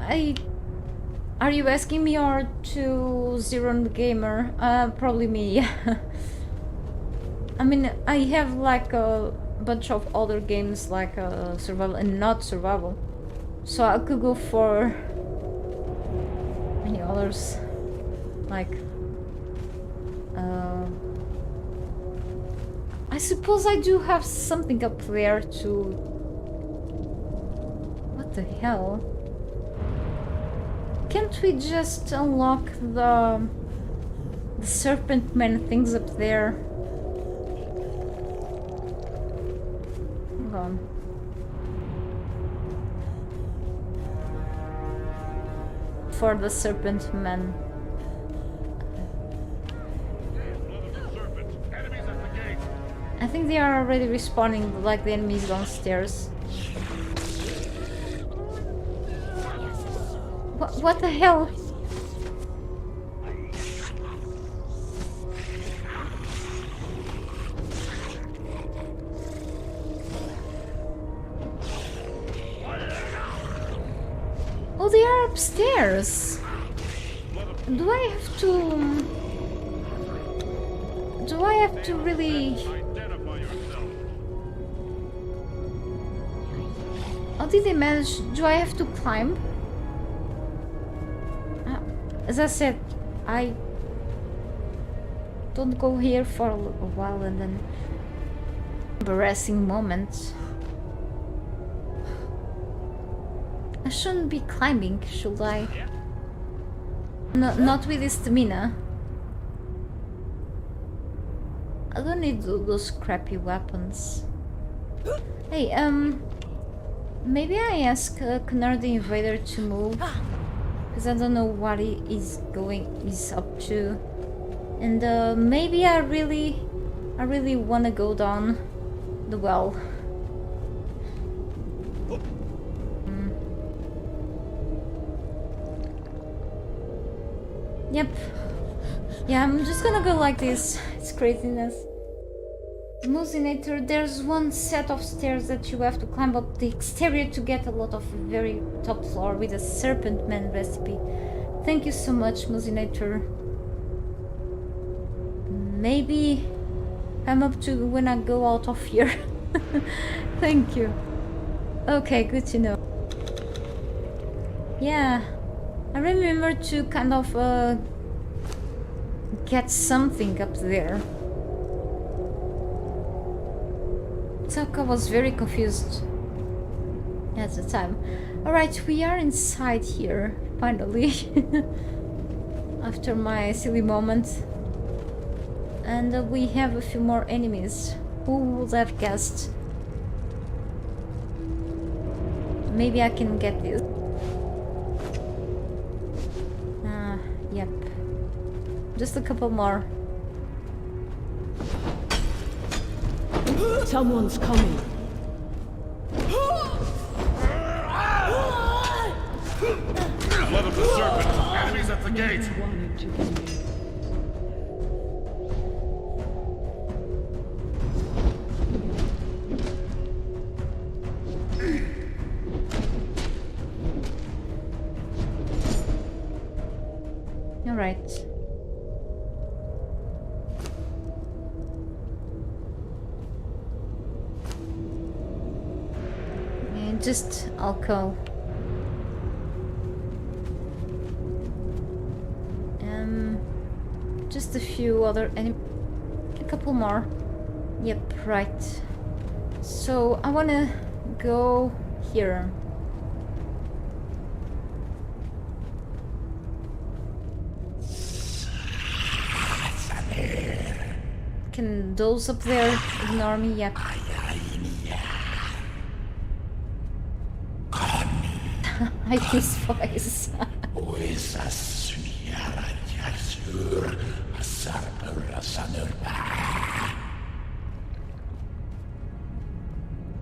are you asking me or to Zero the Gamer? Probably me. I mean, I have like a bunch of other games like survival and not survival, so I could go for any others, like I suppose I do have something up there to... What the hell? Can't we just unlock the serpent man things up there? Hang on. For the serpent man. I think they are already respawning like the enemies downstairs. What the hell? Oh, they are upstairs. Do I have to really... How did they manage? Do I have to climb? As I said, I don't go here for a while and then embarrassing moments. I shouldn't be climbing, should I? No, not with this stamina. I don't need those crappy weapons. Hey, maybe I ask Conan the Invader to move, because I don't know what he is up to, and maybe I really want to go down the well. Yep. Yeah, I'm just gonna go like this. It's craziness. Musinator, there's one set of stairs that you have to climb up the exterior to get a lot of very top floor with a serpent man recipe. Thank you so much, Musinator. Maybe I'm up to when I go out of here. Thank you. Okay, good to know. Yeah, I remember to kind of get something up there. I was very confused at the time. Alright, we are inside here, finally. After my silly moment. And we have a few more enemies. Who would have guessed? Maybe I can get this. Yep. Just a couple more. Someone's coming. Blood of the serpent. Enemies at the gate. Wanted to be me. All right. Just alcohol. Just a few other a couple more. Yep, right. So I wanna go here. Can those up there ignore me? Yep. like his voice.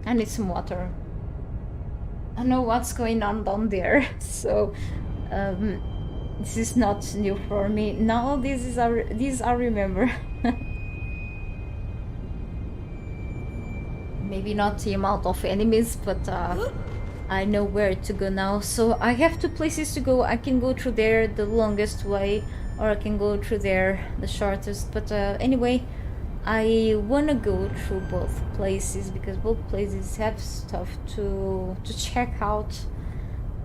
I need some water. I know what's going on down there, so this is not new for me. Now this I remember. Maybe not the amount of enemies, but I know where to go now. So I have two places to go. I can go through there the longest way, or I can go through there the shortest. But anyway, I wanna go through both places because both places have stuff to check out.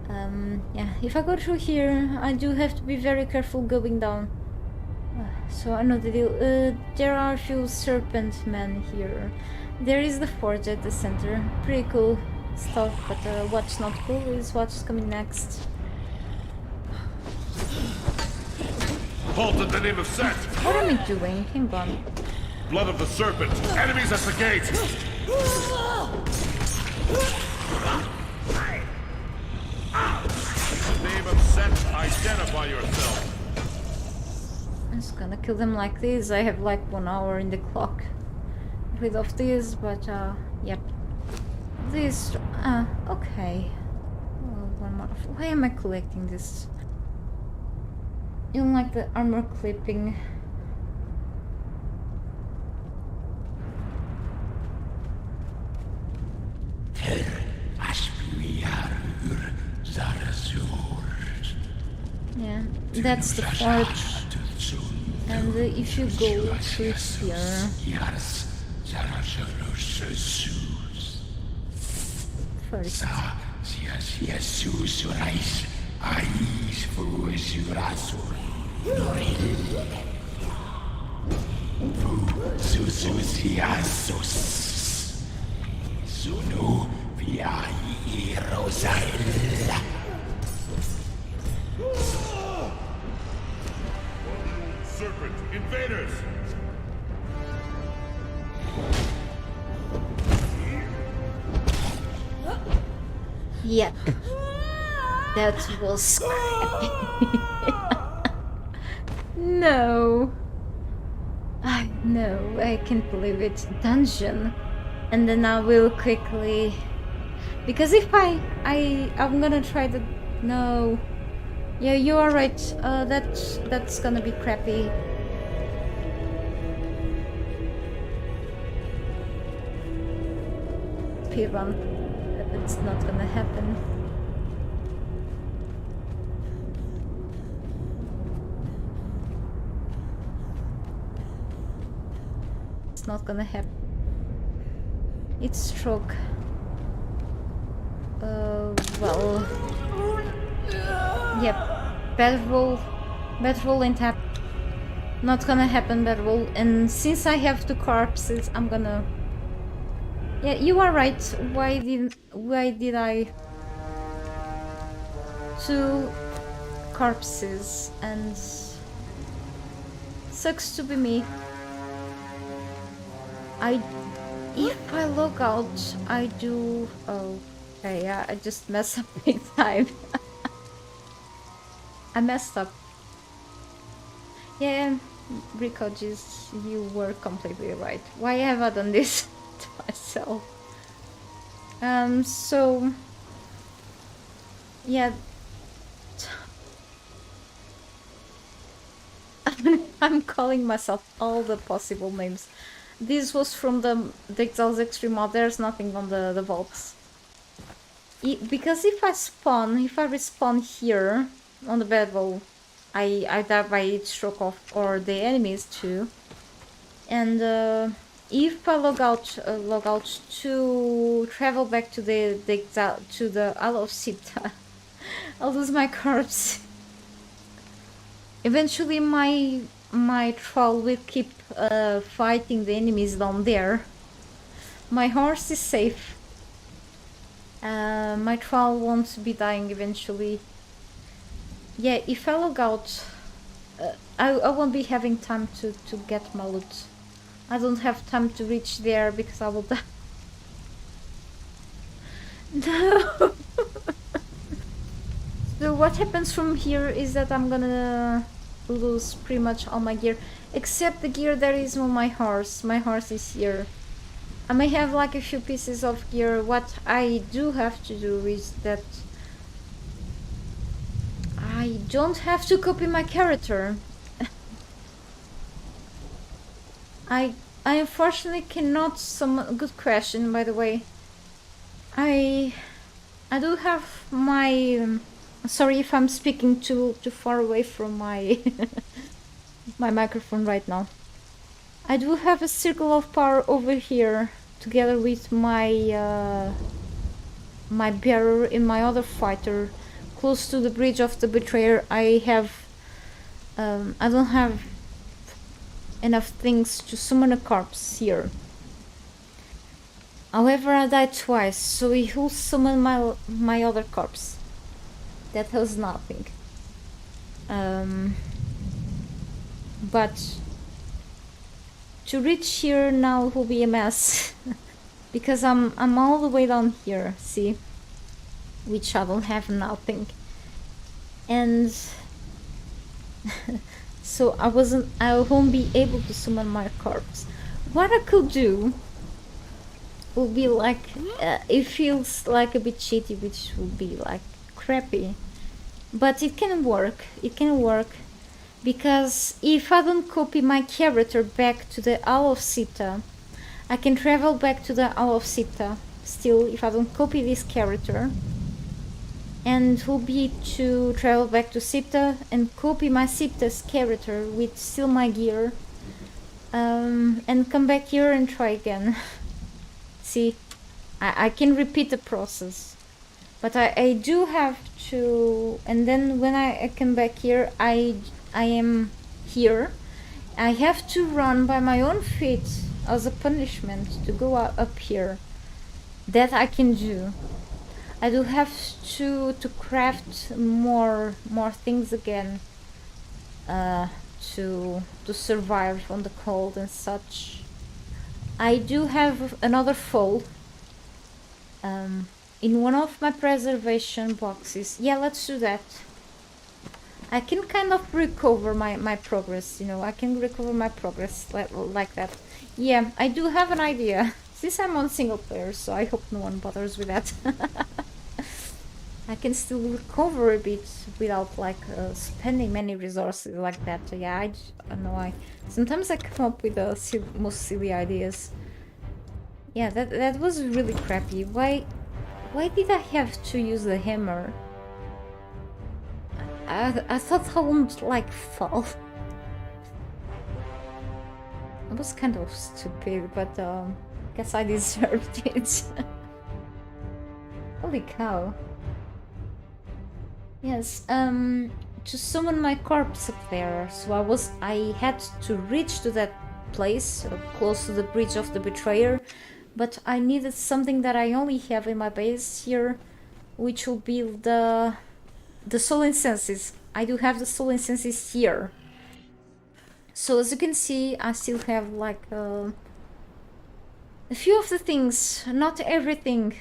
Yeah, if I go through here, I do have to be very careful going down. So I know the deal. There are a few serpent men here. There is the forge at the center. Pretty cool stuff, but what's not cool is what's coming next. Halt in the name of Set! What am I doing? Hang on. Blood of the serpent! Enemies at the gate! In the name of Set, identify yourself! I'm just gonna kill them like this. I have like 1 hour in the clock. Rid of this, but yep. This, okay. Oh, one more. Why am I collecting this? You don't like the armor clipping? Yeah, that's the forge. And if you go through here, first. Serpent! Invaders! Yep. That was crappy. No. I know, I can't believe it. Dungeon. And then I will quickly... Because if I'm gonna try the... No. Yeah, you are right. That's gonna be crappy. Speedrun. It's not gonna happen. It's not gonna happen. It's stroke. Well... Yep. Bad roll ain't happen. Not gonna happen, bad roll. And since I have two corpses, I'm gonna... Yeah, you are right. Why did I... Two corpses, and... Sucks to be me. If I log out, I do... Oh, okay, yeah, I just messed up big time. I messed up. Yeah, Ricogis, you were completely right. Why have I done this to myself? So... Yeah... I'm calling myself all the possible names. This was from the Exiles Extreme mod. There's nothing on the vaults. Because if I respawn here on the bedroll, I die by each stroke of, or the enemies too. And if I log out to travel back to the Isle of Sipta, I'll lose my corpse. Eventually my troll will keep fighting the enemies down there. My horse is safe. My troll won't be dying eventually. Yeah, if I log out, I won't be having time to get my loot. I don't have time to reach there because I will die. No! what happens from here is that I'm gonna lose pretty much all my gear, except the gear that is on my horse. My horse is here. I may have like a few pieces of gear. What I do have to do is that I don't have to copy my character. I unfortunately cannot summon. Good question, by the way. I do have my. Sorry if I'm speaking too far away from my my microphone right now. I do have a circle of power over here, together with my my bearer and my other fighter, close to the bridge of the betrayer. I don't have enough things to summon a corpse here. However, I died twice, so he will summon my other corpse. That was nothing. But to reach here now will be a mess because I'm all the way down here, see, which I will have nothing, and so I won't be able to summon my corpse. What I could do will be like it feels like a bit cheaty, which would be like crappy, but it can work. It can work because if I don't copy my character back to the Isle of Sita, I can travel back to the Isle of Sita still if I don't copy this character, and will be to travel back to Sita and copy my Sita's character with still my gear, and come back here and try again. See, I can repeat the process, but I do have to, and then when I come back here, I am here. I have to run by my own feet as a punishment to go up here. That I can do. I do have to craft more things again to survive on the cold and such. I do have another foal in one of my preservation boxes. Yeah, let's do that. I can kind of recover my progress, you know. I can recover my progress like that. Yeah, I do have an idea. Since I'm on single player, so I hope no one bothers with that. I can still recover a bit without like spending many resources like that. Yeah, I don't know. Sometimes I come up with the most silly ideas. Yeah, that was really crappy. Why did I have to use the hammer? I thought I wouldn't like fall. It was kind of stupid, but guess I deserved it. Holy cow. Yes, to summon my corpse up there, so I had to reach to that place, close to the bridge of the betrayer, but I needed something that I only have in my base here, which will be the soul incenses. I do have the soul incenses here. So as you can see, I still have like a few of the things, not everything.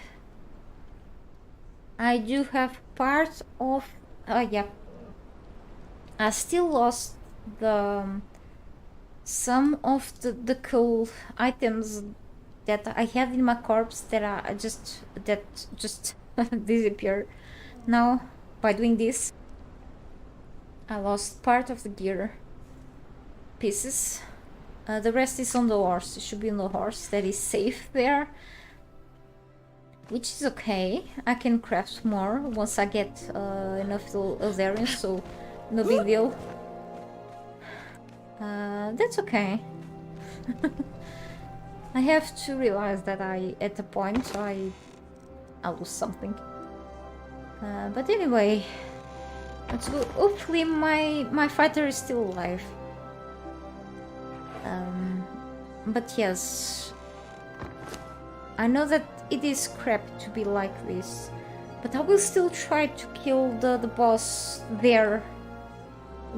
I do have part of yeah, I still lost some of the cool items that I had in my corpse that just disappeared. Now by doing this, I lost part of the gear pieces. The rest is on the horse. It should be on the horse. That is safe there, which is okay. I can craft more once I get enough Eltharians, so no big deal. That's okay. I have to realize that at the point I lose something. But anyway, let's go. Hopefully my fighter is still alive. But yes, I know that it is crap to be like this, but I will still try to kill the boss there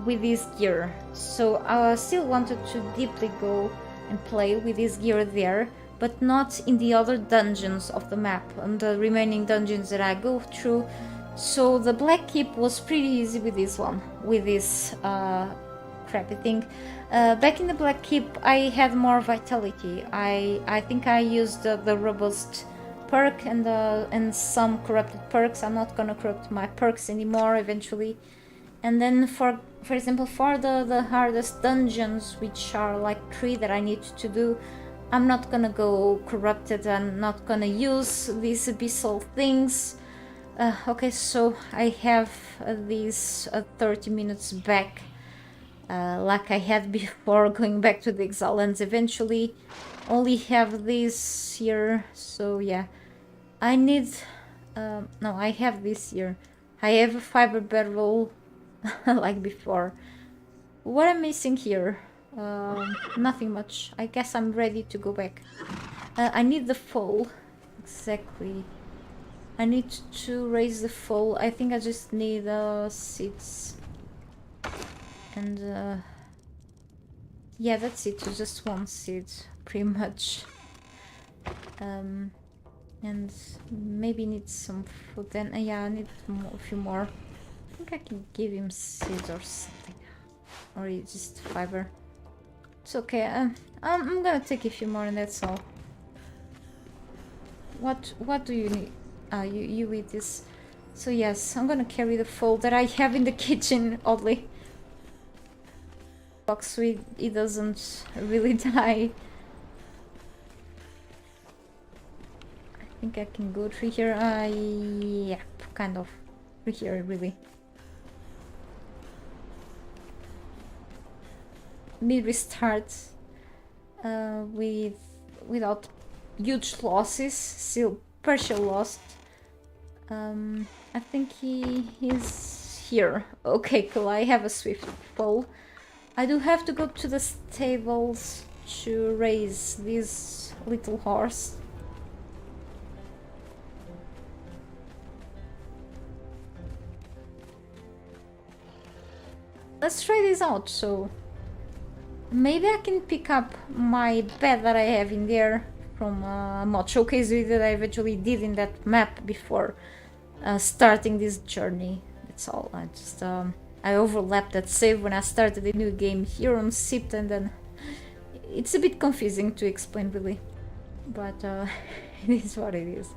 with this gear. So I still wanted to deeply go and play with this gear there, but not in the other dungeons of the map, and the remaining dungeons that I go through So the Black Keep was pretty easy with this one, with this crappy thing. Back in the Black Keep, I had more vitality. I think I used the robust perk and some corrupted perks. I'm not gonna corrupt my perks anymore eventually. And then for example, for the hardest dungeons, which are like 3 that I need to do, I'm not gonna go corrupted. I'm not gonna use these abyssal things. Okay, so I have these 30 minutes back, like I had before going back to the Exiles. Eventually only have this here, so yeah. I need... no, I have this here. I have a fiber barrel like before. What I'm missing here? Nothing much. I guess I'm ready to go back. I need the fall. Exactly. I need to raise the fall. I think I just need seeds. And yeah, that's it. Just 1 seed, pretty much. And maybe need some food. Then yeah, I need a few more. I think I can give him seeds or something, or just fiber. It's okay. I'm gonna take a few more, and that's all. What do you need? You eat this. So yes, I'm gonna carry the fowl that I have in the kitchen, oddly. Box so it doesn't really die. I think I can go through here. Yeah, kind of. Through here, really. Mid restart without huge losses, still partial lost. I think he's here. Okay, cool. I have a swift fall. I do have to go to the stables to raise this little horse. Let's try this out. So maybe I can pick up my bed that I have in there from a mod showcase video that I eventually did in that map before starting this journey. That's all. I just I overlapped that save when I started a new game here on SIP, and then it's a bit confusing to explain really, but it is what it is.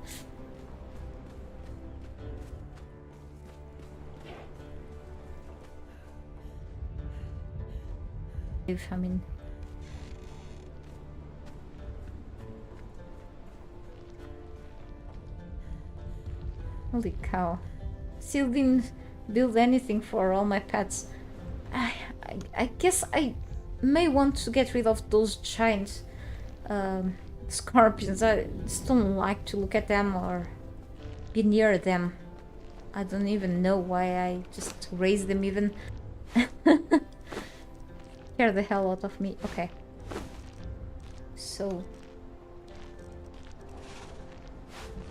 I mean, holy cow, still didn't build anything for all my pets. I guess I may want to get rid of those giant scorpions. I just don't like to look at them or be near them. I don't even know why I just raise them even. Scare the hell out of me. Okay. So.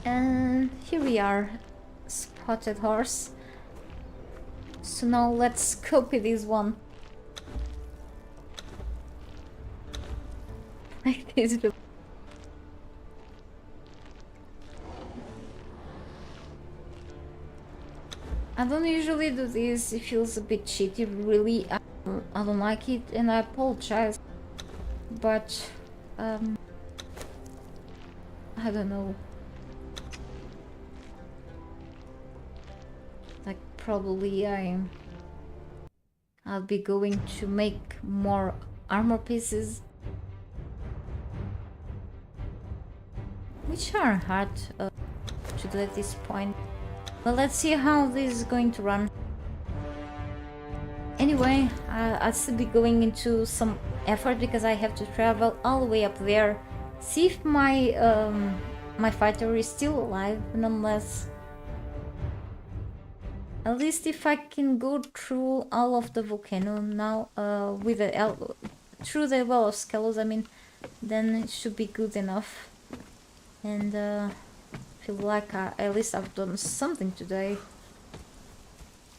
And here we are. Spotted horse. So now let's copy this one. Like this. I don't usually do this. It feels a bit cheaty, really. I don't like it, and I apologize. But I don't know. Like probably I'll be going to make more armor pieces, which are hard to do at this point. But let's see how this is going to run. Anyway, I'll still be going into some effort because I have to travel all the way up there, see if my my fighter is still alive, nonetheless. At least if I can go through all of the volcano now with the through the wall of Skelos, I mean, then it should be good enough. And feel like at least I've done something today.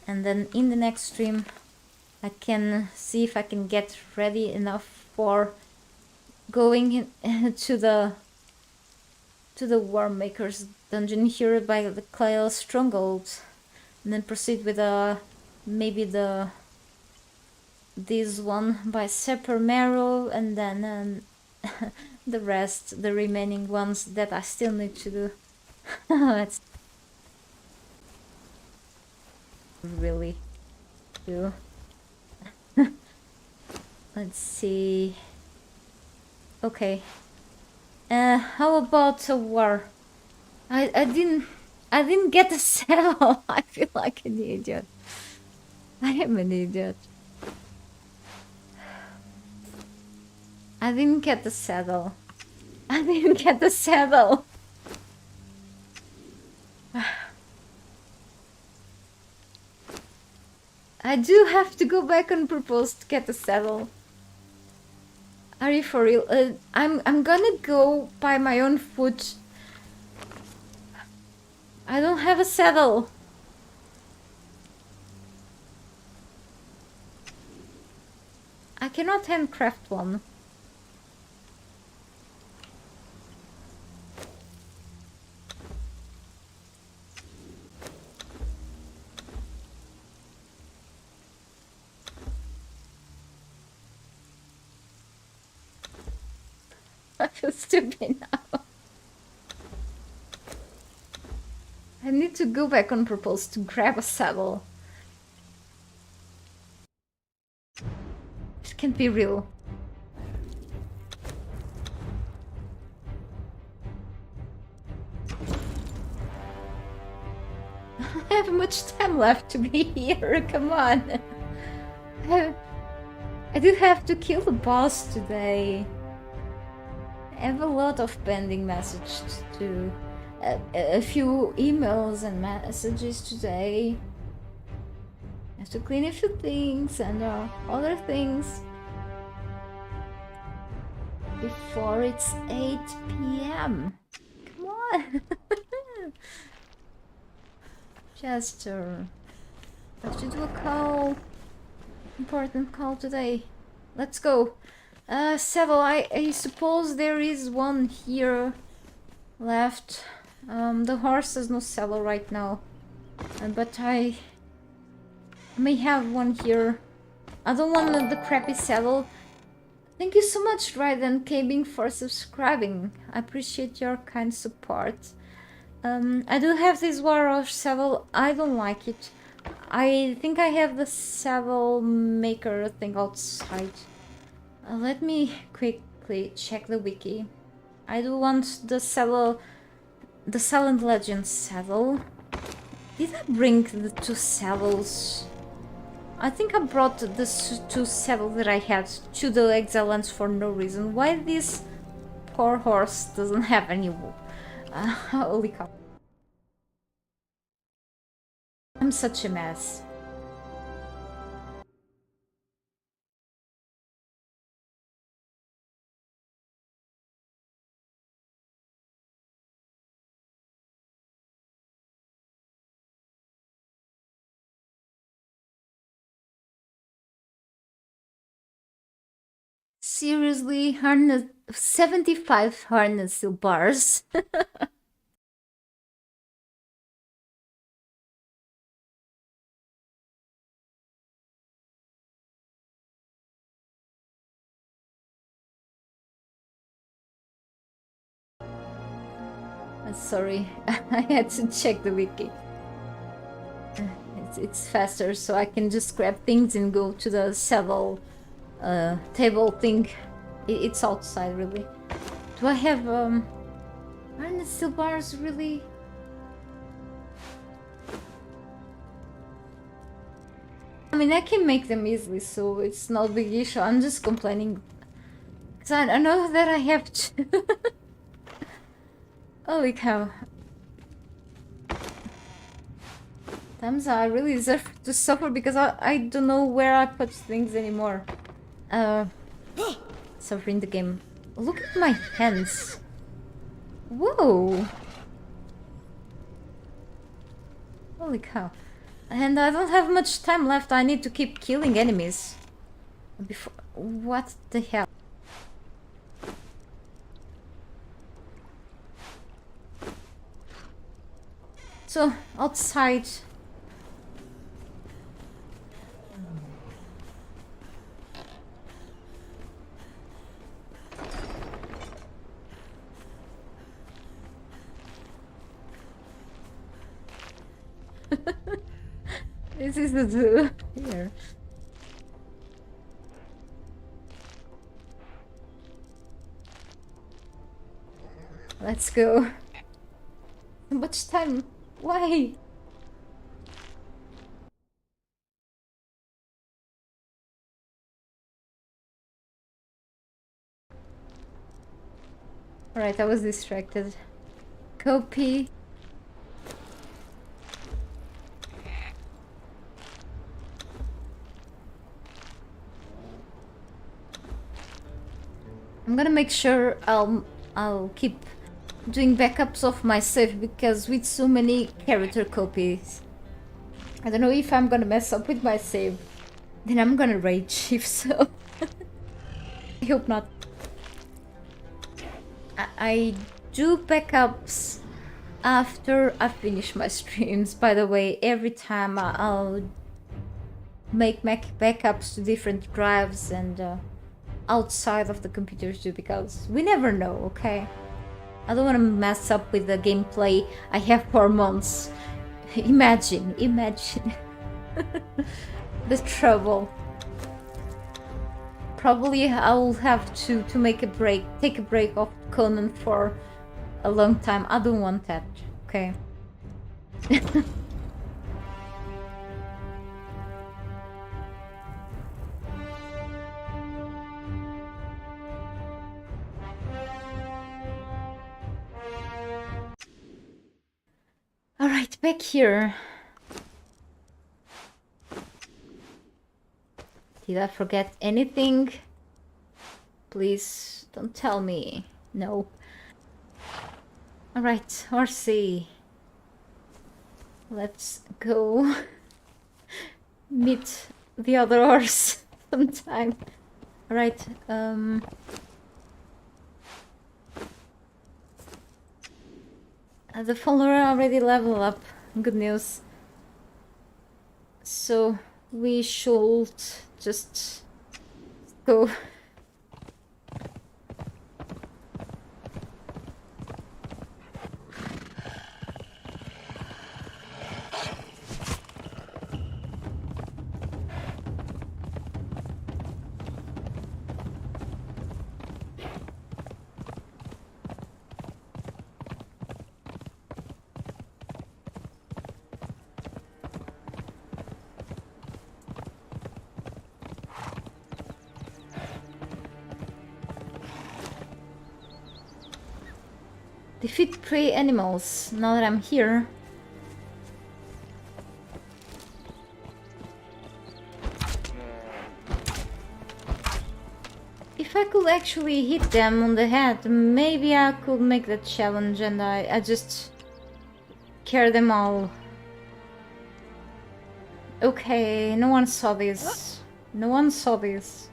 And then in the next stream I can see if I can get ready enough for going to the War Maker's dungeon here by the Clay Stronghold. and then proceed with maybe this one by Sepper Marrow, and then the rest, the remaining ones that I still need to do. Let's really do. Let's see. Okay. How about a war? I didn't get a saddle. I feel like an idiot. I am an idiot. I didn't get the saddle. I didn't get the saddle. I do have to go back and propose to get the saddle. Are you for real? I'm gonna go by my own foot. I don't have a saddle. I cannot handcraft one. I feel stupid now. I need to go back on purpose to grab a saddle. It can't be real. I don't have much time left to be here, come on. I do have to kill the boss today. I have a lot of pending messages to do. A few emails and messages today. I have to clean a few things and other things before it's 8 p.m. Come on. Jester, I have to do a call. Important call today. Let's go. Several, I suppose there is one here left. The horse has no saddle right now, but I may have one here. I don't want the crappy saddle. Thank you so much, Raiden Cabing, for subscribing. I appreciate your kind support. I do have this Warhorse saddle. I don't like it. I think I have the saddle maker thing outside. Let me quickly check the wiki. I do want the saddle, the Silent Legends saddle. Did I bring the two saddles? I think I brought the two saddles that I had to the Exiles for no reason. Why this poor horse doesn't have any wool? Holy cow. I'm such a mess. Seriously, harness 75 harness bars. Sorry, I had to check the wiki. It's faster, so I can just grab things and go to the saddle table thing. It's outside, really. Do I have harness steel bars, really? I mean, I can make them easily, so it's not a big issue. I'm just complaining because I know that I have to. Holy cow. Times I really deserve to suffer because I don't know where I put things anymore. Suffering the game. Look at my hands. Whoa. Holy cow. And I don't have much time left. I need to keep killing enemies. Before... What the hell? So, outside, This is the zoo here. Let's go. How much time? Why? Alright, I was distracted. Copy. I'm gonna make sure I'll keep doing backups of my save, because with so many character copies, I don't know if I'm gonna mess up with my save. Then I'm gonna rage if so. I hope not. I do backups after I finish my streams, by the way. Every time I'll make backups to different drives and outside of the computer too, because we never know, okay? I don't want to mess up with the gameplay I have for months. Imagine the trouble. Probably I'll have to take a break of Conan for a long time. I don't want that, okay? Alright, back here. Did I forget anything? Please don't tell me. No. Alright, Horsey. Let's go meet the other horse sometime. Alright, the follower already leveled up. Good news. So we should just go. Defeat prey animals, now that I'm here. If I could actually hit them on the head, maybe I could make that challenge and I just scare them all. Okay, no one saw this. No one saw this.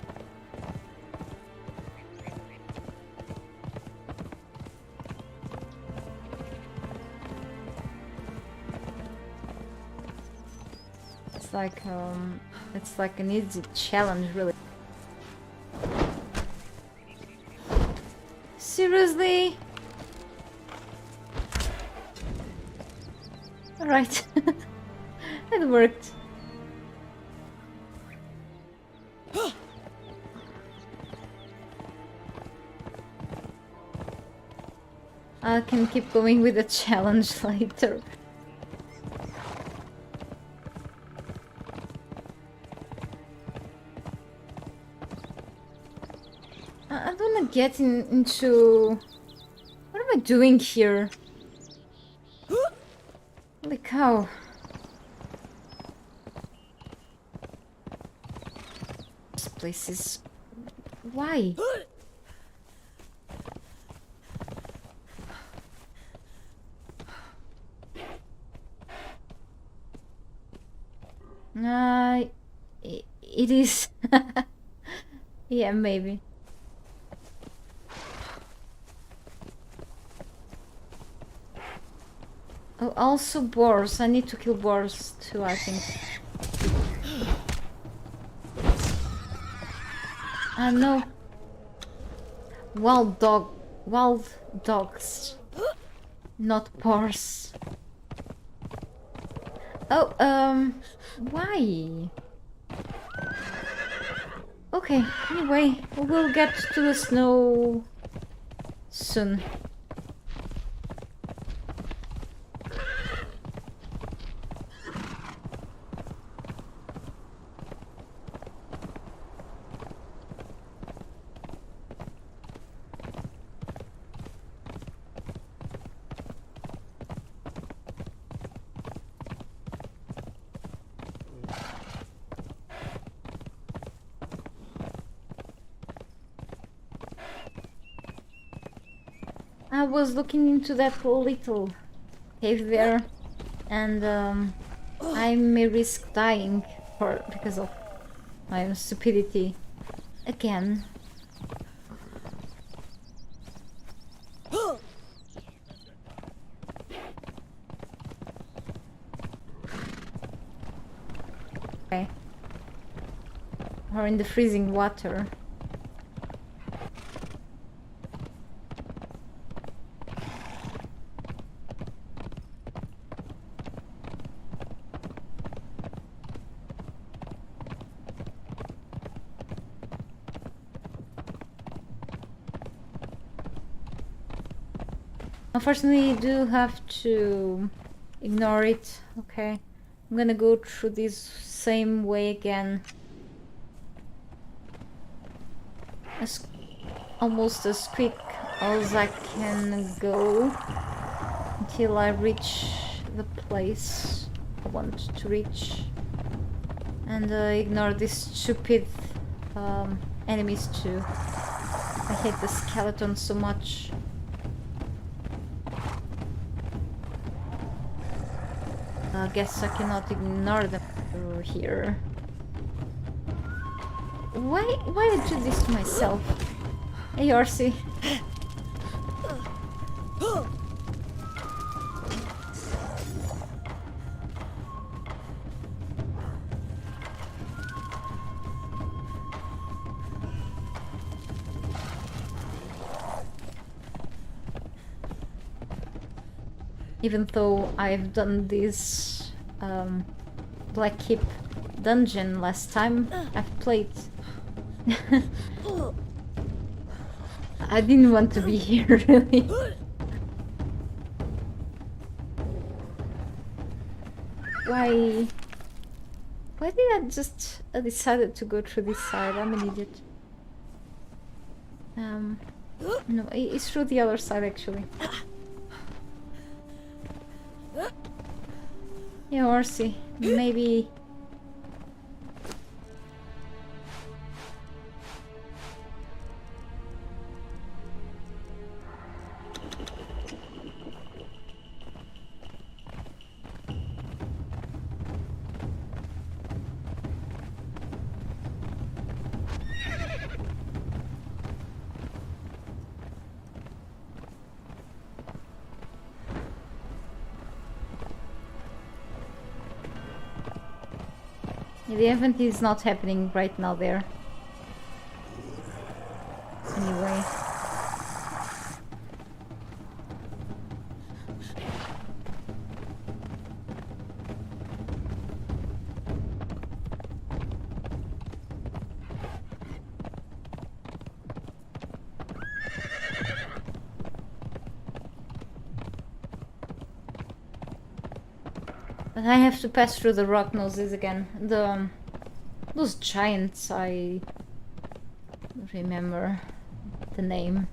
It's like an easy challenge, really. Seriously? Alright. It worked. I can keep going with the challenge later. I don't want to get into... What am I doing here? Holy cow. This place is... Why? It is. Yeah, maybe. Oh, also boars. I need to kill boars too, I think. No. Wild dogs. Not boars. Oh, why? Okay, anyway, we'll get to the snow soon. I was looking into that little cave there, and I may risk dying because of my own stupidity again. Okay. Or in the freezing water. Unfortunately, you do have to ignore it. Okay, I'm gonna go through this same way again. Almost as quick as I can go until I reach the place I want to reach. And ignore these stupid enemies too. I hate the skeleton so much. I guess I cannot ignore them through here. Why did I do this to myself? Hey, Orsi. Even though I've done this Black Keep dungeon last time I've played. I didn't want to be here, really. Why did I just decided to go through this side? I'm an idiot. No, it's through the other side actually. Yeah, Orsi, maybe. The event is not happening right now there. Anyway. But I have to pass through the rock noses again. Those giants, I remember the name.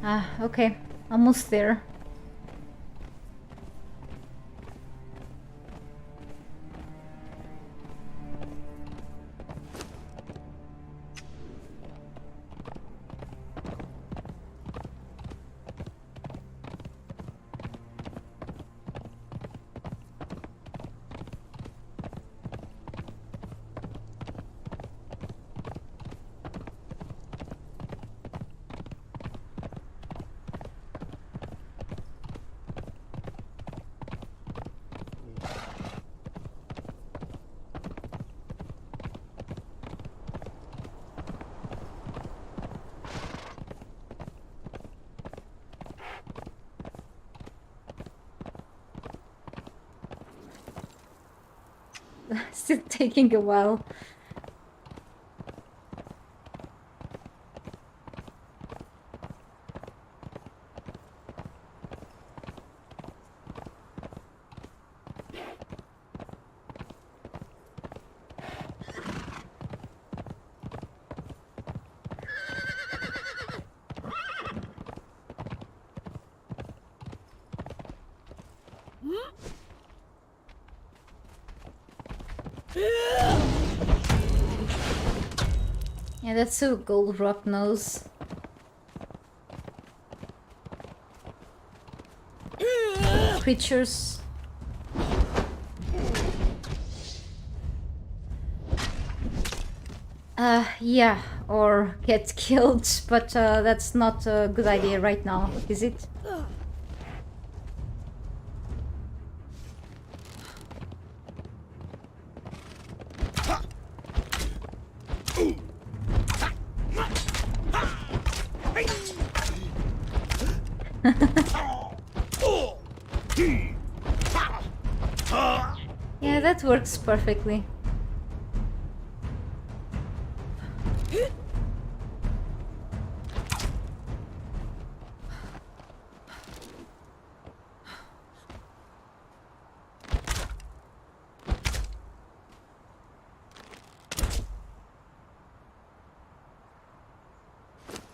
Ah, okay. Almost there. Still taking a while. Yeah, that's so gold rock nose. Creatures. Yeah, or get killed, but that's not a good idea right now, is it? Yeah, that works perfectly.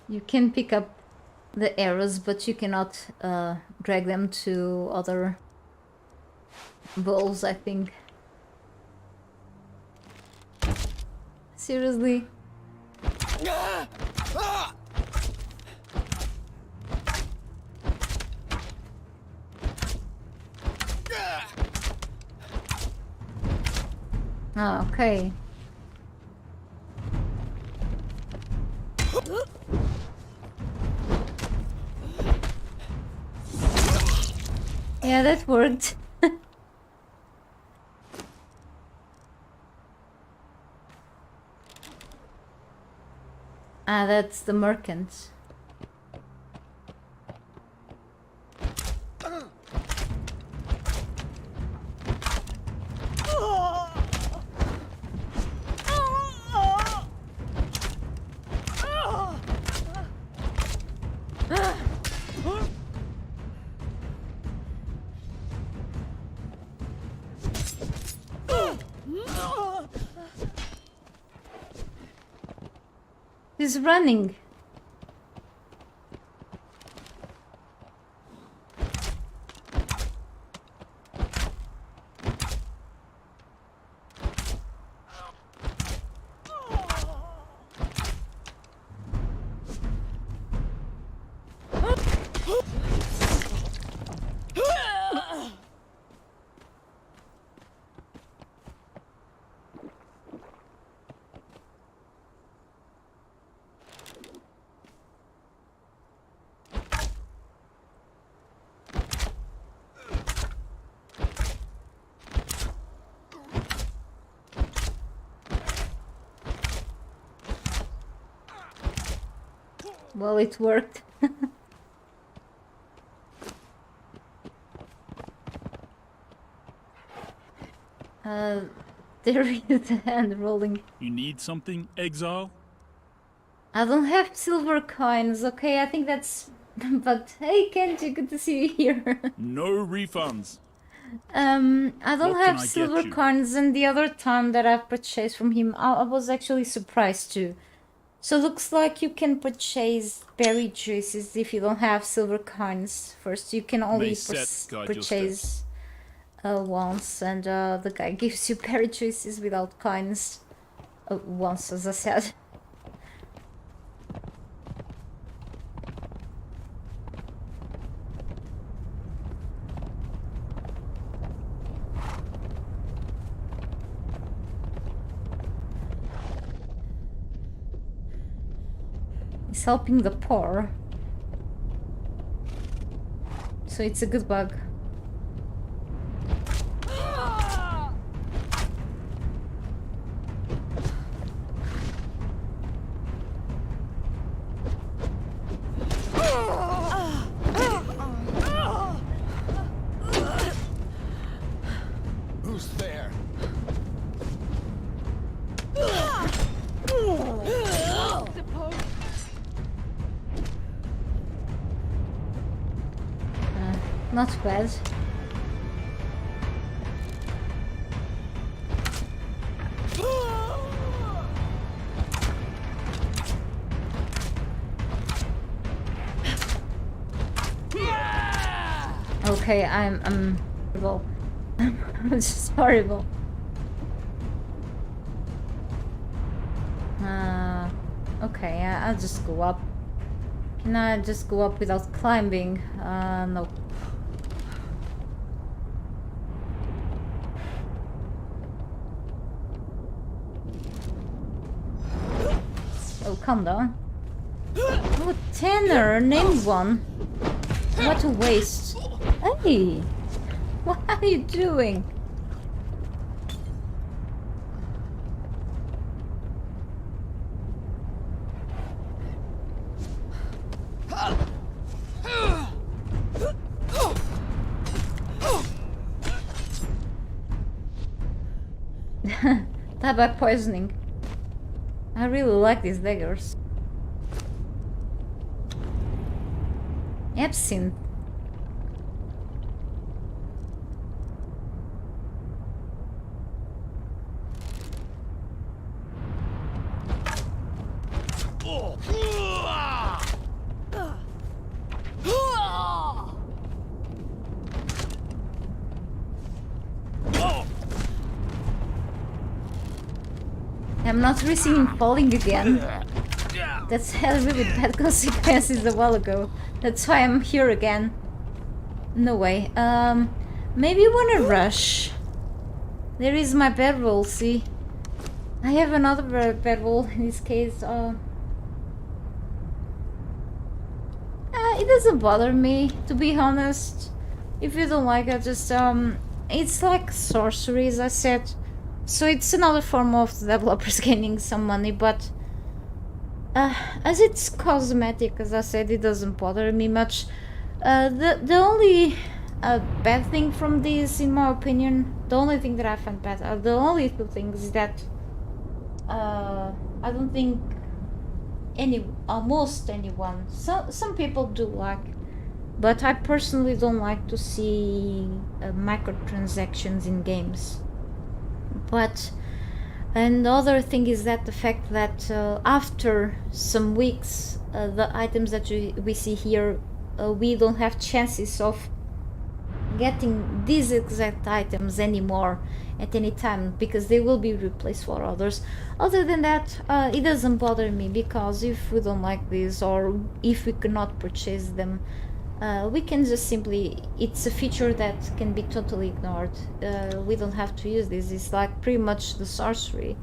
You can pick up the arrows, but you cannot drag them to other balls, I think. Seriously? Oh, okay. Yeah, that worked. Ah, that's the merchant. He's running. Well, it worked. There is the hand rolling. You need something, Exile? I don't have silver coins, okay? I think that's... But hey, Kenji, good to see you here. No refunds. I don't What can have I get silver you? coins, and the other time that I purchased from him, I was actually surprised too. So looks like you can purchase berry juices if you don't have silver coins. First, you can only May Set guide your purchase once, and the guy gives you berry juices without coins once, as I said. It's helping the poor. So it's a good bug. Who's there? Not bad. Okay, I'm horrible. I'm just horrible. Okay, I'll just go up. Can I just go up without climbing? No. Oh, calm down. Oh, Tanner, named one. What a waste. Hey! What are you doing? Die by poisoning. I really like these daggers. Absinthe. I'm not risking falling again. That's had really bad consequences a while ago. That's why I'm here again. No way. Maybe you wanna rush. There is my bedroll, see? I have another bedroll in this case. It doesn't bother me, to be honest. If you don't like it, just it's like sorcery, as I said. So it's another form of the developers gaining some money, but as it's cosmetic, as I said, it doesn't bother me much. The only bad thing from this, in my opinion, the only thing that I find bad are the only two things that I don't think almost anyone, some people do like, but I personally don't like to see microtransactions in games. But and the other thing is that the fact that after some weeks the items that we see here, we don't have chances of getting these exact items anymore at any time, because they will be replaced for others. Other than that, it doesn't bother me, because if we don't like these, or if we cannot purchase them, we can just simply, it's a feature that can be totally ignored. We don't have to use this. It's like pretty much the sorcery.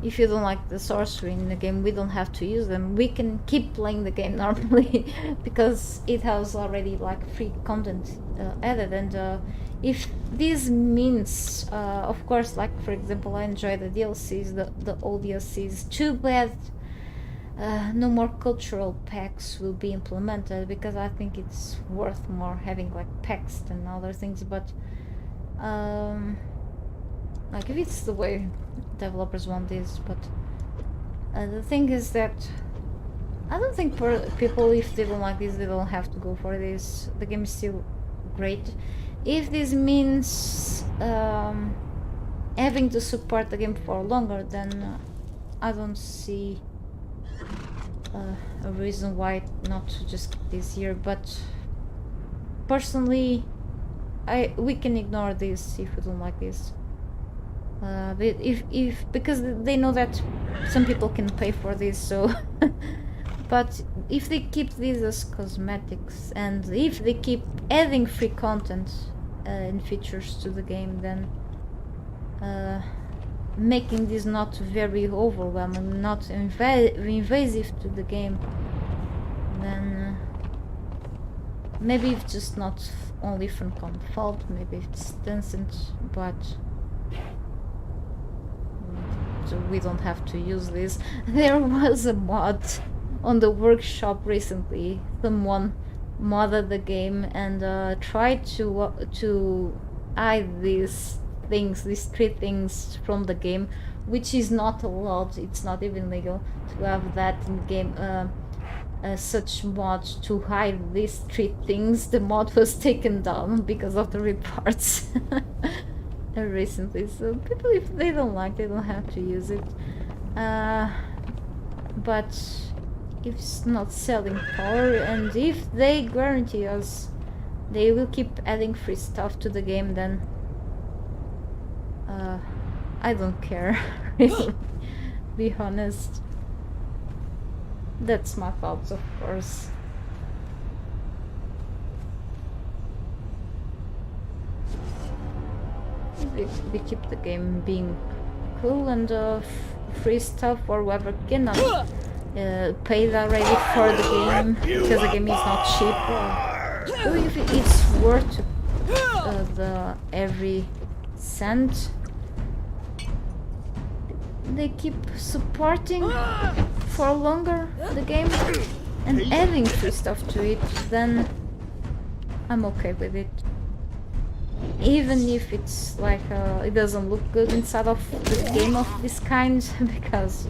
If you don't like the sorcery in the game, we don't have to use them. We can keep playing the game normally because it has already like free content added. And if this means, of course, like for example, I enjoy the DLCs, the old DLCs. Too bad no more cultural packs will be implemented, because I think it's worth more having like packs than other things. But like if it's the way developers want this. But the thing is that I don't think people, if they don't like this, they don't have to go for this. The game is still great. If this means having to support the game for longer, then I don't see a reason why not to just keep this here, but personally we can ignore this if we don't like this. But if because they know that some people can pay for this, so but if they keep these as cosmetics and if they keep adding free content and features to the game, then making this not very overwhelming, not invasive to the game, then maybe it's just not only Funcom fault, maybe it's Tencent, but so we don't have to use this. There was a mod on the workshop recently. Someone modded the game and tried to hide these things, these 3 things from the game, which is not allowed. It's not even legal to have that in game. Such mod to hide these 3 things. The mod was taken down because of the reports recently. So people, if they don't like, they don't have to use it. But if it's not selling power, and if they guarantee us they will keep adding free stuff to the game, then I don't care. Really, be honest. That's my thoughts, of course. We keep the game being cool and free stuff, or whoever cannot paid already for the game because the game is not cheap. So if it's worth the every cent, they keep supporting for longer the game and adding free stuff to it, then I'm okay with it. Even if it's like it doesn't look good inside of the game of this kind, because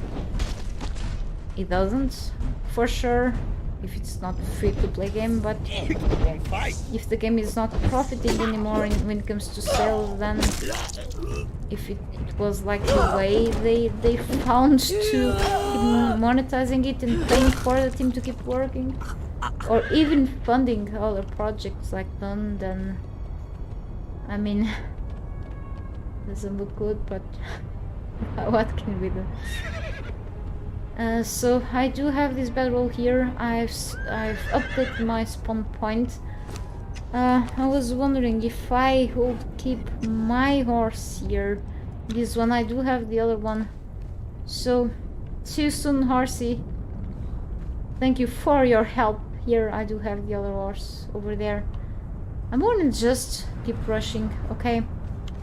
it doesn't, for sure, if it's not a free-to-play game, but if the game is not profiting anymore when it comes to sales, then if it was like the way they found to keep monetizing it and paying for the team to keep working, or even funding other projects like done, then I mean, doesn't look good, but what can we do? So I do have this bedroll here. I've updated my spawn point. I was wondering if I would keep my horse here. This one, I do have the other one. So, see you soon, horsey. Thank you for your help. Here I do have the other horse over there. I'm gonna just keep rushing, okay?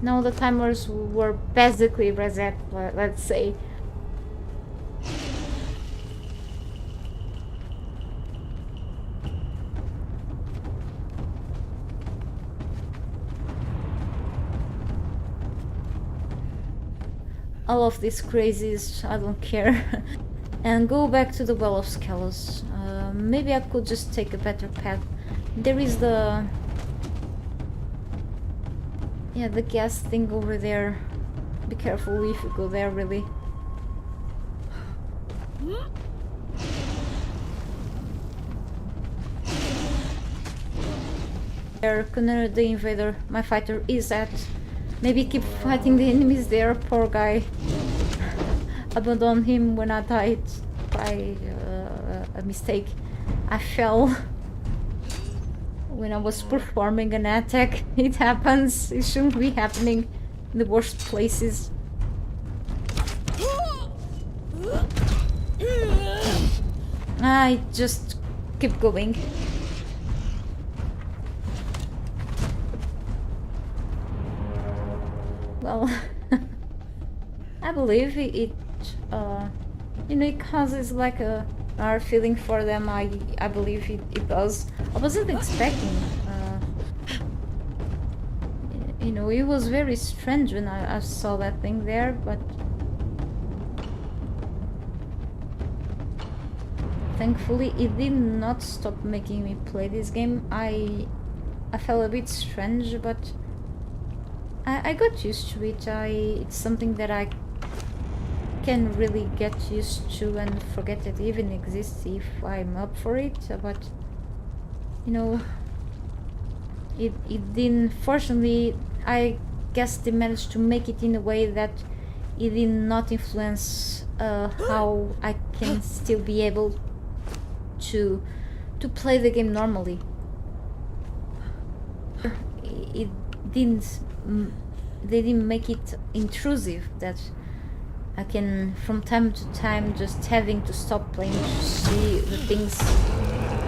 Now the timers were basically reset, let's say. All of these crazies, I don't care. And go back to the Well of Skelos. Maybe I could just take a better path. There is the gas thing over there. Be careful if you go there, really. There, Conan the Invader, my fighter, is at. Maybe keep fighting the enemies there, poor guy. Abandoned him when I died by a mistake. I fell when I was performing an attack. It happens. It shouldn't be happening in the worst places. I just keep going. Well, I believe it you know, it causes like a hard feeling for them. I believe it does. I wasn't expecting, you know, it was very strange when I saw that thing there, but thankfully it did not stop making me play this game. I felt a bit strange, but I got used to it. It's something that I can really get used to and forget it even exists if I'm up for it, but you know, it didn't. Fortunately, I guess they managed to make it in a way that it did not influence how I can still be able to play the game normally. It didn't. They didn't make it intrusive that I can from time to time just having to stop playing to see the things.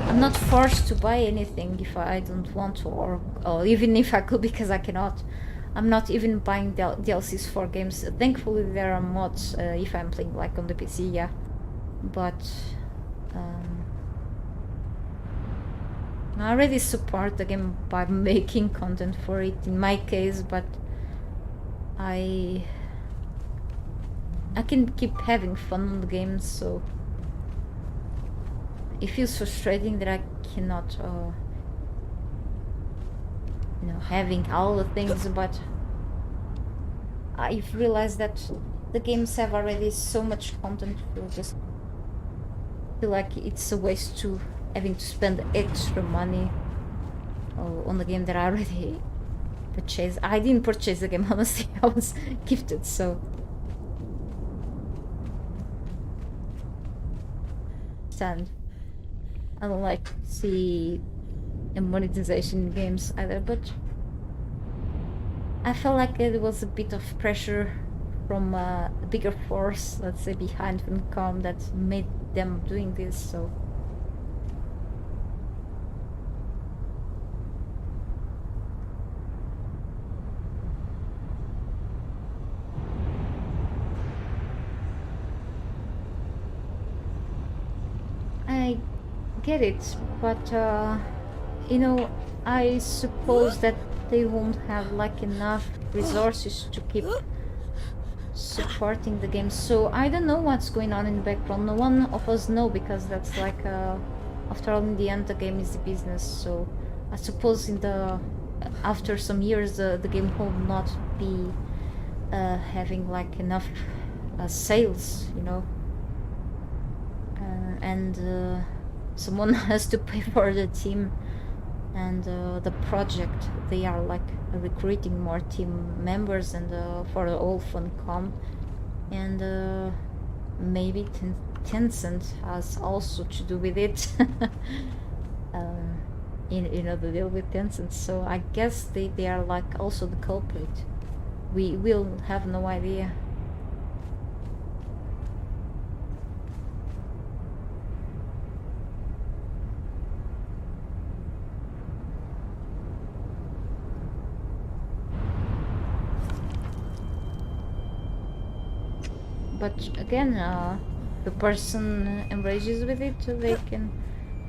I'm not forced to buy anything if I don't want to, or even if I could, because I cannot. I'm not even buying DLCs for games. Thankfully there are mods if I'm playing like on the PC, yeah. But I already support the game by making content for it in my case, but I can keep having fun on the game, so it feels frustrating that I cannot you know, having all the things, but I've realized that the games have already so much content to just feel like it's a waste to having to spend extra money on the game that I already purchased. I didn't purchase the game, honestly, I was gifted, so I don't like to see a monetization in games either, but I felt like it was a bit of pressure from a bigger force, let's say, behind Funcom that made them doing this, so I get it, but you know, I suppose that they won't have like enough resources to keep supporting the game, so I don't know what's going on in the background. No one of us know, because that's like after all, in the end the game is the business, so I suppose in the after some years the game will not be having like enough sales, you know, and someone has to pay for the team and the project. They are like recruiting more team members, and for the whole Funcom, and maybe Tencent has also to do with it. You know, the deal with Tencent, so I guess they are like also the culprit. We will have no idea. But again, the person engages with it, they can.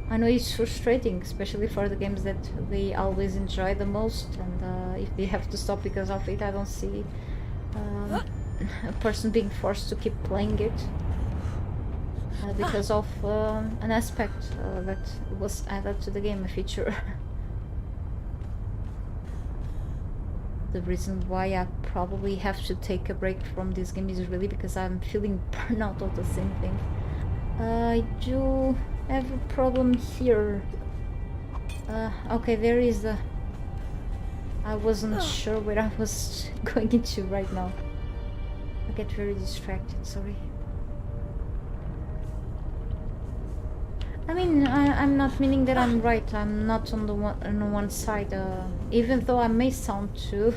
I know it's frustrating, especially for the games that they always enjoy the most, and if they have to stop because of it, I don't see a person being forced to keep playing it because of an aspect that was added to the game, a feature. The reason why I probably have to take a break from this game is really because I'm feeling burnout of the same thing. I do have a problem here. Okay, there is a... I wasn't sure where I was going into right now. I get very distracted, sorry. I mean, I'm not meaning that I'm right. I'm not on the one side, even though I may sound too.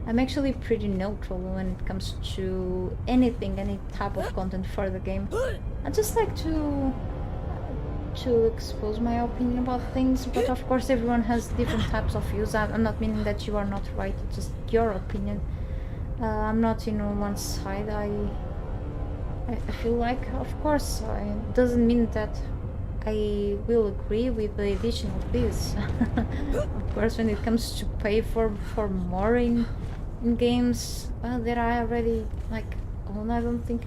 I'm actually pretty neutral when it comes to anything, any type of content for the game. I just like to expose my opinion about things, but of course everyone has different types of views. I'm not meaning that you are not right, it's just your opinion. I'm not on one side. I feel like, of course, it doesn't mean that I will agree with the addition of this. Of course, when it comes to pay for more in games that I already like own, I don't think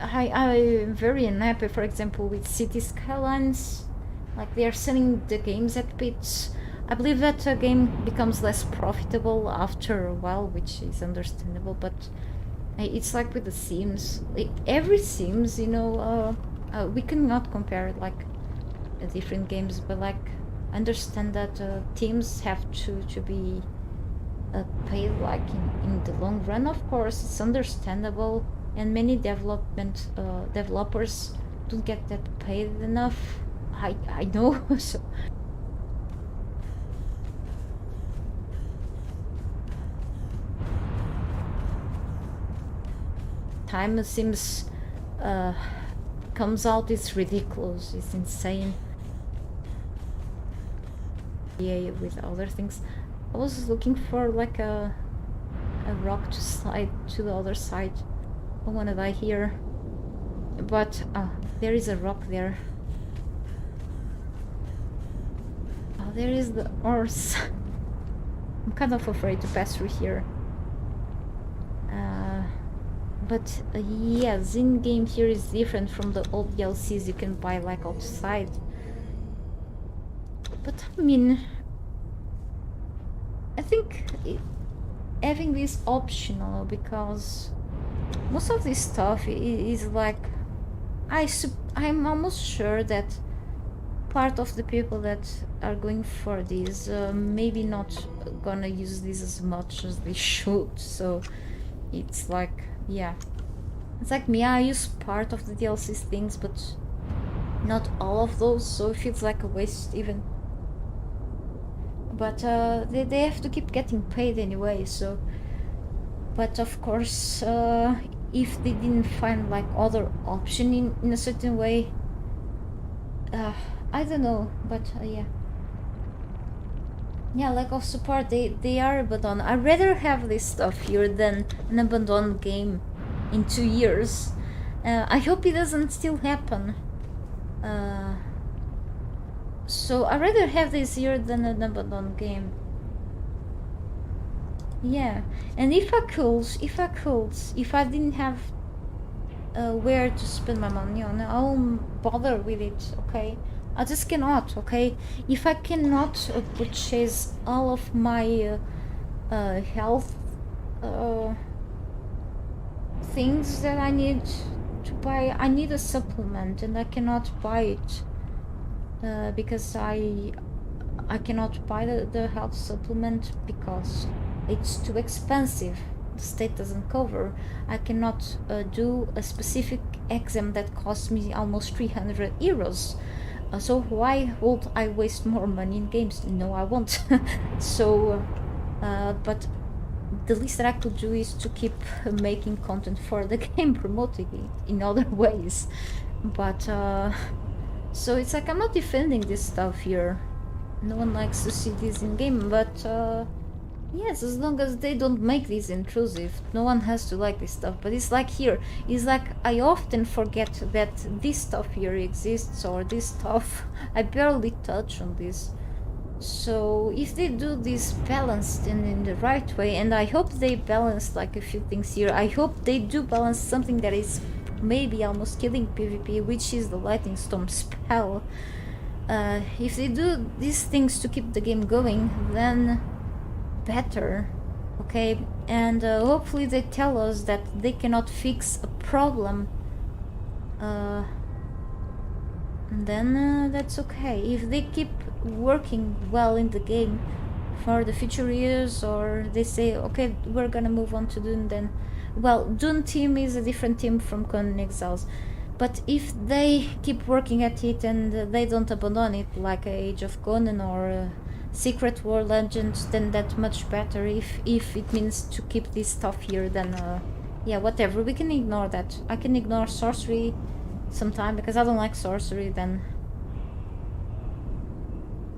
I'm very unhappy, for example, with City Skylines. Like, they are selling the games at bits. I believe that a game becomes less profitable after a while, which is understandable, but it's like with the Sims. Every Sims, you know, we cannot compare like different games, but like understand that teams have to be paid like in the long run. Of course, it's understandable, and many developers don't get that paid enough. I know. So time Sims comes out, it's ridiculous, it's insane. Yeah, with other things. I was looking for like a rock to slide to the other side. I wanna die here. But there is a rock there. Oh, there is the horse. I'm kind of afraid to pass through here. But yes, in-game here is different from the old DLCs you can buy like outside. But I mean, I think having this optional, because most of this stuff is like, I'm almost sure that part of the people that are going for this maybe not gonna use this as much as they should, so it's like, yeah, it's like me, I use part of the DLC's things but not all of those, so it feels like a waste even. But they have to keep getting paid anyway, so. But of course, if they didn't find like other option in a certain way, I don't know, but yeah. Yeah, lack of support, they are abandoned. I'd rather have this stuff here than an abandoned game in 2 years. I hope it doesn't still happen. So I'd rather have this here than an abandoned game. Yeah, and if I didn't have where to spend my money on, I won't bother with it, okay? I just cannot, okay? If I cannot purchase all of my health things that I need to buy, I need a supplement and I cannot buy it because I cannot buy the health supplement because it's too expensive. The state doesn't cover. I cannot do a specific exam that costs me almost 300 euros. So why would I waste more money in games? No, I won't. So, but the least that I could do is to keep making content for the game, promoting it in other ways. But, so it's like I'm not defending this stuff here. No one likes to see this in game, but yes, as long as they don't make this intrusive, no one has to like this stuff. But it's like here, it's like I often forget that this stuff here exists, or this stuff, I barely touch on this. So if they do this balanced and in the right way, and I hope they balance like a few things here, I hope they do balance something that is maybe almost killing PvP, which is the Lightning Storm spell. If they do these things to keep the game going, then better, okay? And hopefully they tell us that they cannot fix a problem, then that's okay. If they keep working well in the game for the future years, or they say, okay, we're gonna move on to Dune, then, well, Dune team is a different team from Conan Exiles, but if they keep working at it and they don't abandon it like Age of Conan or Secret War Legends, then that's much better. If it means to keep this stuff here, then yeah, whatever, we can ignore that. I can ignore sorcery sometime because I don't like sorcery, then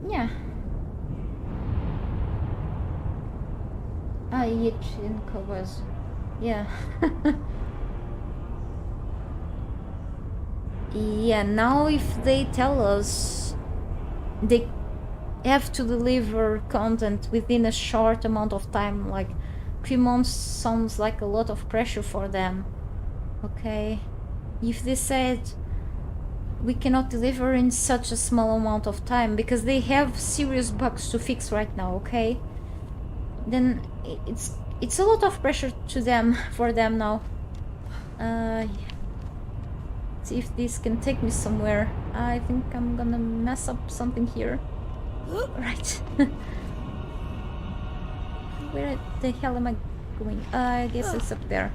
yeah. Yichinko was, yeah. Yeah, now if they tell us they have to deliver content within a short amount of time, like 3 months sounds like a lot of pressure for them, okay? If they said we cannot deliver in such a small amount of time because they have serious bugs to fix right now, okay? Then it's a lot of pressure to them for them now. See if this can take me somewhere. I think I'm gonna mess up something here. Right. Where the hell am I going? I guess it's up there.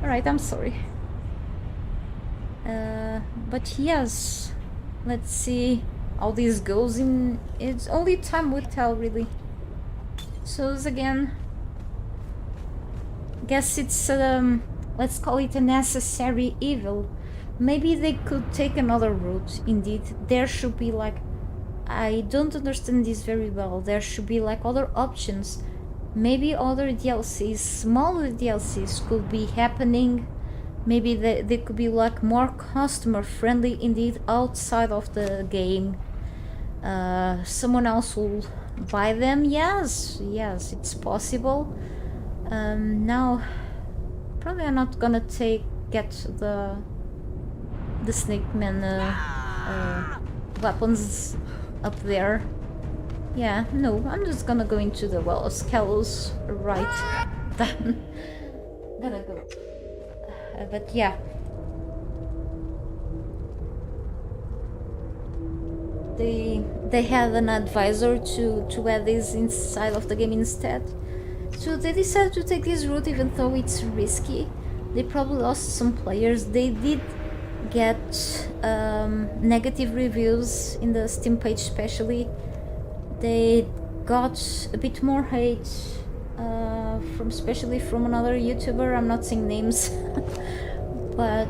Alright, I'm sorry. But yes, let's see how this goes. It's only time will tell, really. So again, guess it's let's call it a necessary evil. Maybe they could take another route. Indeed, there should be like, I don't understand this very well. There should be like other options. Maybe other DLCs, smaller DLCs could be happening. Maybe they could be like more customer friendly indeed outside of the game. Someone else will buy them. Yes, it's possible. Now, probably I'm not gonna get the Snake Man weapons up there. Yeah, no, I'm just gonna go into the well of Skelos right then. Gonna go. But yeah. They had an advisor to add this inside of the game instead. So they decided to take this route even though it's risky. They probably lost some players. They did get negative reviews in the Steam page especially. They got a bit more hate especially from another YouTuber. I'm not saying names. But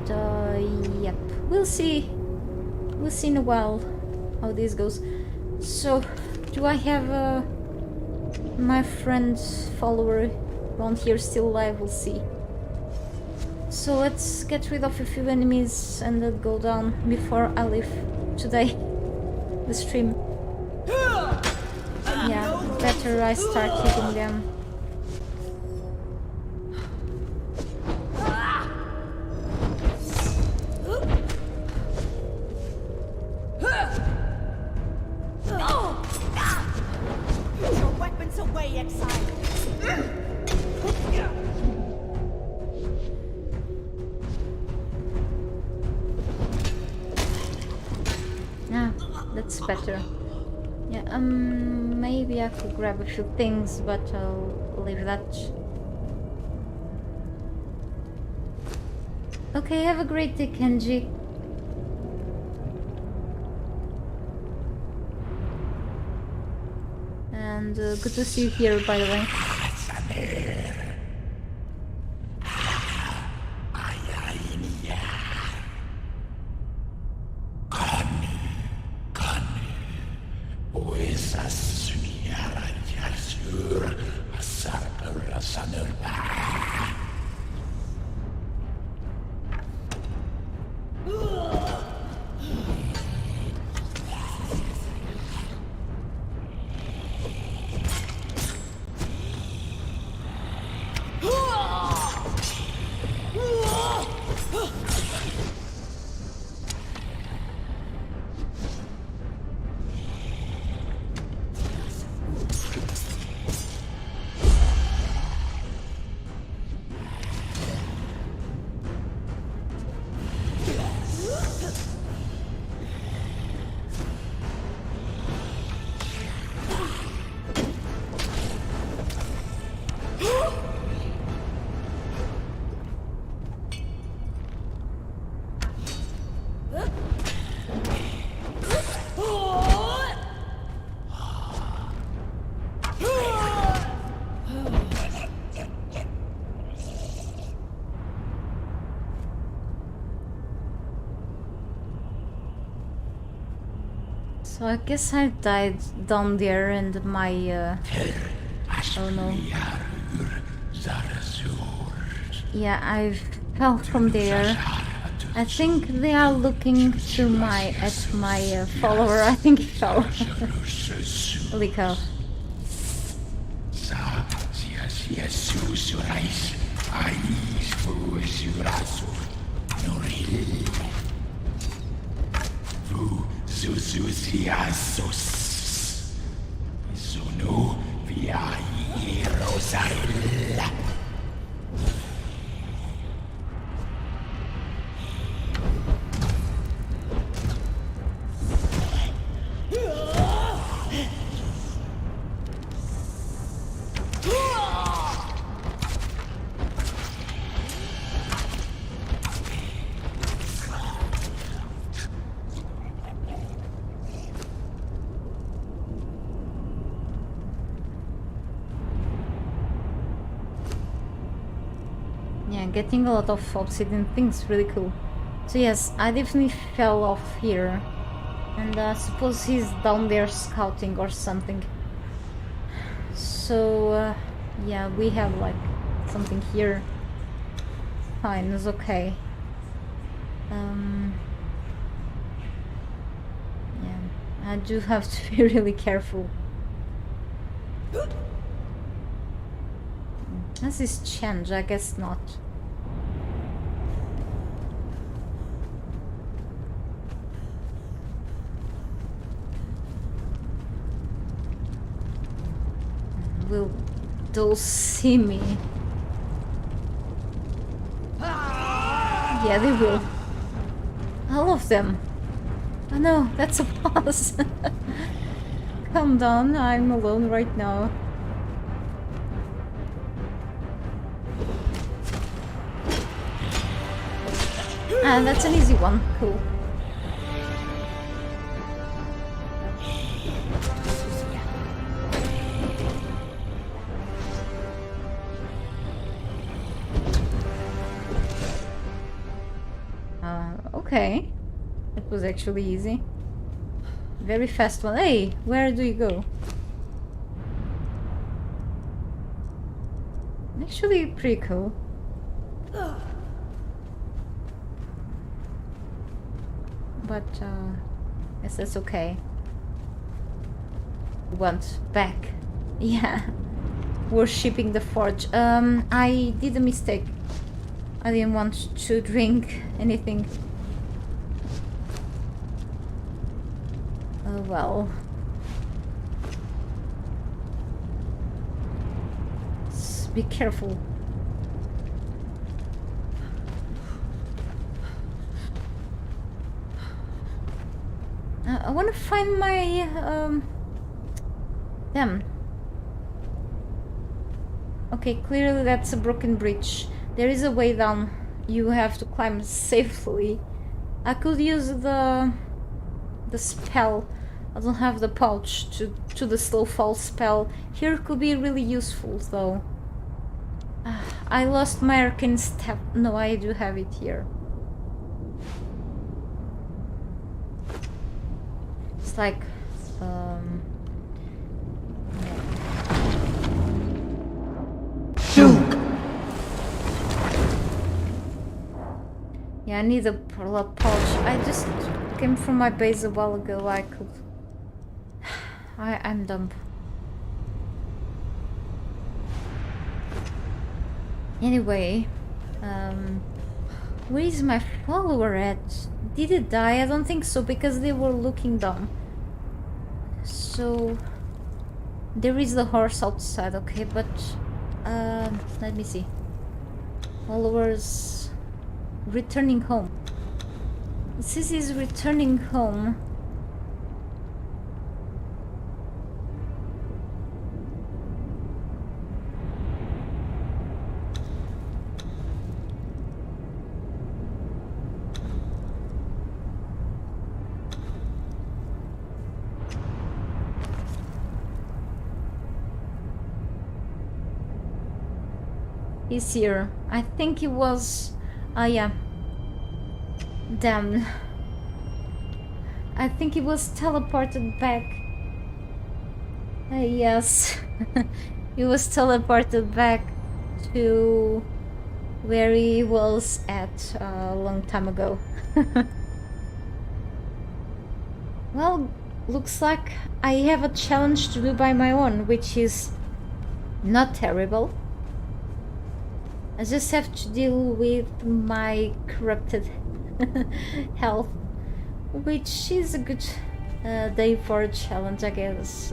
yep, we'll see in a while how this goes. So do I have my friend's follower around here still alive? We'll see. So let's get rid of a few enemies and then go down before I leave today the stream. Yeah, better I start hitting them. Put your weapons away, Exile. Ah, that's better. Yeah, maybe I could grab a few things, but I'll leave that. Okay, have a great day, Kenji. And good to see you here, by the way. So I guess I died down there and my oh no. Yeah, I fell from there. I think they are looking to my follower. I think he fell. Liko. Yeah, getting a lot of obsidian things, really cool. So yes, I definitely fell off here. And I suppose he's down there scouting or something. So, yeah, we have like something here. Fine, it's okay. Yeah, I do have to be really careful. Has this changed? I guess not. Will those see me? Yeah, they will. All of them. Oh no, that's a boss. Calm down, I'm alone right now. Ah, that's an easy one. Cool. Okay. That was actually easy. Very fast one. Hey, where do you go? Actually pretty cool. But yes, that's okay. Want back. Yeah. Worshipping the forge. I did a mistake. I didn't want to drink anything. Well. Be careful. I want to find my damn. Okay, clearly that's a broken bridge. There is a way down. You have to climb safely. I could use the spell. I don't have the pouch to the slow fall spell. Here could be really useful though. I lost my arcane step. No, I do have it here. It's like yeah, I need a pouch. I just came from my base a while ago. I could. I'm dumb. Anyway, where is my follower at? Did it die? I don't think so, because they were looking down. So there is the horse outside, okay, but let me see. Followers returning home. It says he's returning home. He's here. I think he was... yeah. Damn. I think he was teleported back. Yes. He was teleported back to where he was at a long time ago. Well, looks like I have a challenge to do by my own, which is not terrible. I just have to deal with my corrupted health, which is a good day for a challenge, I guess.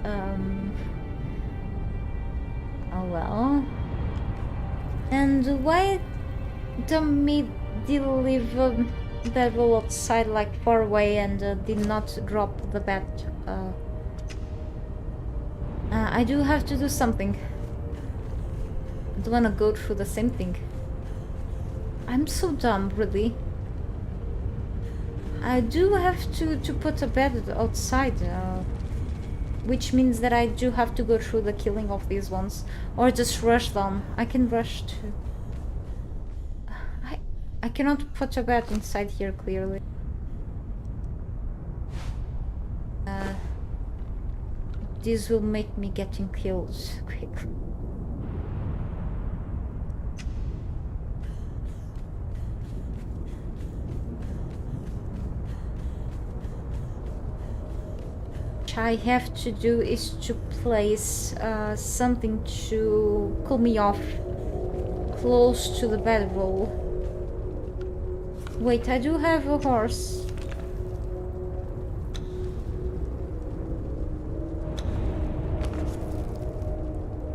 Oh well. And why don't me leave that wall outside, like far away, and did not drop the bat? I do have to do something. I don't wanna go through the same thing. I'm so dumb, really. I do have to put a bed outside, which means that I do have to go through the killing of these ones, or just rush them. I can rush to... I cannot put a bed inside here, clearly. This will make me getting killed quickly. What I have to do is to place something to cool me off close to the bedroll. Wait, I do have a horse.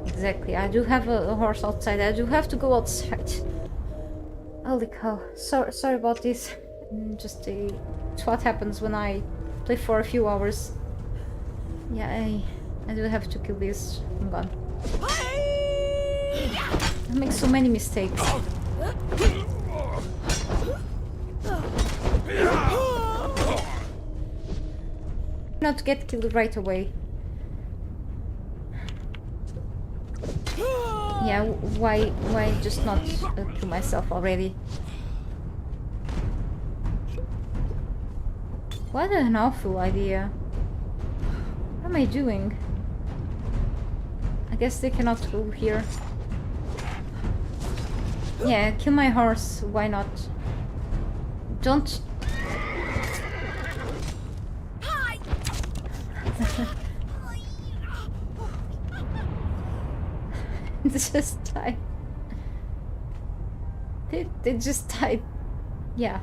Exactly, I do have a horse outside. I do have to go outside. Holy cow. Sorry about this. Just it's what happens when I play for a few hours. Yeah, I do have to kill this. I'm gone. I make so many mistakes. Not get killed right away. Yeah, why just not kill myself already? What an awful idea. What am I doing? I guess they cannot go here. Yeah, kill my horse, why not? Don't... They just died. They just died. Yeah.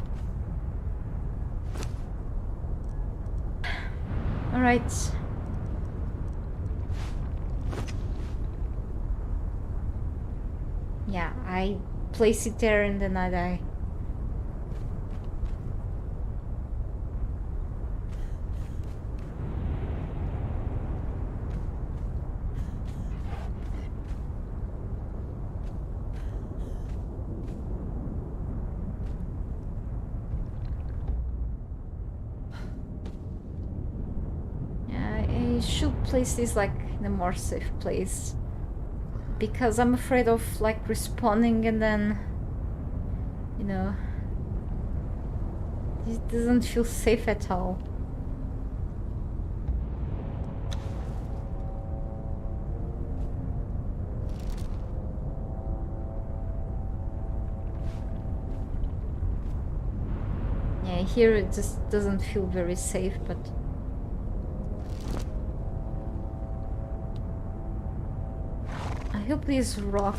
Alright. Yeah, I place it there and then I die. I should place this like in a more safe place, because I'm afraid of like respawning and then, you know, it doesn't feel safe at all. Yeah, here it just doesn't feel very safe, but I hope this rock...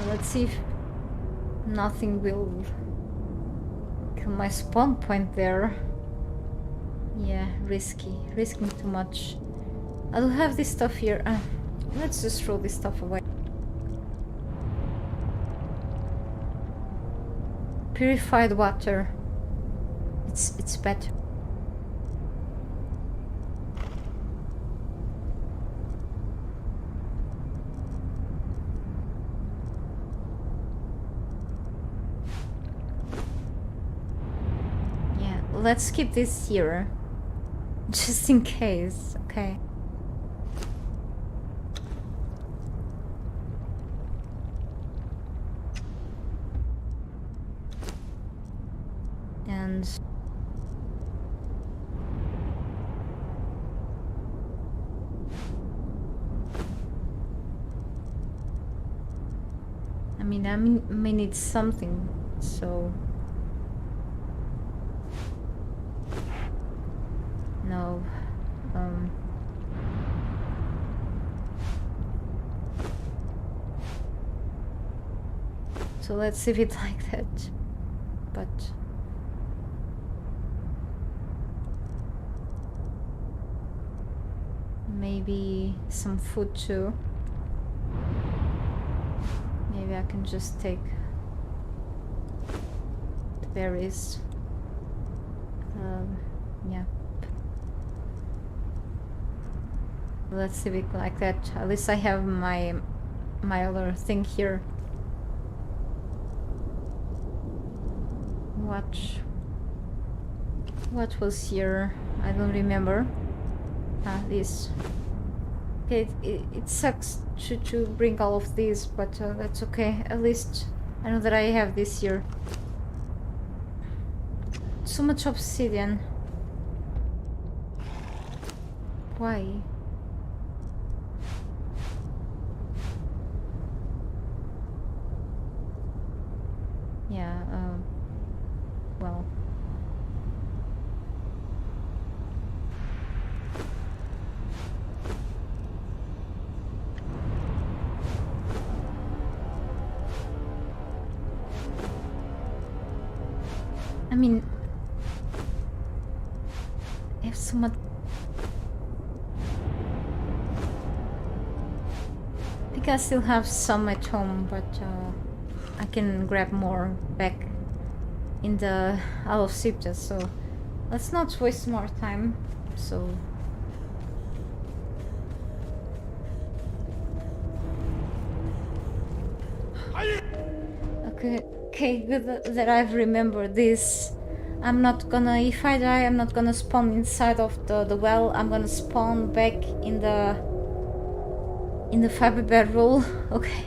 let's see if nothing will kill my spawn point there. Yeah, risking too much. I don't have this stuff here. Let's just throw this stuff away. Purified water. It's better. Let's keep this here, just in case, okay. And... I mean, I may need something, so... No. So let's leave it like that. But maybe some food too. Maybe I can just take the berries. Yeah. Let's leave it like that. At least I have my other thing here. What was here? I don't remember. This. Okay, it sucks to bring all of these, but that's okay. At least I know that I have this here. So much obsidian. Why? Yeah, well. I mean, I have so much. I think I still have some at home, but I can grab more back in the Isle of Sipta, so let's not waste more time. So okay, good that I've remembered this. I'm not gonna, if I die, I'm not gonna spawn inside of the well. I'm gonna spawn back in the fiber bedroll. Okay.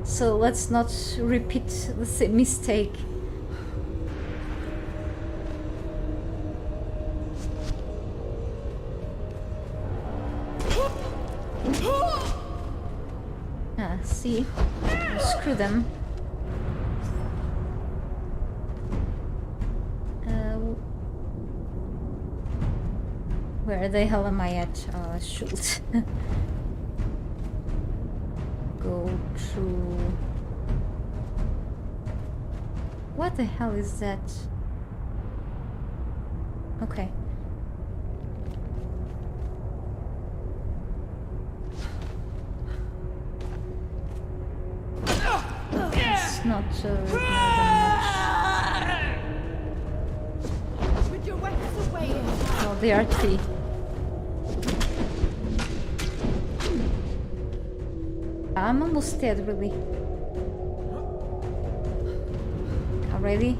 So let's not repeat the same mistake. See? Screw them. Where the hell am I at? Shoot. Go to... What the hell is that? Okay. It's not more than much. With your weapons away. Oh, there are three. I'm almost dead, really. Already?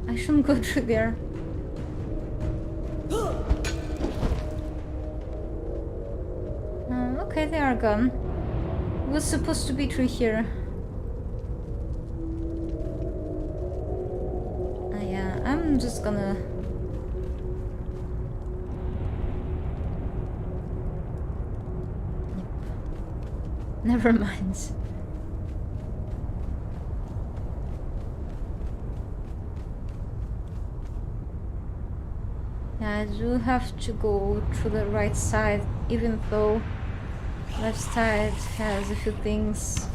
I shouldn't go through there. Okay, they are gone. It was supposed to be through here. Yeah, I'm just gonna... Yep. Never mind. Yeah, I do have to go to the right side, even though left side has a few things.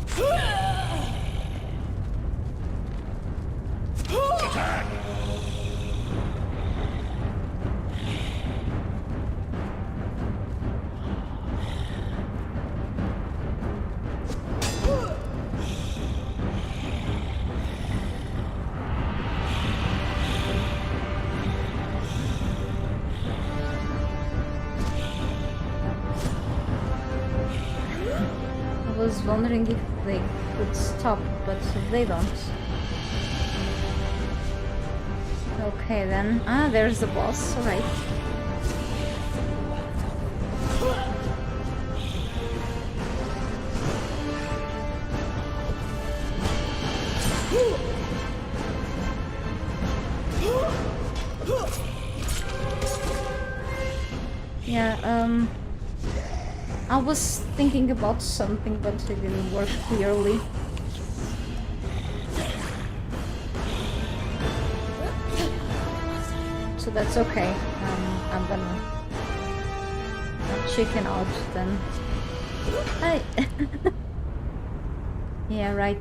I was wondering if they could stop, but they don't. Okay then. Ah, there's the boss, alright. Yeah, I was thinking about something, but it didn't work clearly. So that's okay. I'm gonna chicken out then. I yeah, right.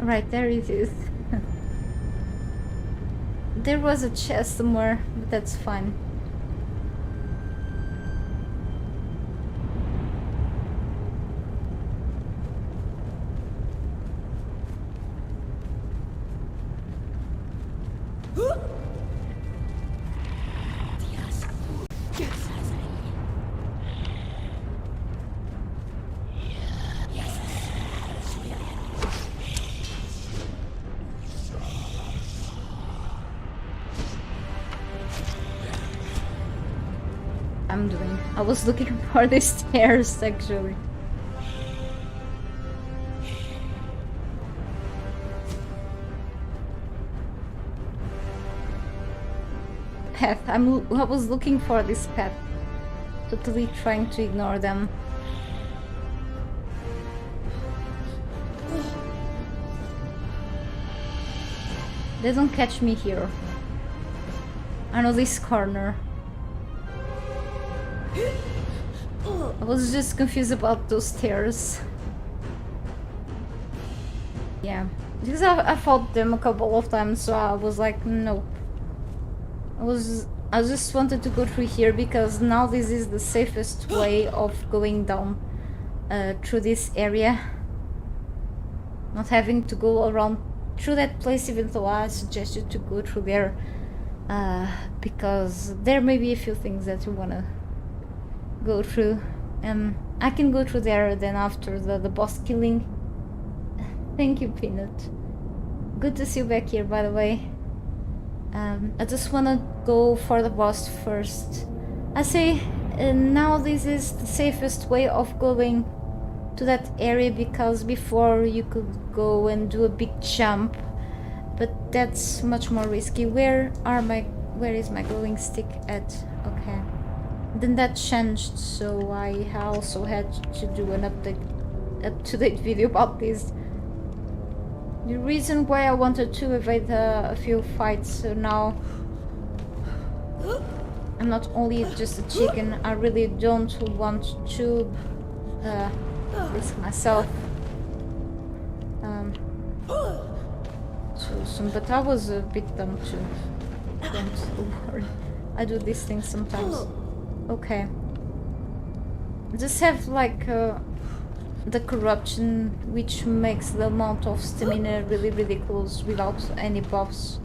Right, there it is. There was a chest somewhere, but that's fine. I'm doing. I was looking for the stairs actually. Path. I was looking for this path. Totally trying to ignore them. They don't catch me here. I know this corner. I was just confused about those stairs. Yeah, because I fought them a couple of times, so I was like, no. I just wanted to go through here because now this is the safest way of going down through this area. Not having to go around through that place, even though I suggested to go through there because there may be a few things that you wanna go through. I can go through there then after the boss killing. Thank you, Peanut. Good to see you back here, by the way. I just wanna go for the boss first. I say now this is the safest way of going to that area because before you could go and do a big jump, but that's much more risky. Where is my glowing stick at? Okay. Then that changed, so I also had to do an up-to-date video about this. The reason why I wanted to evade a few fights, so now I'm not only just a chicken, I really don't want to risk myself too soon, but I was a bit dumb too. Don't worry, I do these things sometimes. Okay. Just have like the corruption, which makes the amount of stamina really close without any buffs.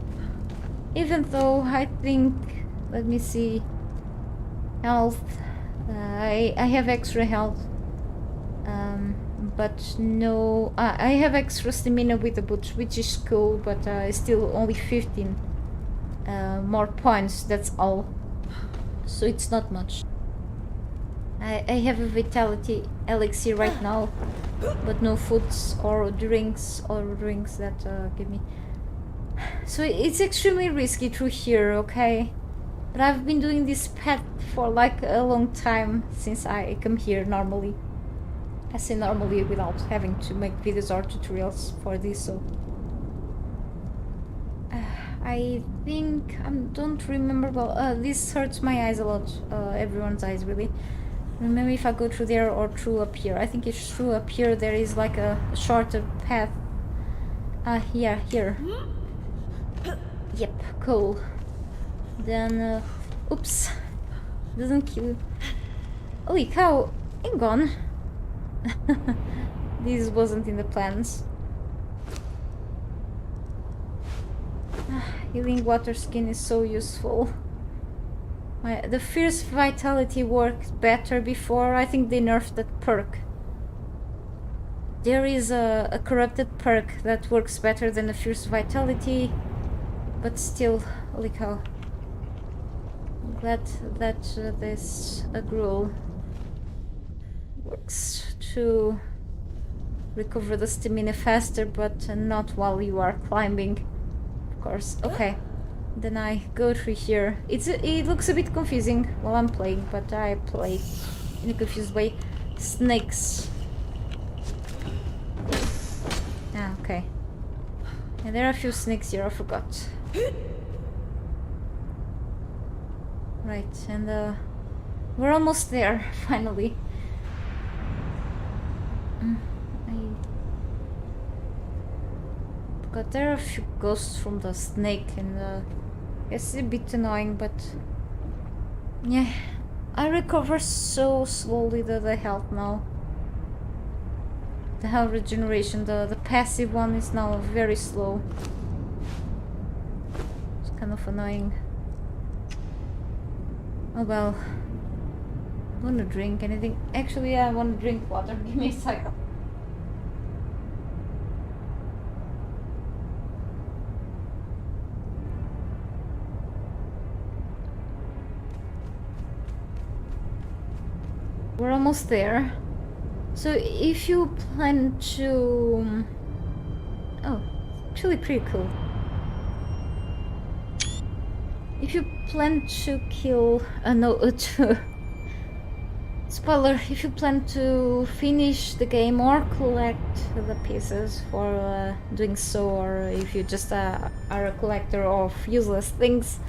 Even though I think, let me see, health, I have extra health, but no, I have extra stamina with the boots, which is cool, but still only 15 more points, that's all. So it's not much. I have a vitality elixir right now, but no foods or drinks that give me. So it's extremely risky through here, okay? But I've been doing this path for like a long time since I come here normally. I say normally without having to make videos or tutorials for this, so. I think, I don't remember well, this hurts my eyes a lot, everyone's eyes really. Maybe if I go through there or through up here. I think it's through up here there is like a shorter path. Yeah, here. Yep, cool. Then, oops. Doesn't kill. Holy cow, I'm gone. This wasn't in the plans. Healing water skin is so useful. The fierce vitality worked better before. I think they nerfed that perk. There is a corrupted perk that works better than the fierce vitality, but still, holy cow. Glad that this gruel works to recover the stamina faster, but not while you are climbing, of course. Okay. Then I go through here. It looks a bit confusing while I'm playing, but I play in a confused way. Snakes. Ah, okay. And there are a few snakes here, I forgot. Right, and we're almost there, finally. But there are a few ghosts from the snake, and it's a bit annoying, but yeah, I recover so slowly the health now. The health regeneration, the passive one is now very slow. It's kind of annoying. Oh well. I wanna drink anything. Actually, I wanna drink water. Give me a second. We're almost there. So if you plan to... Oh, actually pretty cool. If you plan to kill... Spoiler, if you plan to finish the game or collect the pieces for doing so, or if you just are a collector of useless things,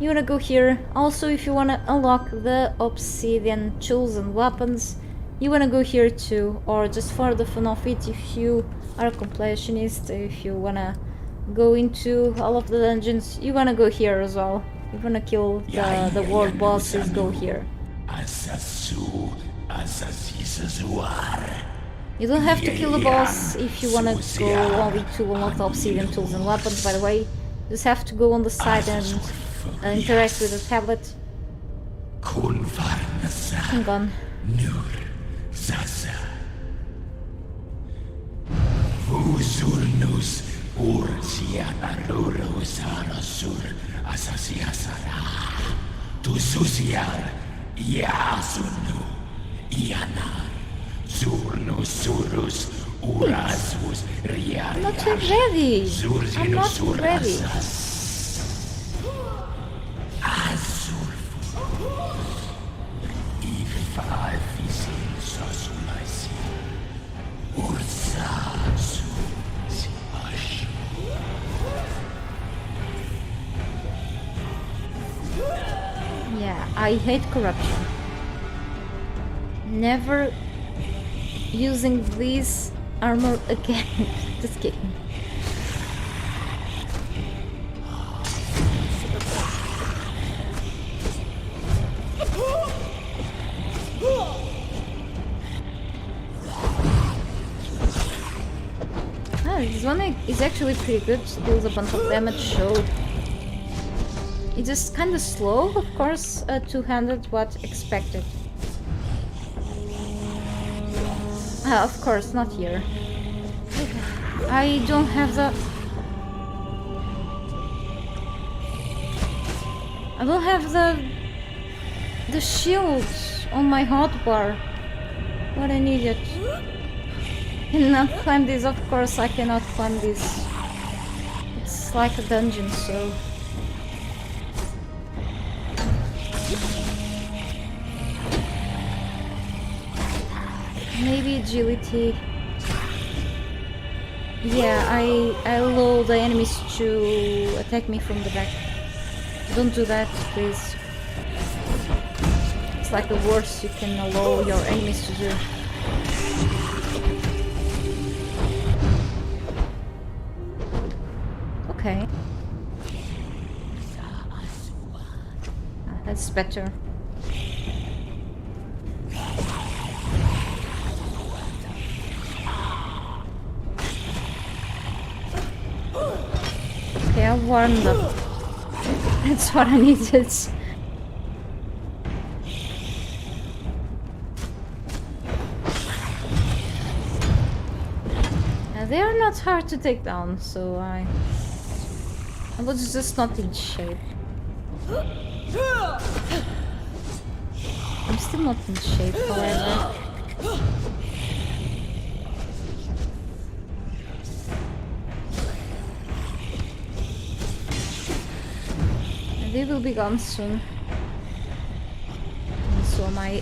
you wanna go here. Also, if you wanna unlock the obsidian tools and weapons, you wanna go here too. Or just for the fun of it, if you are a completionist, if you wanna go into all of the dungeons, you wanna go here as well. If you wanna kill the world bosses, go here. You don't have to kill the boss if you wanna go only to unlock the obsidian tools and weapons, by the way. You just have to go on the side and interact with the tablet. Hang on. I'm not yet ready. I'm not ready. Yeah, I hate corruption. Never using this armor again. Just kidding. This one is actually pretty good, deals a bunch of damage, so it's just kinda slow, of course, two-handed, but expected. Of course, not here. I don't have the... I don't have the shield on my hotbar. What an idiot. Cannot climb this, of course I cannot climb this. It's like a dungeon, so... Maybe agility. Yeah, I allow the enemies to attack me from the back. Don't do that, please. It's like the worst you can allow your enemies to do. Okay. That's better. Okay, I warmed up. That's what I needed. They are not hard to take down, so I was just not in shape. I'm still not in shape, however. They will be gone soon. And so am I.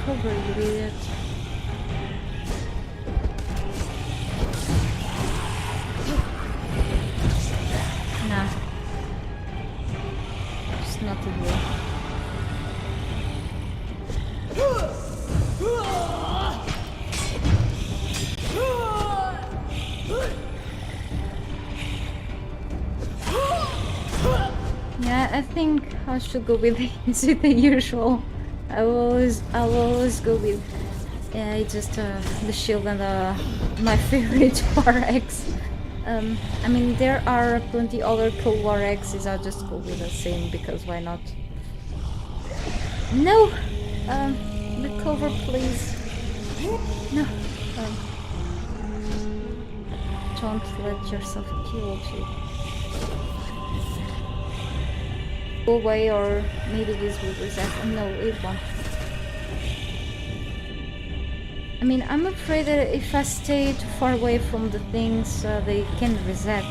Recover, you idiot. not a deal. Yeah, I think I should go with the usual. I'll always go with just the shield and my favorite RX. I mean, there are plenty other cool RXs. I'll just go with the same because why not? No, the cover, please. No, don't let yourself kill you. Go away, or maybe this will reset. No, it won't. I mean, I'm afraid that if I stay too far away from the things, they can reset.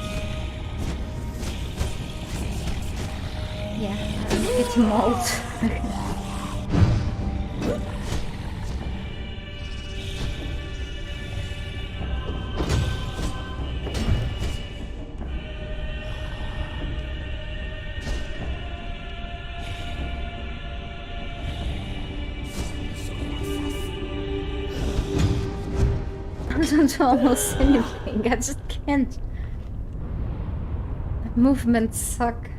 Yeah, I'm getting old. I don't do almost anything, I just can't. Movements suck.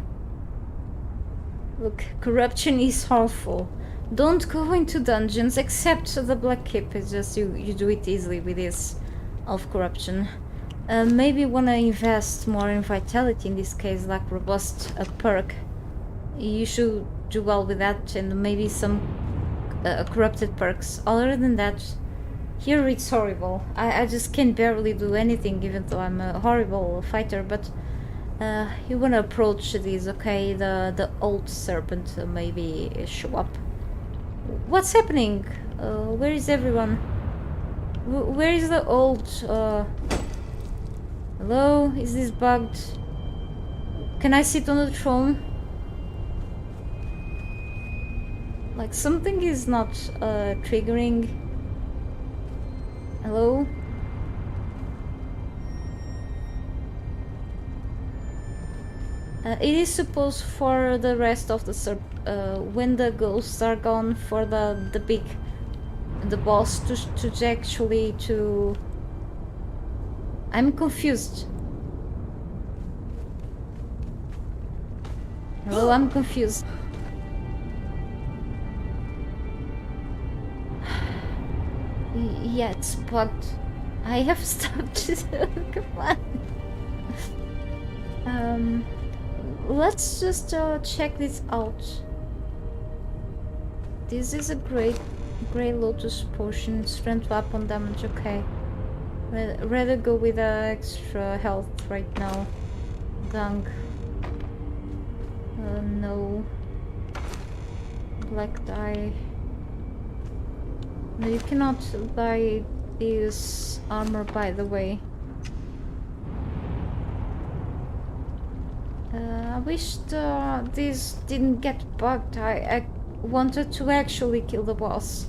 Look, corruption is harmful. Don't go into dungeons except the Black Keep. It's just you do it easily with this of corruption. Maybe wanna invest more in vitality in this case, like robust perk. You should do well with that, and maybe some corrupted perks. Other than that, here it's horrible. I just can barely do anything, even though I'm a horrible fighter. But you wanna approach these, okay? The old serpent maybe show up. What's happening? Where is everyone? Where is the old? Hello? Is this bugged? Can I sit on the throne? Like something is not triggering. Hello? It is supposed for the rest of the when the ghosts are gone, for the boss to actually to. I'm confused. Hello, I'm confused. Yeah, it's bugged. I have stopped. Come on. Let's just check this out. This is a great lotus potion, strength weapon damage. Okay, rather go with extra health right now. Dung. No. Black dye. No, you cannot buy this armor, by the way. I wish this didn't get bugged. I wanted to actually kill the boss.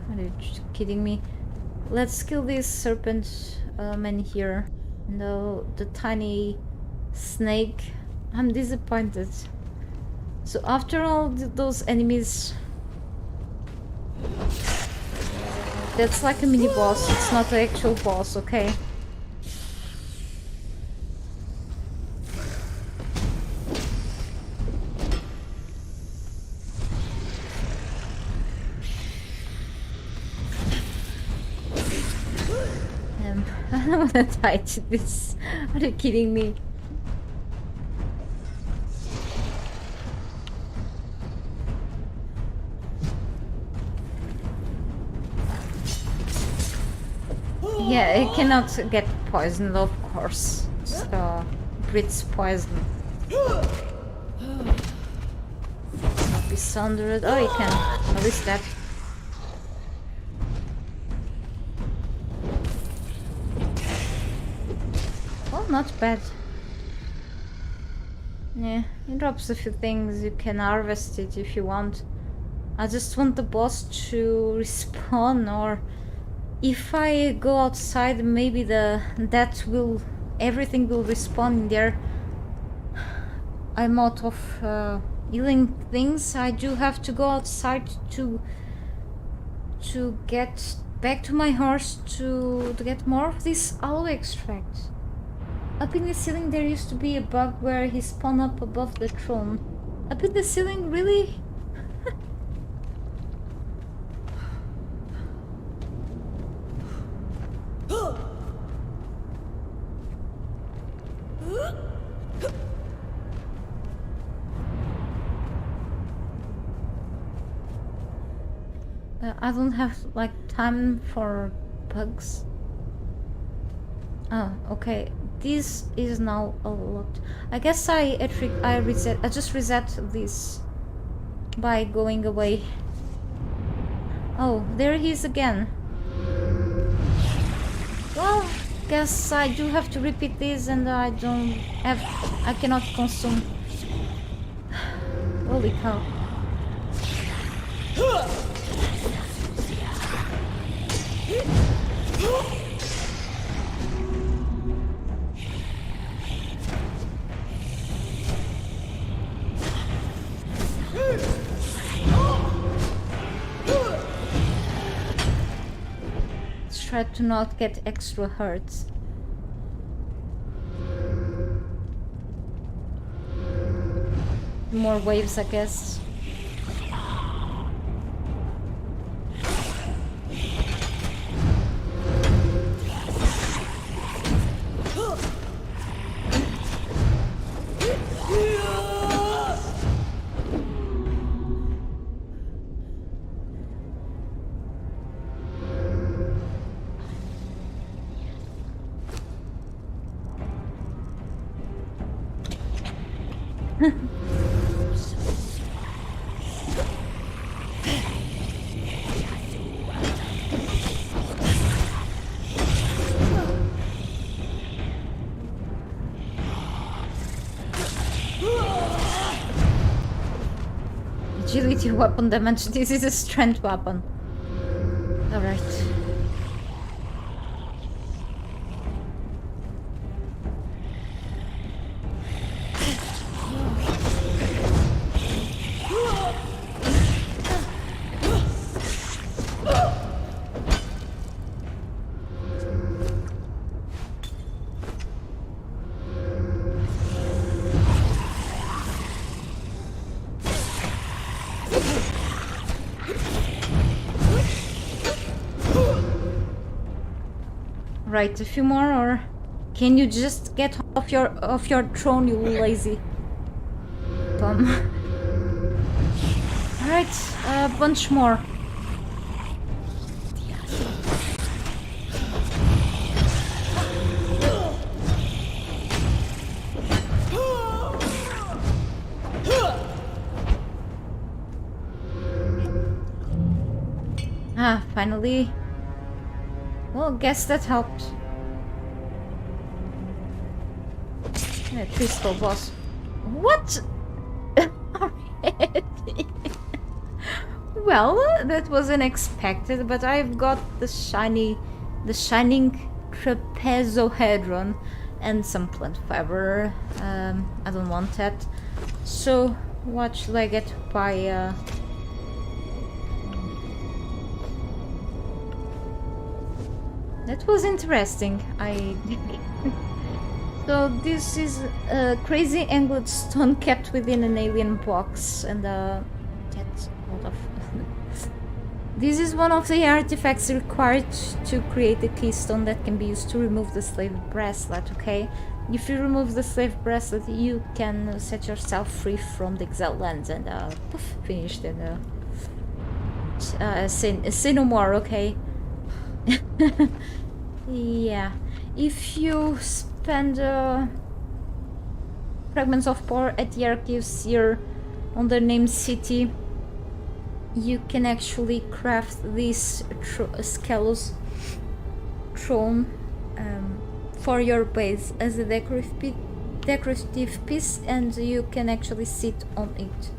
Are you kidding me? Let's kill this serpent man here. No, the tiny snake. I'm disappointed. So after all those enemies, that's like a mini boss. It's not the actual boss, okay? I don't want to die to this. Are you kidding me? Yeah, it cannot get poisoned, of course. So, Brit's poison. Not be sundered. Oh, you can. At least that. Well, not bad. Yeah, it drops a few things. You can harvest it if you want. I just want the boss to respawn, or if I go outside, maybe everything will respawn in there. I'm out of healing things. I do have to go outside to get back to my horse to get more of this aloe extract. Up in the ceiling there used to be a bug where he spawned up above the throne. Up in the ceiling, really? I don't have like time for bugs. Oh, okay. This is now a lot. I guess I just reset this by going away. Oh, there he is again. Well, guess I do have to repeat this, and I cannot consume. Holy cow. Let's try to not get extra hurt. More waves, I guess. Agility weapon damage. This is a strength weapon. Alright. Right, a few more, or can you just get off your throne, you lazy bum? Alright, a bunch more. Ah, finally. Well, guess that helped. Yeah, crystal boss. What? Well, that was unexpected, but I've got the shining trapezohedron and some plant fiber. I don't want that. So, what should I get by That was interesting. So this is a crazy angled stone kept within an alien box, and that's hold of. This is one of the artifacts required to create a keystone that can be used to remove the slave bracelet. Okay, if you remove the slave bracelet, you can set yourself free from the exiled lands, and poof, finished. And say no more. Okay. Yeah, if you spend fragments of power at the archives here on the named city, you can actually craft this Skelos throne for your base as a decorative piece, and you can actually sit on it.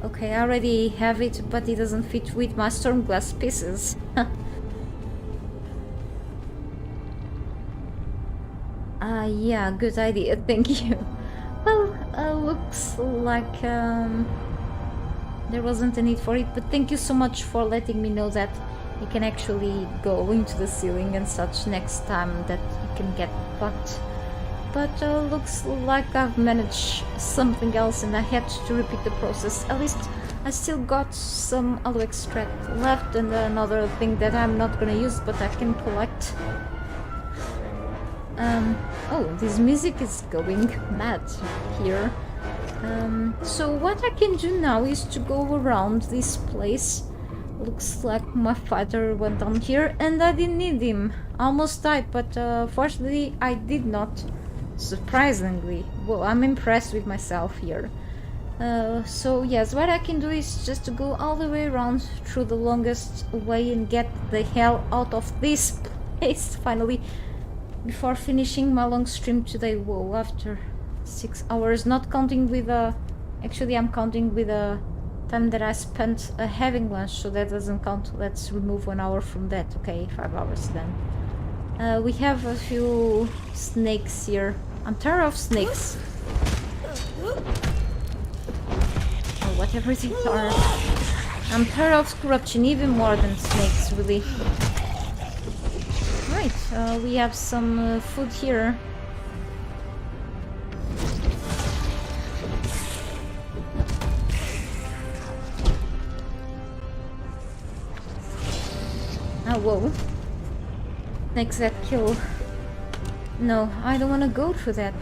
Okay, I already have it, but it doesn't fit with my storm glass pieces. Yeah, good idea, thank you. Well, looks like there wasn't a need for it, but thank you so much for letting me know that you can actually go into the ceiling and such next time that you can get bugged. But looks like I've managed something else and I had to repeat the process. At least I still got some aloe extract left and another thing that I'm not gonna use but I can collect. Oh, this music is going mad here. So what I can do now is to go around this place. Looks like my fighter went down here and I didn't need him. Almost died, but fortunately I did not. Surprisingly. Well, I'm impressed with myself here. So yes, what I can do is just to go all the way around through the longest way and get the hell out of this place finally before finishing my long stream today. Whoa, after 6 hours, not counting with actually I'm counting with the time that I spent having lunch, so that doesn't count. Let's remove 1 hour from that. Okay, 5 hours then. We have a few snakes here. I'm tired of snakes. Or whatever they are. I'm tired of corruption even more than snakes, really. Right, we have some food here. Oh, whoa. Snakes that kill. No, I don't want to go through that.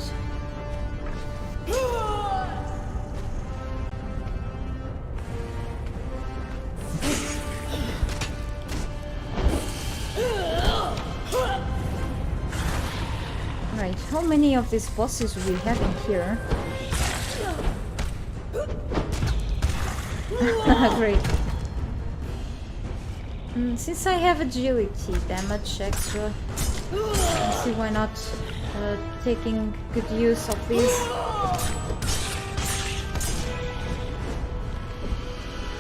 Right, how many of these bosses we have in here? Great. Since I have agility, damage extra, let's see why not taking good use of these.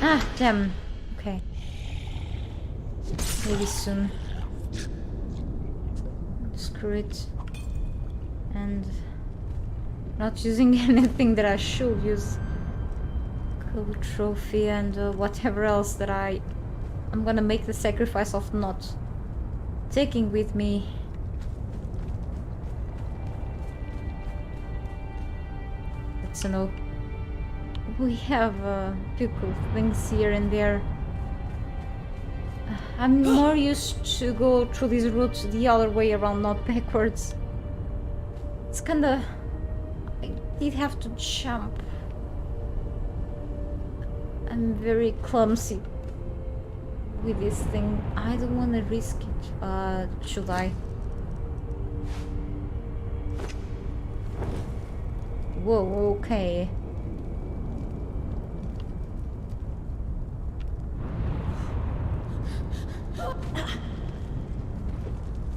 Ah, damn. Okay. Maybe soon. Screw it. And not using anything that I should use. Cool trophy and whatever else that I'm gonna make the sacrifice of not taking with me. Let's know. We have a few cool things here and there. I'm more used to go through this route the other way around, not backwards. It's kinda... I did have to jump. I'm very clumsy with this thing. I don't want to risk it. Should I? Whoa, okay.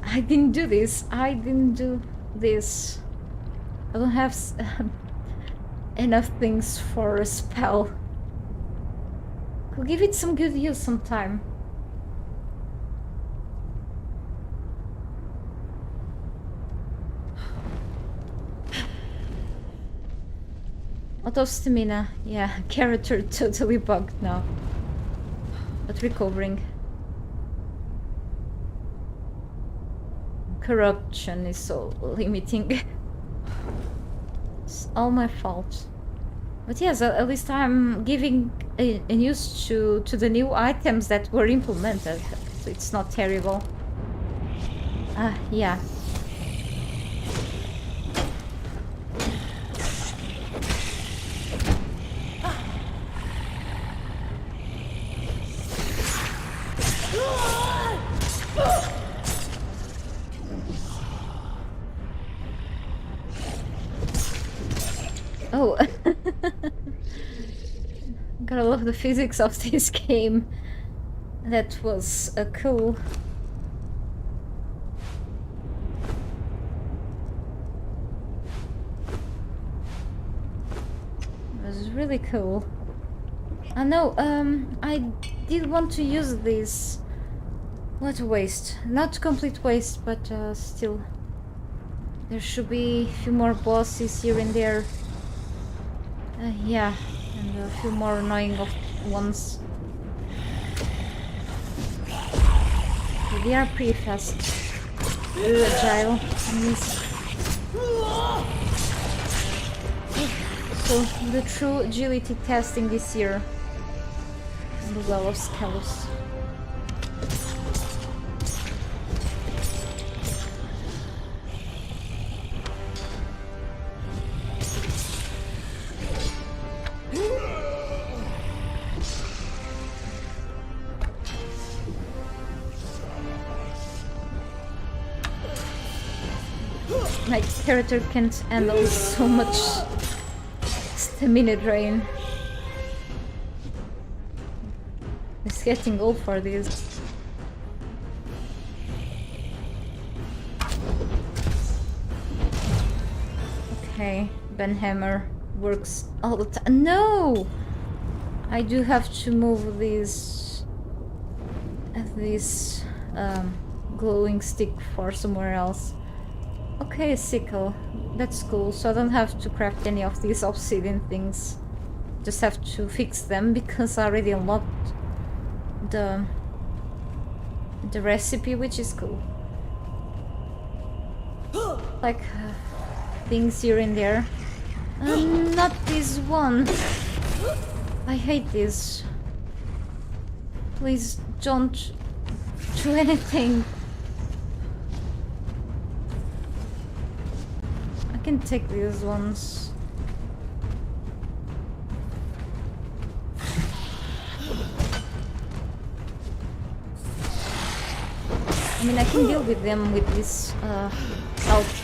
I didn't do this. I didn't do this. I don't have enough things for a spell. Could give it some good use sometime. Out of stamina. Yeah, character totally bugged now. But recovering. Corruption is so limiting. It's all my fault. But yes, at least I'm giving a use to the new items that were implemented. So it's not terrible. Yeah. Oh, gotta love the physics of this game. That was cool. It was really cool. No, I did want to use this. What a waste. Not complete waste, but still. There should be a few more bosses here and there. Yeah, and a few more annoying ones. They are pretty fast. Very agile. So, the true agility testing this year. On the Well of Skelos. My character can't handle so much stamina drain. It's getting old for this. Okay, Benhammer works all the time. No! I do have to move this glowing stick for somewhere else. Okay, sickle. That's cool. So I don't have to craft any of these obsidian things. Just have to fix them because I already unlocked the recipe, which is cool. Like things here and there. Not this one. I hate this. Please don't do anything. I can take these ones. I mean, I can deal with them with this health.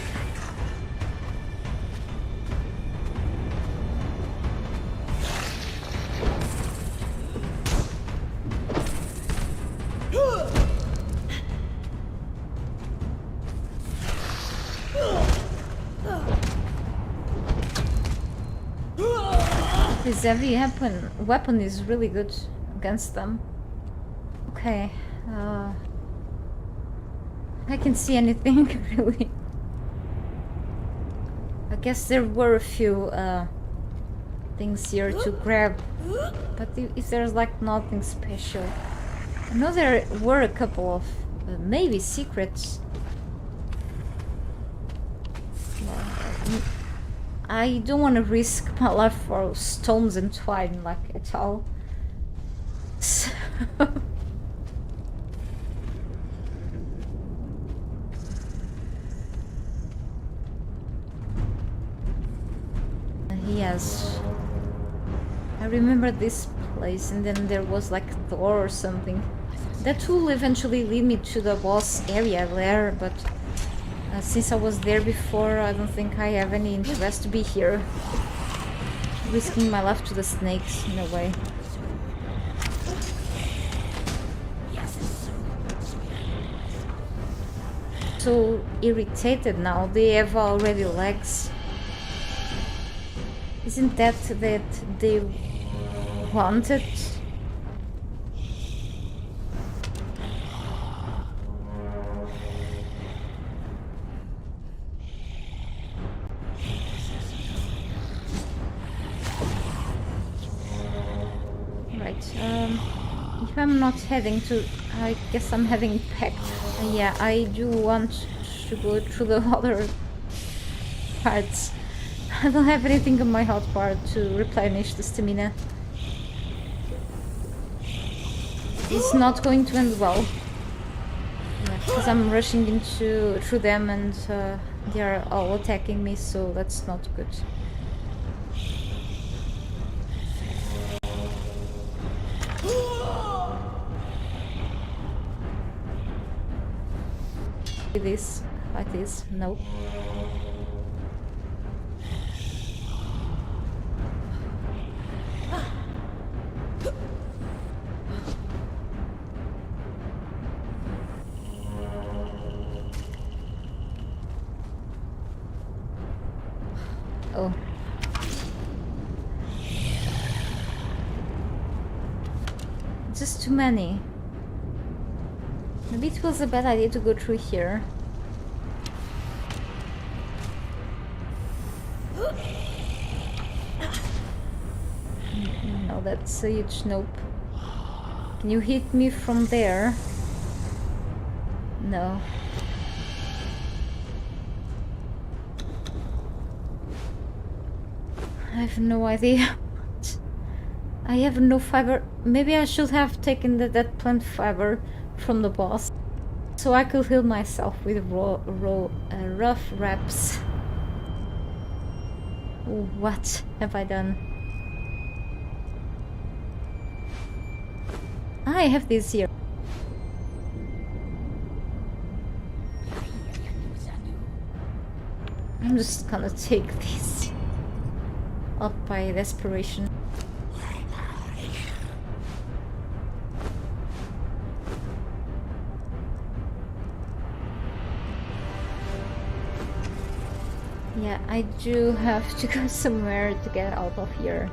This heavy weapon is really good against them. Okay, I can see anything really. I guess there were a few things here to grab, but if there's like nothing special. I know there were a couple of maybe secrets. I don't want to risk my life for stones and twine, like, at all. So yes. I remember this place, and then there was like a door or something. That will eventually lead me to the boss area there, but since I was there before, I don't think I have any interest to be here. Risking my life to the snakes, in a way. So irritated now, they have already legs. Isn't that they wanted? If I'm not heading to... I guess I'm heading back. Yeah, I do want to go through the other parts. I don't have anything on my hot bar to replenish the stamina. It's not going to end well. Because I'm rushing through them and they are all attacking me, so that's not good. This, like this, no. Oh. just too many. Maybe it was a bad idea to go through here. No, that's a huge nope. Can you hit me from there? No. I have no idea. I have no fiber. Maybe I should have taken that plant fiber from the boss, so I could heal myself with rough wraps. What have I done? I have this here. I'm just gonna take this up by desperation. Yeah, I do have to go somewhere to get out of here.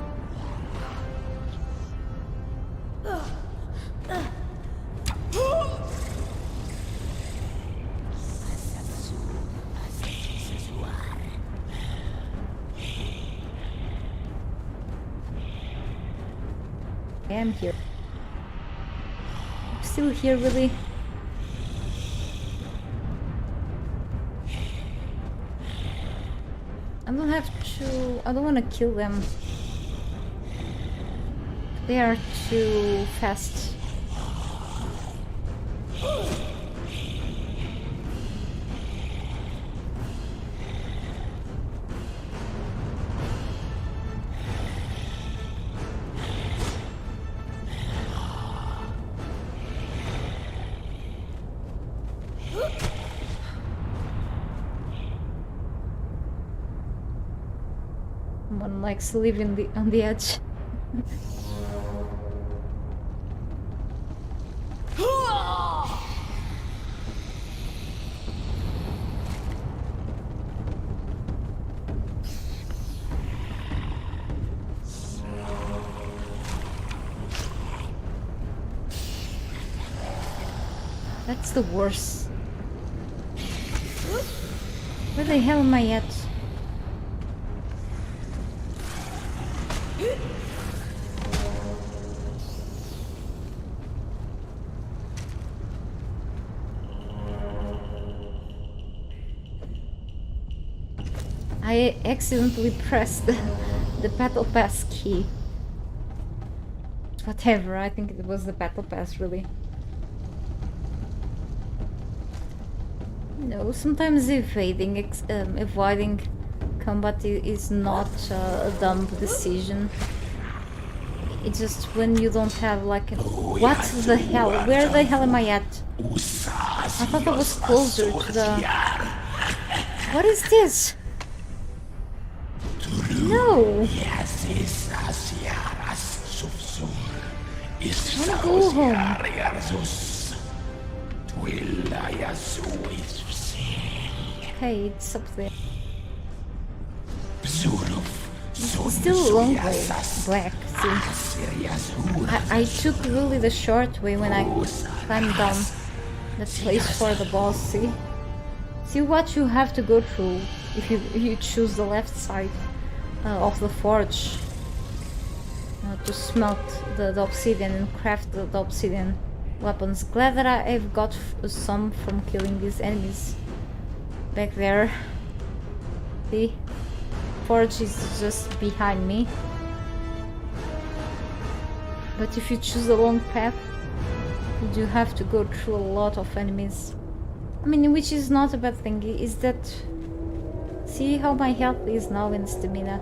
I am here. I'm still here, really? I don't want to kill them. They are too fast. One likes living on the edge. That's the worst. Where the hell am I at? I accidentally pressed the battle pass key. Whatever, I think it was the battle pass, really. No, sometimes avoiding combat is not a dumb decision. It's just when you don't have like what the hell? Where the hell am I at? I thought I was closer to the... What is this? No! I wanna go home. Hey, it's up there. It's still a long way back, see. I took really the short way when I climbed down the place for the boss, see? See what you have to go through if you choose the left side of the forge to smelt the obsidian and craft the obsidian weapons. Glad that I've got some from killing these enemies back there. See? Forge is just behind me. But if you choose the long path, you do have to go through a lot of enemies. I mean, which is not a bad thing, is that... See how my health is now in stamina?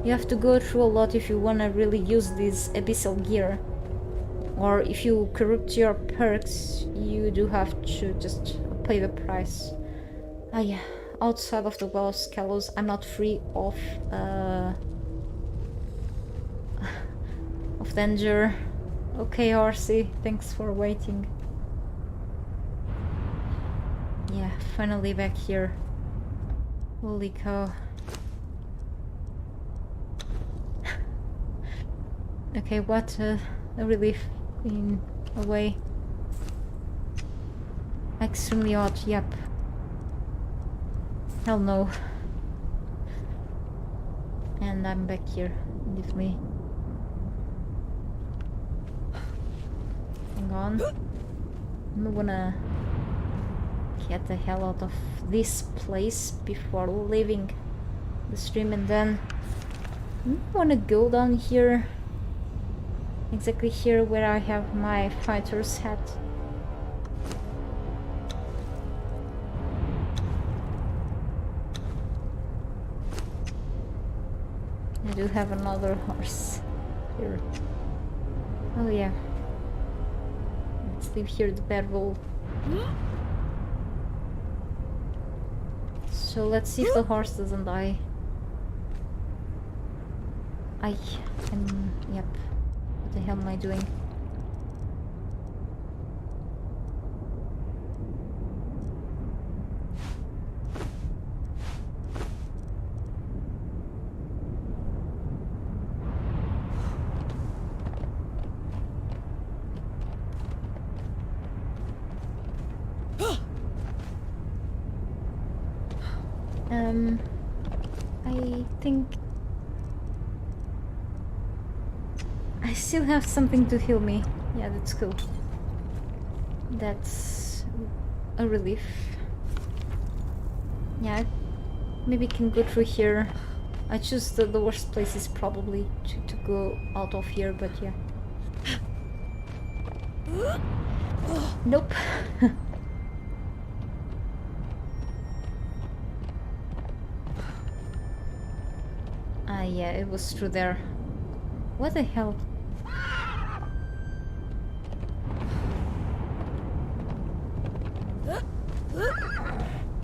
You have to go through a lot if you wanna really use this abyssal gear. Or if you corrupt your perks, you do have to just pay the price. Ah yeah, outside of the Well of Skelos, I'm not free of danger. Okay, Horsey, thanks for waiting. Yeah, finally back here. Holy cow. Okay, what a relief. in a way. Extremely odd, yep. Hell no. And I'm back here, definitely. Hang on. I'm gonna get the hell out of this place before leaving the stream, and then I wanna go down here. Exactly here where I have my fighter's hat. I do have another horse here. Oh yeah. Let's leave here the bedroll. So let's see if the horse doesn't die. Yep. What the hell am I doing? I think I still have something to heal me. Yeah, that's cool. That's a relief. Yeah, maybe can go through here. I choose the worst places probably to go out of here, but yeah. Nope. Yeah, it was through there. What the hell?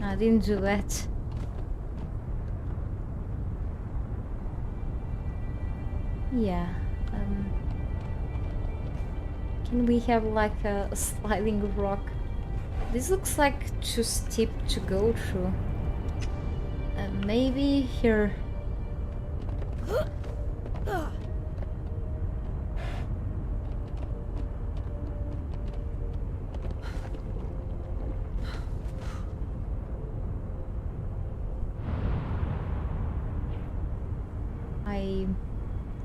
I didn't do that. Yeah. Can we have like a sliding rock? This looks like too steep to go through. Maybe here.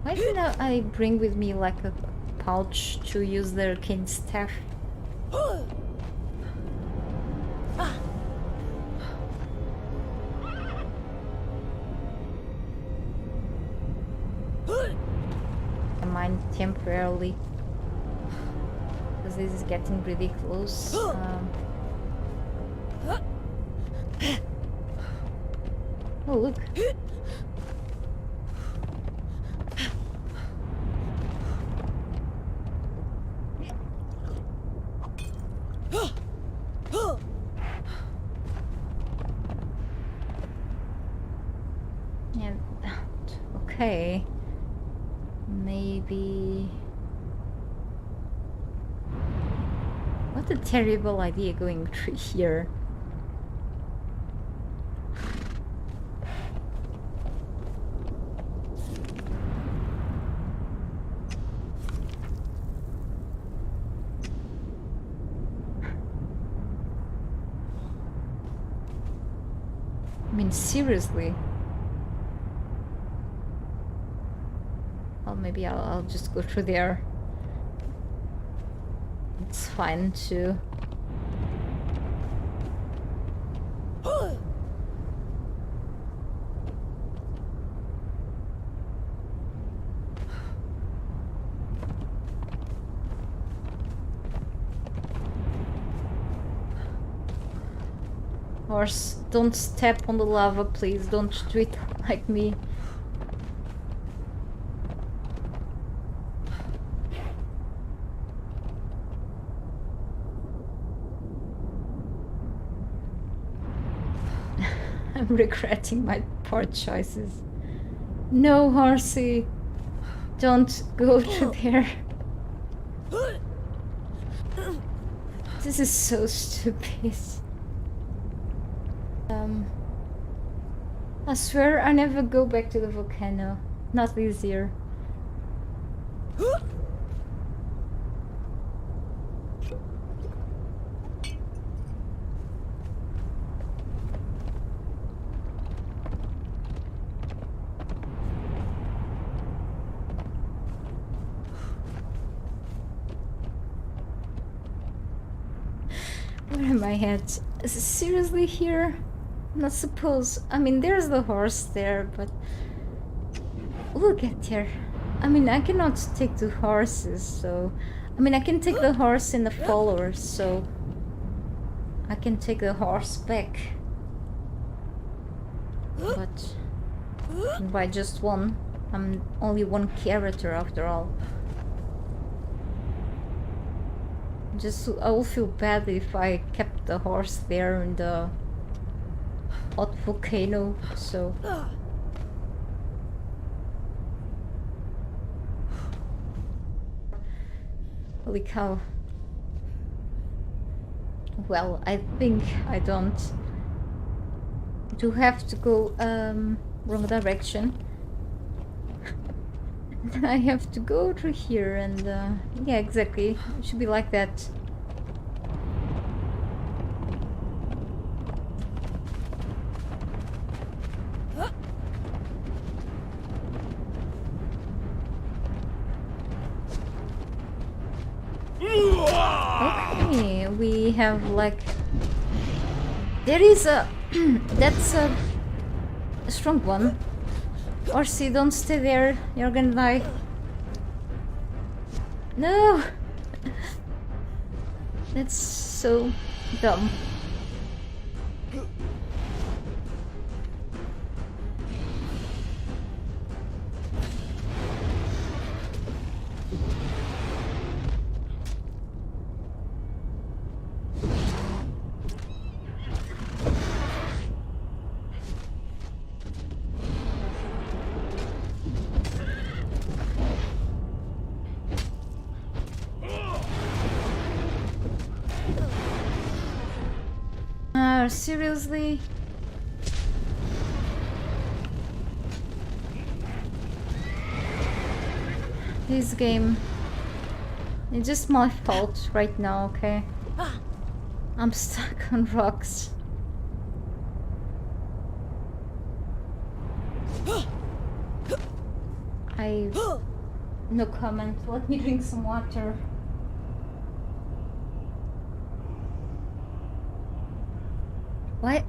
Why should I bring with me like a pouch to use the arcane staff? Mine temporarily, because this is getting really close. Oh look. Yeah. Okay. Maybe... What a terrible idea going through here. I mean, seriously. Well, maybe I'll just go through there. It's fine too. Horse, don't step on the lava, please. Don't do it like me. I'm regretting my poor choices. No, horsey. Don't go to there. This is so stupid. I swear I never go back to the volcano. Not this year. Where am I at? Seriously here? Not suppose. I mean, there's the horse there, but we'll get there. I mean, I cannot take the horses, so... I mean, I can take the horse and the followers, so... I can take the horse back. But... by just one. I'm only one character after all. Just, I will feel bad if I kept the horse there in the hot volcano, so... Holy cow. Well, I think I don't do have to go wrong direction. I have to go through here and yeah, exactly. It should be like that. Okay, we have like... There is a... that's a strong one. Orsi, don't stay there. You're gonna die. No! That's so dumb. Seriously? This game... It's just my fault right now, okay? I'm stuck on rocks. No comment. Let me drink some water.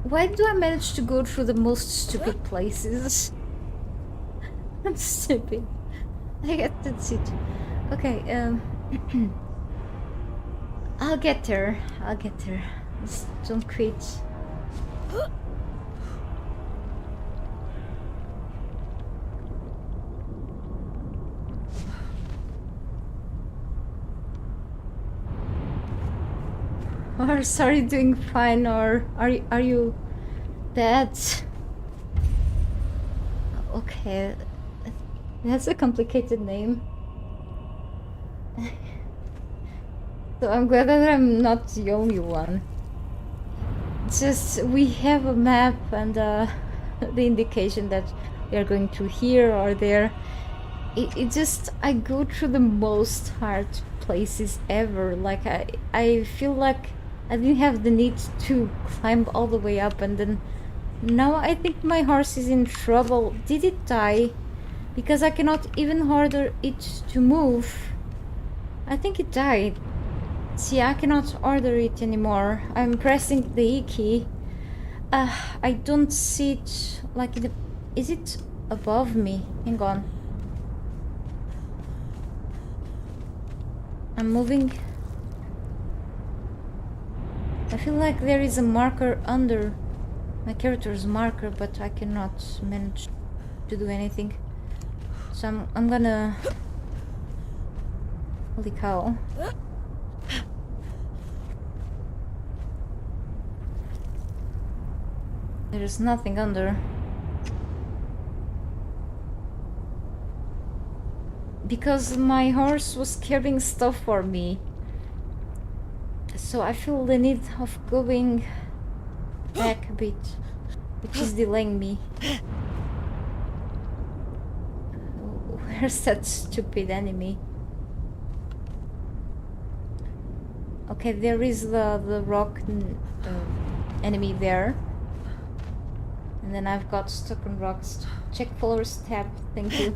Why do I manage to go through the most stupid places? I'm stupid. That's it. Okay, I'll get there. I'll get there. Just don't quit. Or sorry, doing fine, or are you dead? Okay, that's a complicated name. So I'm glad that I'm not the only one. It's just we have a map and the indication that we are going to here or there. It just, I go through the most hard places ever. Like I feel like I didn't have the need to climb all the way up, and then now I think my horse is in trouble. Did it die? Because I cannot even order it to move. I think it died. See, I cannot order it anymore. I'm pressing the E key. I don't see it like in the... Is it above me? Hang on. I'm moving. I feel like there is a marker under my character's marker, but I cannot manage to do anything. So I'm gonna... Holy cow. There's nothing under. Because my horse was carrying stuff for me. So I feel the need of going back a bit, which is delaying me. Where's that stupid enemy? Okay, there is the rock enemy there. And then I've got stuck on rocks. Check followers tab, thank you.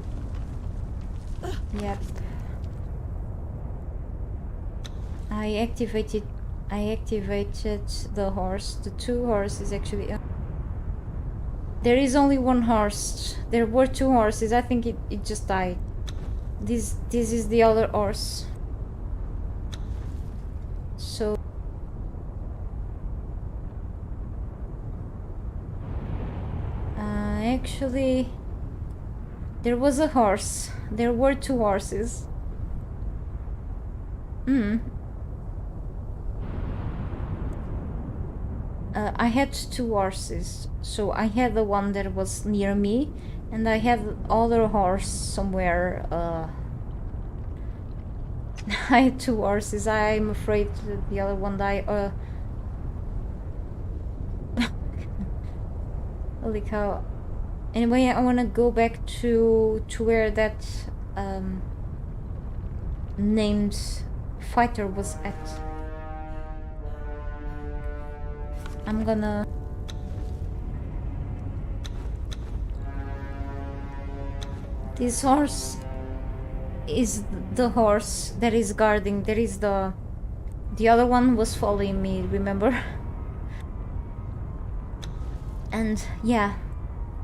Yep. I activated I activated the horse. The 2 horses actually. There is only 1 horse. There were 2 horses. I think it just died. This is the other horse. So actually there was a horse. There were 2 horses. I had 2 horses, so I had the one that was near me, and I had other horse somewhere. I had 2 horses. I'm afraid that the other one died. Holy cow! Anyway, I wanna go back to where that named fighter was at. I'm gonna... This horse is the horse that is guarding. There is the other one was following me, remember? And yeah,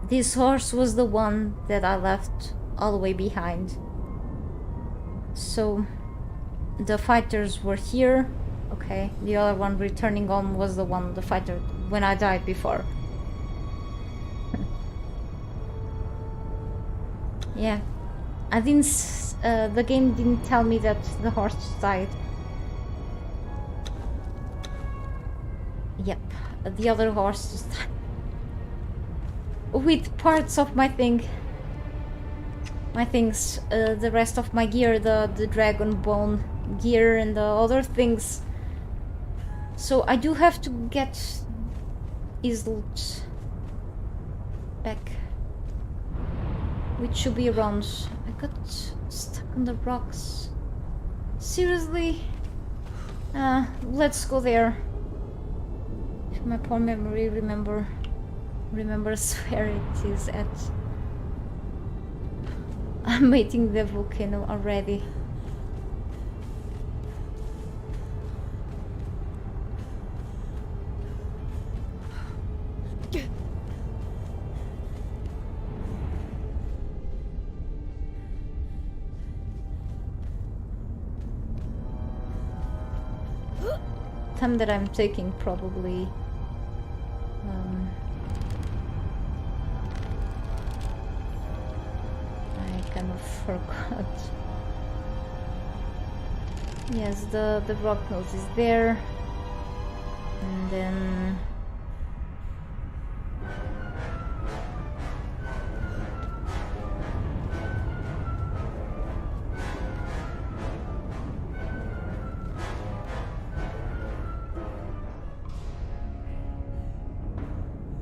this horse was the one that I left all the way behind. So the fighters were here. Okay, the other one returning on was the fighter when I died before. Yeah, I didn't. The game didn't tell me that the horse died. Yep, the other horse just died. With parts of my things, the rest of my gear, the dragon bone gear and the other things. So I do have to get his loot back, which should be around. I got stuck on the rocks. Seriously? Let's go there. If my poor memory remembers where it is at. I'm meeting the volcano already. Time that I'm taking probably I kind of forgot. Yes, the rock nose is there, and then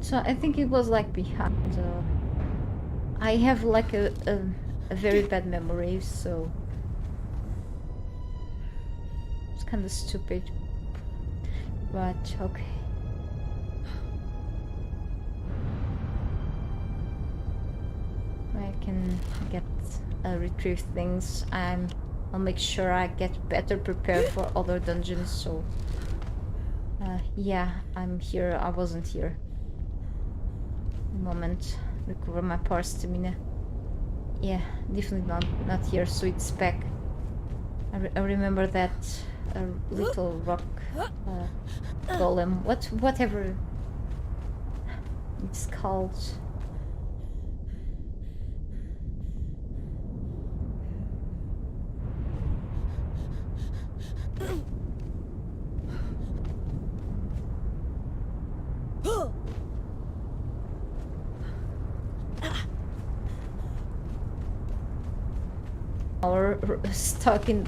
so I think it was like behind. I have like a very bad memory, so it's kind of stupid. But okay. I can get retrieve things. I'll make sure I get better prepared for other dungeons. So yeah, I'm here. I wasn't here. Moment, recover my power stamina. Yeah, definitely not here. So it's back. I remember that little rock golem. Whatever it's called. Or stuck in...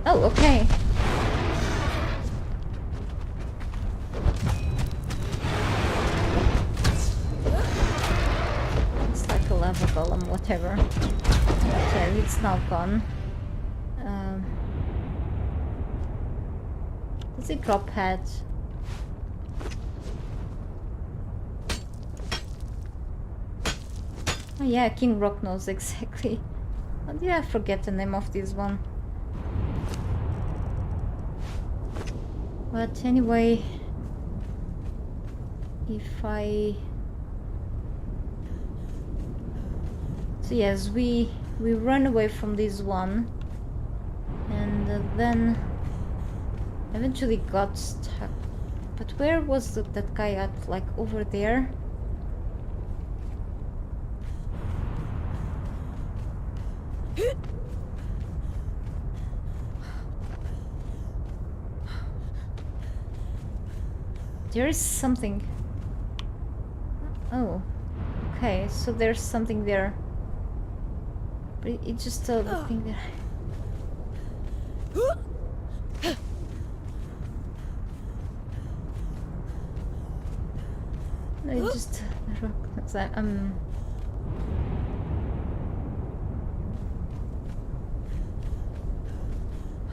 Oh, okay. It's like a lava golem, whatever. Okay, it's now gone. Does it drop heads? Oh yeah, King Rock knows exactly. How did I forget the name of this one? But anyway, if I... So yes, we run away from this one, and then eventually got stuck. But where was that guy at? Like over there? There is something. Oh, okay, so there's something there. But it's just the thing that No, it's just the rock. It's like,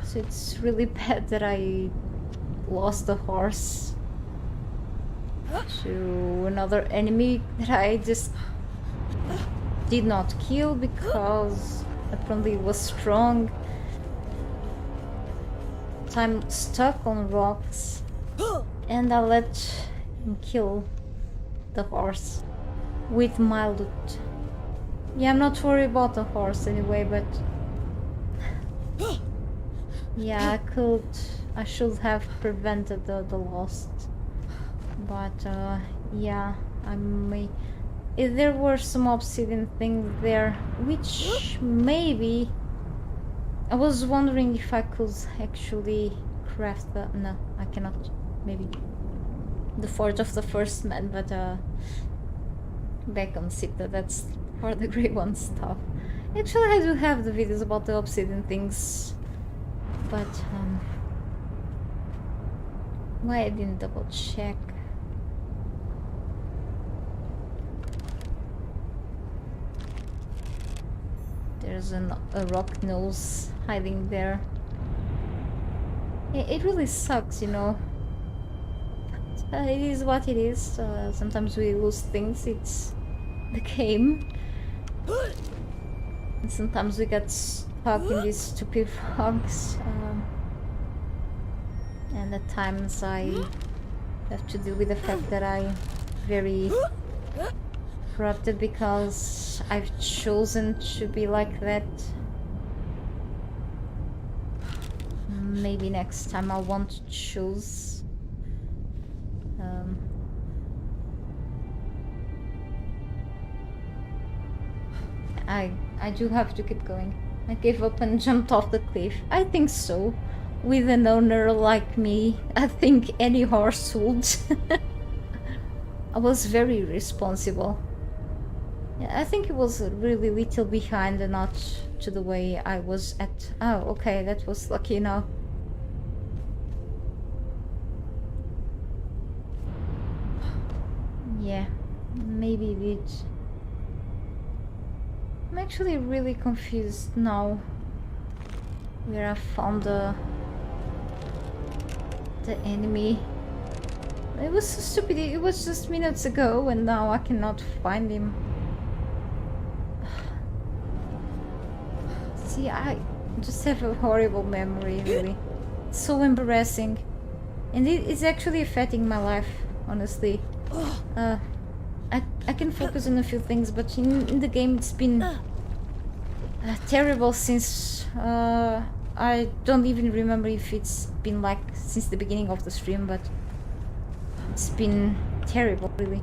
So it's really bad that I lost the horse to another enemy that I just did not kill because apparently it was strong. So I'm stuck on rocks and I let him kill the horse with my loot. Yeah, I'm not worried about the horse anyway, but yeah, I should have prevented the loss. But yeah, if there were some obsidian things there, which maybe I was wondering if I could actually craft the... No, I cannot. Maybe the Forge of the First Man, but back on Sipta, that's for the Grey One stuff. Actually, I do have the videos about the obsidian things, but why I didn't double check? There's a rock nose hiding there. It really sucks, you know. It is what it is. Sometimes we lose things. It's the game. And sometimes we get stuck in these stupid fogs. And at times I have to deal with the fact that I'm very corrupted because I've chosen to be like that. Maybe next time I won't choose. I do have to keep going. I gave up and jumped off the cliff. I think so. With an owner like me, I think any horse would. I was very responsible. Yeah, I think it was really little behind and not to the way I was at. Oh, okay, that was lucky enough. Yeah, maybe it did. I'm actually really confused now where I found the enemy. It was so stupid. It was just minutes ago and now I cannot find him. See, I just have a horrible memory, really. It's so embarrassing. And it's actually affecting my life, honestly. I can focus on a few things, but in the game it's been terrible since I don't even remember if it's been like since the beginning of the stream, but it's been terrible, really.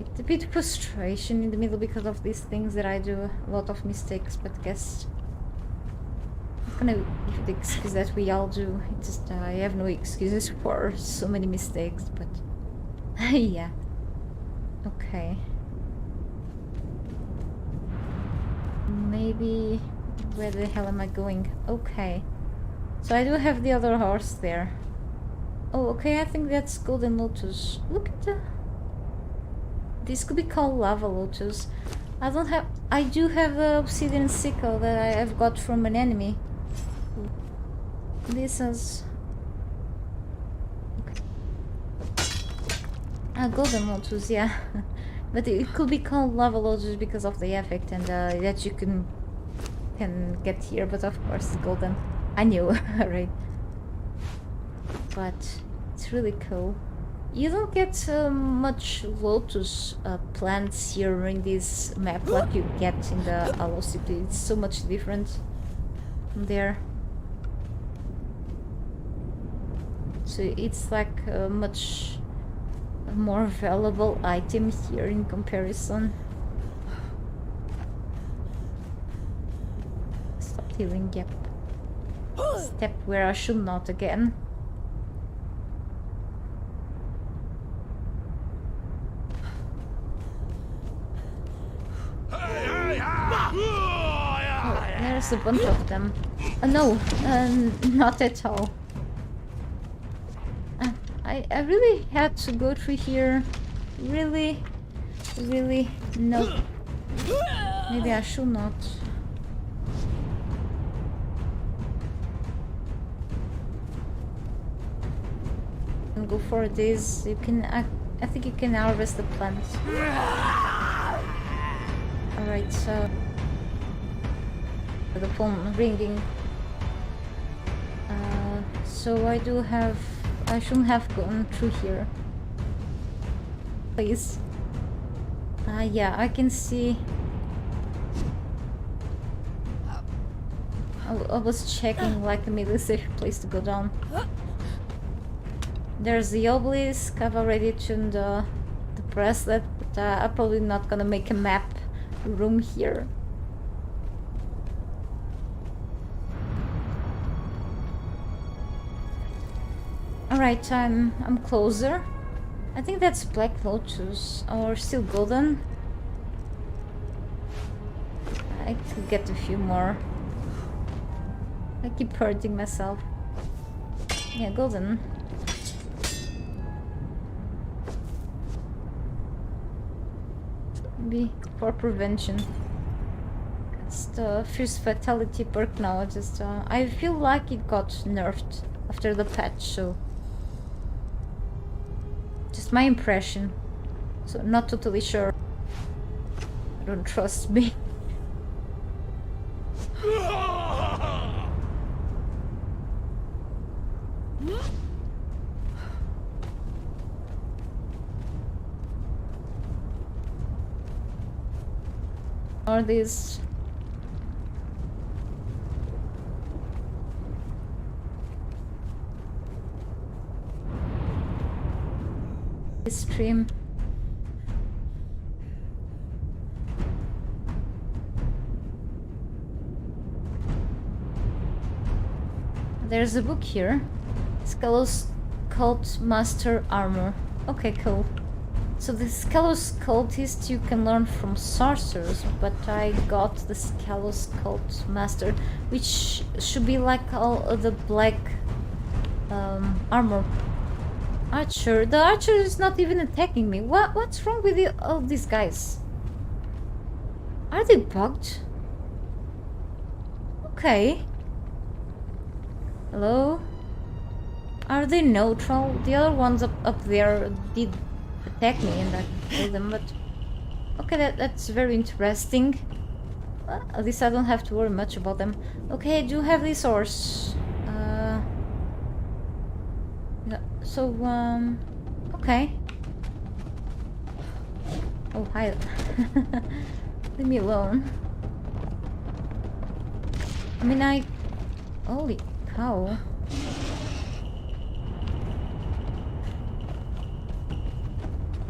It's a bit frustration in the middle because of these things that I do a lot of mistakes, but I guess I'm gonna give the excuse that we all do. It's just I have no excuses for so many mistakes, but yeah. Okay. Maybe where the hell am I going? Okay. So I do have the other horse there. Oh, okay, I think that's Golden Lotus. Look at the... This could be called Lava Lotus. I do have the obsidian sickle that I have got from an enemy. This is... Okay. Ah, Golden Lotus, yeah. But it could be called lava load just because of the effect and that you can get here. But of course, it's golden. I knew, right? But it's really cool. You don't get much lotus plants here in this map like you get in the Hollow City. It's so much different from there. So it's like a much more valuable item here in comparison. Stop healing, yep. Step where I should not again. Oh, there's a bunch of them. No, not at all. I really had to go through here. Really? No. Maybe I should not. And go for this. You can. I think you can harvest the plants. Alright, so the phone ringing. So I shouldn't have gone through here. Please. Yeah, I can see. I was checking like a safe place to go down. There's the obelisk. I've already tuned the bracelet, but I'm probably not gonna make a map room here. Alright, I'm closer. I think that's Black Lotus or still golden. I could get a few more. I keep hurting myself. Yeah, golden. Maybe for prevention. It's the Fierce Fatality perk now. I feel like it got nerfed after the patch, so just my impression. So not totally sure. Don't trust me. Or these stream. There's a book here. Skelos Cult Master Armor. Okay, cool. So the Skelos Cultist you can learn from sorcerers, but I got the Skelos Cult Master, which should be like all the black armor. Archer. The archer is not even attacking me. What's wrong with all these guys? Are they bugged? Okay. Hello? Are they neutral? The other ones up there did attack me and I killed them, but okay, that's very interesting. Well, at least I don't have to worry much about them. Okay, I do have this horse. Yeah, so okay. Oh, hi. Leave me alone. I mean, holy cow.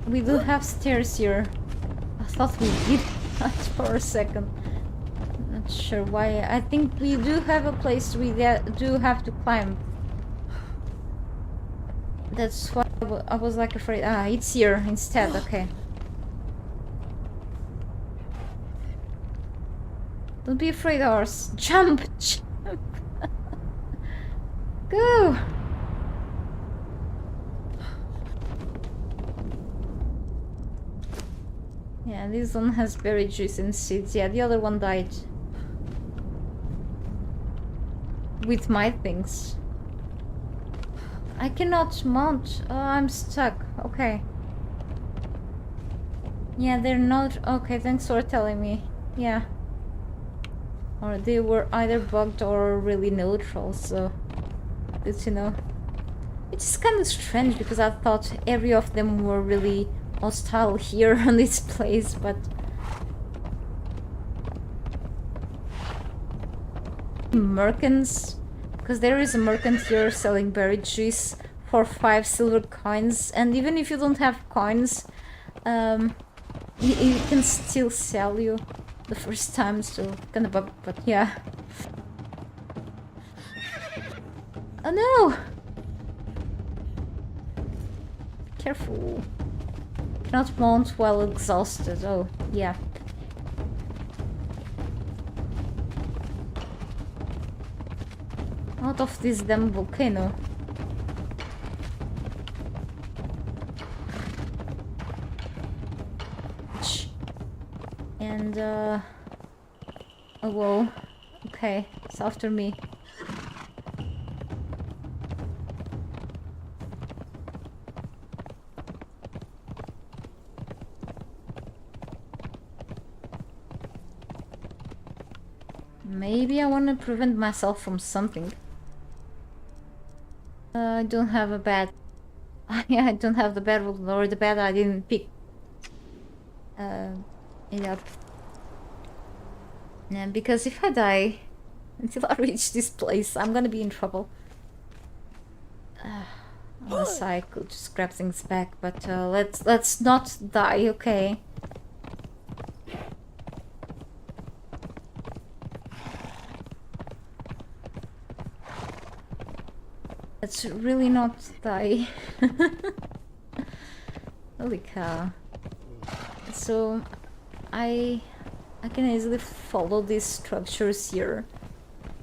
We do have stairs here. I thought we did not for a second. Not sure why. I think we do have a place we do have to climb. That's why I was like afraid. Ah, it's here instead. Okay. Don't be afraid, horse. Jump! Jump! Go! Yeah, this one has berry juice and seeds. Yeah, the other one died. With my things. I cannot mount. I'm stuck. Okay. Yeah, they're not... Okay, thanks for telling me. Yeah. Or they were either bugged or really neutral, so... Good to know. Which is kind of strange, because I thought every of them were really hostile here on this place, but... Merchants? Because there is a merchant here selling berry juice for 5 silver coins, and even if you don't have coins, he can still sell you the first time, so kind of bug, but yeah. Oh no! Careful. Cannot mount while exhausted. Oh, yeah. Out of this damn volcano. And, oh, whoa. Okay, it's after me. Maybe I want to prevent myself from something. I don't have a bed. Yeah, I don't have the bed, or the bed I didn't pick it up. Yeah, because if I die until I reach this place, I'm gonna be in trouble. Unless I could just grab things back, but let's not die, okay? Let's really not die. Holy cow. So I can easily follow these structures here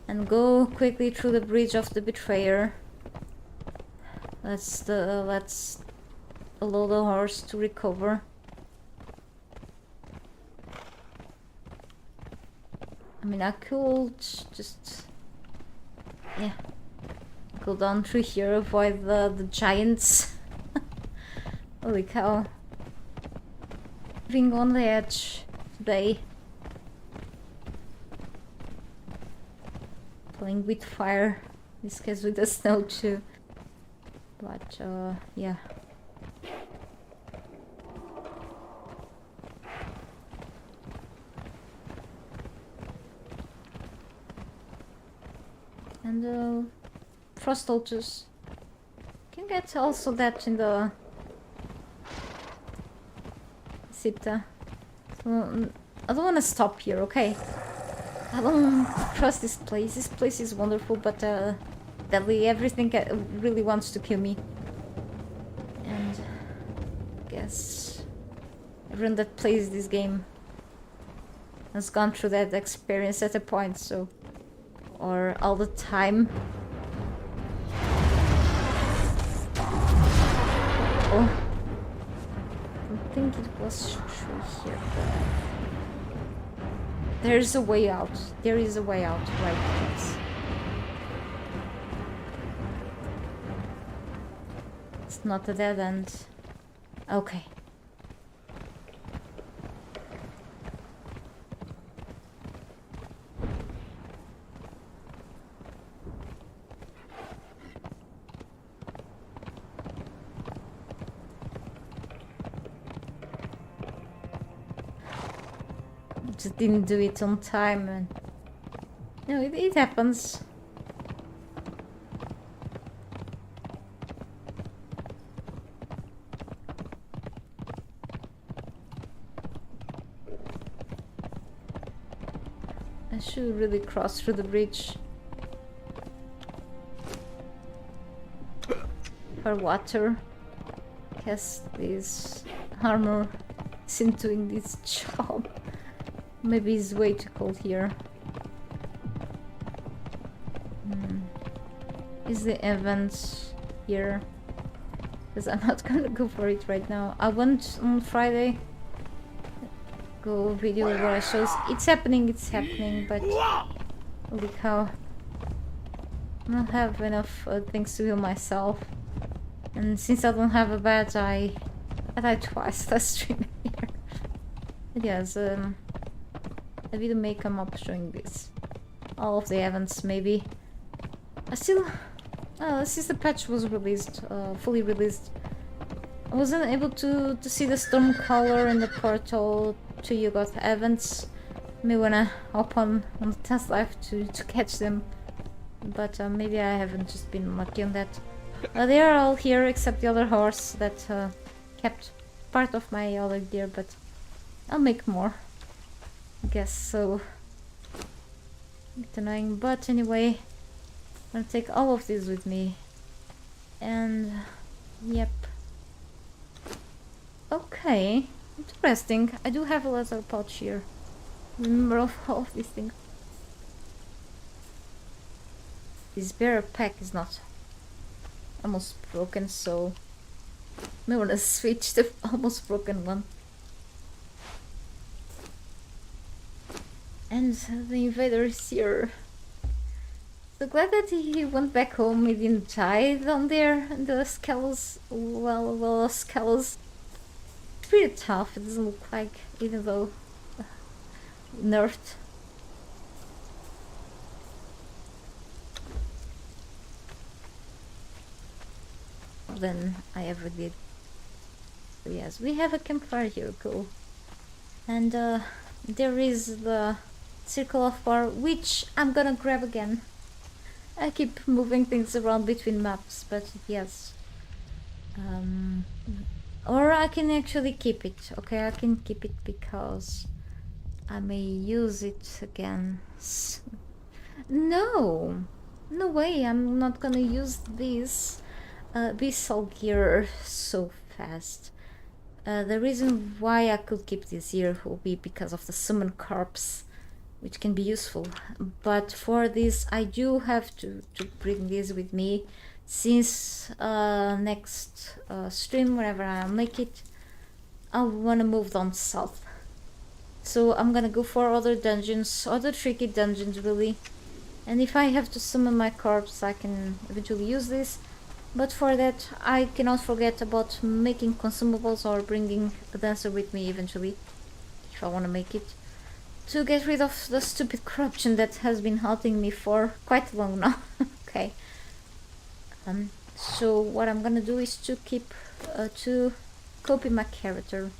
and go quickly through the bridge of the betrayer. Let's allow the horse to recover. I mean, I could just, yeah, go down through here, avoid the giants. Holy cow. Being on the edge today. Playing with fire. In this case with the snow too. But yeah. And frost ultras. Can get also that in the Sipta. So, I don't want to stop here, okay? I don't trust this place. This place is wonderful, but deadly. Everything really wants to kill me. And I guess everyone that plays this game has gone through that experience at a point, so... Or all the time. Oh. I think it was through here. There's a way out. There is a way out, right? Yes. It's not a dead end. Okay. Just didn't do it on time, and no, it happens. I should really cross through the bridge for water. Guess this armor isn't doing this job. Maybe it's way too cold here. Is the event here? Because I'm not gonna go for it right now. I went on Friday. Go video where I shows it's happening, but holy cow. I don't have enough things to heal myself. And since I don't have a bed, I died twice last stream here. But yes, a video may come up showing this. All of the events, maybe. I still... since the patch was released, fully released, I wasn't able to see the storm color and the portal to Yugoth events. May wanna hop on the test life to catch them. But maybe I haven't just been lucky on that. They are all here except the other horse that kept part of my other gear, but I'll make more. I guess so. A bit annoying, but anyway, I'm gonna take all of these with me. And yep. Okay, interesting. I do have a leather pouch here. Remember of all of these things. This bearer pack is not almost broken, so I wanna switch the almost broken one. And the invader is here. So glad that he went back home. He didn't die down there in the skulls. Well, skulls. Pretty tough. It doesn't look like, even though nerfed. Than I ever did. So yes, we have a campfire here, cool. And there is the circle of power, which I'm gonna grab again. I keep moving things around between maps, but yes. Or I can actually keep it. Okay, I can keep it because I may use it again. No! No way, I'm not gonna use this Abyssal gear so fast. The reason why I could keep this here will be because of the summon corpse, which can be useful. But for this I do have to bring this with me, since next stream, whenever I make it, I wanna move down south. So I'm gonna go for other dungeons, other tricky dungeons really. And if I have to summon my corpse, I can eventually use this. But for that, I cannot forget about making consumables or bringing a dancer with me eventually, if I want to make it, to get rid of the stupid corruption that has been haunting me for quite long now. Okay. So what I'm gonna do is to keep to copy my character.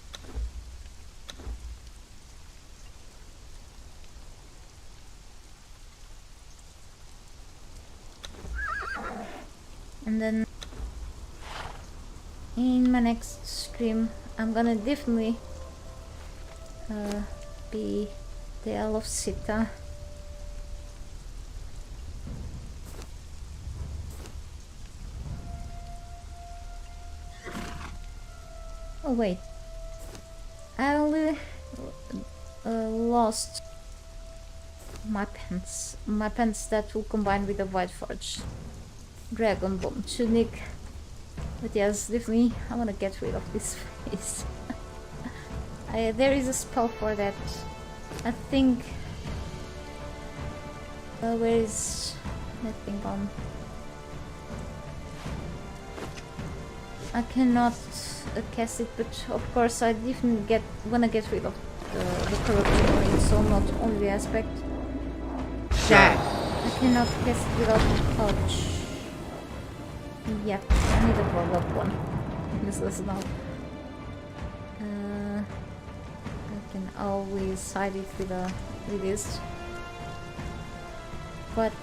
And then in my next stream I'm gonna definitely be the Isle of Sita. Oh wait, I only lost my pants that will combine with the White Forge Dragon Bone tunic. But yes, definitely I want to get rid of this face. There is a spell for that. I think... where is that thing gone? I cannot cast it, but of course I definitely wanna get rid of the corruption ring, so not only the aspect. I cannot cast it without the pouch. Yep, I need a roll up one. Useless now. I can always hide it with this. But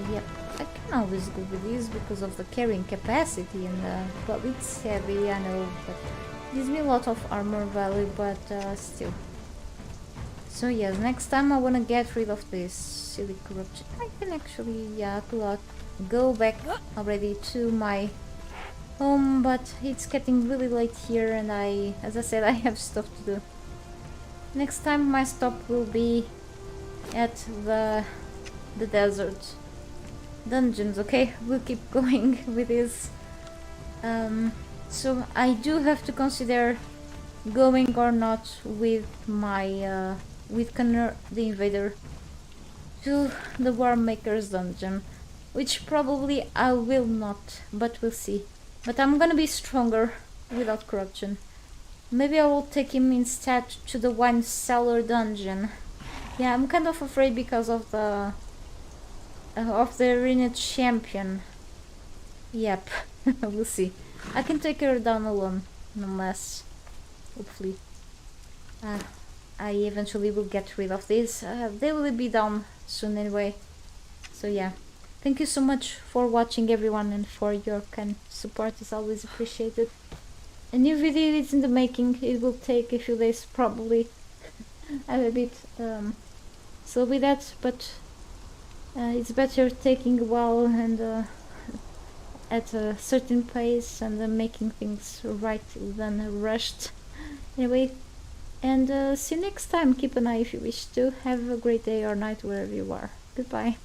yep, I can always go with this because of the carrying capacity and well, it's heavy, I know, but it gives me a lot of armor value, but still. So yes, next time I wanna get rid of this silly corruption. I can actually, yeah, pull out. Go back already to my home, but it's getting really late here and as I said, I have stuff to do. Next time my stop will be at the desert dungeons, okay? We'll keep going with this. So I do have to consider going or not with my with Conan the Invader to the War Maker's dungeon. Which probably I will not, but we'll see. But I'm gonna be stronger without corruption. Maybe I will take him instead to the wine cellar dungeon. Yeah, I'm kind of afraid because of the arena champion. Yep, we'll see. I can take her down alone, nonetheless. Hopefully. I eventually will get rid of this. They will be down soon anyway. So yeah. Thank you so much for watching, everyone, and for your kind support. It's always appreciated. A new video is in the making. It will take a few days probably. I'm a bit slow with that, but it's better taking a while and at a certain pace and making things right than rushed. Anyway, and see you next time. Keep an eye if you wish to. Have a great day or night wherever you are. Goodbye.